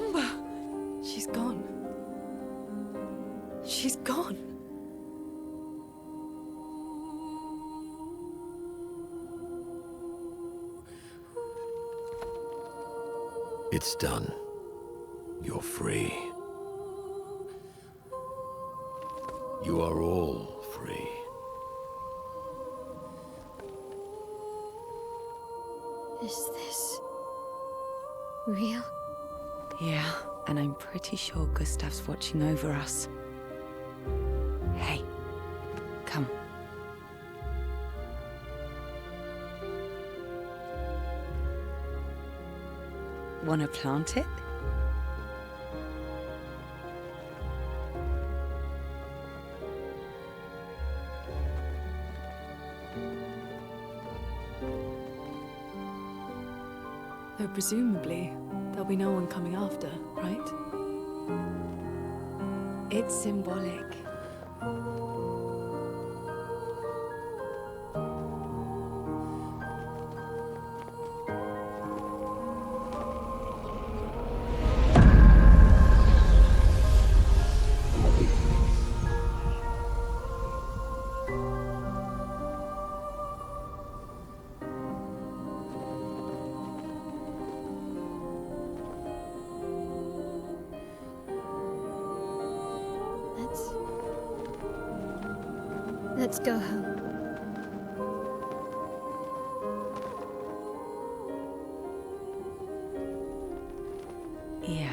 remember. She's gone. She's gone. It's done. You're free. You are all free. Is this real? Yeah, and I'm pretty sure Gustav's watching over us. Hey, come. Wanna plant it? Though presumably, there'll be no one coming after, right? It's symbolic. Let's go home. Yeah.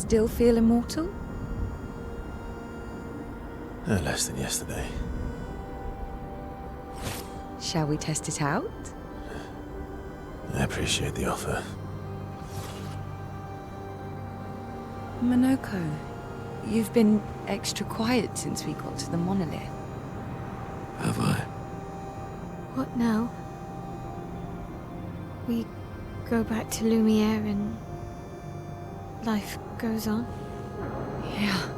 Still feel immortal? No less than yesterday. Shall we test it out? I appreciate the offer. Monoko, you've been extra quiet since we got to the monolith. Have I? What now? We go back to Lumiere and life goes on? Yeah.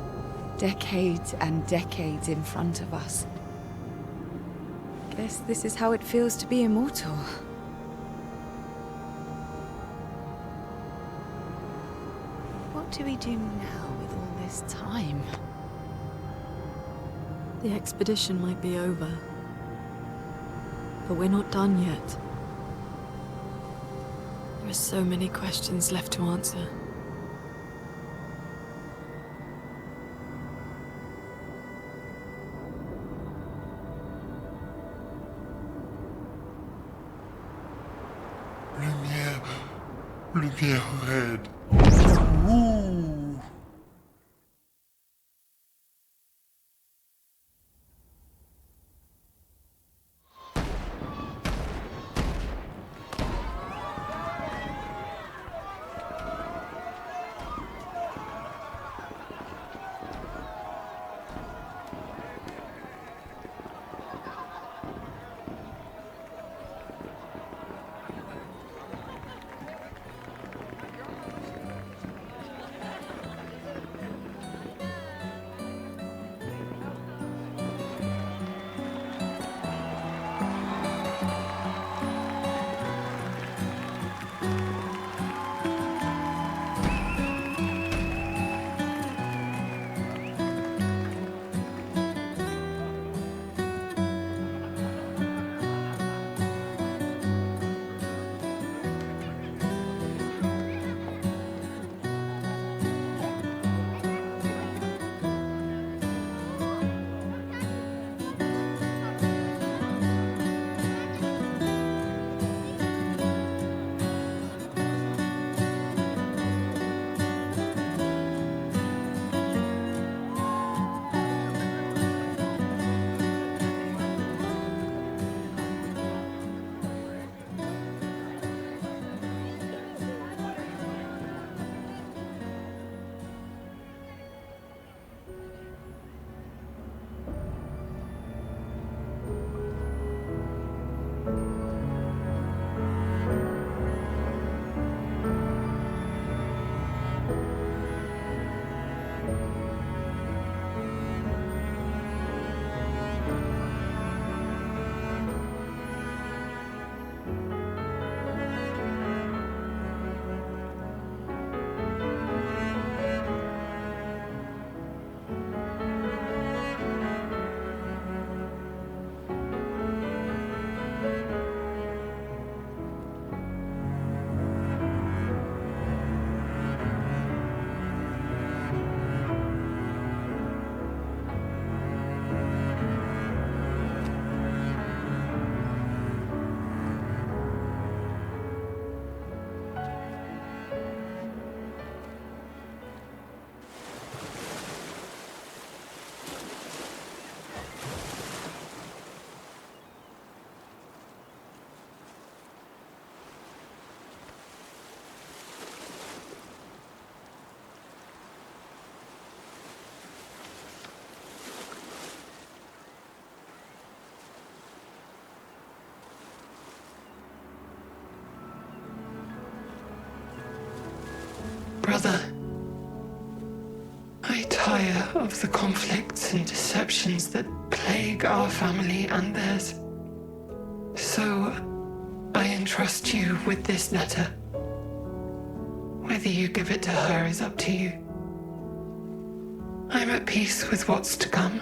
Decades and decades in front of us. Guess this is how it feels to be immortal. What do we do now with all this time? The expedition might be over, but we're not done yet. There are so many questions left to answer. Lumiere red. Ooh. Brother, I tire of the conflicts and deceptions that plague our family and theirs. So, I entrust you with this letter. Whether you give it to her is up to you. I'm at peace with what's to come.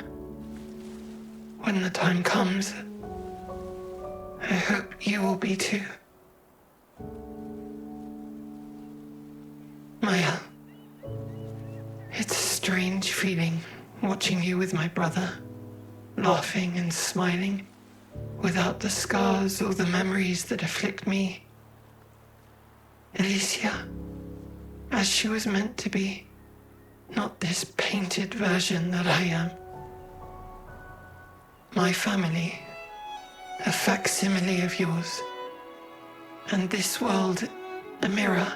When the time comes, I hope you will be too. Maya, it's a strange feeling watching you with my brother, laughing and smiling, without the scars or the memories that afflict me. Alicia, as she was meant to be, not this painted version that I am. My family, a facsimile of yours, and this world, a mirror,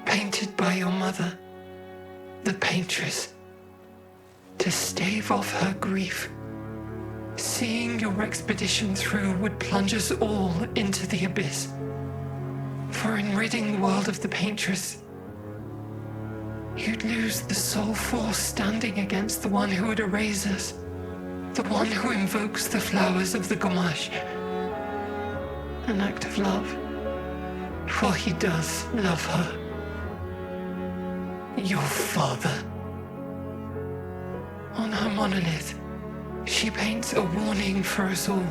painted by your mother, the paintress, to stave off her grief. Seeing your expedition through would plunge us all into the abyss. For in ridding the world of the paintress, you'd lose the sole force standing against the one who would erase us, the one who invokes the flowers of the Gamash. An act of love, for he does love her. Your father. On her monolith, she paints a warning for us all,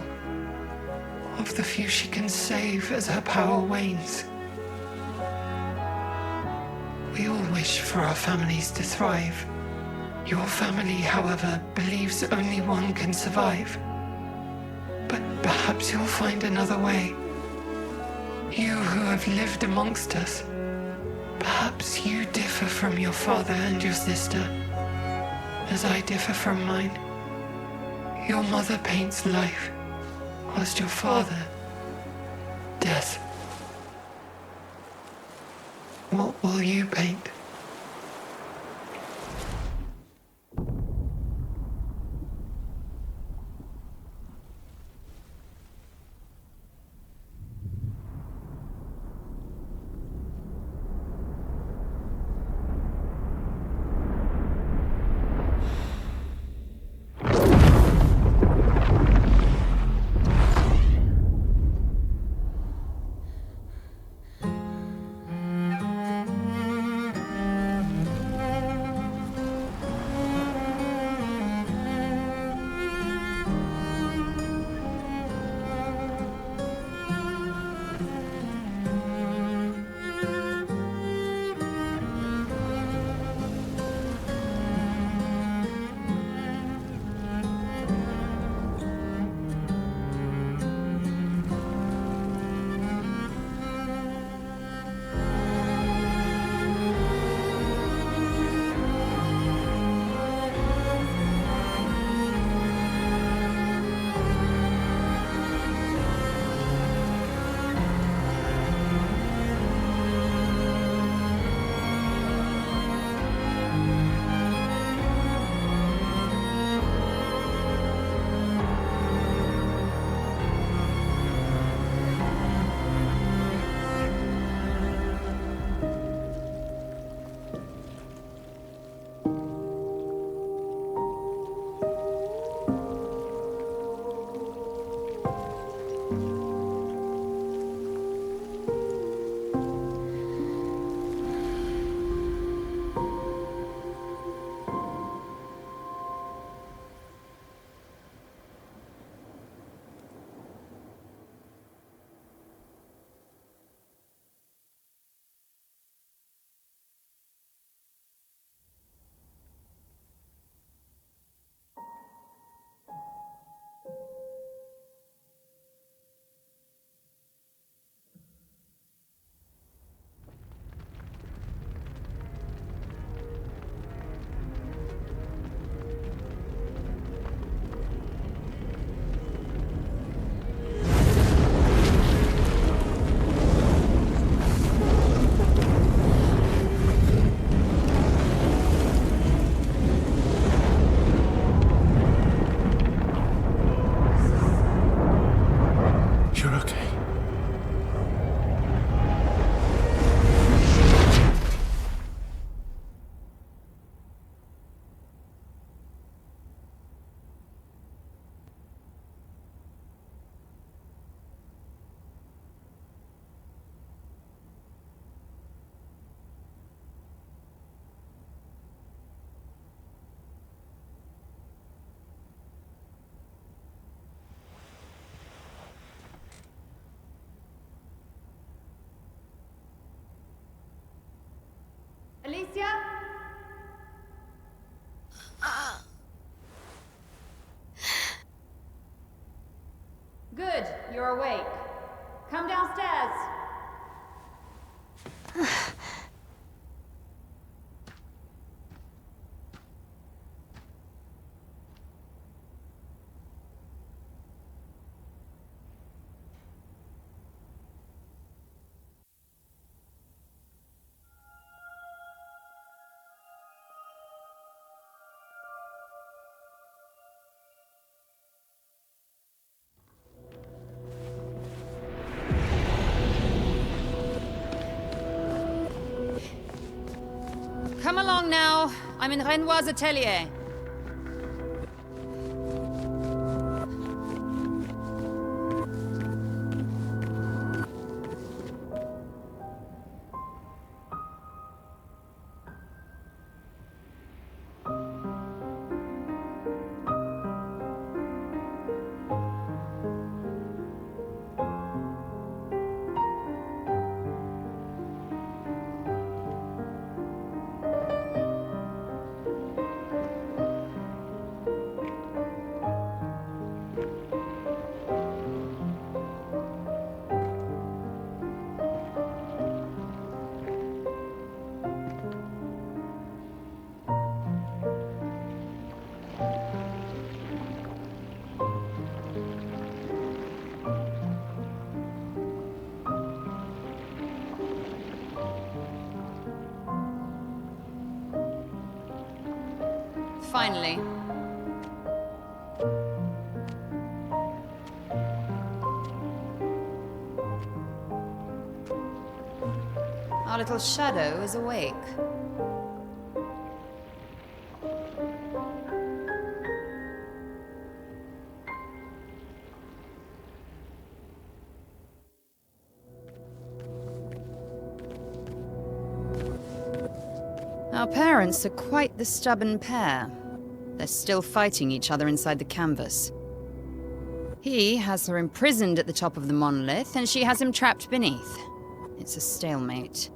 of the few she can save as her power wanes. We all wish for our families to thrive. Your family, however, believes only one can survive. But perhaps you'll find another way. You who have lived amongst us, perhaps you differ from your father and your sister, as I differ from mine. Your mother paints life, whilst your father, death. What will you paint? you're awake. Come downstairs. Come along now. I'm in Renoir's atelier. Finally. Our little shadow is awake. Our parents are quite the stubborn pair. They're still fighting each other inside the canvas. He has her imprisoned at the top of the monolith, and she has him trapped beneath. It's a stalemate.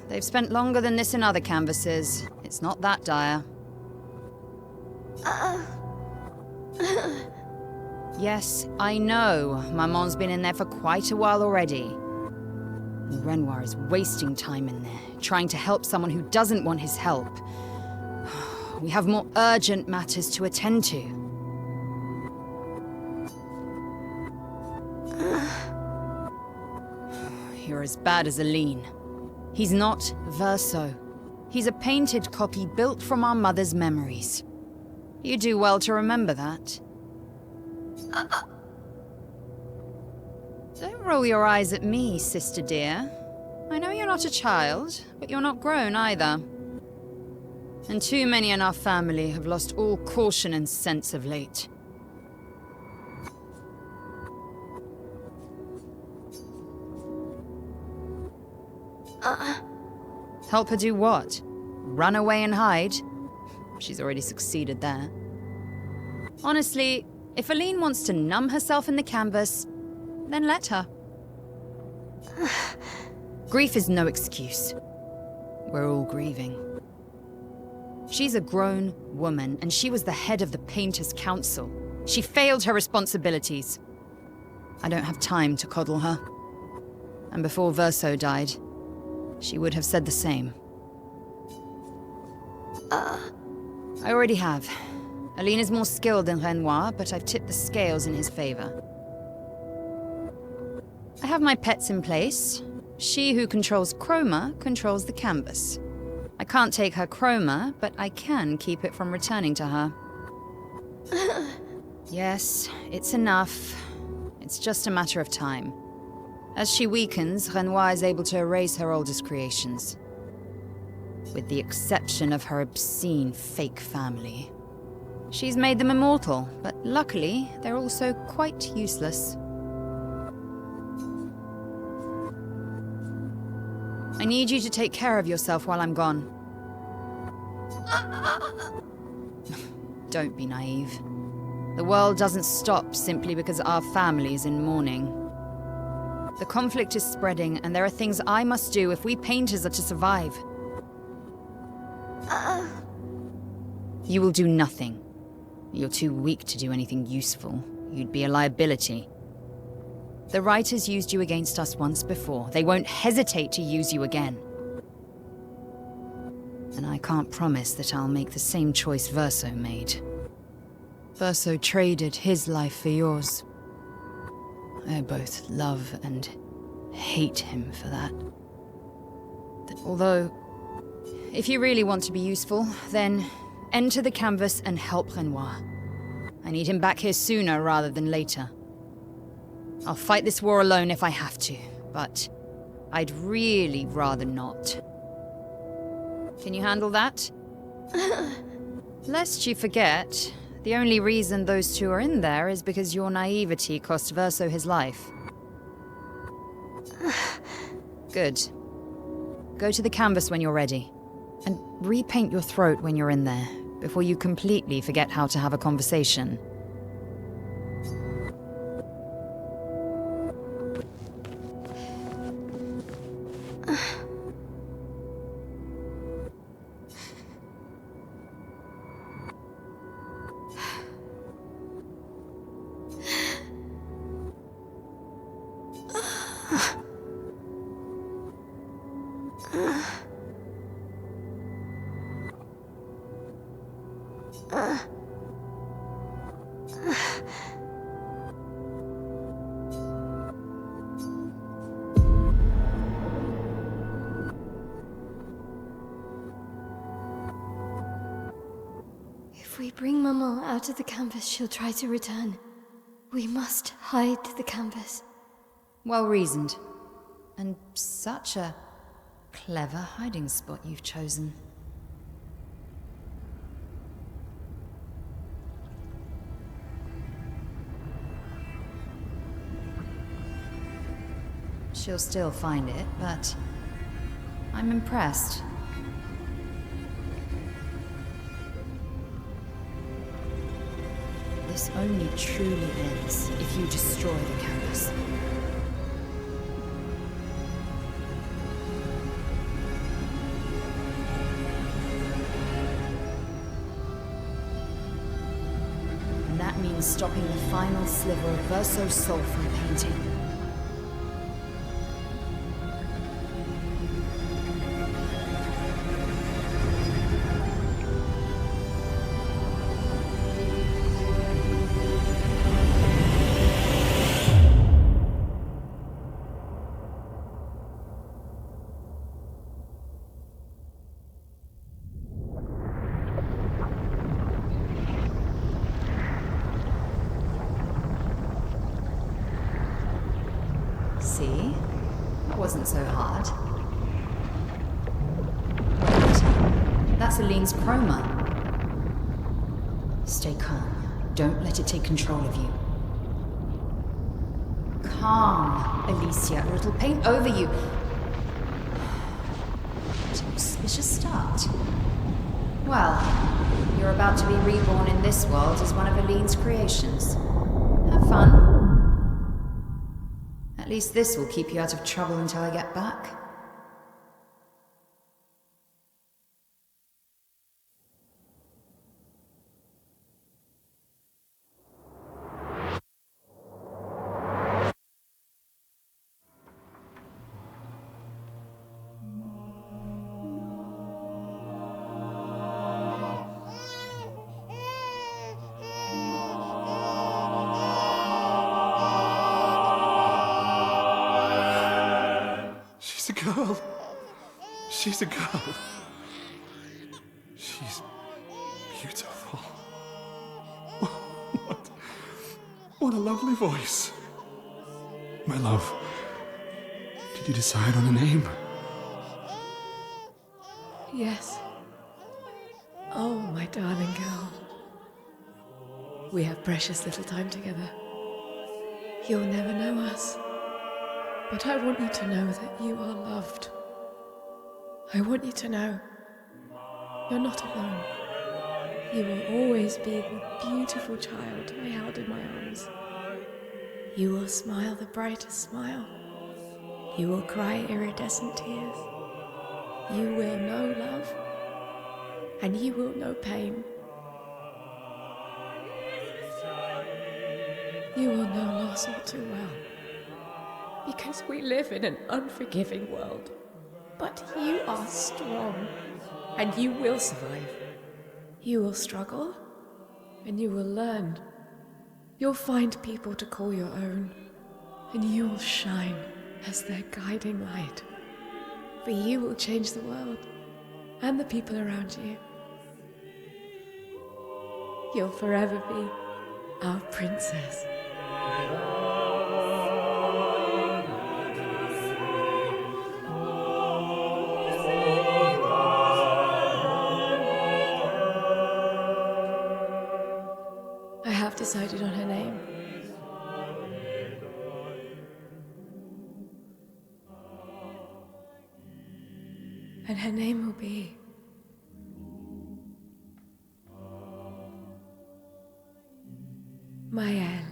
They've spent longer than this in other canvases. It's not that dire. Yes, I know. Maman's been in there for quite a while already. And Renoir is wasting time in there, trying to help someone who doesn't want his help. We have more urgent matters to attend to. You're as bad as Aline. He's not Verso. He's a painted copy built from our mother's memories. You do well to remember that. Don't roll your eyes at me, sister dear. I know you're not a child, but you're not grown either. And too many in our family have lost all caution and sense of late. Help her do what? Run away and hide? She's already succeeded there. Honestly, if Aline wants to numb herself in the canvas, then let her. Grief is no excuse. We're all grieving. She's a grown woman, and she was the head of the Painters' Council. She failed her responsibilities. I don't have time to coddle her. And before Verso died, she would have said the same. I already have. Aline is more skilled than Renoir, but I've tipped the scales in his favor. I have my pets in place. She who controls chroma controls the canvas. I can't take her chroma, but I can keep it from returning to her. Yes, it's enough. It's just a matter of time. As she weakens, Renoir is able to erase her oldest creations. With the exception of her obscene fake family. She's made them immortal, but luckily, they're also quite useless. I need you to take care of yourself while I'm gone. Don't be naive. The world doesn't stop simply because our family is in mourning. The conflict is spreading, and there are things I must do if we painters are to survive. You will do nothing. You're too weak to do anything useful. You'd be a liability. The writers used you against us once before. They won't hesitate to use you again. And I can't promise that I'll make the same choice Verso made. Verso traded his life for yours. I both love and hate him for that. Although, if you really want to be useful, then enter the canvas and help Renoir. I need him back here sooner rather than later. I'll fight this war alone if I have to, but I'd really rather not. Can you handle that? Lest you forget, the only reason those two are in there is because your naivety cost Verso his life. Good. Go to the canvas when you're ready, and repaint your throat when you're in there, before you completely forget how to have a conversation. If we bring Maman out of the canvas, she'll try to return. We must hide the canvas. Well reasoned. And such a clever hiding spot you've chosen. She'll still find it, but I'm impressed. This only truly ends if you destroy the canvas. And that means stopping the final sliver of Verso's soul from painting. See? That wasn't so hard. Wait, that's Aline's chroma. Stay calm. Don't let it take control of you. Calm, Alicia, or it'll paint over you. What an auspicious start. Well, you're about to be reborn in this world as one of Aline's creations. Have fun. At least this will keep you out of trouble until I get back. She's a girl. She's beautiful. What a lovely voice. My love, did you decide on a name? Yes. Oh, my darling girl. We have precious little time together. You'll never know us. But I want you to know that you are loved. I want you to know you're not alone. You will always be the beautiful child I held in my arms. You will smile the brightest smile. You will cry iridescent tears. You will know love, and you will know pain. You will know loss all too well, because we live in an unforgiving world. But you are strong, and you will survive. You will struggle, and you will learn. You'll find people to call your own, and you will shine as their guiding light. For you will change the world, and the people around you. You'll forever be our princess. I have decided on her name. And her name will be Mael.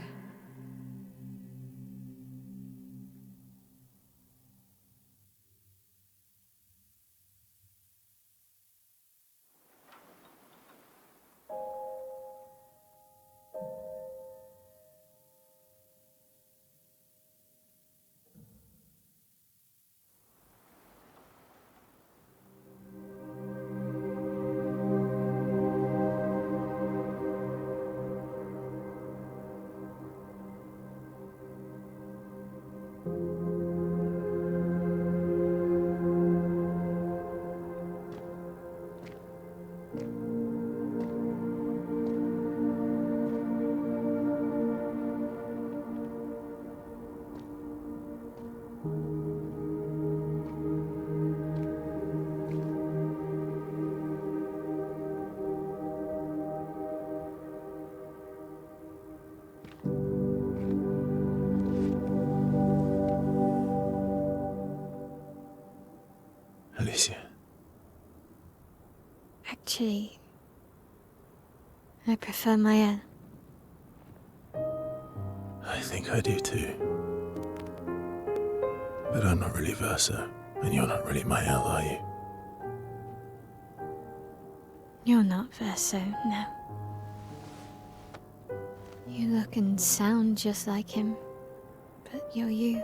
Alicia. Actually, I prefer Mael. I think I do too. But I'm not really Verso, and you're not really Mael, are you? You're not Verso, no. You look and sound just like him, but you're you.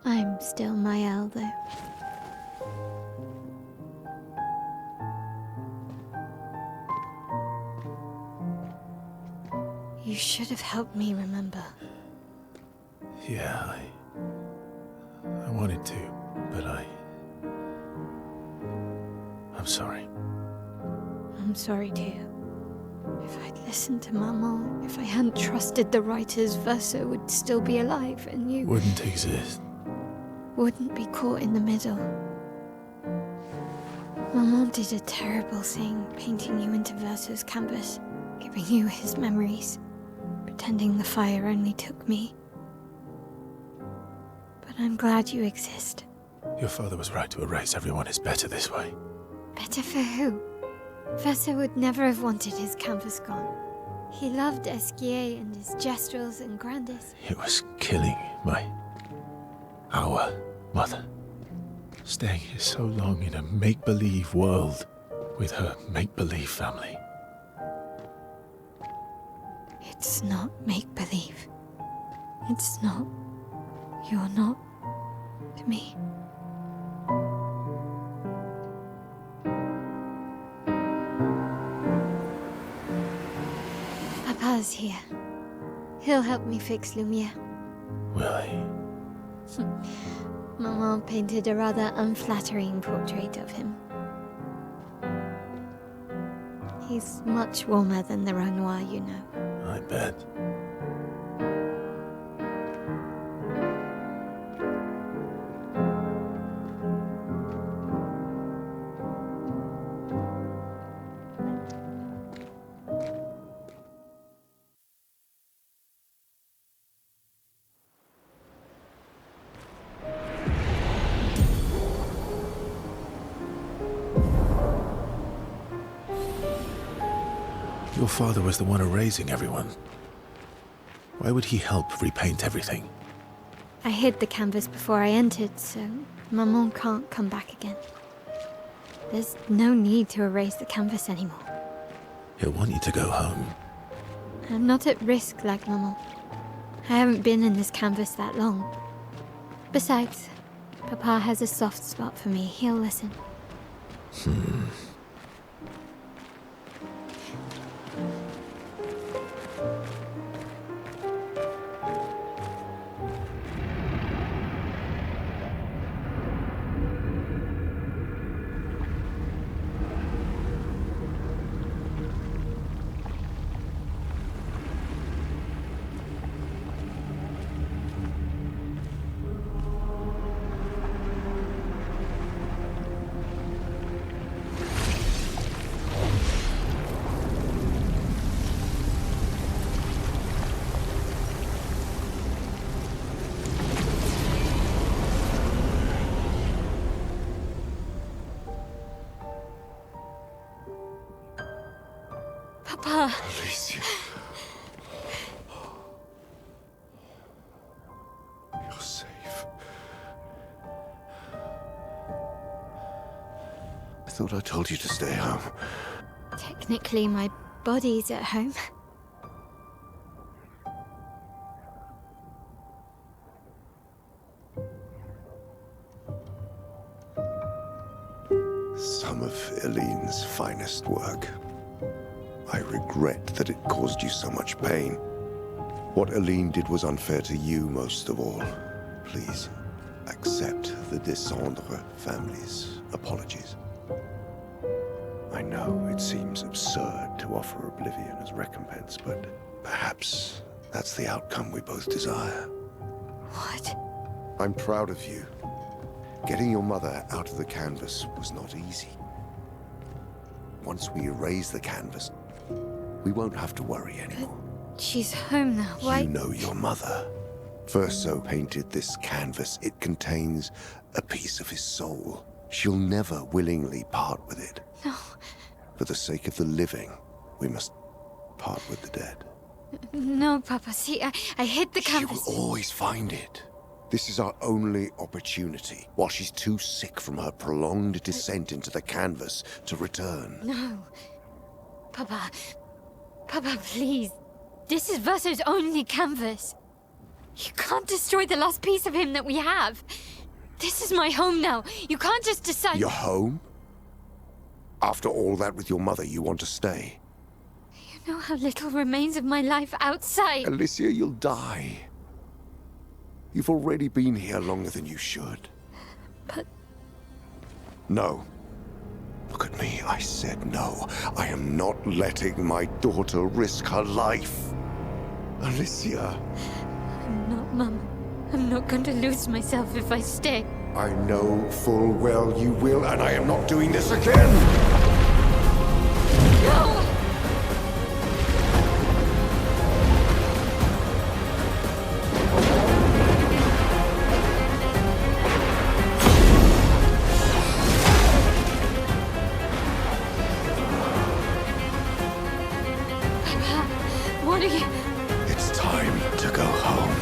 I'm still Mael, though. You should have helped me remember. Yeah, I wanted to, but I'm sorry. I'm sorry too. If I'd listened to Maman, if I hadn't trusted the writers, Verso would still be alive, and you Wouldn't exist. wouldn't be caught in the middle. Maman did a terrible thing, painting you into Verso's canvas, giving you his memories, pretending the fire only took me. But I'm glad you exist. Your father was right to erase everyone. It's better this way. Better for who? Verso would never have wanted his canvas gone. He loved Esquier and his gestrels and grandes. It was killing our mother. Staying here so long in a make-believe world with her make-believe family. It's not make-believe. It's not. You're not to me. Papa's here. He'll help me fix Lumiere. Will he? Maman painted a rather unflattering portrait of him. He's much warmer than the Renoir, you know. I bet. Your father was the one erasing everyone. Why would he help repaint everything? I hid the canvas before I entered, so Maman can't come back again. There's no need to erase the canvas anymore. He'll want you to go home. I'm not at risk like normal. I haven't been in this canvas that long. Besides, Papa has a soft spot for me. He'll listen. Papa. Alicia. You're safe. I thought I told you to stay home. Technically, my body's at home. Some of Eileen's finest work. I regret that it caused you so much pain. What Eileen did was unfair to you most of all. Please, accept the Descendre family's apologies. I know it seems absurd to offer oblivion as recompense, but perhaps that's the outcome we both desire. What? I'm proud of you. Getting your mother out of the canvas was not easy. Once we erase the canvas, we won't have to worry anymore. She's home now. Why? You know your mother. Verso painted this canvas. It contains a piece of his soul. She'll never willingly part with it. No. For the sake of the living, we must part with the dead. No, Papa. See, I hid the canvas. She will always find it. This is our only opportunity, while she's too sick from her prolonged descent into the canvas to return. No. Papa. Papa, please. This is Verso's only canvas. You can't destroy the last piece of him that we have. This is my home now. You can't just decide... Your home? After all that with your mother, you want to stay? You know how little remains of my life outside. Alicia, you'll die. You've already been here longer than you should. But... No. Look at me, I said no. I am not letting my daughter risk her life. Alicia. I'm not, Mum. I'm not going to lose myself if I stay. I know full well you will, and I am not doing this again! No! What are you... It's time to go home.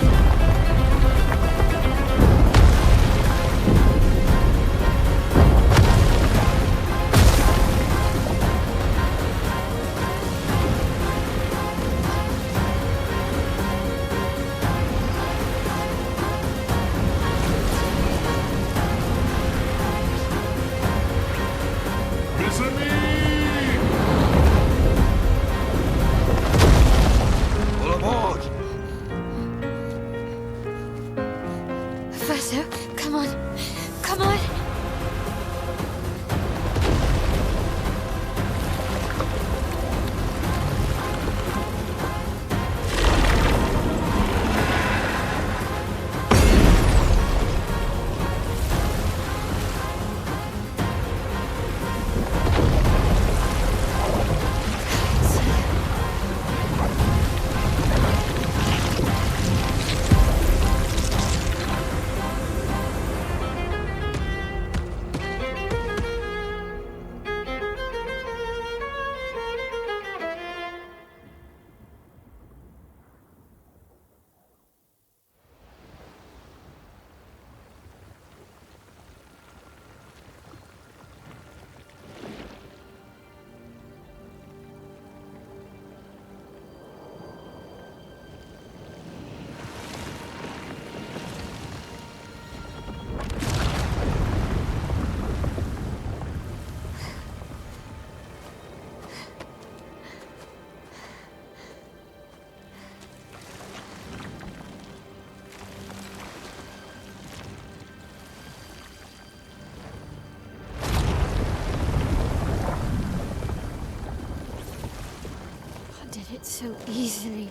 it so easily.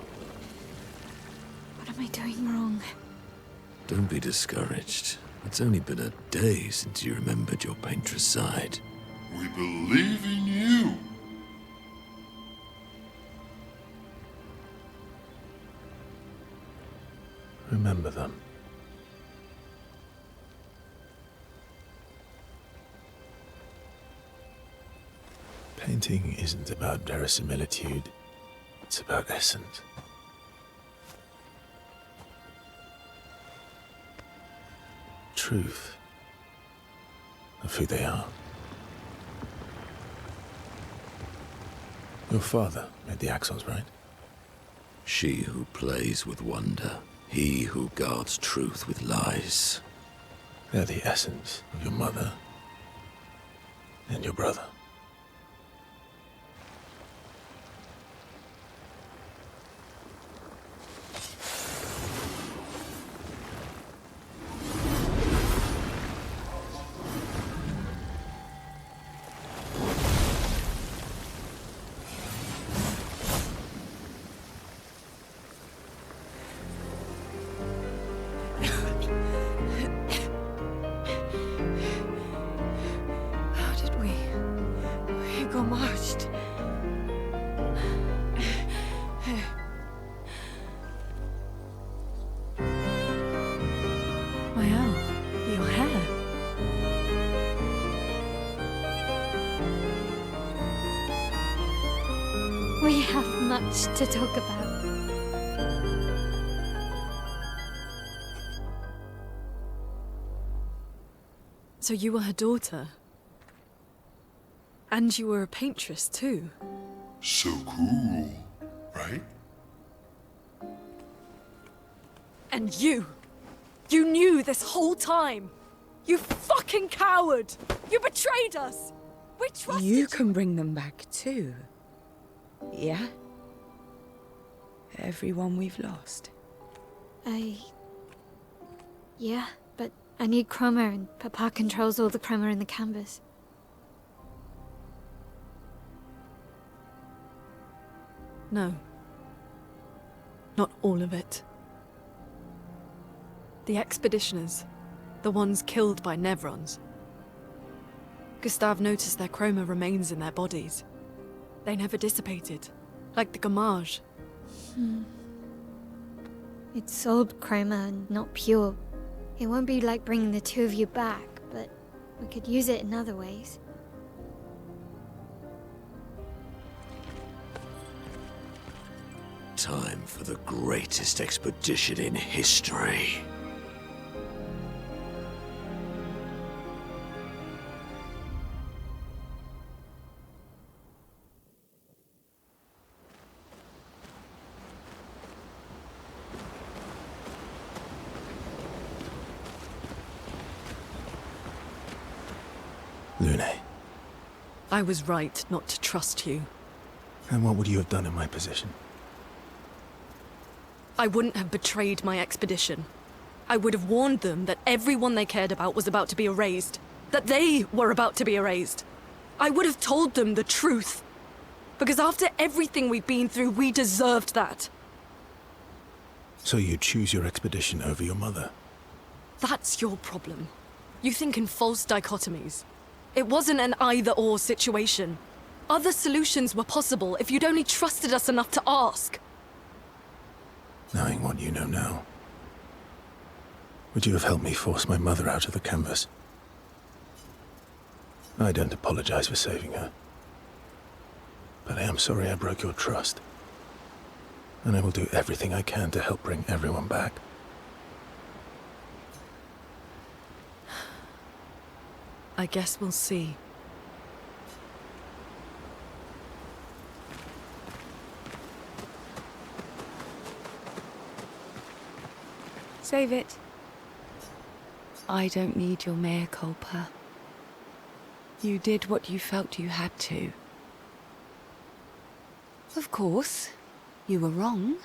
What am I doing wrong? Don't be discouraged. It's only been a day since you remembered your painter's side. We believe in you. Remember them. Painting isn't about verisimilitude, it's about essence. Truth of who they are. Your father made the axles, right? She who plays with wonder, he who guards truth with lies. They're the essence of your mother and your brother. We have much to talk about. So you were her daughter? And you were a paintress too? So cool, right? And you knew this whole time! You fucking coward! You betrayed us! We trusted you! You can bring them back too. Yeah? Everyone we've lost. Yeah, but I need chroma and Papa controls all the chroma in the canvas. No. Not all of it. The expeditioners. The ones killed by Nevrons. Gustave noticed their chroma remains in their bodies. They never dissipated, like the gamage. It's old chroma and not pure. It won't be like bringing the two of you back, but we could use it in other ways. Time for the greatest expedition in history. Lune. I was right not to trust you. And what would you have done in my position? I wouldn't have betrayed my expedition. I would have warned them that everyone they cared about was about to be erased. That they were about to be erased. I would have told them the truth. Because after everything we've been through, we deserved that. So you choose your expedition over your mother? That's your problem. You think in false dichotomies. It wasn't an either-or situation. Other solutions were possible if you'd only trusted us enough to ask. Knowing what you know now, would you have helped me force my mother out of the canvas? I don't apologize for saving her. But I am sorry I broke your trust. And I will do everything I can to help bring everyone back. I guess we'll see. Save it. I don't need your mea culpa. You did what you felt you had to. Of course, you were wrong.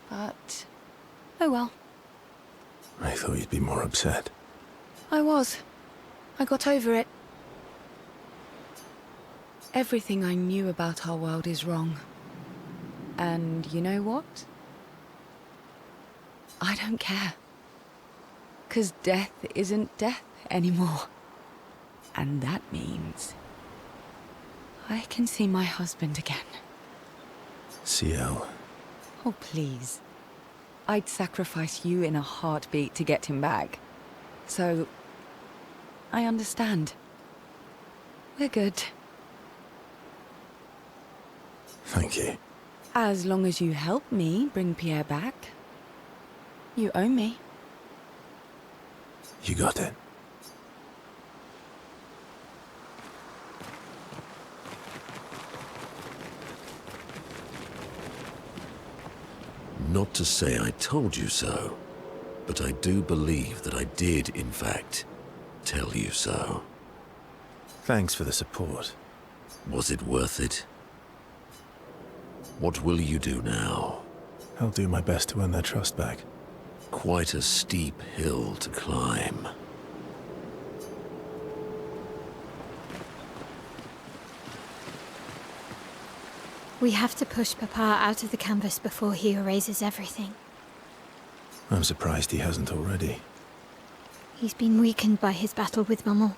But, oh well. I thought you'd be more upset. I was. I got over it. Everything I knew about our world is wrong. And you know what? I don't care. 'Cause death isn't death anymore. And that means I can see my husband again. CL. Oh, please. I'd sacrifice you in a heartbeat to get him back. So, I understand. We're good. Thank you. As long as you help me bring Pierre back, you owe me. You got it. Not to say I told you so, but I do believe that I did, in fact, tell you so. Thanks for the support. Was it worth it? What will you do now? I'll do my best to earn their trust back. Quite a steep hill to climb. We have to push Papa out of the canvas before he erases everything. I'm surprised he hasn't already. He's been weakened by his battle with Maman.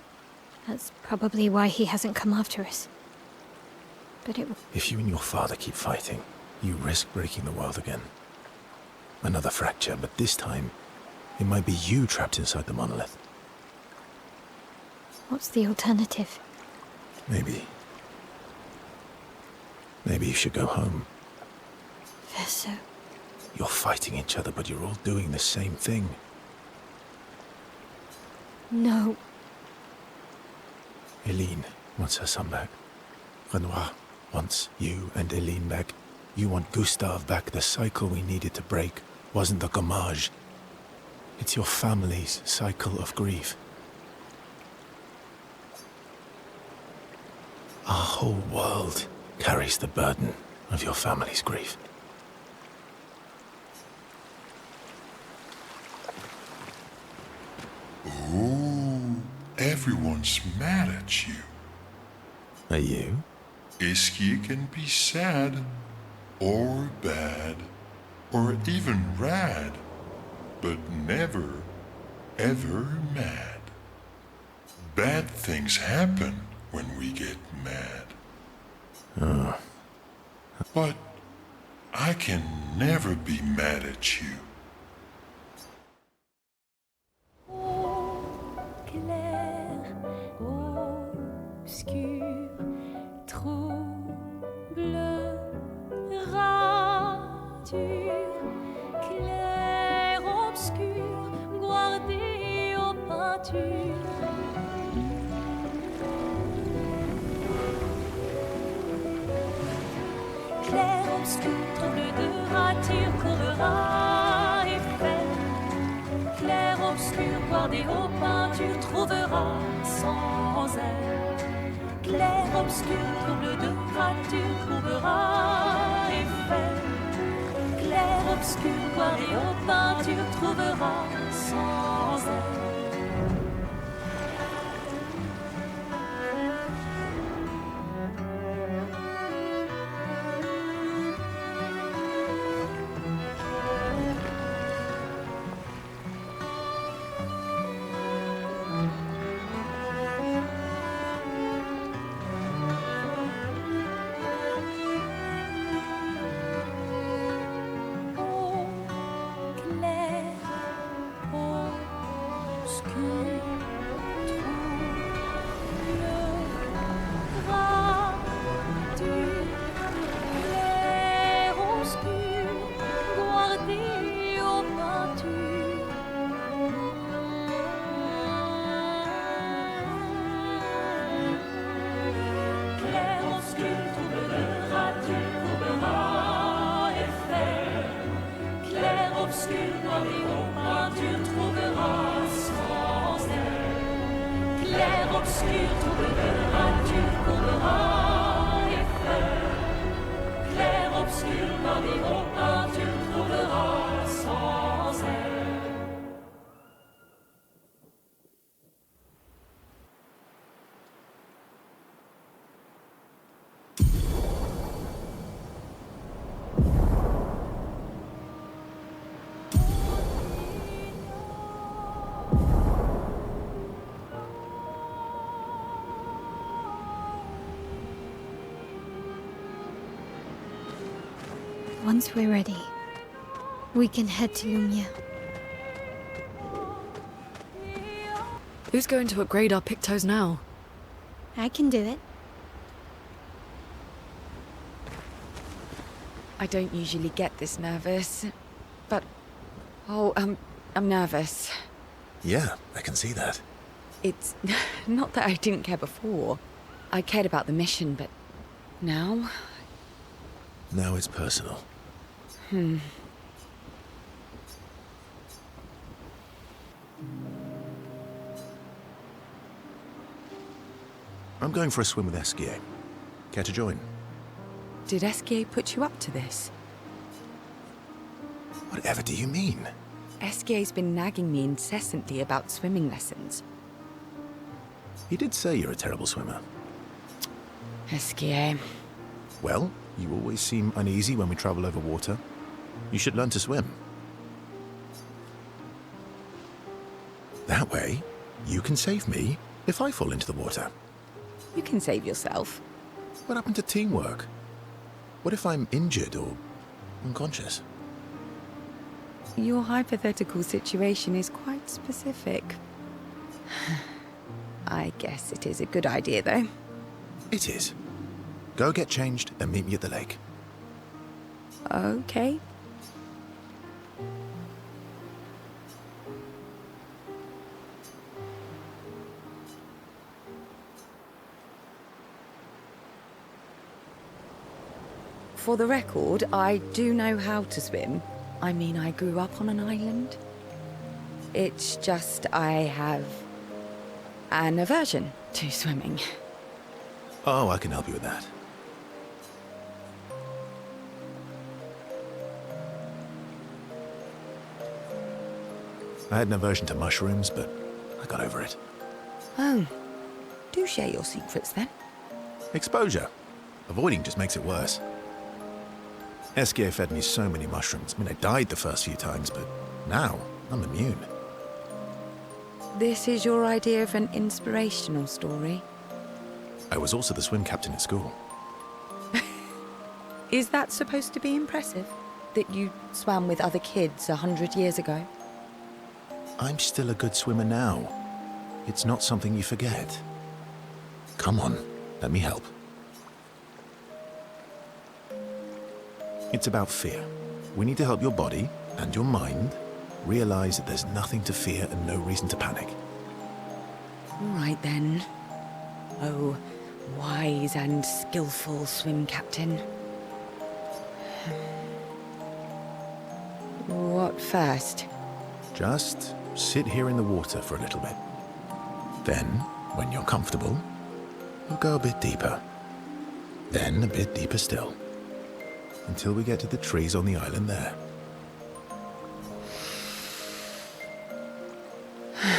That's probably why he hasn't come after us. But it... If you and your father keep fighting, you risk breaking the world again. Another fracture, but this time, it might be you trapped inside the monolith. What's the alternative? Maybe you should go home. Verso. You're fighting each other, but you're all doing the same thing. No. Eileen wants her son back. Renoir wants you and Eileen back. You want Gustave back. The cycle we needed to break wasn't the gommage. It's your family's cycle of grief. Our whole world carries the burden of your family's grief. Oh, everyone's mad at you. Are you? Iskia can be sad, or bad, or even rad, but never, ever mad. Bad things happen when we get mad. Oh. But I can never be mad at you. Clair, obscur, trouble, rature, clair, obscur, guardé aux peintures. Clair, obscur, trouble de rature, courbera et fait. Clair, obscur, guardé aux peintures, trouvera sans elle. Clair, obscur, trouble de rature, trouvera et fait. Clair, obscur, guardé aux peintures, trouvera sans elle. Once we're ready, we can head to Lumia. Who's going to upgrade our Pictos now? I can do it. I don't usually get this nervous, but... Oh, I'm nervous. Yeah, I can see that. It's not that I didn't care before. I cared about the mission, but now... Now it's personal. I'm going for a swim with Esquier. Care to join? Did Esquier put you up to this? Whatever do you mean? Esquier's been nagging me incessantly about swimming lessons. He did say you're a terrible swimmer. Esquier. Well, you always seem uneasy when we travel over water. You should learn to swim. That way, you can save me if I fall into the water. You can save yourself. What happened to teamwork? What if I'm injured or unconscious? Your hypothetical situation is quite specific. I guess it is a good idea, though. It is. Go get changed and meet me at the lake. Okay. For the record, I do know how to swim. I mean, I grew up on an island. It's just I have an aversion to swimming. Oh, I can help you with that. I had an aversion to mushrooms, but I got over it. Oh. Do share your secrets, then. Exposure. Avoiding just makes it worse. Esquier fed me so many mushrooms. I mean, I died the first few times, but now I'm immune. This is your idea of an inspirational story? I was also the swim captain at school. Is that supposed to be impressive? That you swam with other kids 100 years ago? I'm still a good swimmer now. It's not something you forget. Come on, let me help. It's about fear. We need to help your body and your mind realize that there's nothing to fear and no reason to panic. All right, then. Oh, wise and skillful swim captain. What first? Just sit here in the water for a little bit. Then, when you're comfortable, we'll go a bit deeper. Then a bit deeper still. Until we get to the trees on the island there. I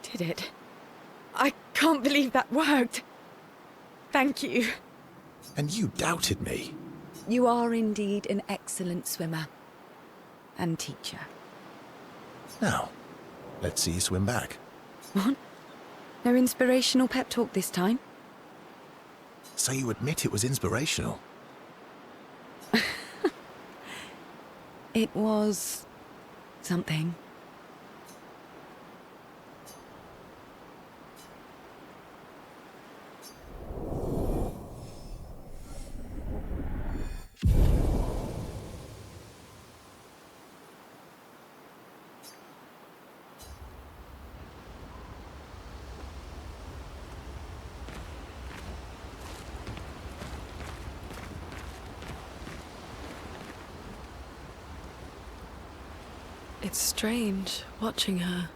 did it. I can't believe that worked. Thank you. And you doubted me. You are indeed an excellent swimmer. And teacher. Now, let's see you swim back. What? No inspirational pep talk this time? So you admit it was inspirational? It was... something. It's strange, watching her.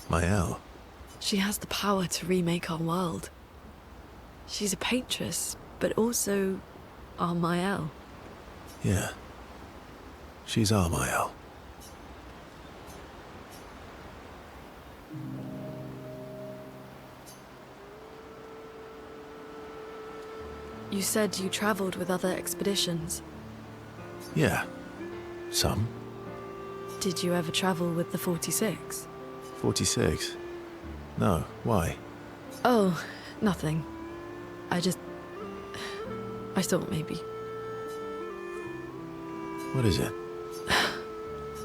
Mael. She has the power to remake our world. She's a paintress, but also our Mael. Yeah. She's our Mael. You said you traveled with other expeditions. Yeah. Some. Did you ever travel with the 46? 46? No, why? Oh, nothing. I thought maybe. What is it?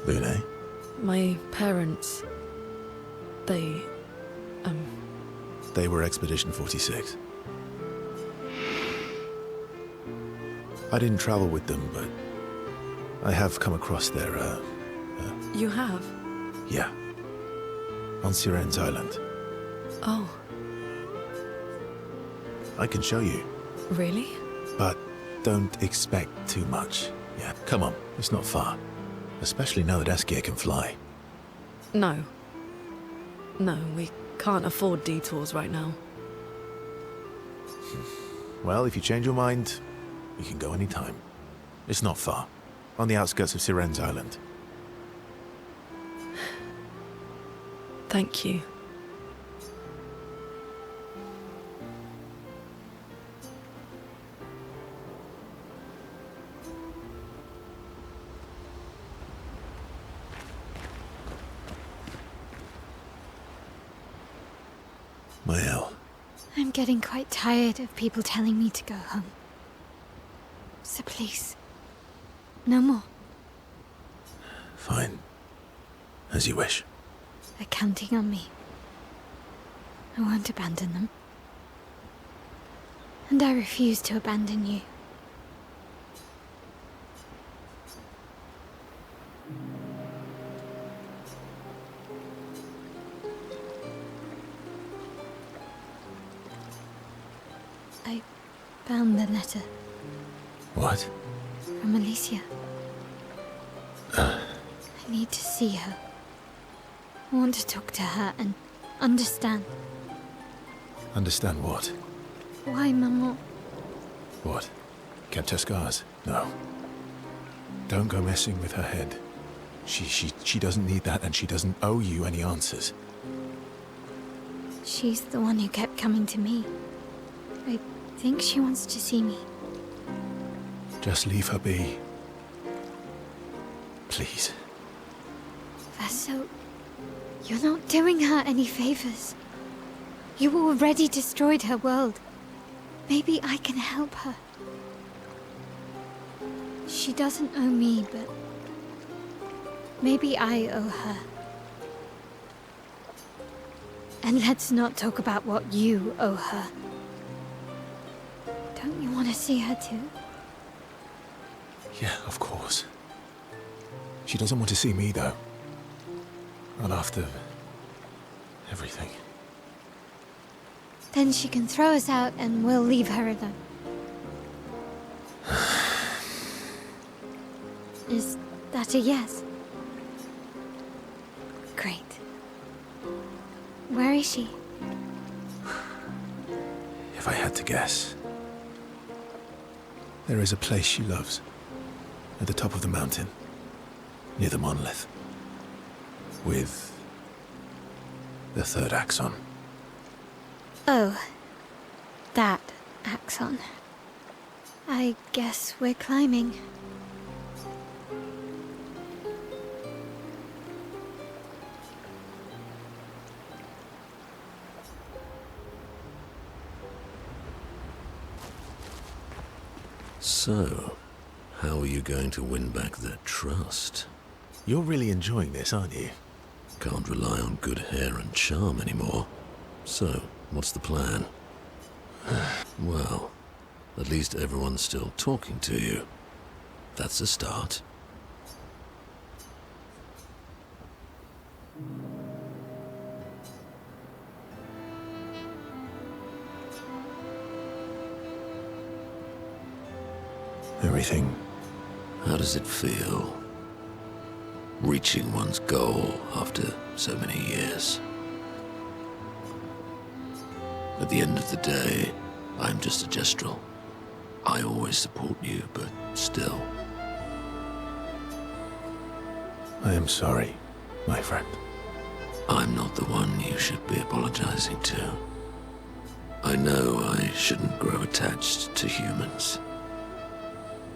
Lune? My parents... They were Expedition 46. I didn't travel with them, but I have come across their, You have? Yeah. On Siren's Island. Oh. I can show you. Really? But don't expect too much. Yeah, come on, it's not far. Especially now that Eskia can fly. No. No, we can't afford detours right now. Well, if you change your mind, you can go anytime. It's not far. On the outskirts of Siren's Island. Thank you. Mael. I'm getting quite tired of people telling me to go home. So please, no more. Fine. As you wish. They're counting on me. I won't abandon them. And I refuse to abandon you. I found the letter. What? From Alicia. I need to see her. I want to talk to her and understand. Understand what? Why, Maman? What? Kept her scars? No. Don't go messing with her head. She doesn't need that, and she doesn't owe you any answers. She's the one who kept coming to me. I think she wants to see me. Just leave her be. Please. Vaso, you're not doing her any favors. You already destroyed her world. Maybe I can help her. She doesn't owe me, but maybe I owe her. And let's not talk about what you owe her. Don't you want to see her too? Yeah, of course. She doesn't want to see me, though. Not after everything. Then she can throw us out and we'll leave her alone. Is that a yes? Great. Where is she? If I had to guess, there is a place she loves. At the top of the mountain. Near the monolith. With the third axon. Oh, that axon. I guess we're climbing. So, how are you going to win back their trust? You're really enjoying this, aren't you? Can't rely on good hair and charm anymore. So, what's the plan? Well, at least everyone's still talking to you. That's a start. Everything. How does it feel? Reaching one's goal after so many years. At the end of the day, I'm just a gestural. I always support you, but still. I am sorry, my friend. I'm not the one you should be apologizing to. I know I shouldn't grow attached to humans.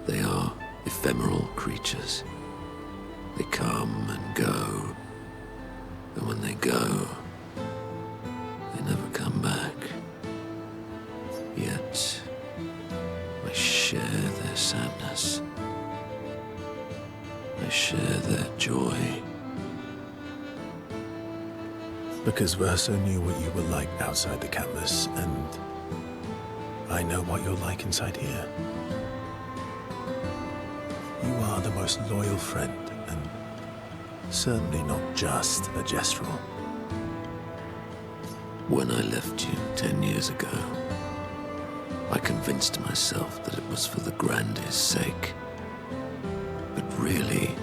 They are ephemeral creatures. They come and go. But when they go, they never come back. Yet, I share their sadness. I share their joy. Because Verso knew what you were like outside the canvas, and I know what you're like inside here. You are the most loyal friend, and certainly not just a gestural. When I left you 10 years ago, I convinced myself that it was for the grandest sake. But really,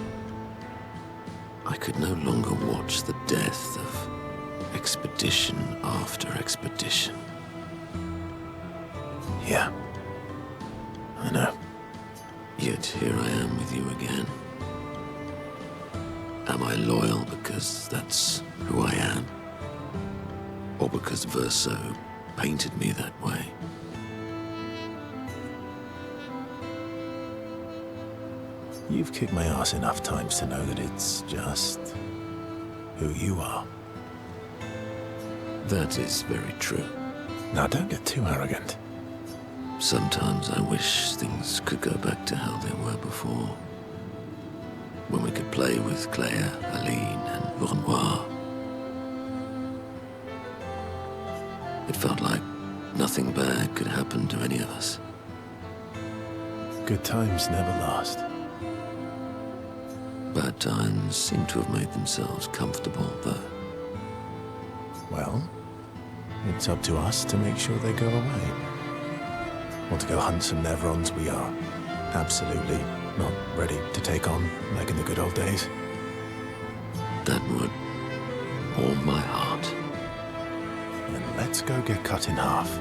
I could no longer watch the death of expedition after expedition. Yeah, I know. Yet here I am with you again. Am I loyal because that's who I am? Or because Verso painted me that way? You've kicked my ass enough times to know that it's just who you are. That is very true. Now, don't get too arrogant. Sometimes I wish things could go back to how they were before. When we could play with Claire, Aline, and Renoir. It felt like nothing bad could happen to any of us. Good times never last. Bad times seem to have made themselves comfortable, though. Well, it's up to us to make sure they go away. Want to go hunt some Nevrons? We are absolutely not ready to take on like in the good old days. That would warm my heart. Then let's go get cut in half.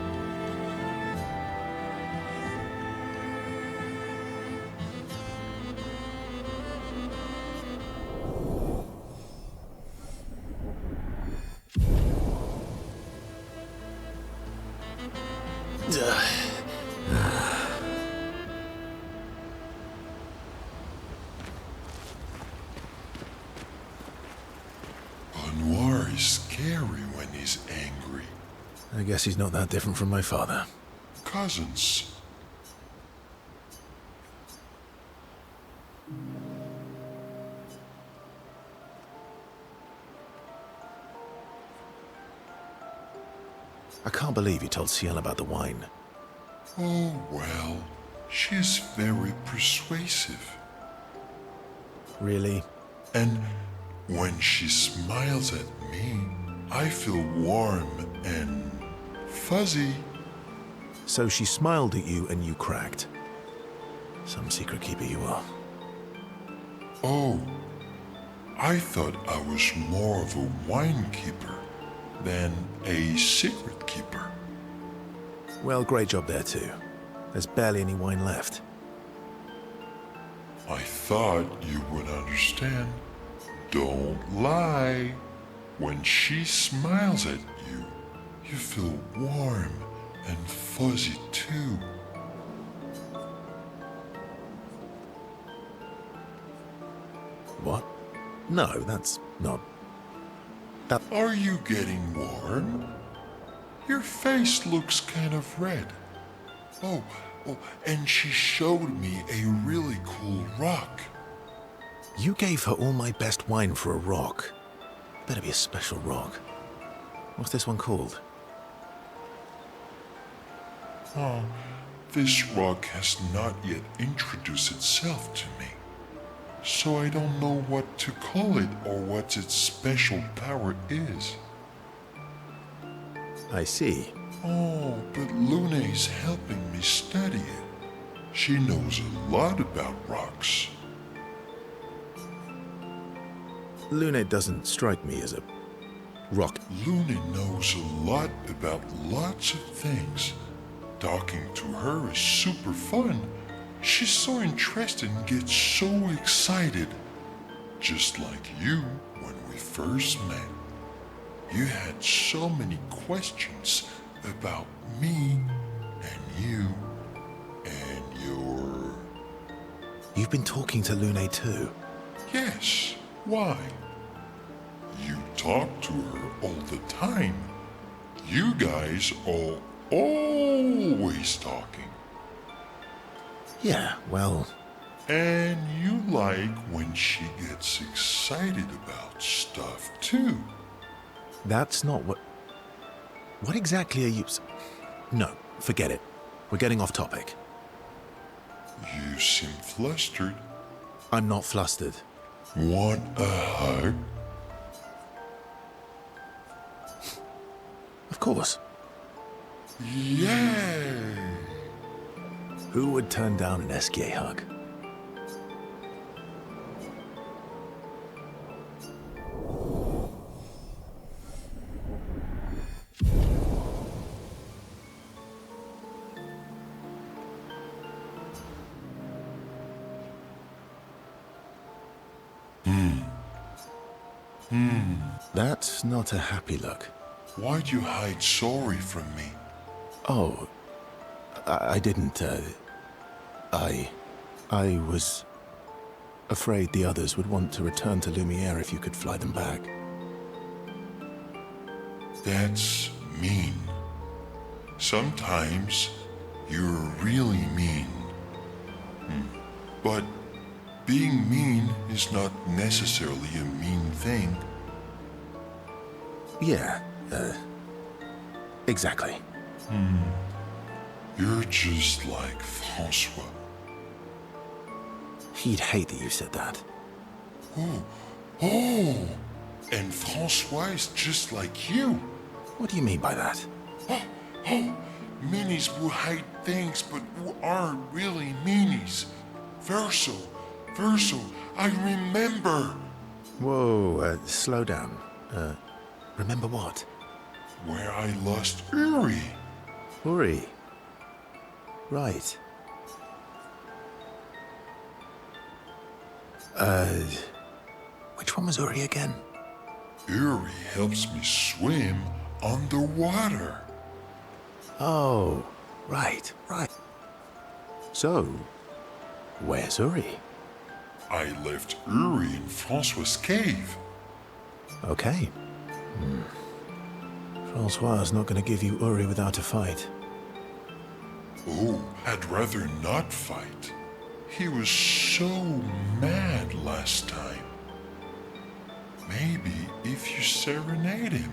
Noir is scary when he's angry. I guess he's not that different from my father. Cousins. I can't believe you told Ciel about the wine. Oh, well, she's very persuasive. Really? And when she smiles at me, I feel warm and fuzzy. So she smiled at you and you cracked. Some secret keeper you are. Oh, I thought I was more of a wine keeper than a secret keeper. Well, great job there too. There's barely any wine left. I thought you would understand. Don't lie. When she smiles at you, you feel warm and fuzzy too. What? No, that's not... That... Are you getting warm? Your face looks kind of red. Oh, and she showed me a really cool rock. You gave her all my best wine for a rock. Better be a special rock. What's this one called? Oh, this rock has not yet introduced itself to me. So I don't know what to call it or what its special power is. I see. Oh, but Luna's helping me study it. She knows a lot about rocks. Lune doesn't strike me as a rock. Luna knows a lot about lots of things. Talking to her is super fun. She's so interested and gets so excited. Just like you when we first met. You had so many questions about me and you and your... You've been talking to Lune too? Yes. Why? You talk to her all the time. You guys are always talking. Yeah, well... And you like when she gets excited about stuff, too. That's not what... What exactly are you... No, forget it. We're getting off topic. You seem flustered. I'm not flustered. Want a hug? Of course. Yay! Who would turn down an Esquier hug? That's not a happy look. Why'd you hide sorry from me? Oh, I didn't, I was afraid the others would want to return to Lumiere if you could fly them back. That's mean. Sometimes you're really mean. But being mean is not necessarily a mean thing. Yeah, exactly. You're just like Francois. He'd hate that you said that. Oh, and Francois is just like you. What do you mean by that? Meanies who hide things but who aren't really meanies. Verso, I remember. Whoa, slow down. Remember what? Where I lost Uri. Uri. Right. Which one was Uri again? Uri helps me swim underwater. Oh, right. So, where's Uri? I left Uri in Francois' cave. Okay. Francois is not going to give you Uri without a fight. Oh, I'd rather not fight. He was so mad last time. Maybe if you serenade him.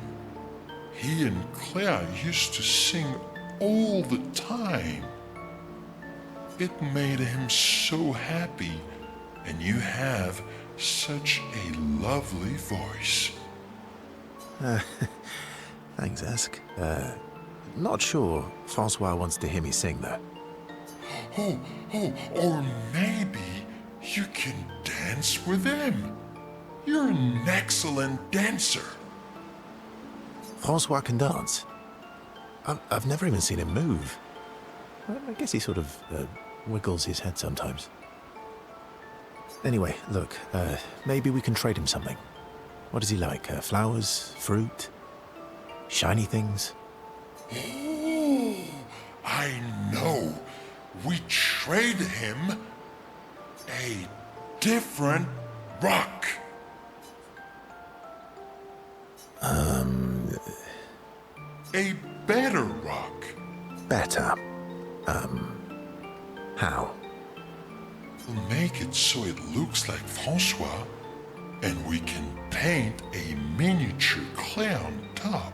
He and Claire used to sing all the time. It made him so happy, and you have such a lovely voice. Thanks, Esk. Not sure Francois wants to hear me sing, though. Or maybe you can dance with him. You're an excellent dancer. Francois can dance? I've never even seen him move. I guess he sort of wiggles his head sometimes. Anyway, look, maybe we can trade him something. What does he like? Flowers? Fruit? Shiny things? Oh, I know. We trade him a different rock. A better rock. Better? How? We'll make it so it looks like Francois, and we can paint a miniature clay on top.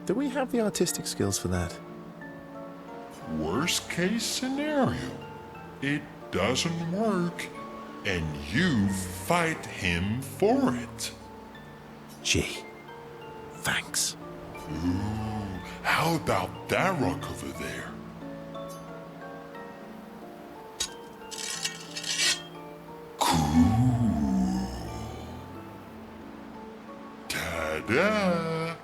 Do we have the artistic skills for that? Worst case scenario, it doesn't work, and you fight him for it. Gee, thanks. Ooh, how about that rock over there? Cool. Ta-da!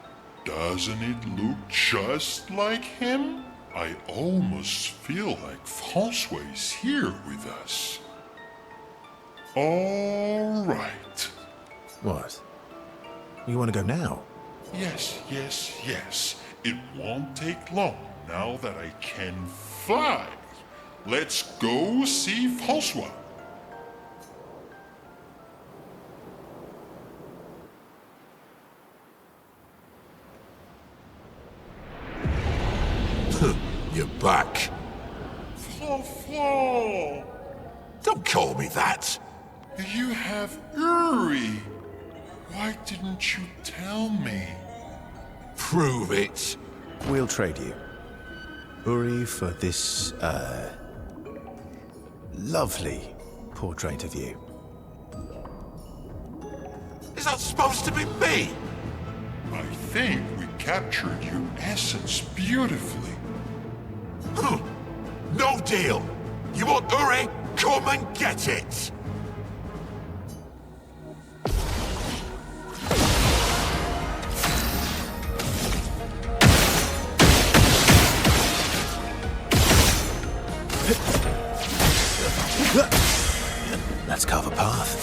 Doesn't it look just like him? I almost feel like Francois is here with us. All right. What? You want to go now? Yes. It won't take long now that I can fly. Let's go see Francois. back. Flo. Don't call me that. You have Uri. Why didn't you tell me? Prove it. We'll trade you Uri for this, lovely portrait of you. Is that supposed to be me? I think we captured your essence beautifully. No deal. You want Uri? Come and get it. Let's carve a path.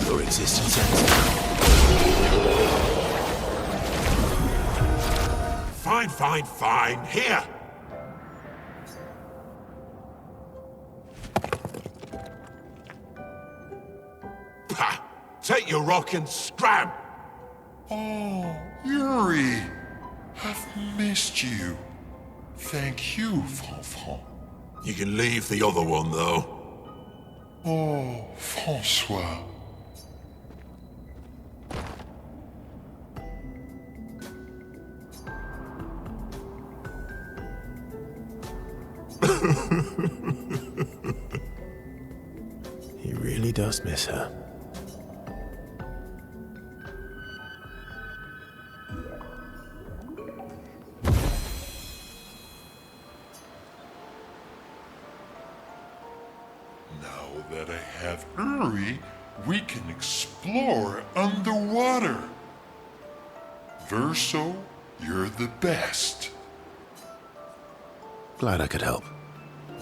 Your existence ends now. Fine. Here. Pah! Take your rock and scram! Oh, Yuri. I've missed you. Thank you, Fanfan. You can leave the other one, though. Oh, François. He really does miss her. Now that I have Uri, we can explore underwater. Verso, you're the best. Glad I could help.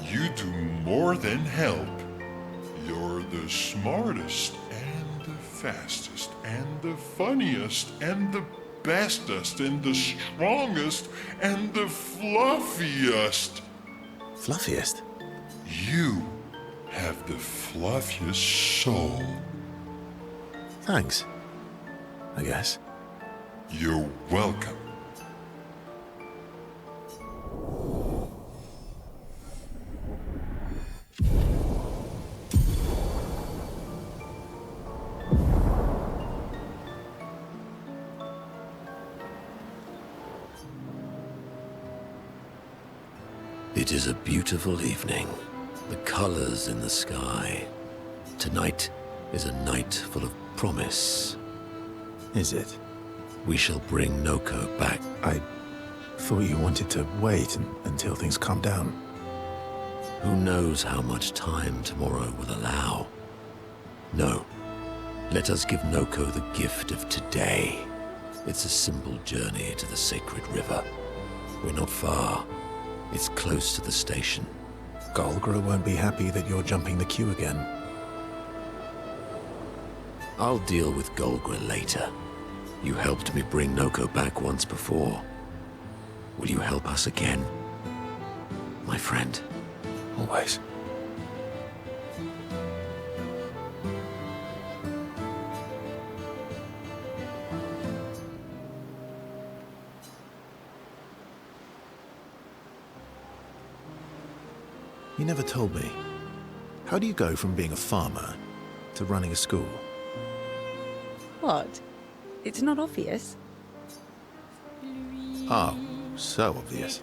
You do more than help. You're the smartest and the fastest and the funniest and the bestest and the strongest and the fluffiest. Fluffiest? You have the fluffiest soul. Thanks, I guess. You're welcome. It is a beautiful evening. The colors in the sky. Tonight is a night full of promise. Is it? We shall bring Noko back. I thought you wanted to wait until things calm down. Who knows how much time tomorrow will allow? No. Let us give Noko the gift of today. It's a simple journey to the sacred river. We're not far. It's close to the station. Golgra won't be happy that you're jumping the queue again. I'll deal with Golgra later. You helped me bring Noko back once before. Will you help us again? My friend. Always. You never told me. How do you go from being a farmer to running a school? What? It's not obvious. Oh, so obvious.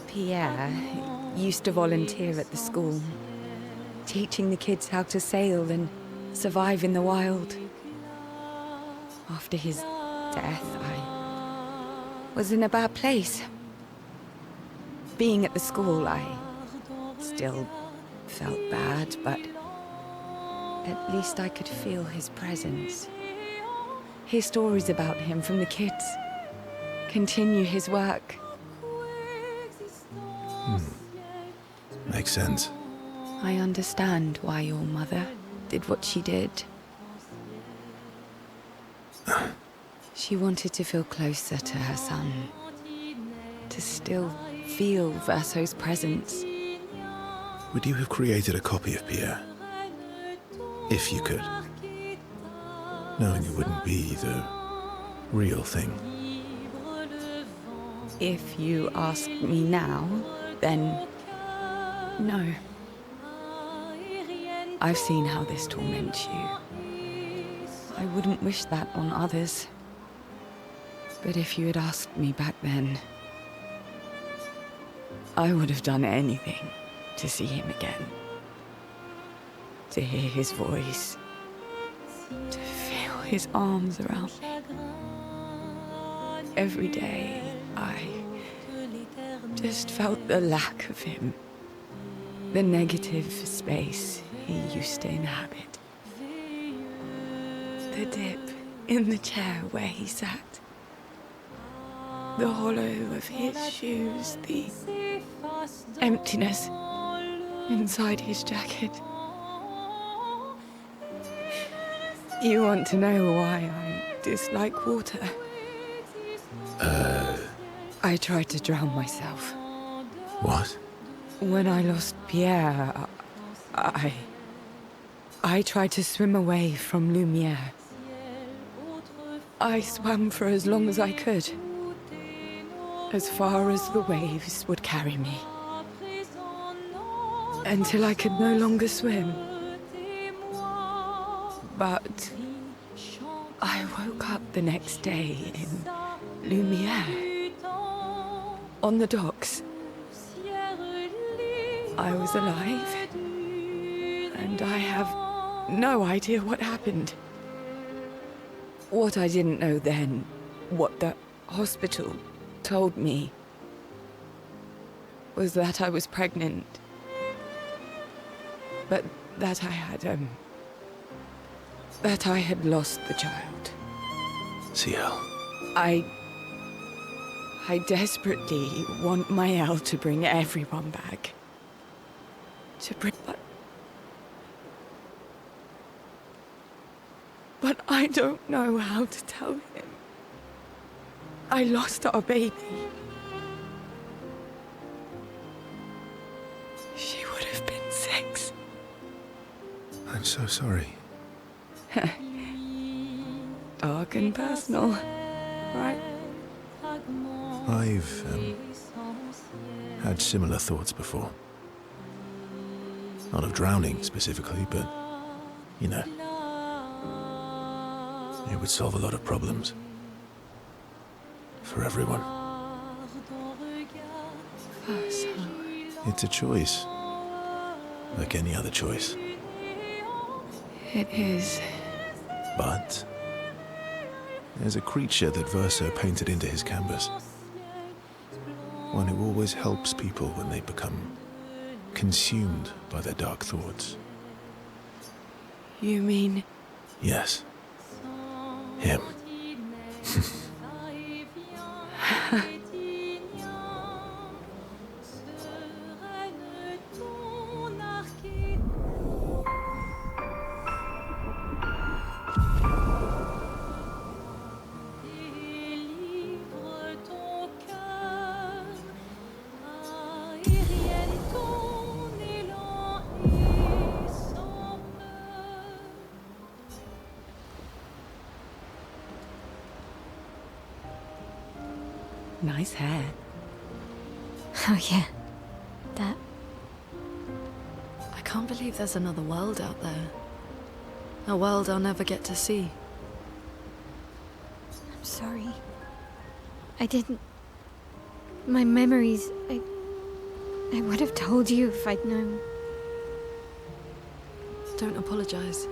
Pierre used to volunteer at the school, teaching the kids how to sail and survive in the wild. After his death, I was in a bad place. Being at the school, I still felt bad, but at least I could feel his presence. Hear stories about him from the kids. Continue his work. Makes sense. I understand why your mother did what she did. She wanted to feel closer to her son. To still feel Verso's presence. Would you have created a copy of Pierre? If you could. Knowing it wouldn't be the real thing. If you ask me now, then no. I've seen how this torments you. I wouldn't wish that on others. But if you had asked me back then, I would have done anything to see him again. To hear his voice. To feel his arms around me. Every day, I just felt the lack of him. The negative space he used to inhabit. The dip in the chair where he sat. The hollow of his shoes, the emptiness inside his jacket. You want to know why I dislike water? I tried to drown myself. What? When I lost Pierre, I tried to swim away from Lumiere. I swam for as long as I could. As far as the waves would carry me. Until I could no longer swim. But I woke up the next day in Lumiere. On the docks. I was alive. And I have no idea what happened. What I didn't know then, what the hospital told me, was that I was pregnant. But that I had lost the child. CL. I desperately want my Elle to bring everyone back. But I don't know how to tell him. I lost our baby. She would have been 6. I'm so sorry. Dark and personal, right? I've had similar thoughts before. Not of drowning specifically, but, you know, it would solve a lot of problems. For everyone. It's a choice. Like any other choice. It is. But there's a creature that Verso painted into his canvas. One who always helps people when they become consumed by their dark thoughts. You mean? Yes. Him. Nice hair. Oh yeah, that. I can't believe there's another world out there. A world I'll never get to see. I'm sorry. I didn't... My memories... I would have told you if I'd known. Don't apologize.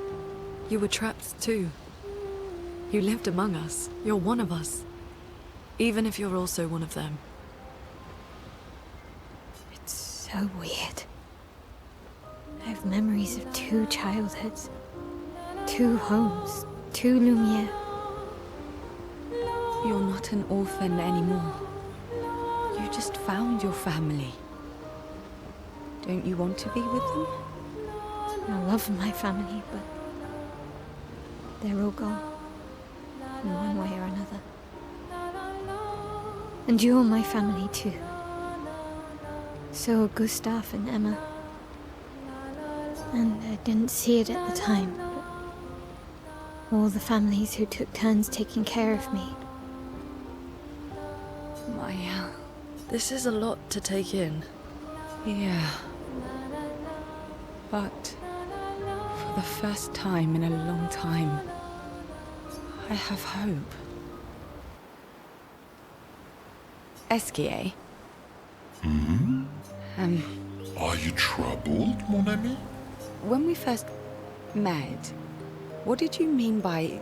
You were trapped too. You lived among us. You're one of us. Even if you're also one of them. It's so weird. I have memories of 2 childhoods. 2 homes. 2 Lumiere. You're not an orphan anymore. You just found your family. Don't you want to be with them? I love my family, but... they're all gone. In one way or another. And you're my family too. So are Gustav and Emma. And I didn't see it at the time, but all the families who took turns taking care of me. Maya. This is a lot to take in. Yeah. But for the first time in a long time, I have hope. Esquier? Hmm? Are you troubled, mon ami? When we first met, what did you mean by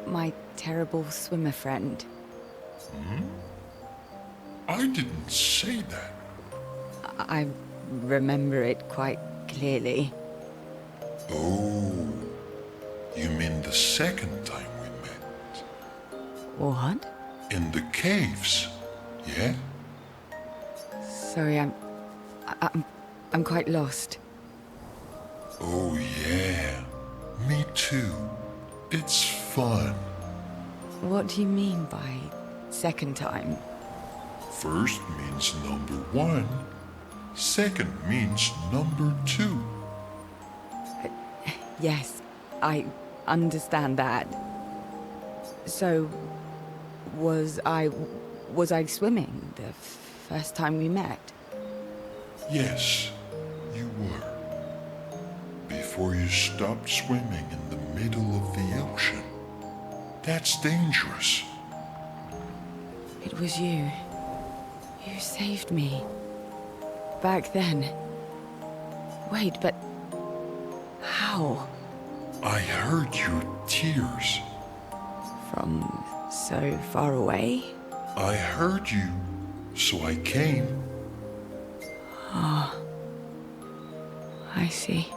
my terrible swimmer friend? I didn't say that. I remember it quite clearly. Oh, you mean the second time we met? What? In the caves, yeah? Sorry, I'm quite lost. Oh yeah, me too. It's fun. What do you mean by second time? First means number one. Second means number two. Yes, I understand that. So, was I swimming the first time we met? Yes, you were. Before you stopped swimming in the middle of the ocean. That's dangerous. It was you. You saved me. Back then. Wait, but how? I heard your tears. From so far away? I heard you, so I came. Ah, I see.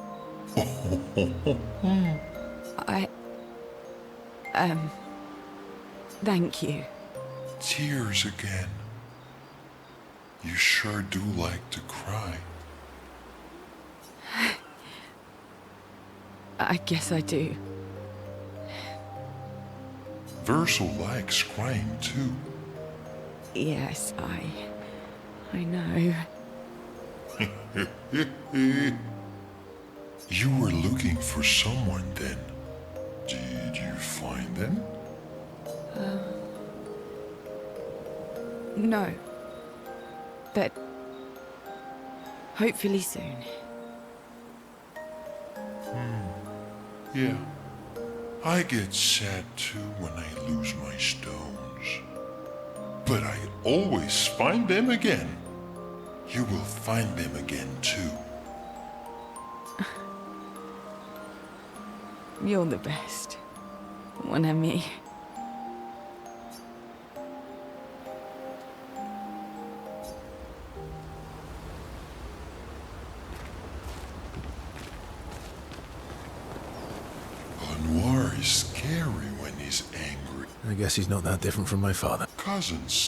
Thank you. Tears again. You sure do like to cry. I guess I do. Verso likes crying too. Yes, I know. You were looking for someone then. Did you find them? No. But hopefully soon. Yeah. I get sad too when I lose my stones. But I always find them again. You will find them again too. You're the best, mon ami. Noir is scary when he's angry. I guess he's not that different from my father. Cousins.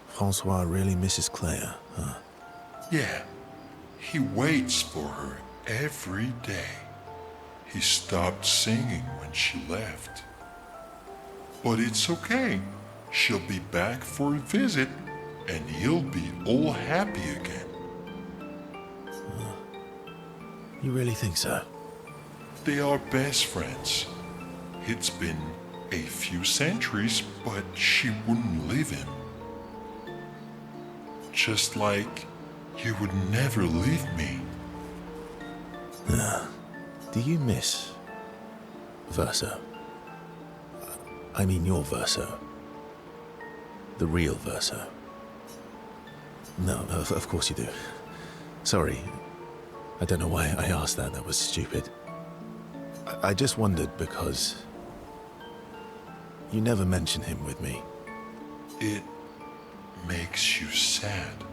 Francois really misses Claire, huh? Yeah. He waits for her every day. He stopped singing when she left. But it's okay. She'll be back for a visit, and he'll be all happy again. You really think so? They are best friends. It's been a few centuries, but she wouldn't leave him. Just like you would never leave me. Do you miss Verso? I mean your Verso. The real Verso. No, of course you do. Sorry. I don't know why I asked that. That was stupid. I just wondered because you never mention him with me. It makes you sad.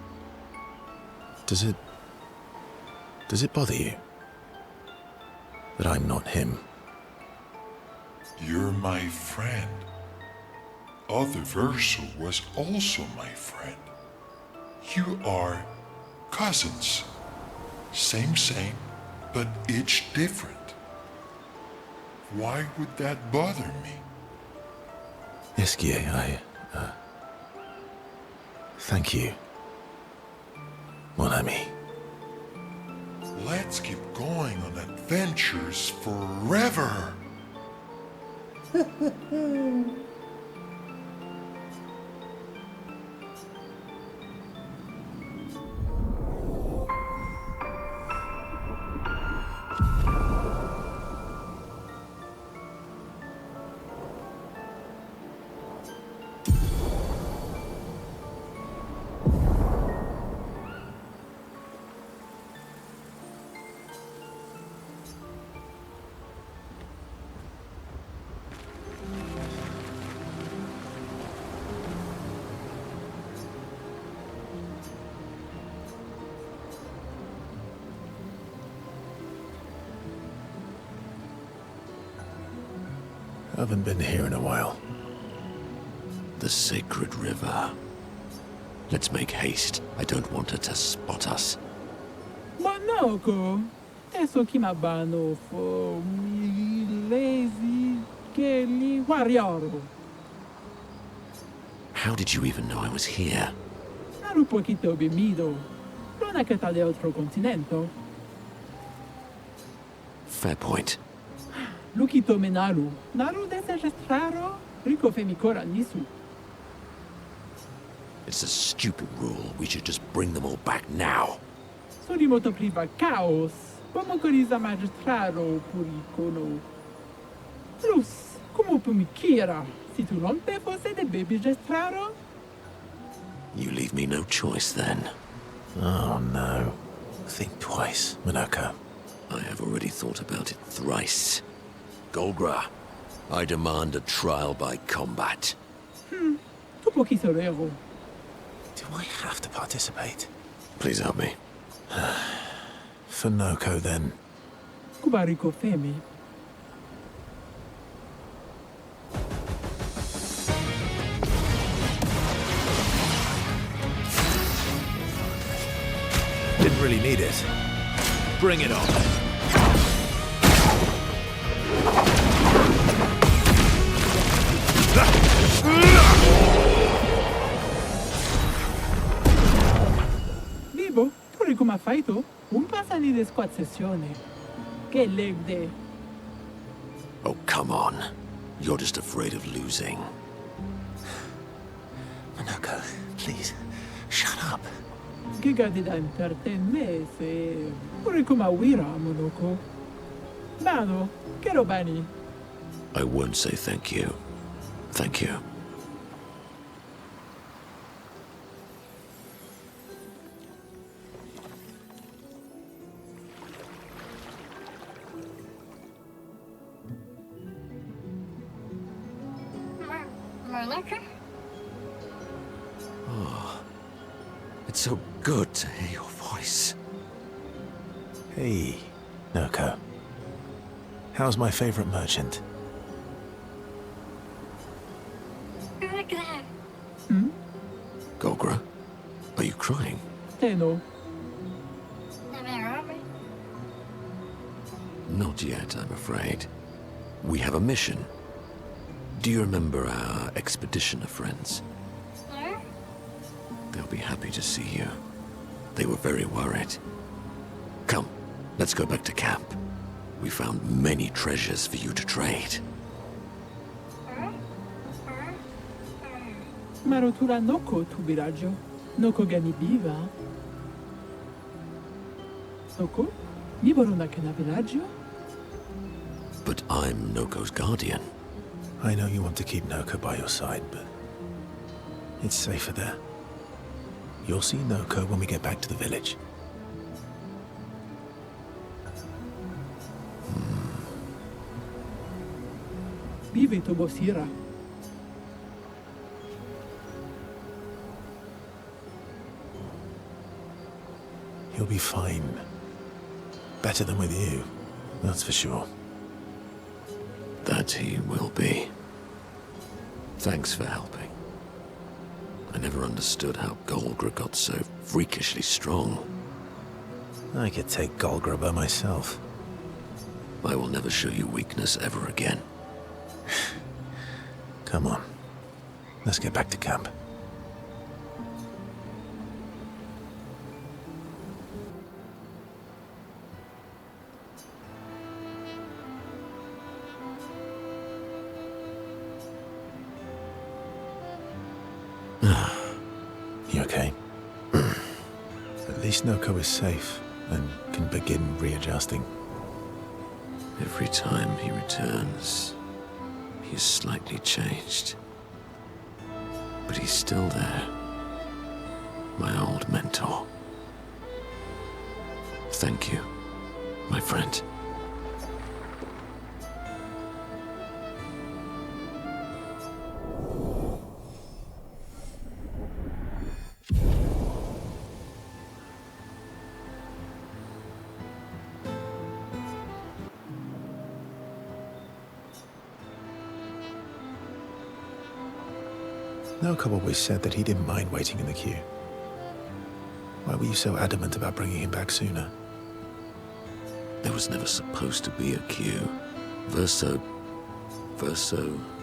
Does it bother you that I'm not him? You're my friend. Other Verso was also my friend. You are cousins. Same, but each different. Why would that bother me? Esquier, thank you, mon ami. Let's keep going on adventures forever. I haven't been here in a while. The sacred river. Let's make haste. I don't want her to spot us. Manoko, eso kimabano for lazy kelly warrior. How did you even know I was here? Ero un poquito bemido. Non è che de altro continente. Fair point. Lukito menalu. Naru desestraro. Rico femicora nisu. It's a stupid rule. We should just bring them all back now. Sorimoto priva caos. Pomocoriza magistraro puricono. Plus, como pumikira. Si tu non te fosse de baby gestraro? You leave me no choice then. Oh no. Think twice, Minako. I have already thought about it thrice. Golgra, I demand a trial by combat. Tu pochi solero. Do I have to participate? Please help me. For Noko, then. Kubariko femi. Didn't really need it. Bring it on. Vivo, tu come ha fatto? Un passani di squad sessione. Che legde. Oh, come on. You're just afraid of losing. Minako, please, shut up. Che gadi da interne se... Pure come a Wira, Monoko. Bano, che robani. I won't say thank you. Thank you. Monica? Oh, it's so good to hear your voice. Hey, Noko. How's my favorite merchant? Golgra, are you crying? No. Not yet, I'm afraid. We have a mission. Do you remember our expeditioner friends? They'll be happy to see you. They were very worried. Come, let's go back to camp. We found many treasures for you to trade. Marotura noko tu viraggio. Noko gani biva. Noko? Libero che na villaggio? But I'm Noko's guardian. I know you want to keep Noko by your side, but it's safer there. You'll see Noko when we get back to the village. Vive to bosira. He'll be fine. Better than with you, that's for sure. That he will be. Thanks for helping. I never understood how Golgra got so freakishly strong. I could take Golgra by myself. I will never show you weakness ever again. Come on. Let's get back to camp. You okay? At least Noko is safe and can begin readjusting. Every time he returns, he's slightly changed. But he's still there. My old mentor. Thank you, my friend. Noko always said that he didn't mind waiting in the queue. Why were you so adamant about bringing him back sooner? There was never supposed to be a queue. Verso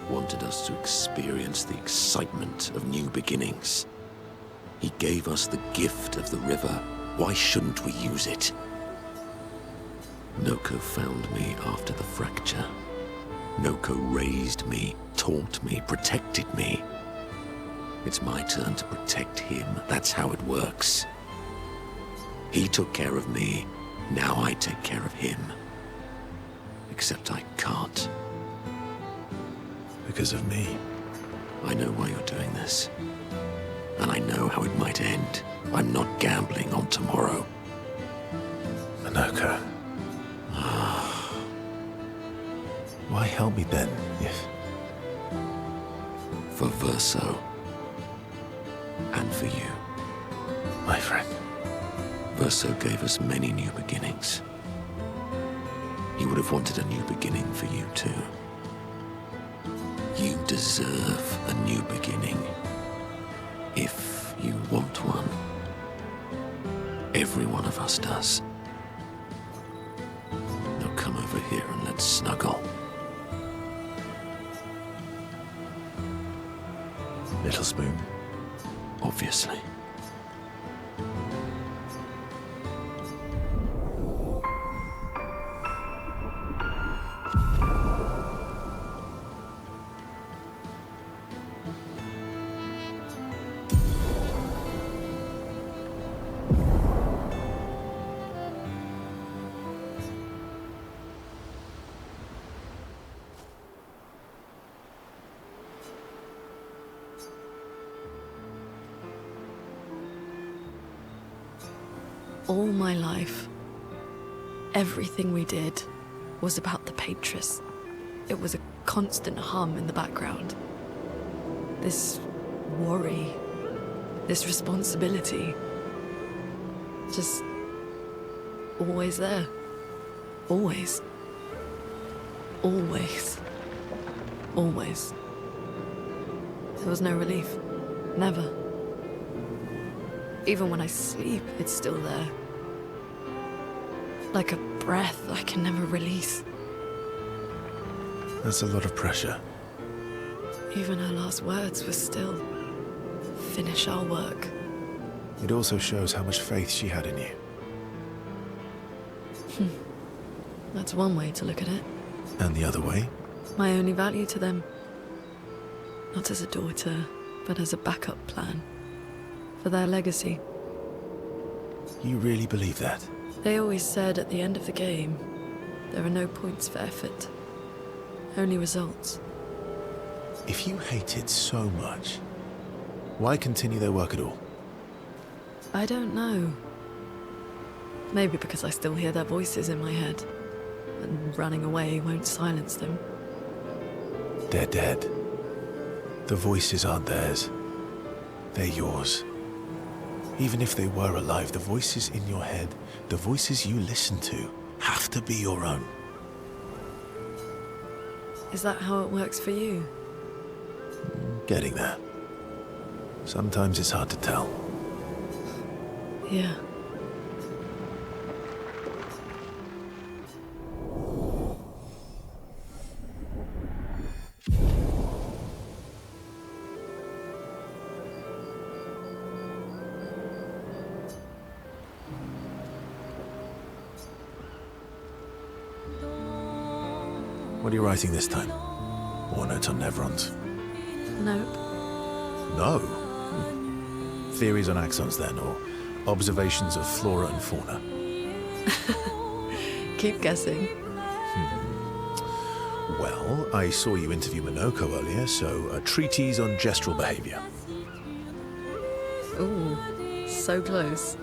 wanted us to experience the excitement of new beginnings. He gave us the gift of the river. Why shouldn't we use it? Noko found me after the fracture. Noko raised me, taught me, protected me. It's my turn to protect him. That's how it works. He took care of me. Now I take care of him. Except I can't. Because of me. I know why you're doing this. And I know how it might end. I'm not gambling on tomorrow. Noko. Why help me then, if... For Verso. And for you. My friend. Verso gave us many new beginnings. He would have wanted a new beginning for you too. You deserve a new beginning. If you want one. Every one of us does. Now come over here and let's snuggle. Little spoon. Obviously. All my life, everything we did was about the Patress. It was a constant hum in the background. This worry, this responsibility, just always there. Always. Always. Always. There was no relief. Never. Even when I sleep, it's still there. Like a breath I can never release. That's a lot of pressure. Even her last words were still, finish our work. It also shows how much faith she had in you. That's one way to look at it. And the other way? My only value to them. Not as a daughter, but as a backup plan. For their legacy. You really believe that? They always said at the end of the game, there are no points for effort. Only results. If you hated so much, why continue their work at all? I don't know. Maybe because I still hear their voices in my head. And running away won't silence them. They're dead. The voices aren't theirs. They're yours. Even if they were alive, the voices in your head, the voices you listen to, have to be your own. Is that how it works for you? Getting there. Sometimes it's hard to tell. Yeah. What are you writing this time? War notes on Nevrons? Nope. No? Theories on axons then, or observations of flora and fauna? Keep guessing. Well, I saw you interview Minoko earlier, so a treatise on gestural behavior. Ooh, so close.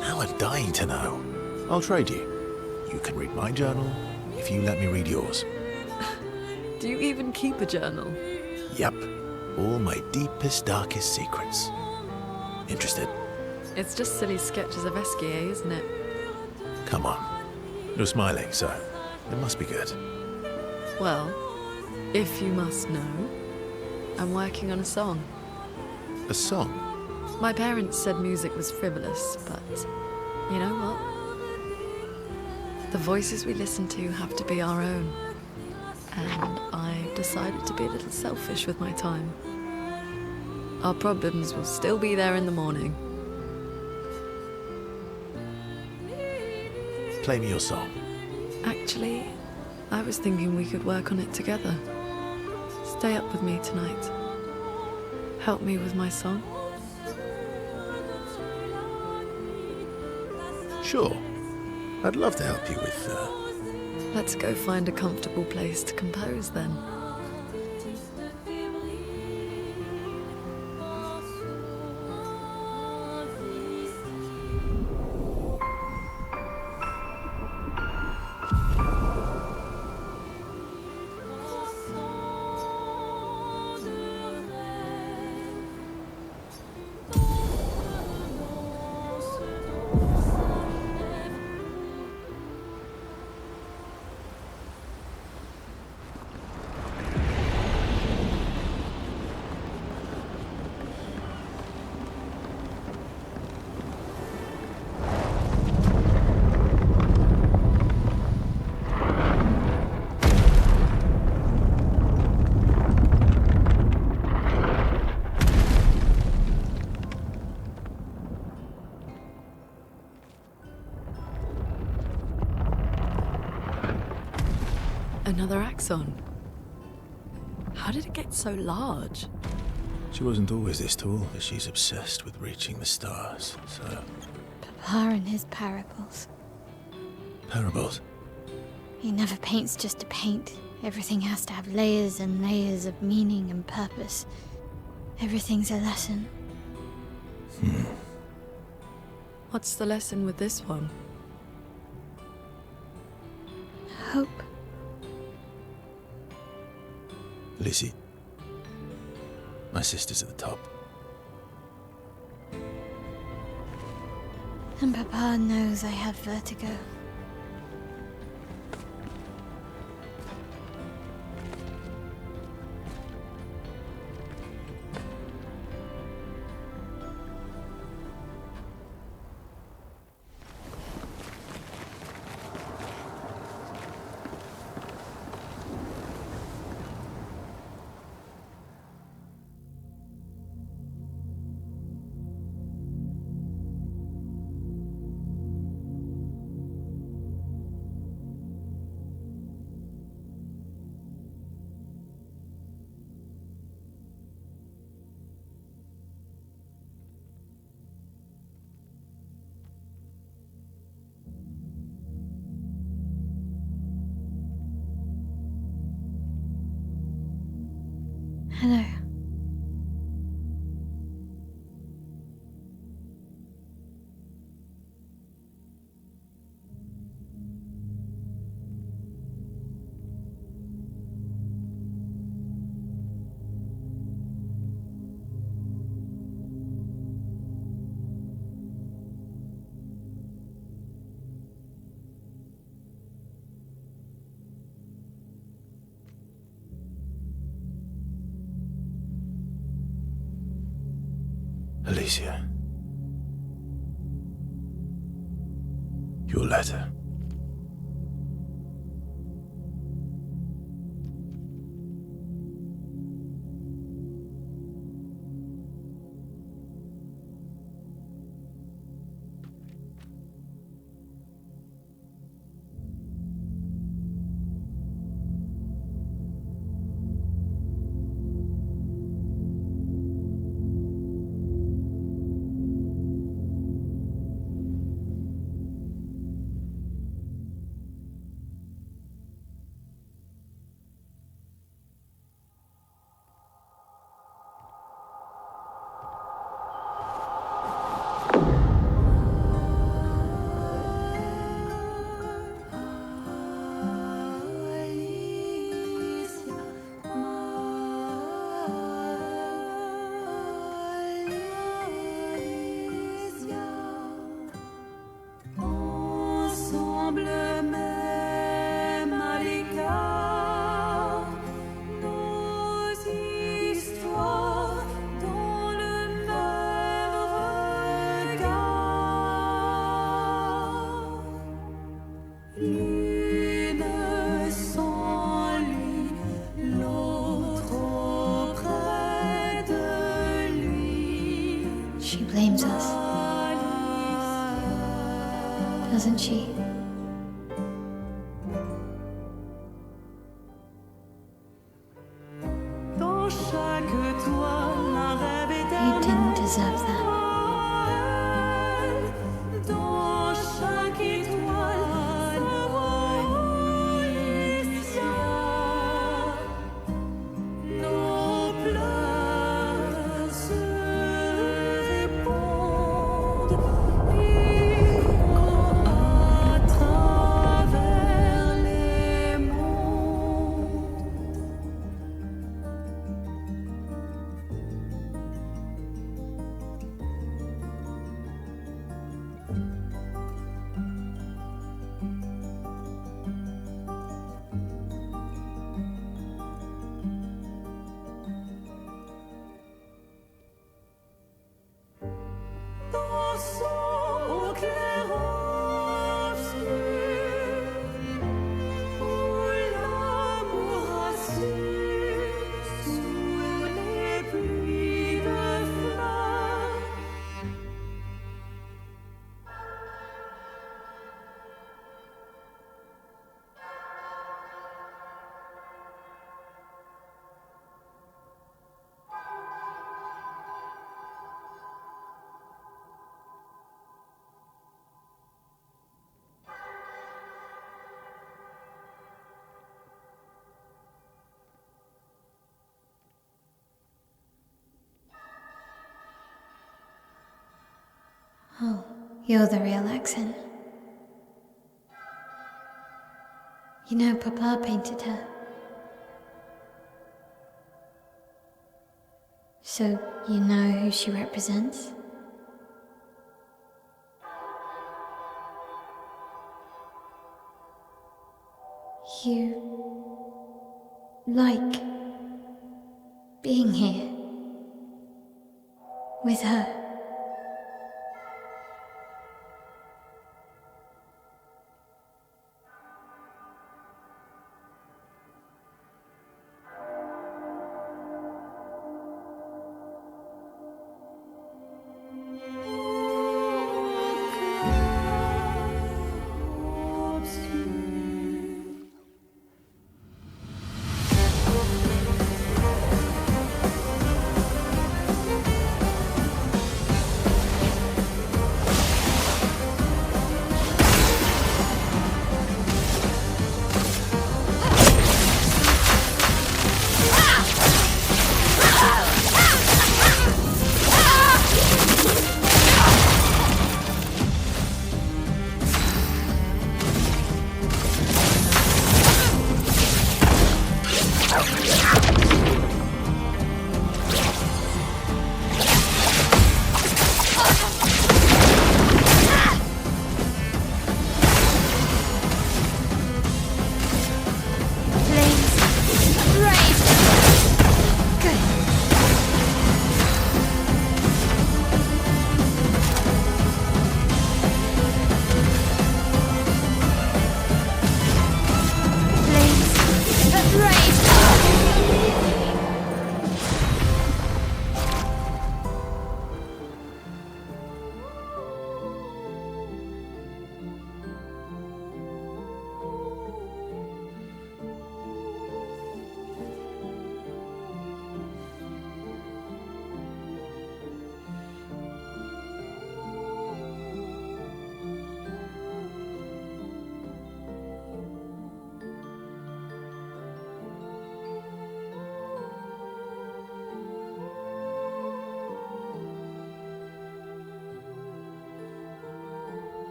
Now I'm dying to know. I'll trade you. You can read my journal if you let me read yours. Do you even keep a journal? Yep. All my deepest, darkest secrets. Interested? It's just silly sketches of Esquier, isn't it? Come on. You're smiling, so it must be good. Well, if you must know, I'm working on a song. A song? My parents said music was frivolous, but you know what? The voices we listen to have to be our own. And I've decided to be a little selfish with my time. Our problems will still be there in the morning. Play me your song. Actually, I was thinking we could work on it together. Stay up with me tonight. Help me with my song. Sure. I'd love to help you with, Let's go find a comfortable place to compose then. Another axon. How did it get so large? She wasn't always this tall, but she's obsessed with reaching the stars, so... Papa and his parables. Parables? He never paints just to paint. Everything has to have layers and layers of meaning and purpose. Everything's a lesson. What's the lesson with this one? Hope. Lizzie. My sister's at the top. And Papa knows I have vertigo. Hello. Alicia. Your letter. She blames us, doesn't she? You didn't deserve that. Oh, you're the real accent. You know, Papa painted her. So, you know who she represents? You like being here with her.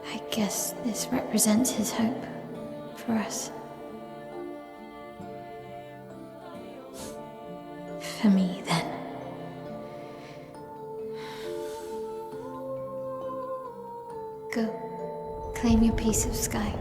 I guess this represents his hope for us. for me, then. Go. Claim your piece of sky.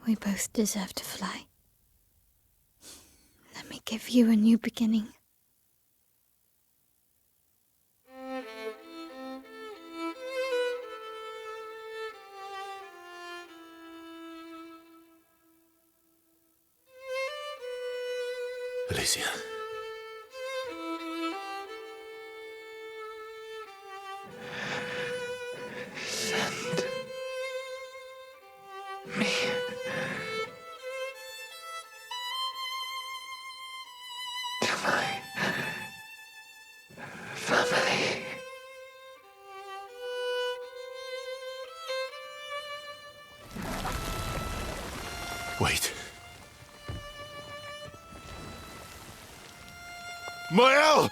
We both deserve to fly. Let me give you a new beginning. Alicia. Send me to my family. Wait. Mael!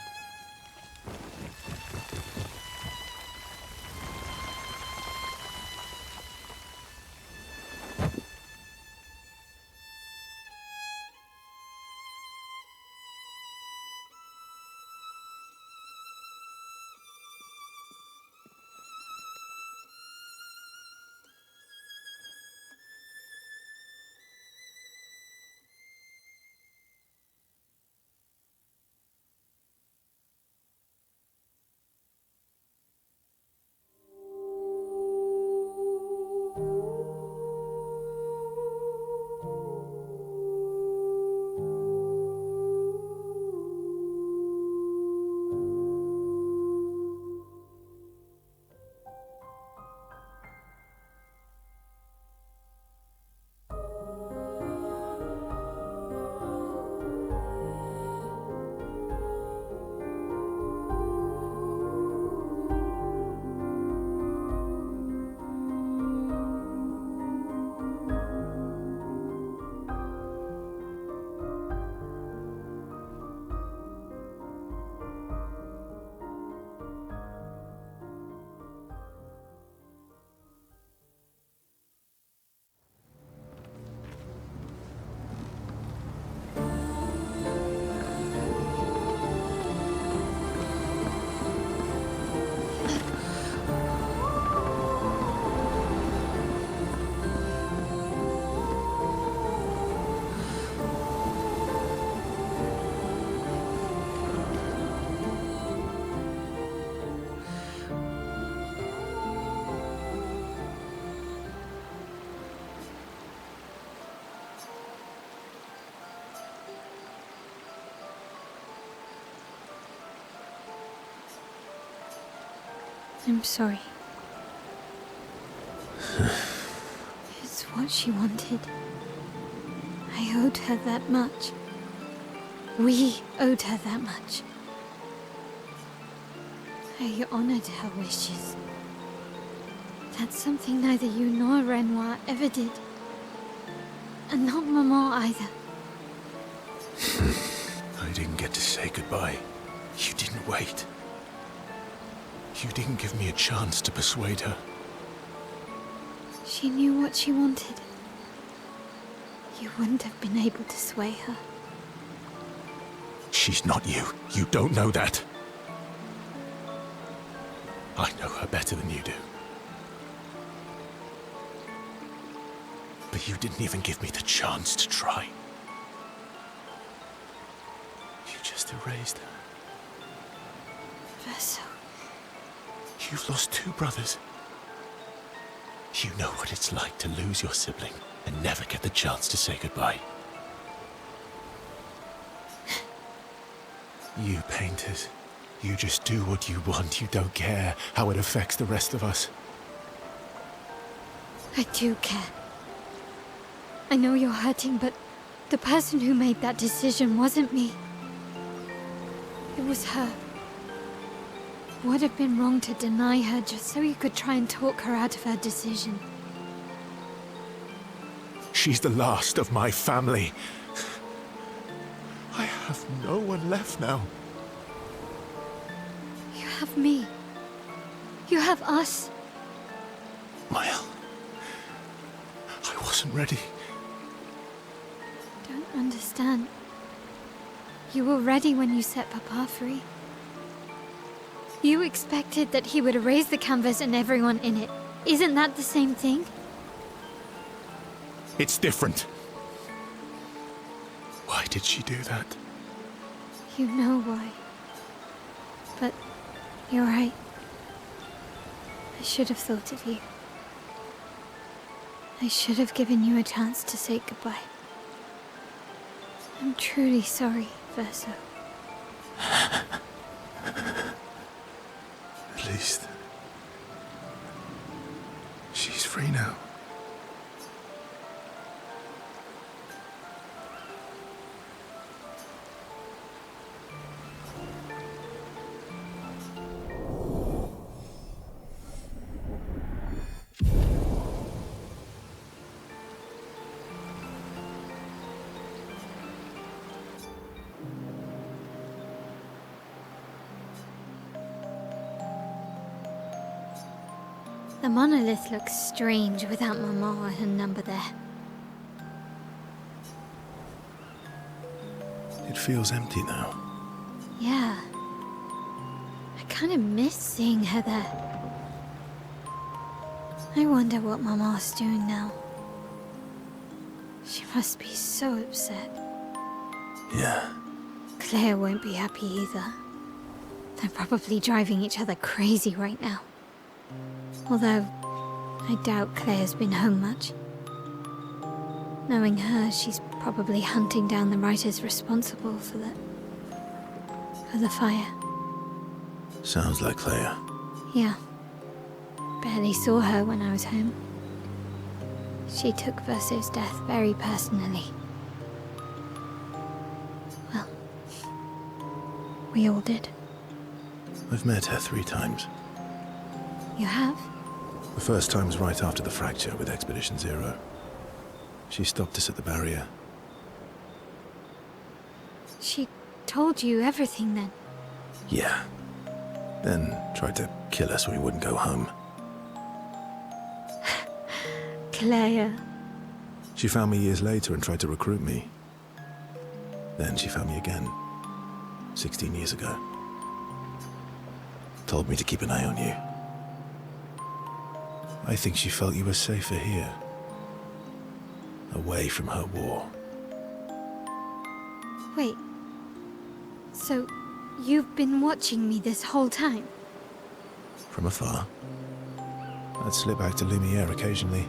I'm sorry. It's what she wanted. I owed her that much. We owed her that much. I honored her wishes. That's something neither you nor Renoir ever did. And not Maman either. I didn't get to say goodbye. You didn't wait. You didn't give me a chance to persuade her. She knew what she wanted. You wouldn't have been able to sway her. She's not you. You don't know that. I know her better than you do. But you didn't even give me the chance to try. You just erased her. Verso. You've lost two brothers. You know what it's like to lose your sibling and never get the chance to say goodbye. You painters, you just do what you want. You don't care how it affects the rest of us. I do care. I know you're hurting, but the person who made that decision wasn't me. It was her. Would have been wrong to deny her just so you could try and talk her out of her decision. She's the last of my family. I have no one left now. You have me. You have us. Maya, I wasn't ready. Don't understand. You were ready when you set Papa free. You expected that he would erase the canvas and everyone in it. Isn't that the same thing? It's different. Why did she do that? You know why. But you're right. I should have thought of you. I should have given you a chance to say goodbye. I'm truly sorry, Verso. At least she's free now. The monolith looks strange without Mama or her number there. It feels empty now. Yeah. I kind of miss seeing her there. I wonder what Mama's doing now. She must be so upset. Yeah. Claire won't be happy either. They're probably driving each other crazy right now. Although, I doubt Claire's been home much. Knowing her, she's probably hunting down the writers responsible for the fire. Sounds like Claire. Yeah. Barely saw her when I was home. She took Verso's death very personally. Well, we all did. I've met her 3 times. You have? The first time was right after the fracture with Expedition Zero. She stopped us at the barrier. She told you everything then? Yeah. Then tried to kill us when we wouldn't go home. Claire. She found me years later and tried to recruit me. Then she found me again, 16 years ago. Told me to keep an eye on you. I think she felt you were safer here. Away from her war. Wait. So, you've been watching me this whole time? From afar. I'd slip back to Lumiere occasionally.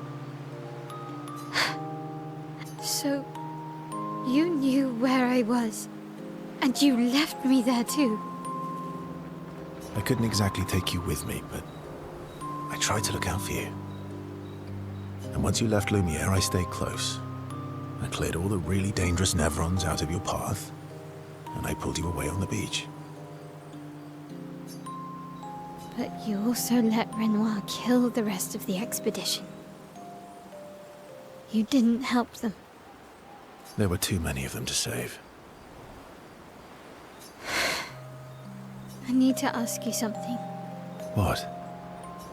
So, you knew where I was, and you left me there too? I couldn't exactly take you with me, but I tried to look out for you. And once you left Lumiere, I stayed close. I cleared all the really dangerous Nevrons out of your path, and I pulled you away on the beach. But you also let Renoir kill the rest of the expedition. You didn't help them. There were too many of them to save. I need to ask you something. What?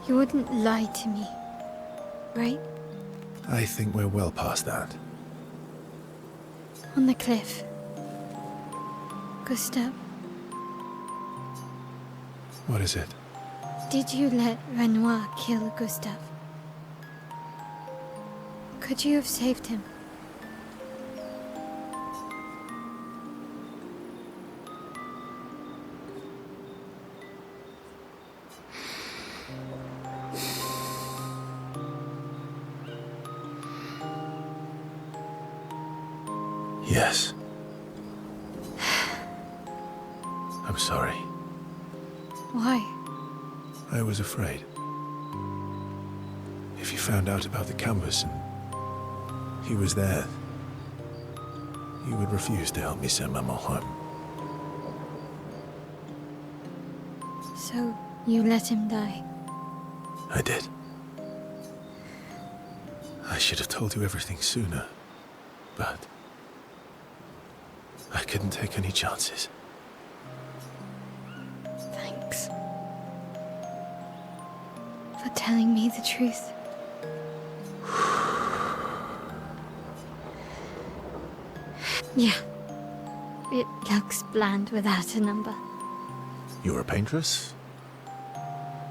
You wouldn't lie to me, right? I think we're well past that. On the cliff. Gustav, What is it? did you let Renoir kill Gustav? Could you have saved him? Yes. I'm sorry. Why? I was afraid. If you found out about the canvas and he was there, you would refuse to help me send Maman home. So, you let him die? I did. I should have told you everything sooner, but I couldn't take any chances. Thanks. For telling me the truth. Yeah. It looks bland without a number. You're a paintress?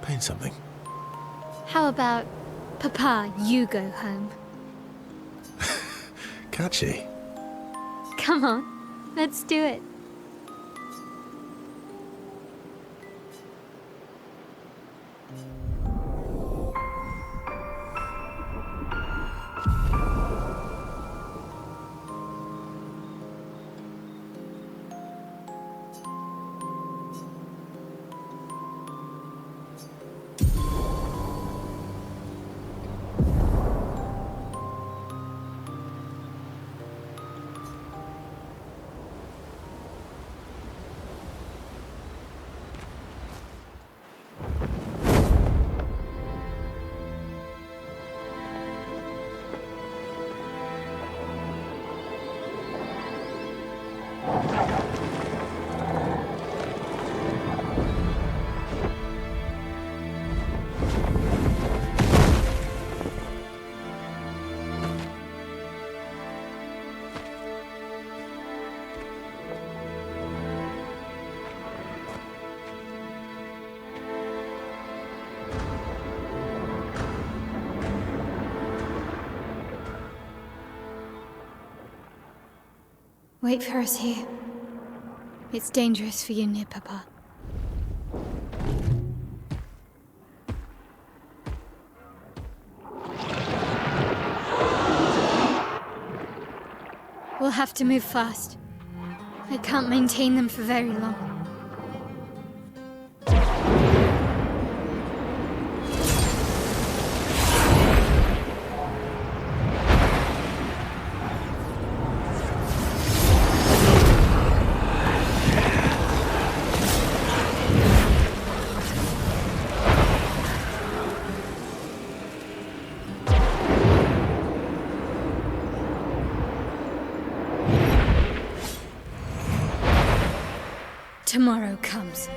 Paint something. How about, Papa, you go home? Catchy. Come on, let's do it. Wait for us here. It's dangerous for you near Papa. We'll have to move fast. I can't maintain them for very long. Tomorrow comes.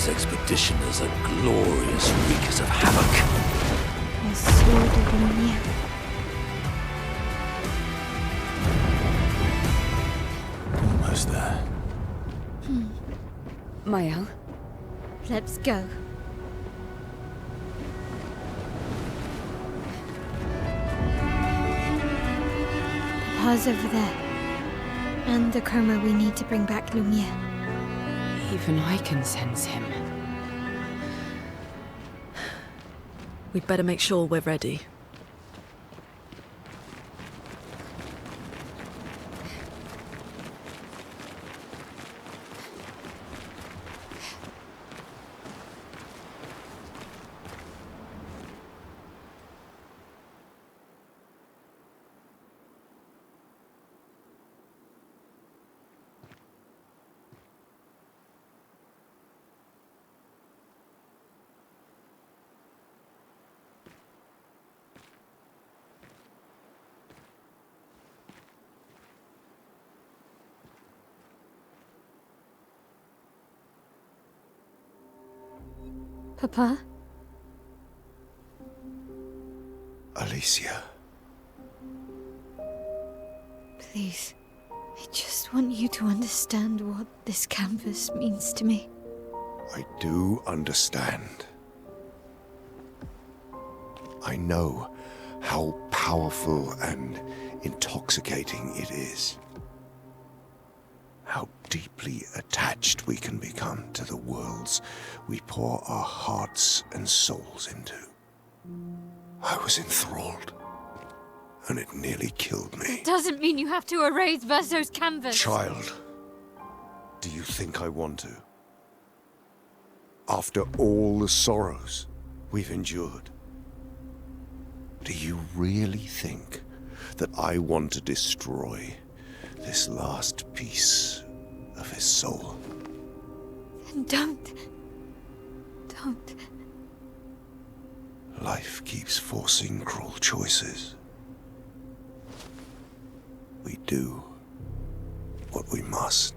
Expeditioners are glorious wreakers of havoc. The sword of Lumia. Almost there. Mael? Let's go. Papa's over there. And the chroma we need to bring back Lumia. Even I can sense him. We'd better make sure we're ready. Papa? Alicia. Please. I just want you to understand what this canvas means to me. I do understand. I know how powerful powerful and intoxicating it is. How deeply attached we can become to the worlds we pour our hearts and souls into. I was enthralled, and it nearly killed me. It doesn't mean you have to erase Verso's canvas. Child, do you think I want to? After all the sorrows we've endured, do you really think that I want to destroy this last piece of his soul? Don't. Life keeps forcing cruel choices. We do what we must.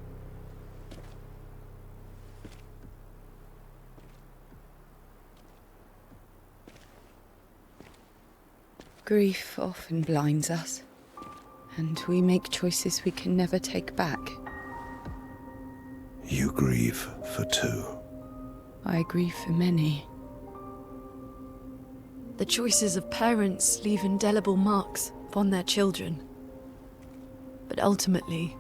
Grief often blinds us, and we make choices we can never take back. You grieve for two. I grieve for many. The choices of parents leave indelible marks upon their children. But ultimately,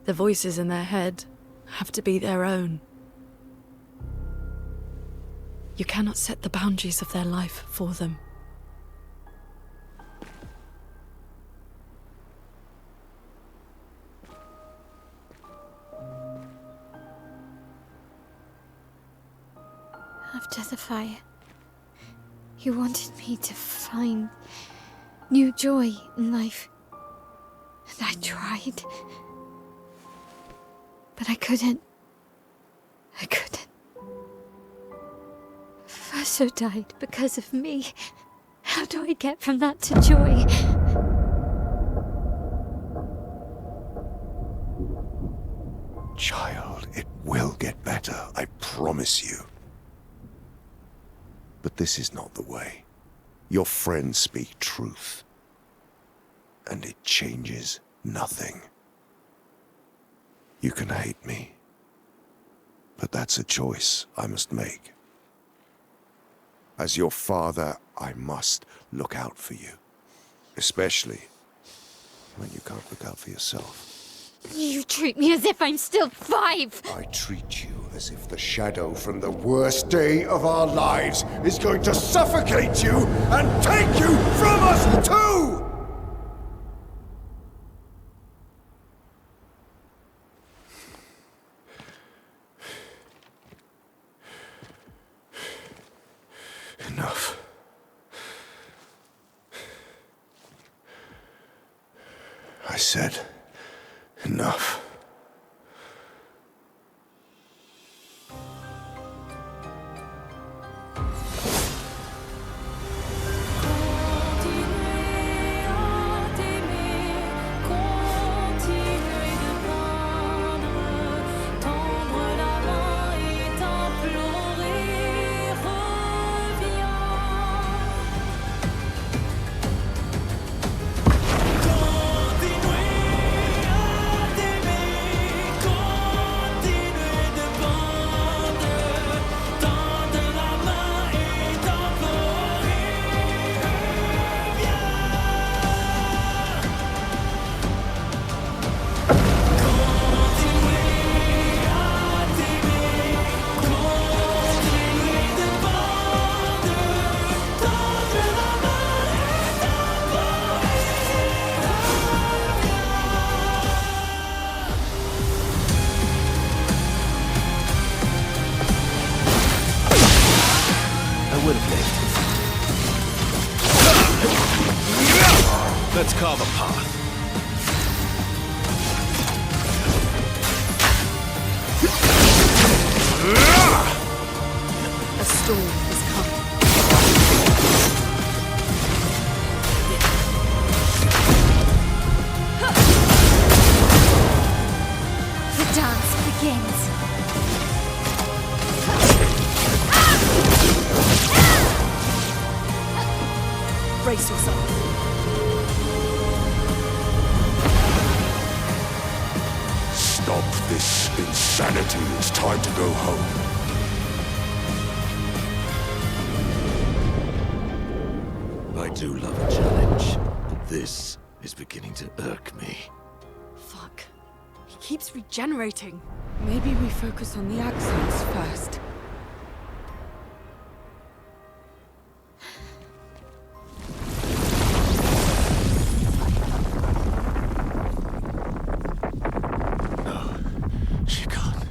the voices in their head have to be their own. You cannot set the boundaries of their life for them. After the fire, you wanted me to find new joy in life. And I tried. But I couldn't. Verso died because of me. How do I get from that to joy? Child, it will get better, I promise you. But this is not the way. Your friends speak truth. And it changes nothing. You can hate me. But that's a choice I must make. As your father, I must look out for you. Especially when you can't look out for yourself. You treat me as if I'm still 5! I treat you as if the shadow from the worst day of our lives is going to suffocate you and take you from us too! Enough. I said enough. Let's carve a path. A storm has come. The dance begins. Brace yourself. Stop this insanity. It's time to go home. I do love a challenge, but this is beginning to irk me. Fuck. He keeps regenerating. Maybe we focus on the accents first. She can't.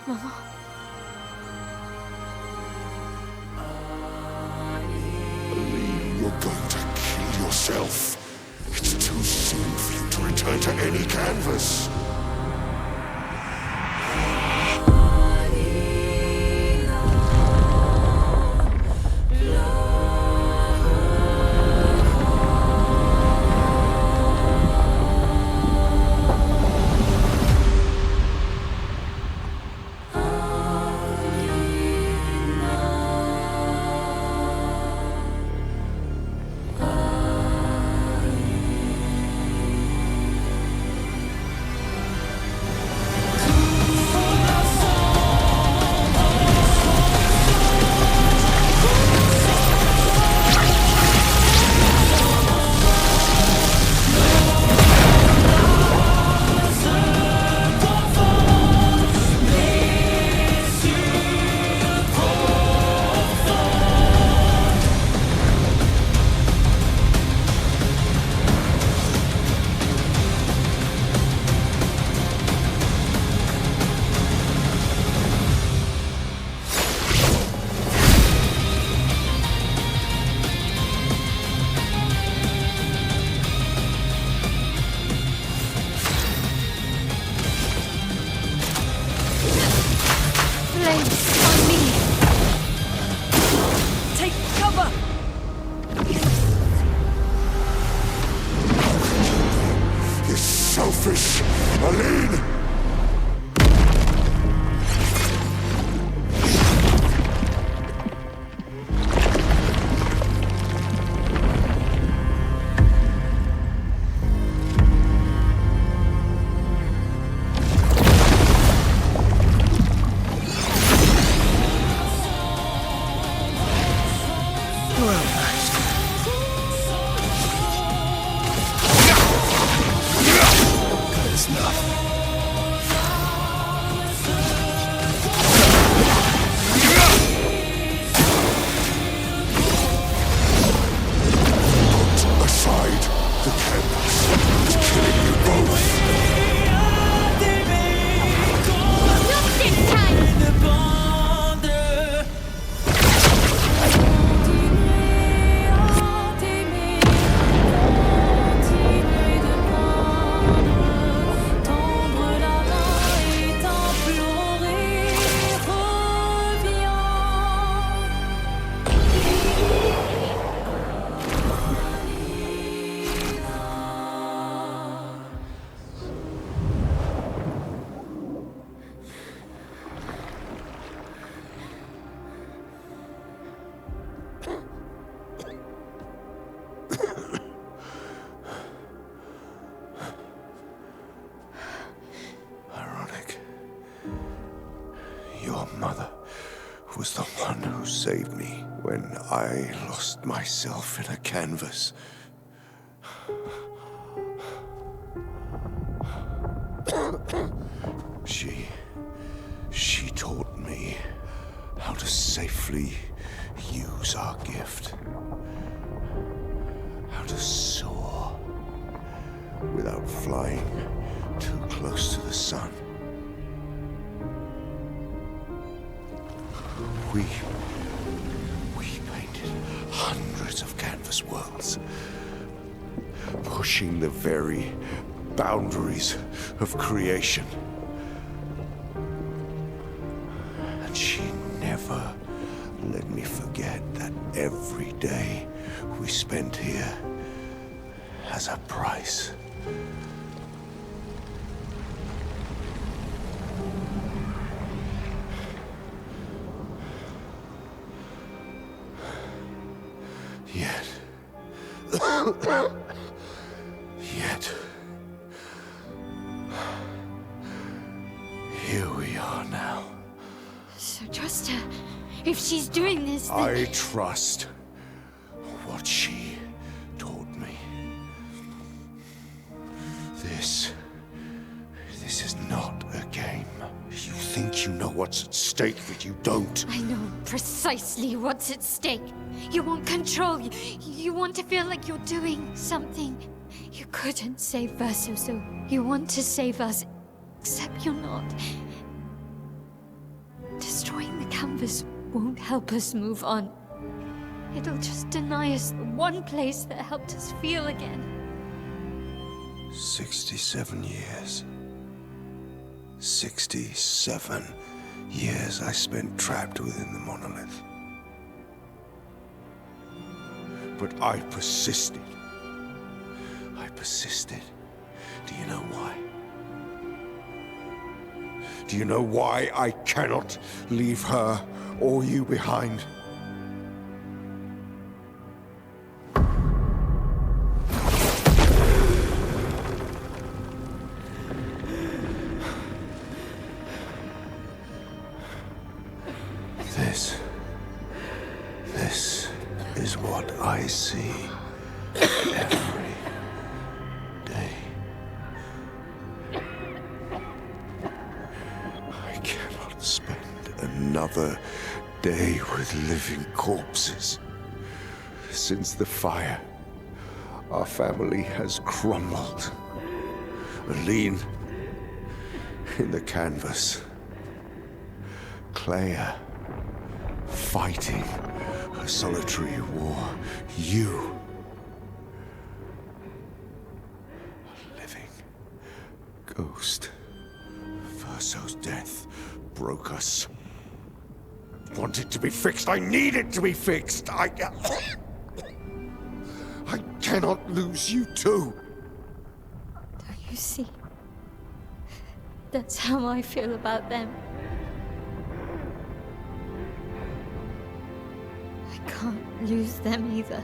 Mama. You're going to kill yourself. It's too soon for you to return to any canvas. Selfish, Aline! Your mother was the one who saved me when I lost myself in a canvas. She taught me how to safely use our gift. How to soar without flying too close to the sun. We painted hundreds of canvas worlds, pushing the very boundaries of creation. And she never let me forget that every day we spent here has a price. Yet, Yet, here we are now. So trust her. If she's doing this, then... I trust what she taught me. This is not a game. You think you know what's at stake, but you don't. I know precisely what's at stake. You want control. You want to feel like you're doing something. You couldn't save Verso, so you want to save us. Except you're not. Destroying the canvas won't help us move on. It'll just deny us the one place that helped us feel again. 67 years. 67 years I spent trapped within the monolith. But I persisted. I persisted. Do you know why? Do you know why I cannot leave her or you behind? This is what I see every day. I cannot spend another day with living corpses. Since the fire, our family has crumbled. Aline in the canvas. Claire fighting a solitary war. You, a living ghost. Verso's death broke us. Want it to be fixed. I need it to be fixed. I cannot lose you too. Don't you see? That's how I feel about them. I can't lose them either.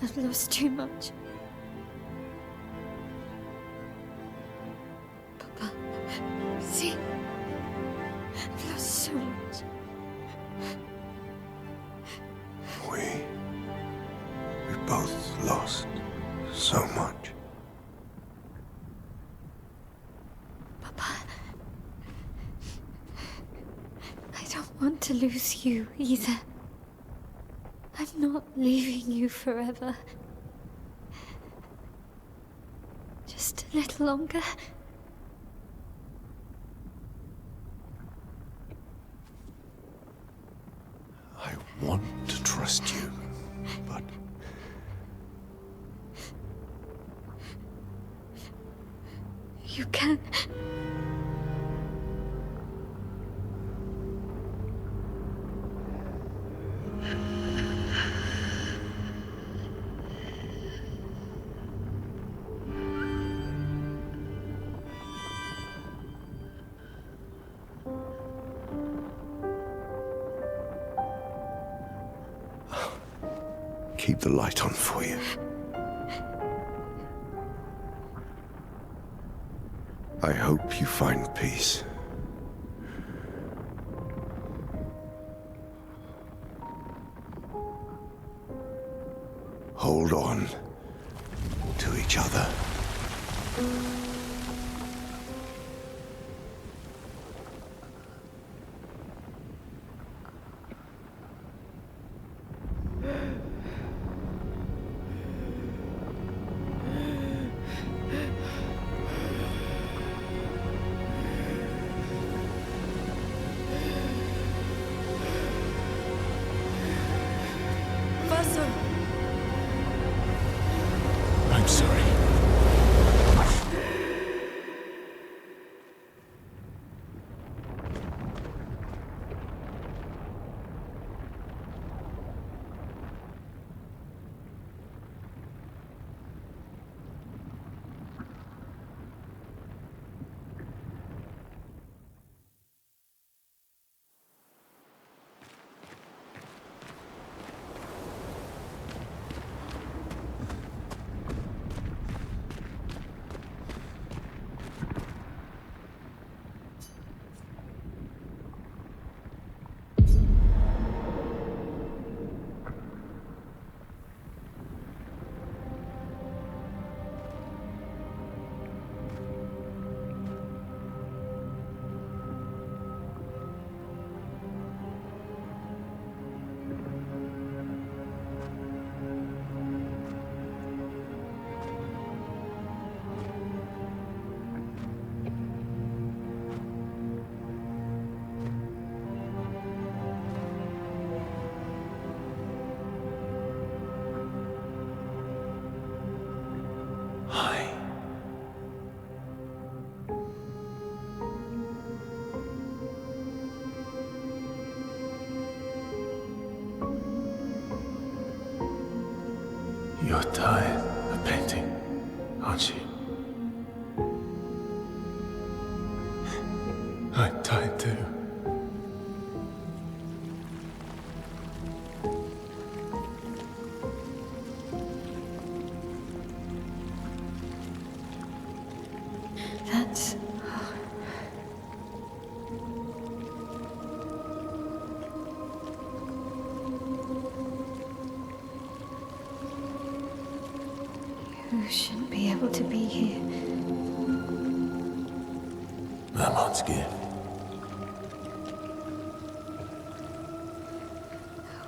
I've lost too much. Papa, see? I've lost so much. We both lost so much. Papa, I don't want to lose you either. I'm not leaving you forever. Just a little longer. I want to trust you, but you can. keep the light on for you. I hope you find peace. Hold on to each other. I'm sorry. You're tired of painting, aren't you? I'm tired too. That's... You shouldn't be able to be here. I'm on scared.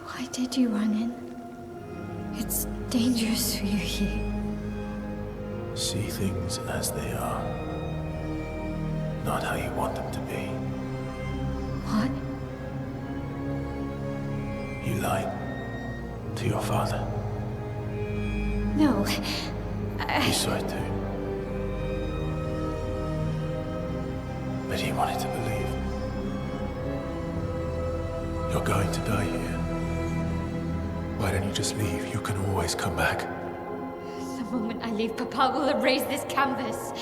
Why did you run in? It's dangerous for you here. See things as they are, not how you want them to be. What? You lied to your father. No. You saw it too. But he wanted to believe. You're going to die here. Why don't you just leave? You can always come back. The moment I leave, Papa will erase this canvas.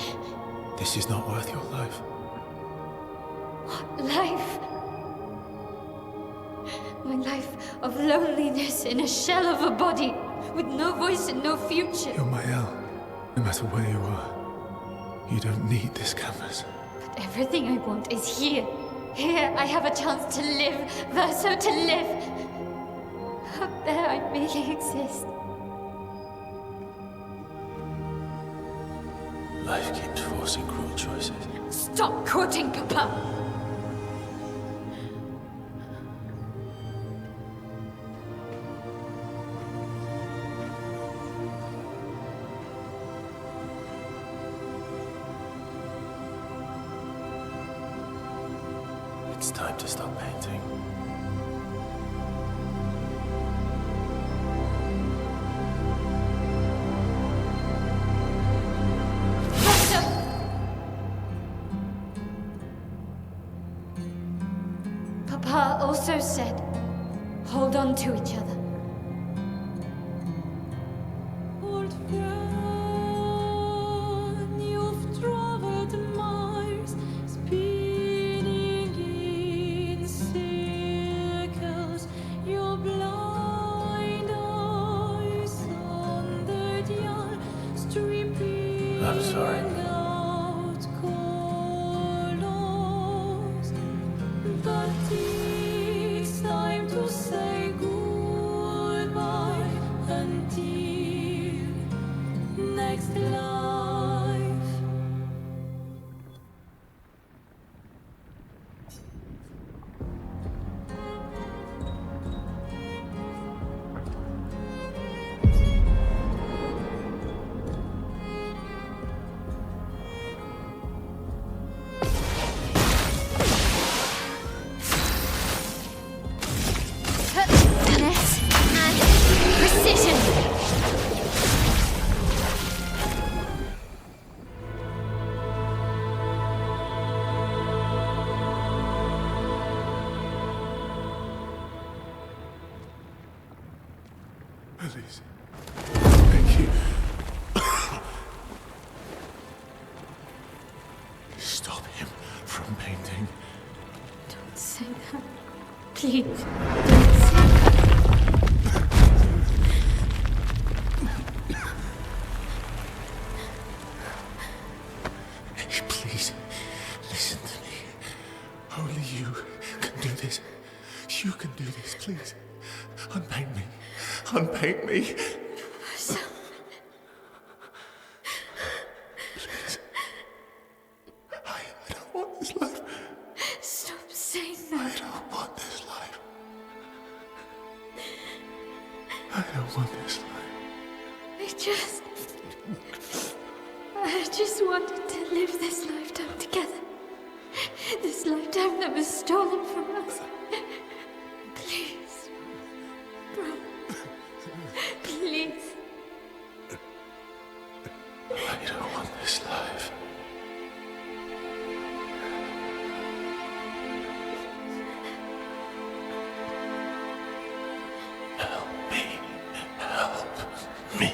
This is not worth your life. What life? My life of loneliness in a shell of a body, with no voice and no future. You're my El. No matter where you are, you don't need this canvas. But everything I want is here. Here I have a chance to live, verso to live. Up there I merely exist. Life keeps forcing cruel choices. Stop quoting Papa! It's time to stop painting. Papa also said, hold on to each other. Old friend, you've traveled miles, spinning in circles. Your blind eyes on the dial, stripping I'm sorry. out colors. But it's time to say goodbye until next life. Finesse and precision. Please. Thank you. Stop him from painting. Don't say that. Please. Don't say that. Please, listen to me. Only you can do this. You can do this, please. Unpaint me. Unpaint me. Please. I don't want this life. Stop saying that. I don't want this life. I don't want this life. I just wanted to live this lifetime together. This lifetime that was stolen from us. Please. Bro. Please. I don't want this life. Help me. Help me.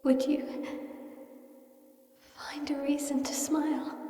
Would you find a reason to smile?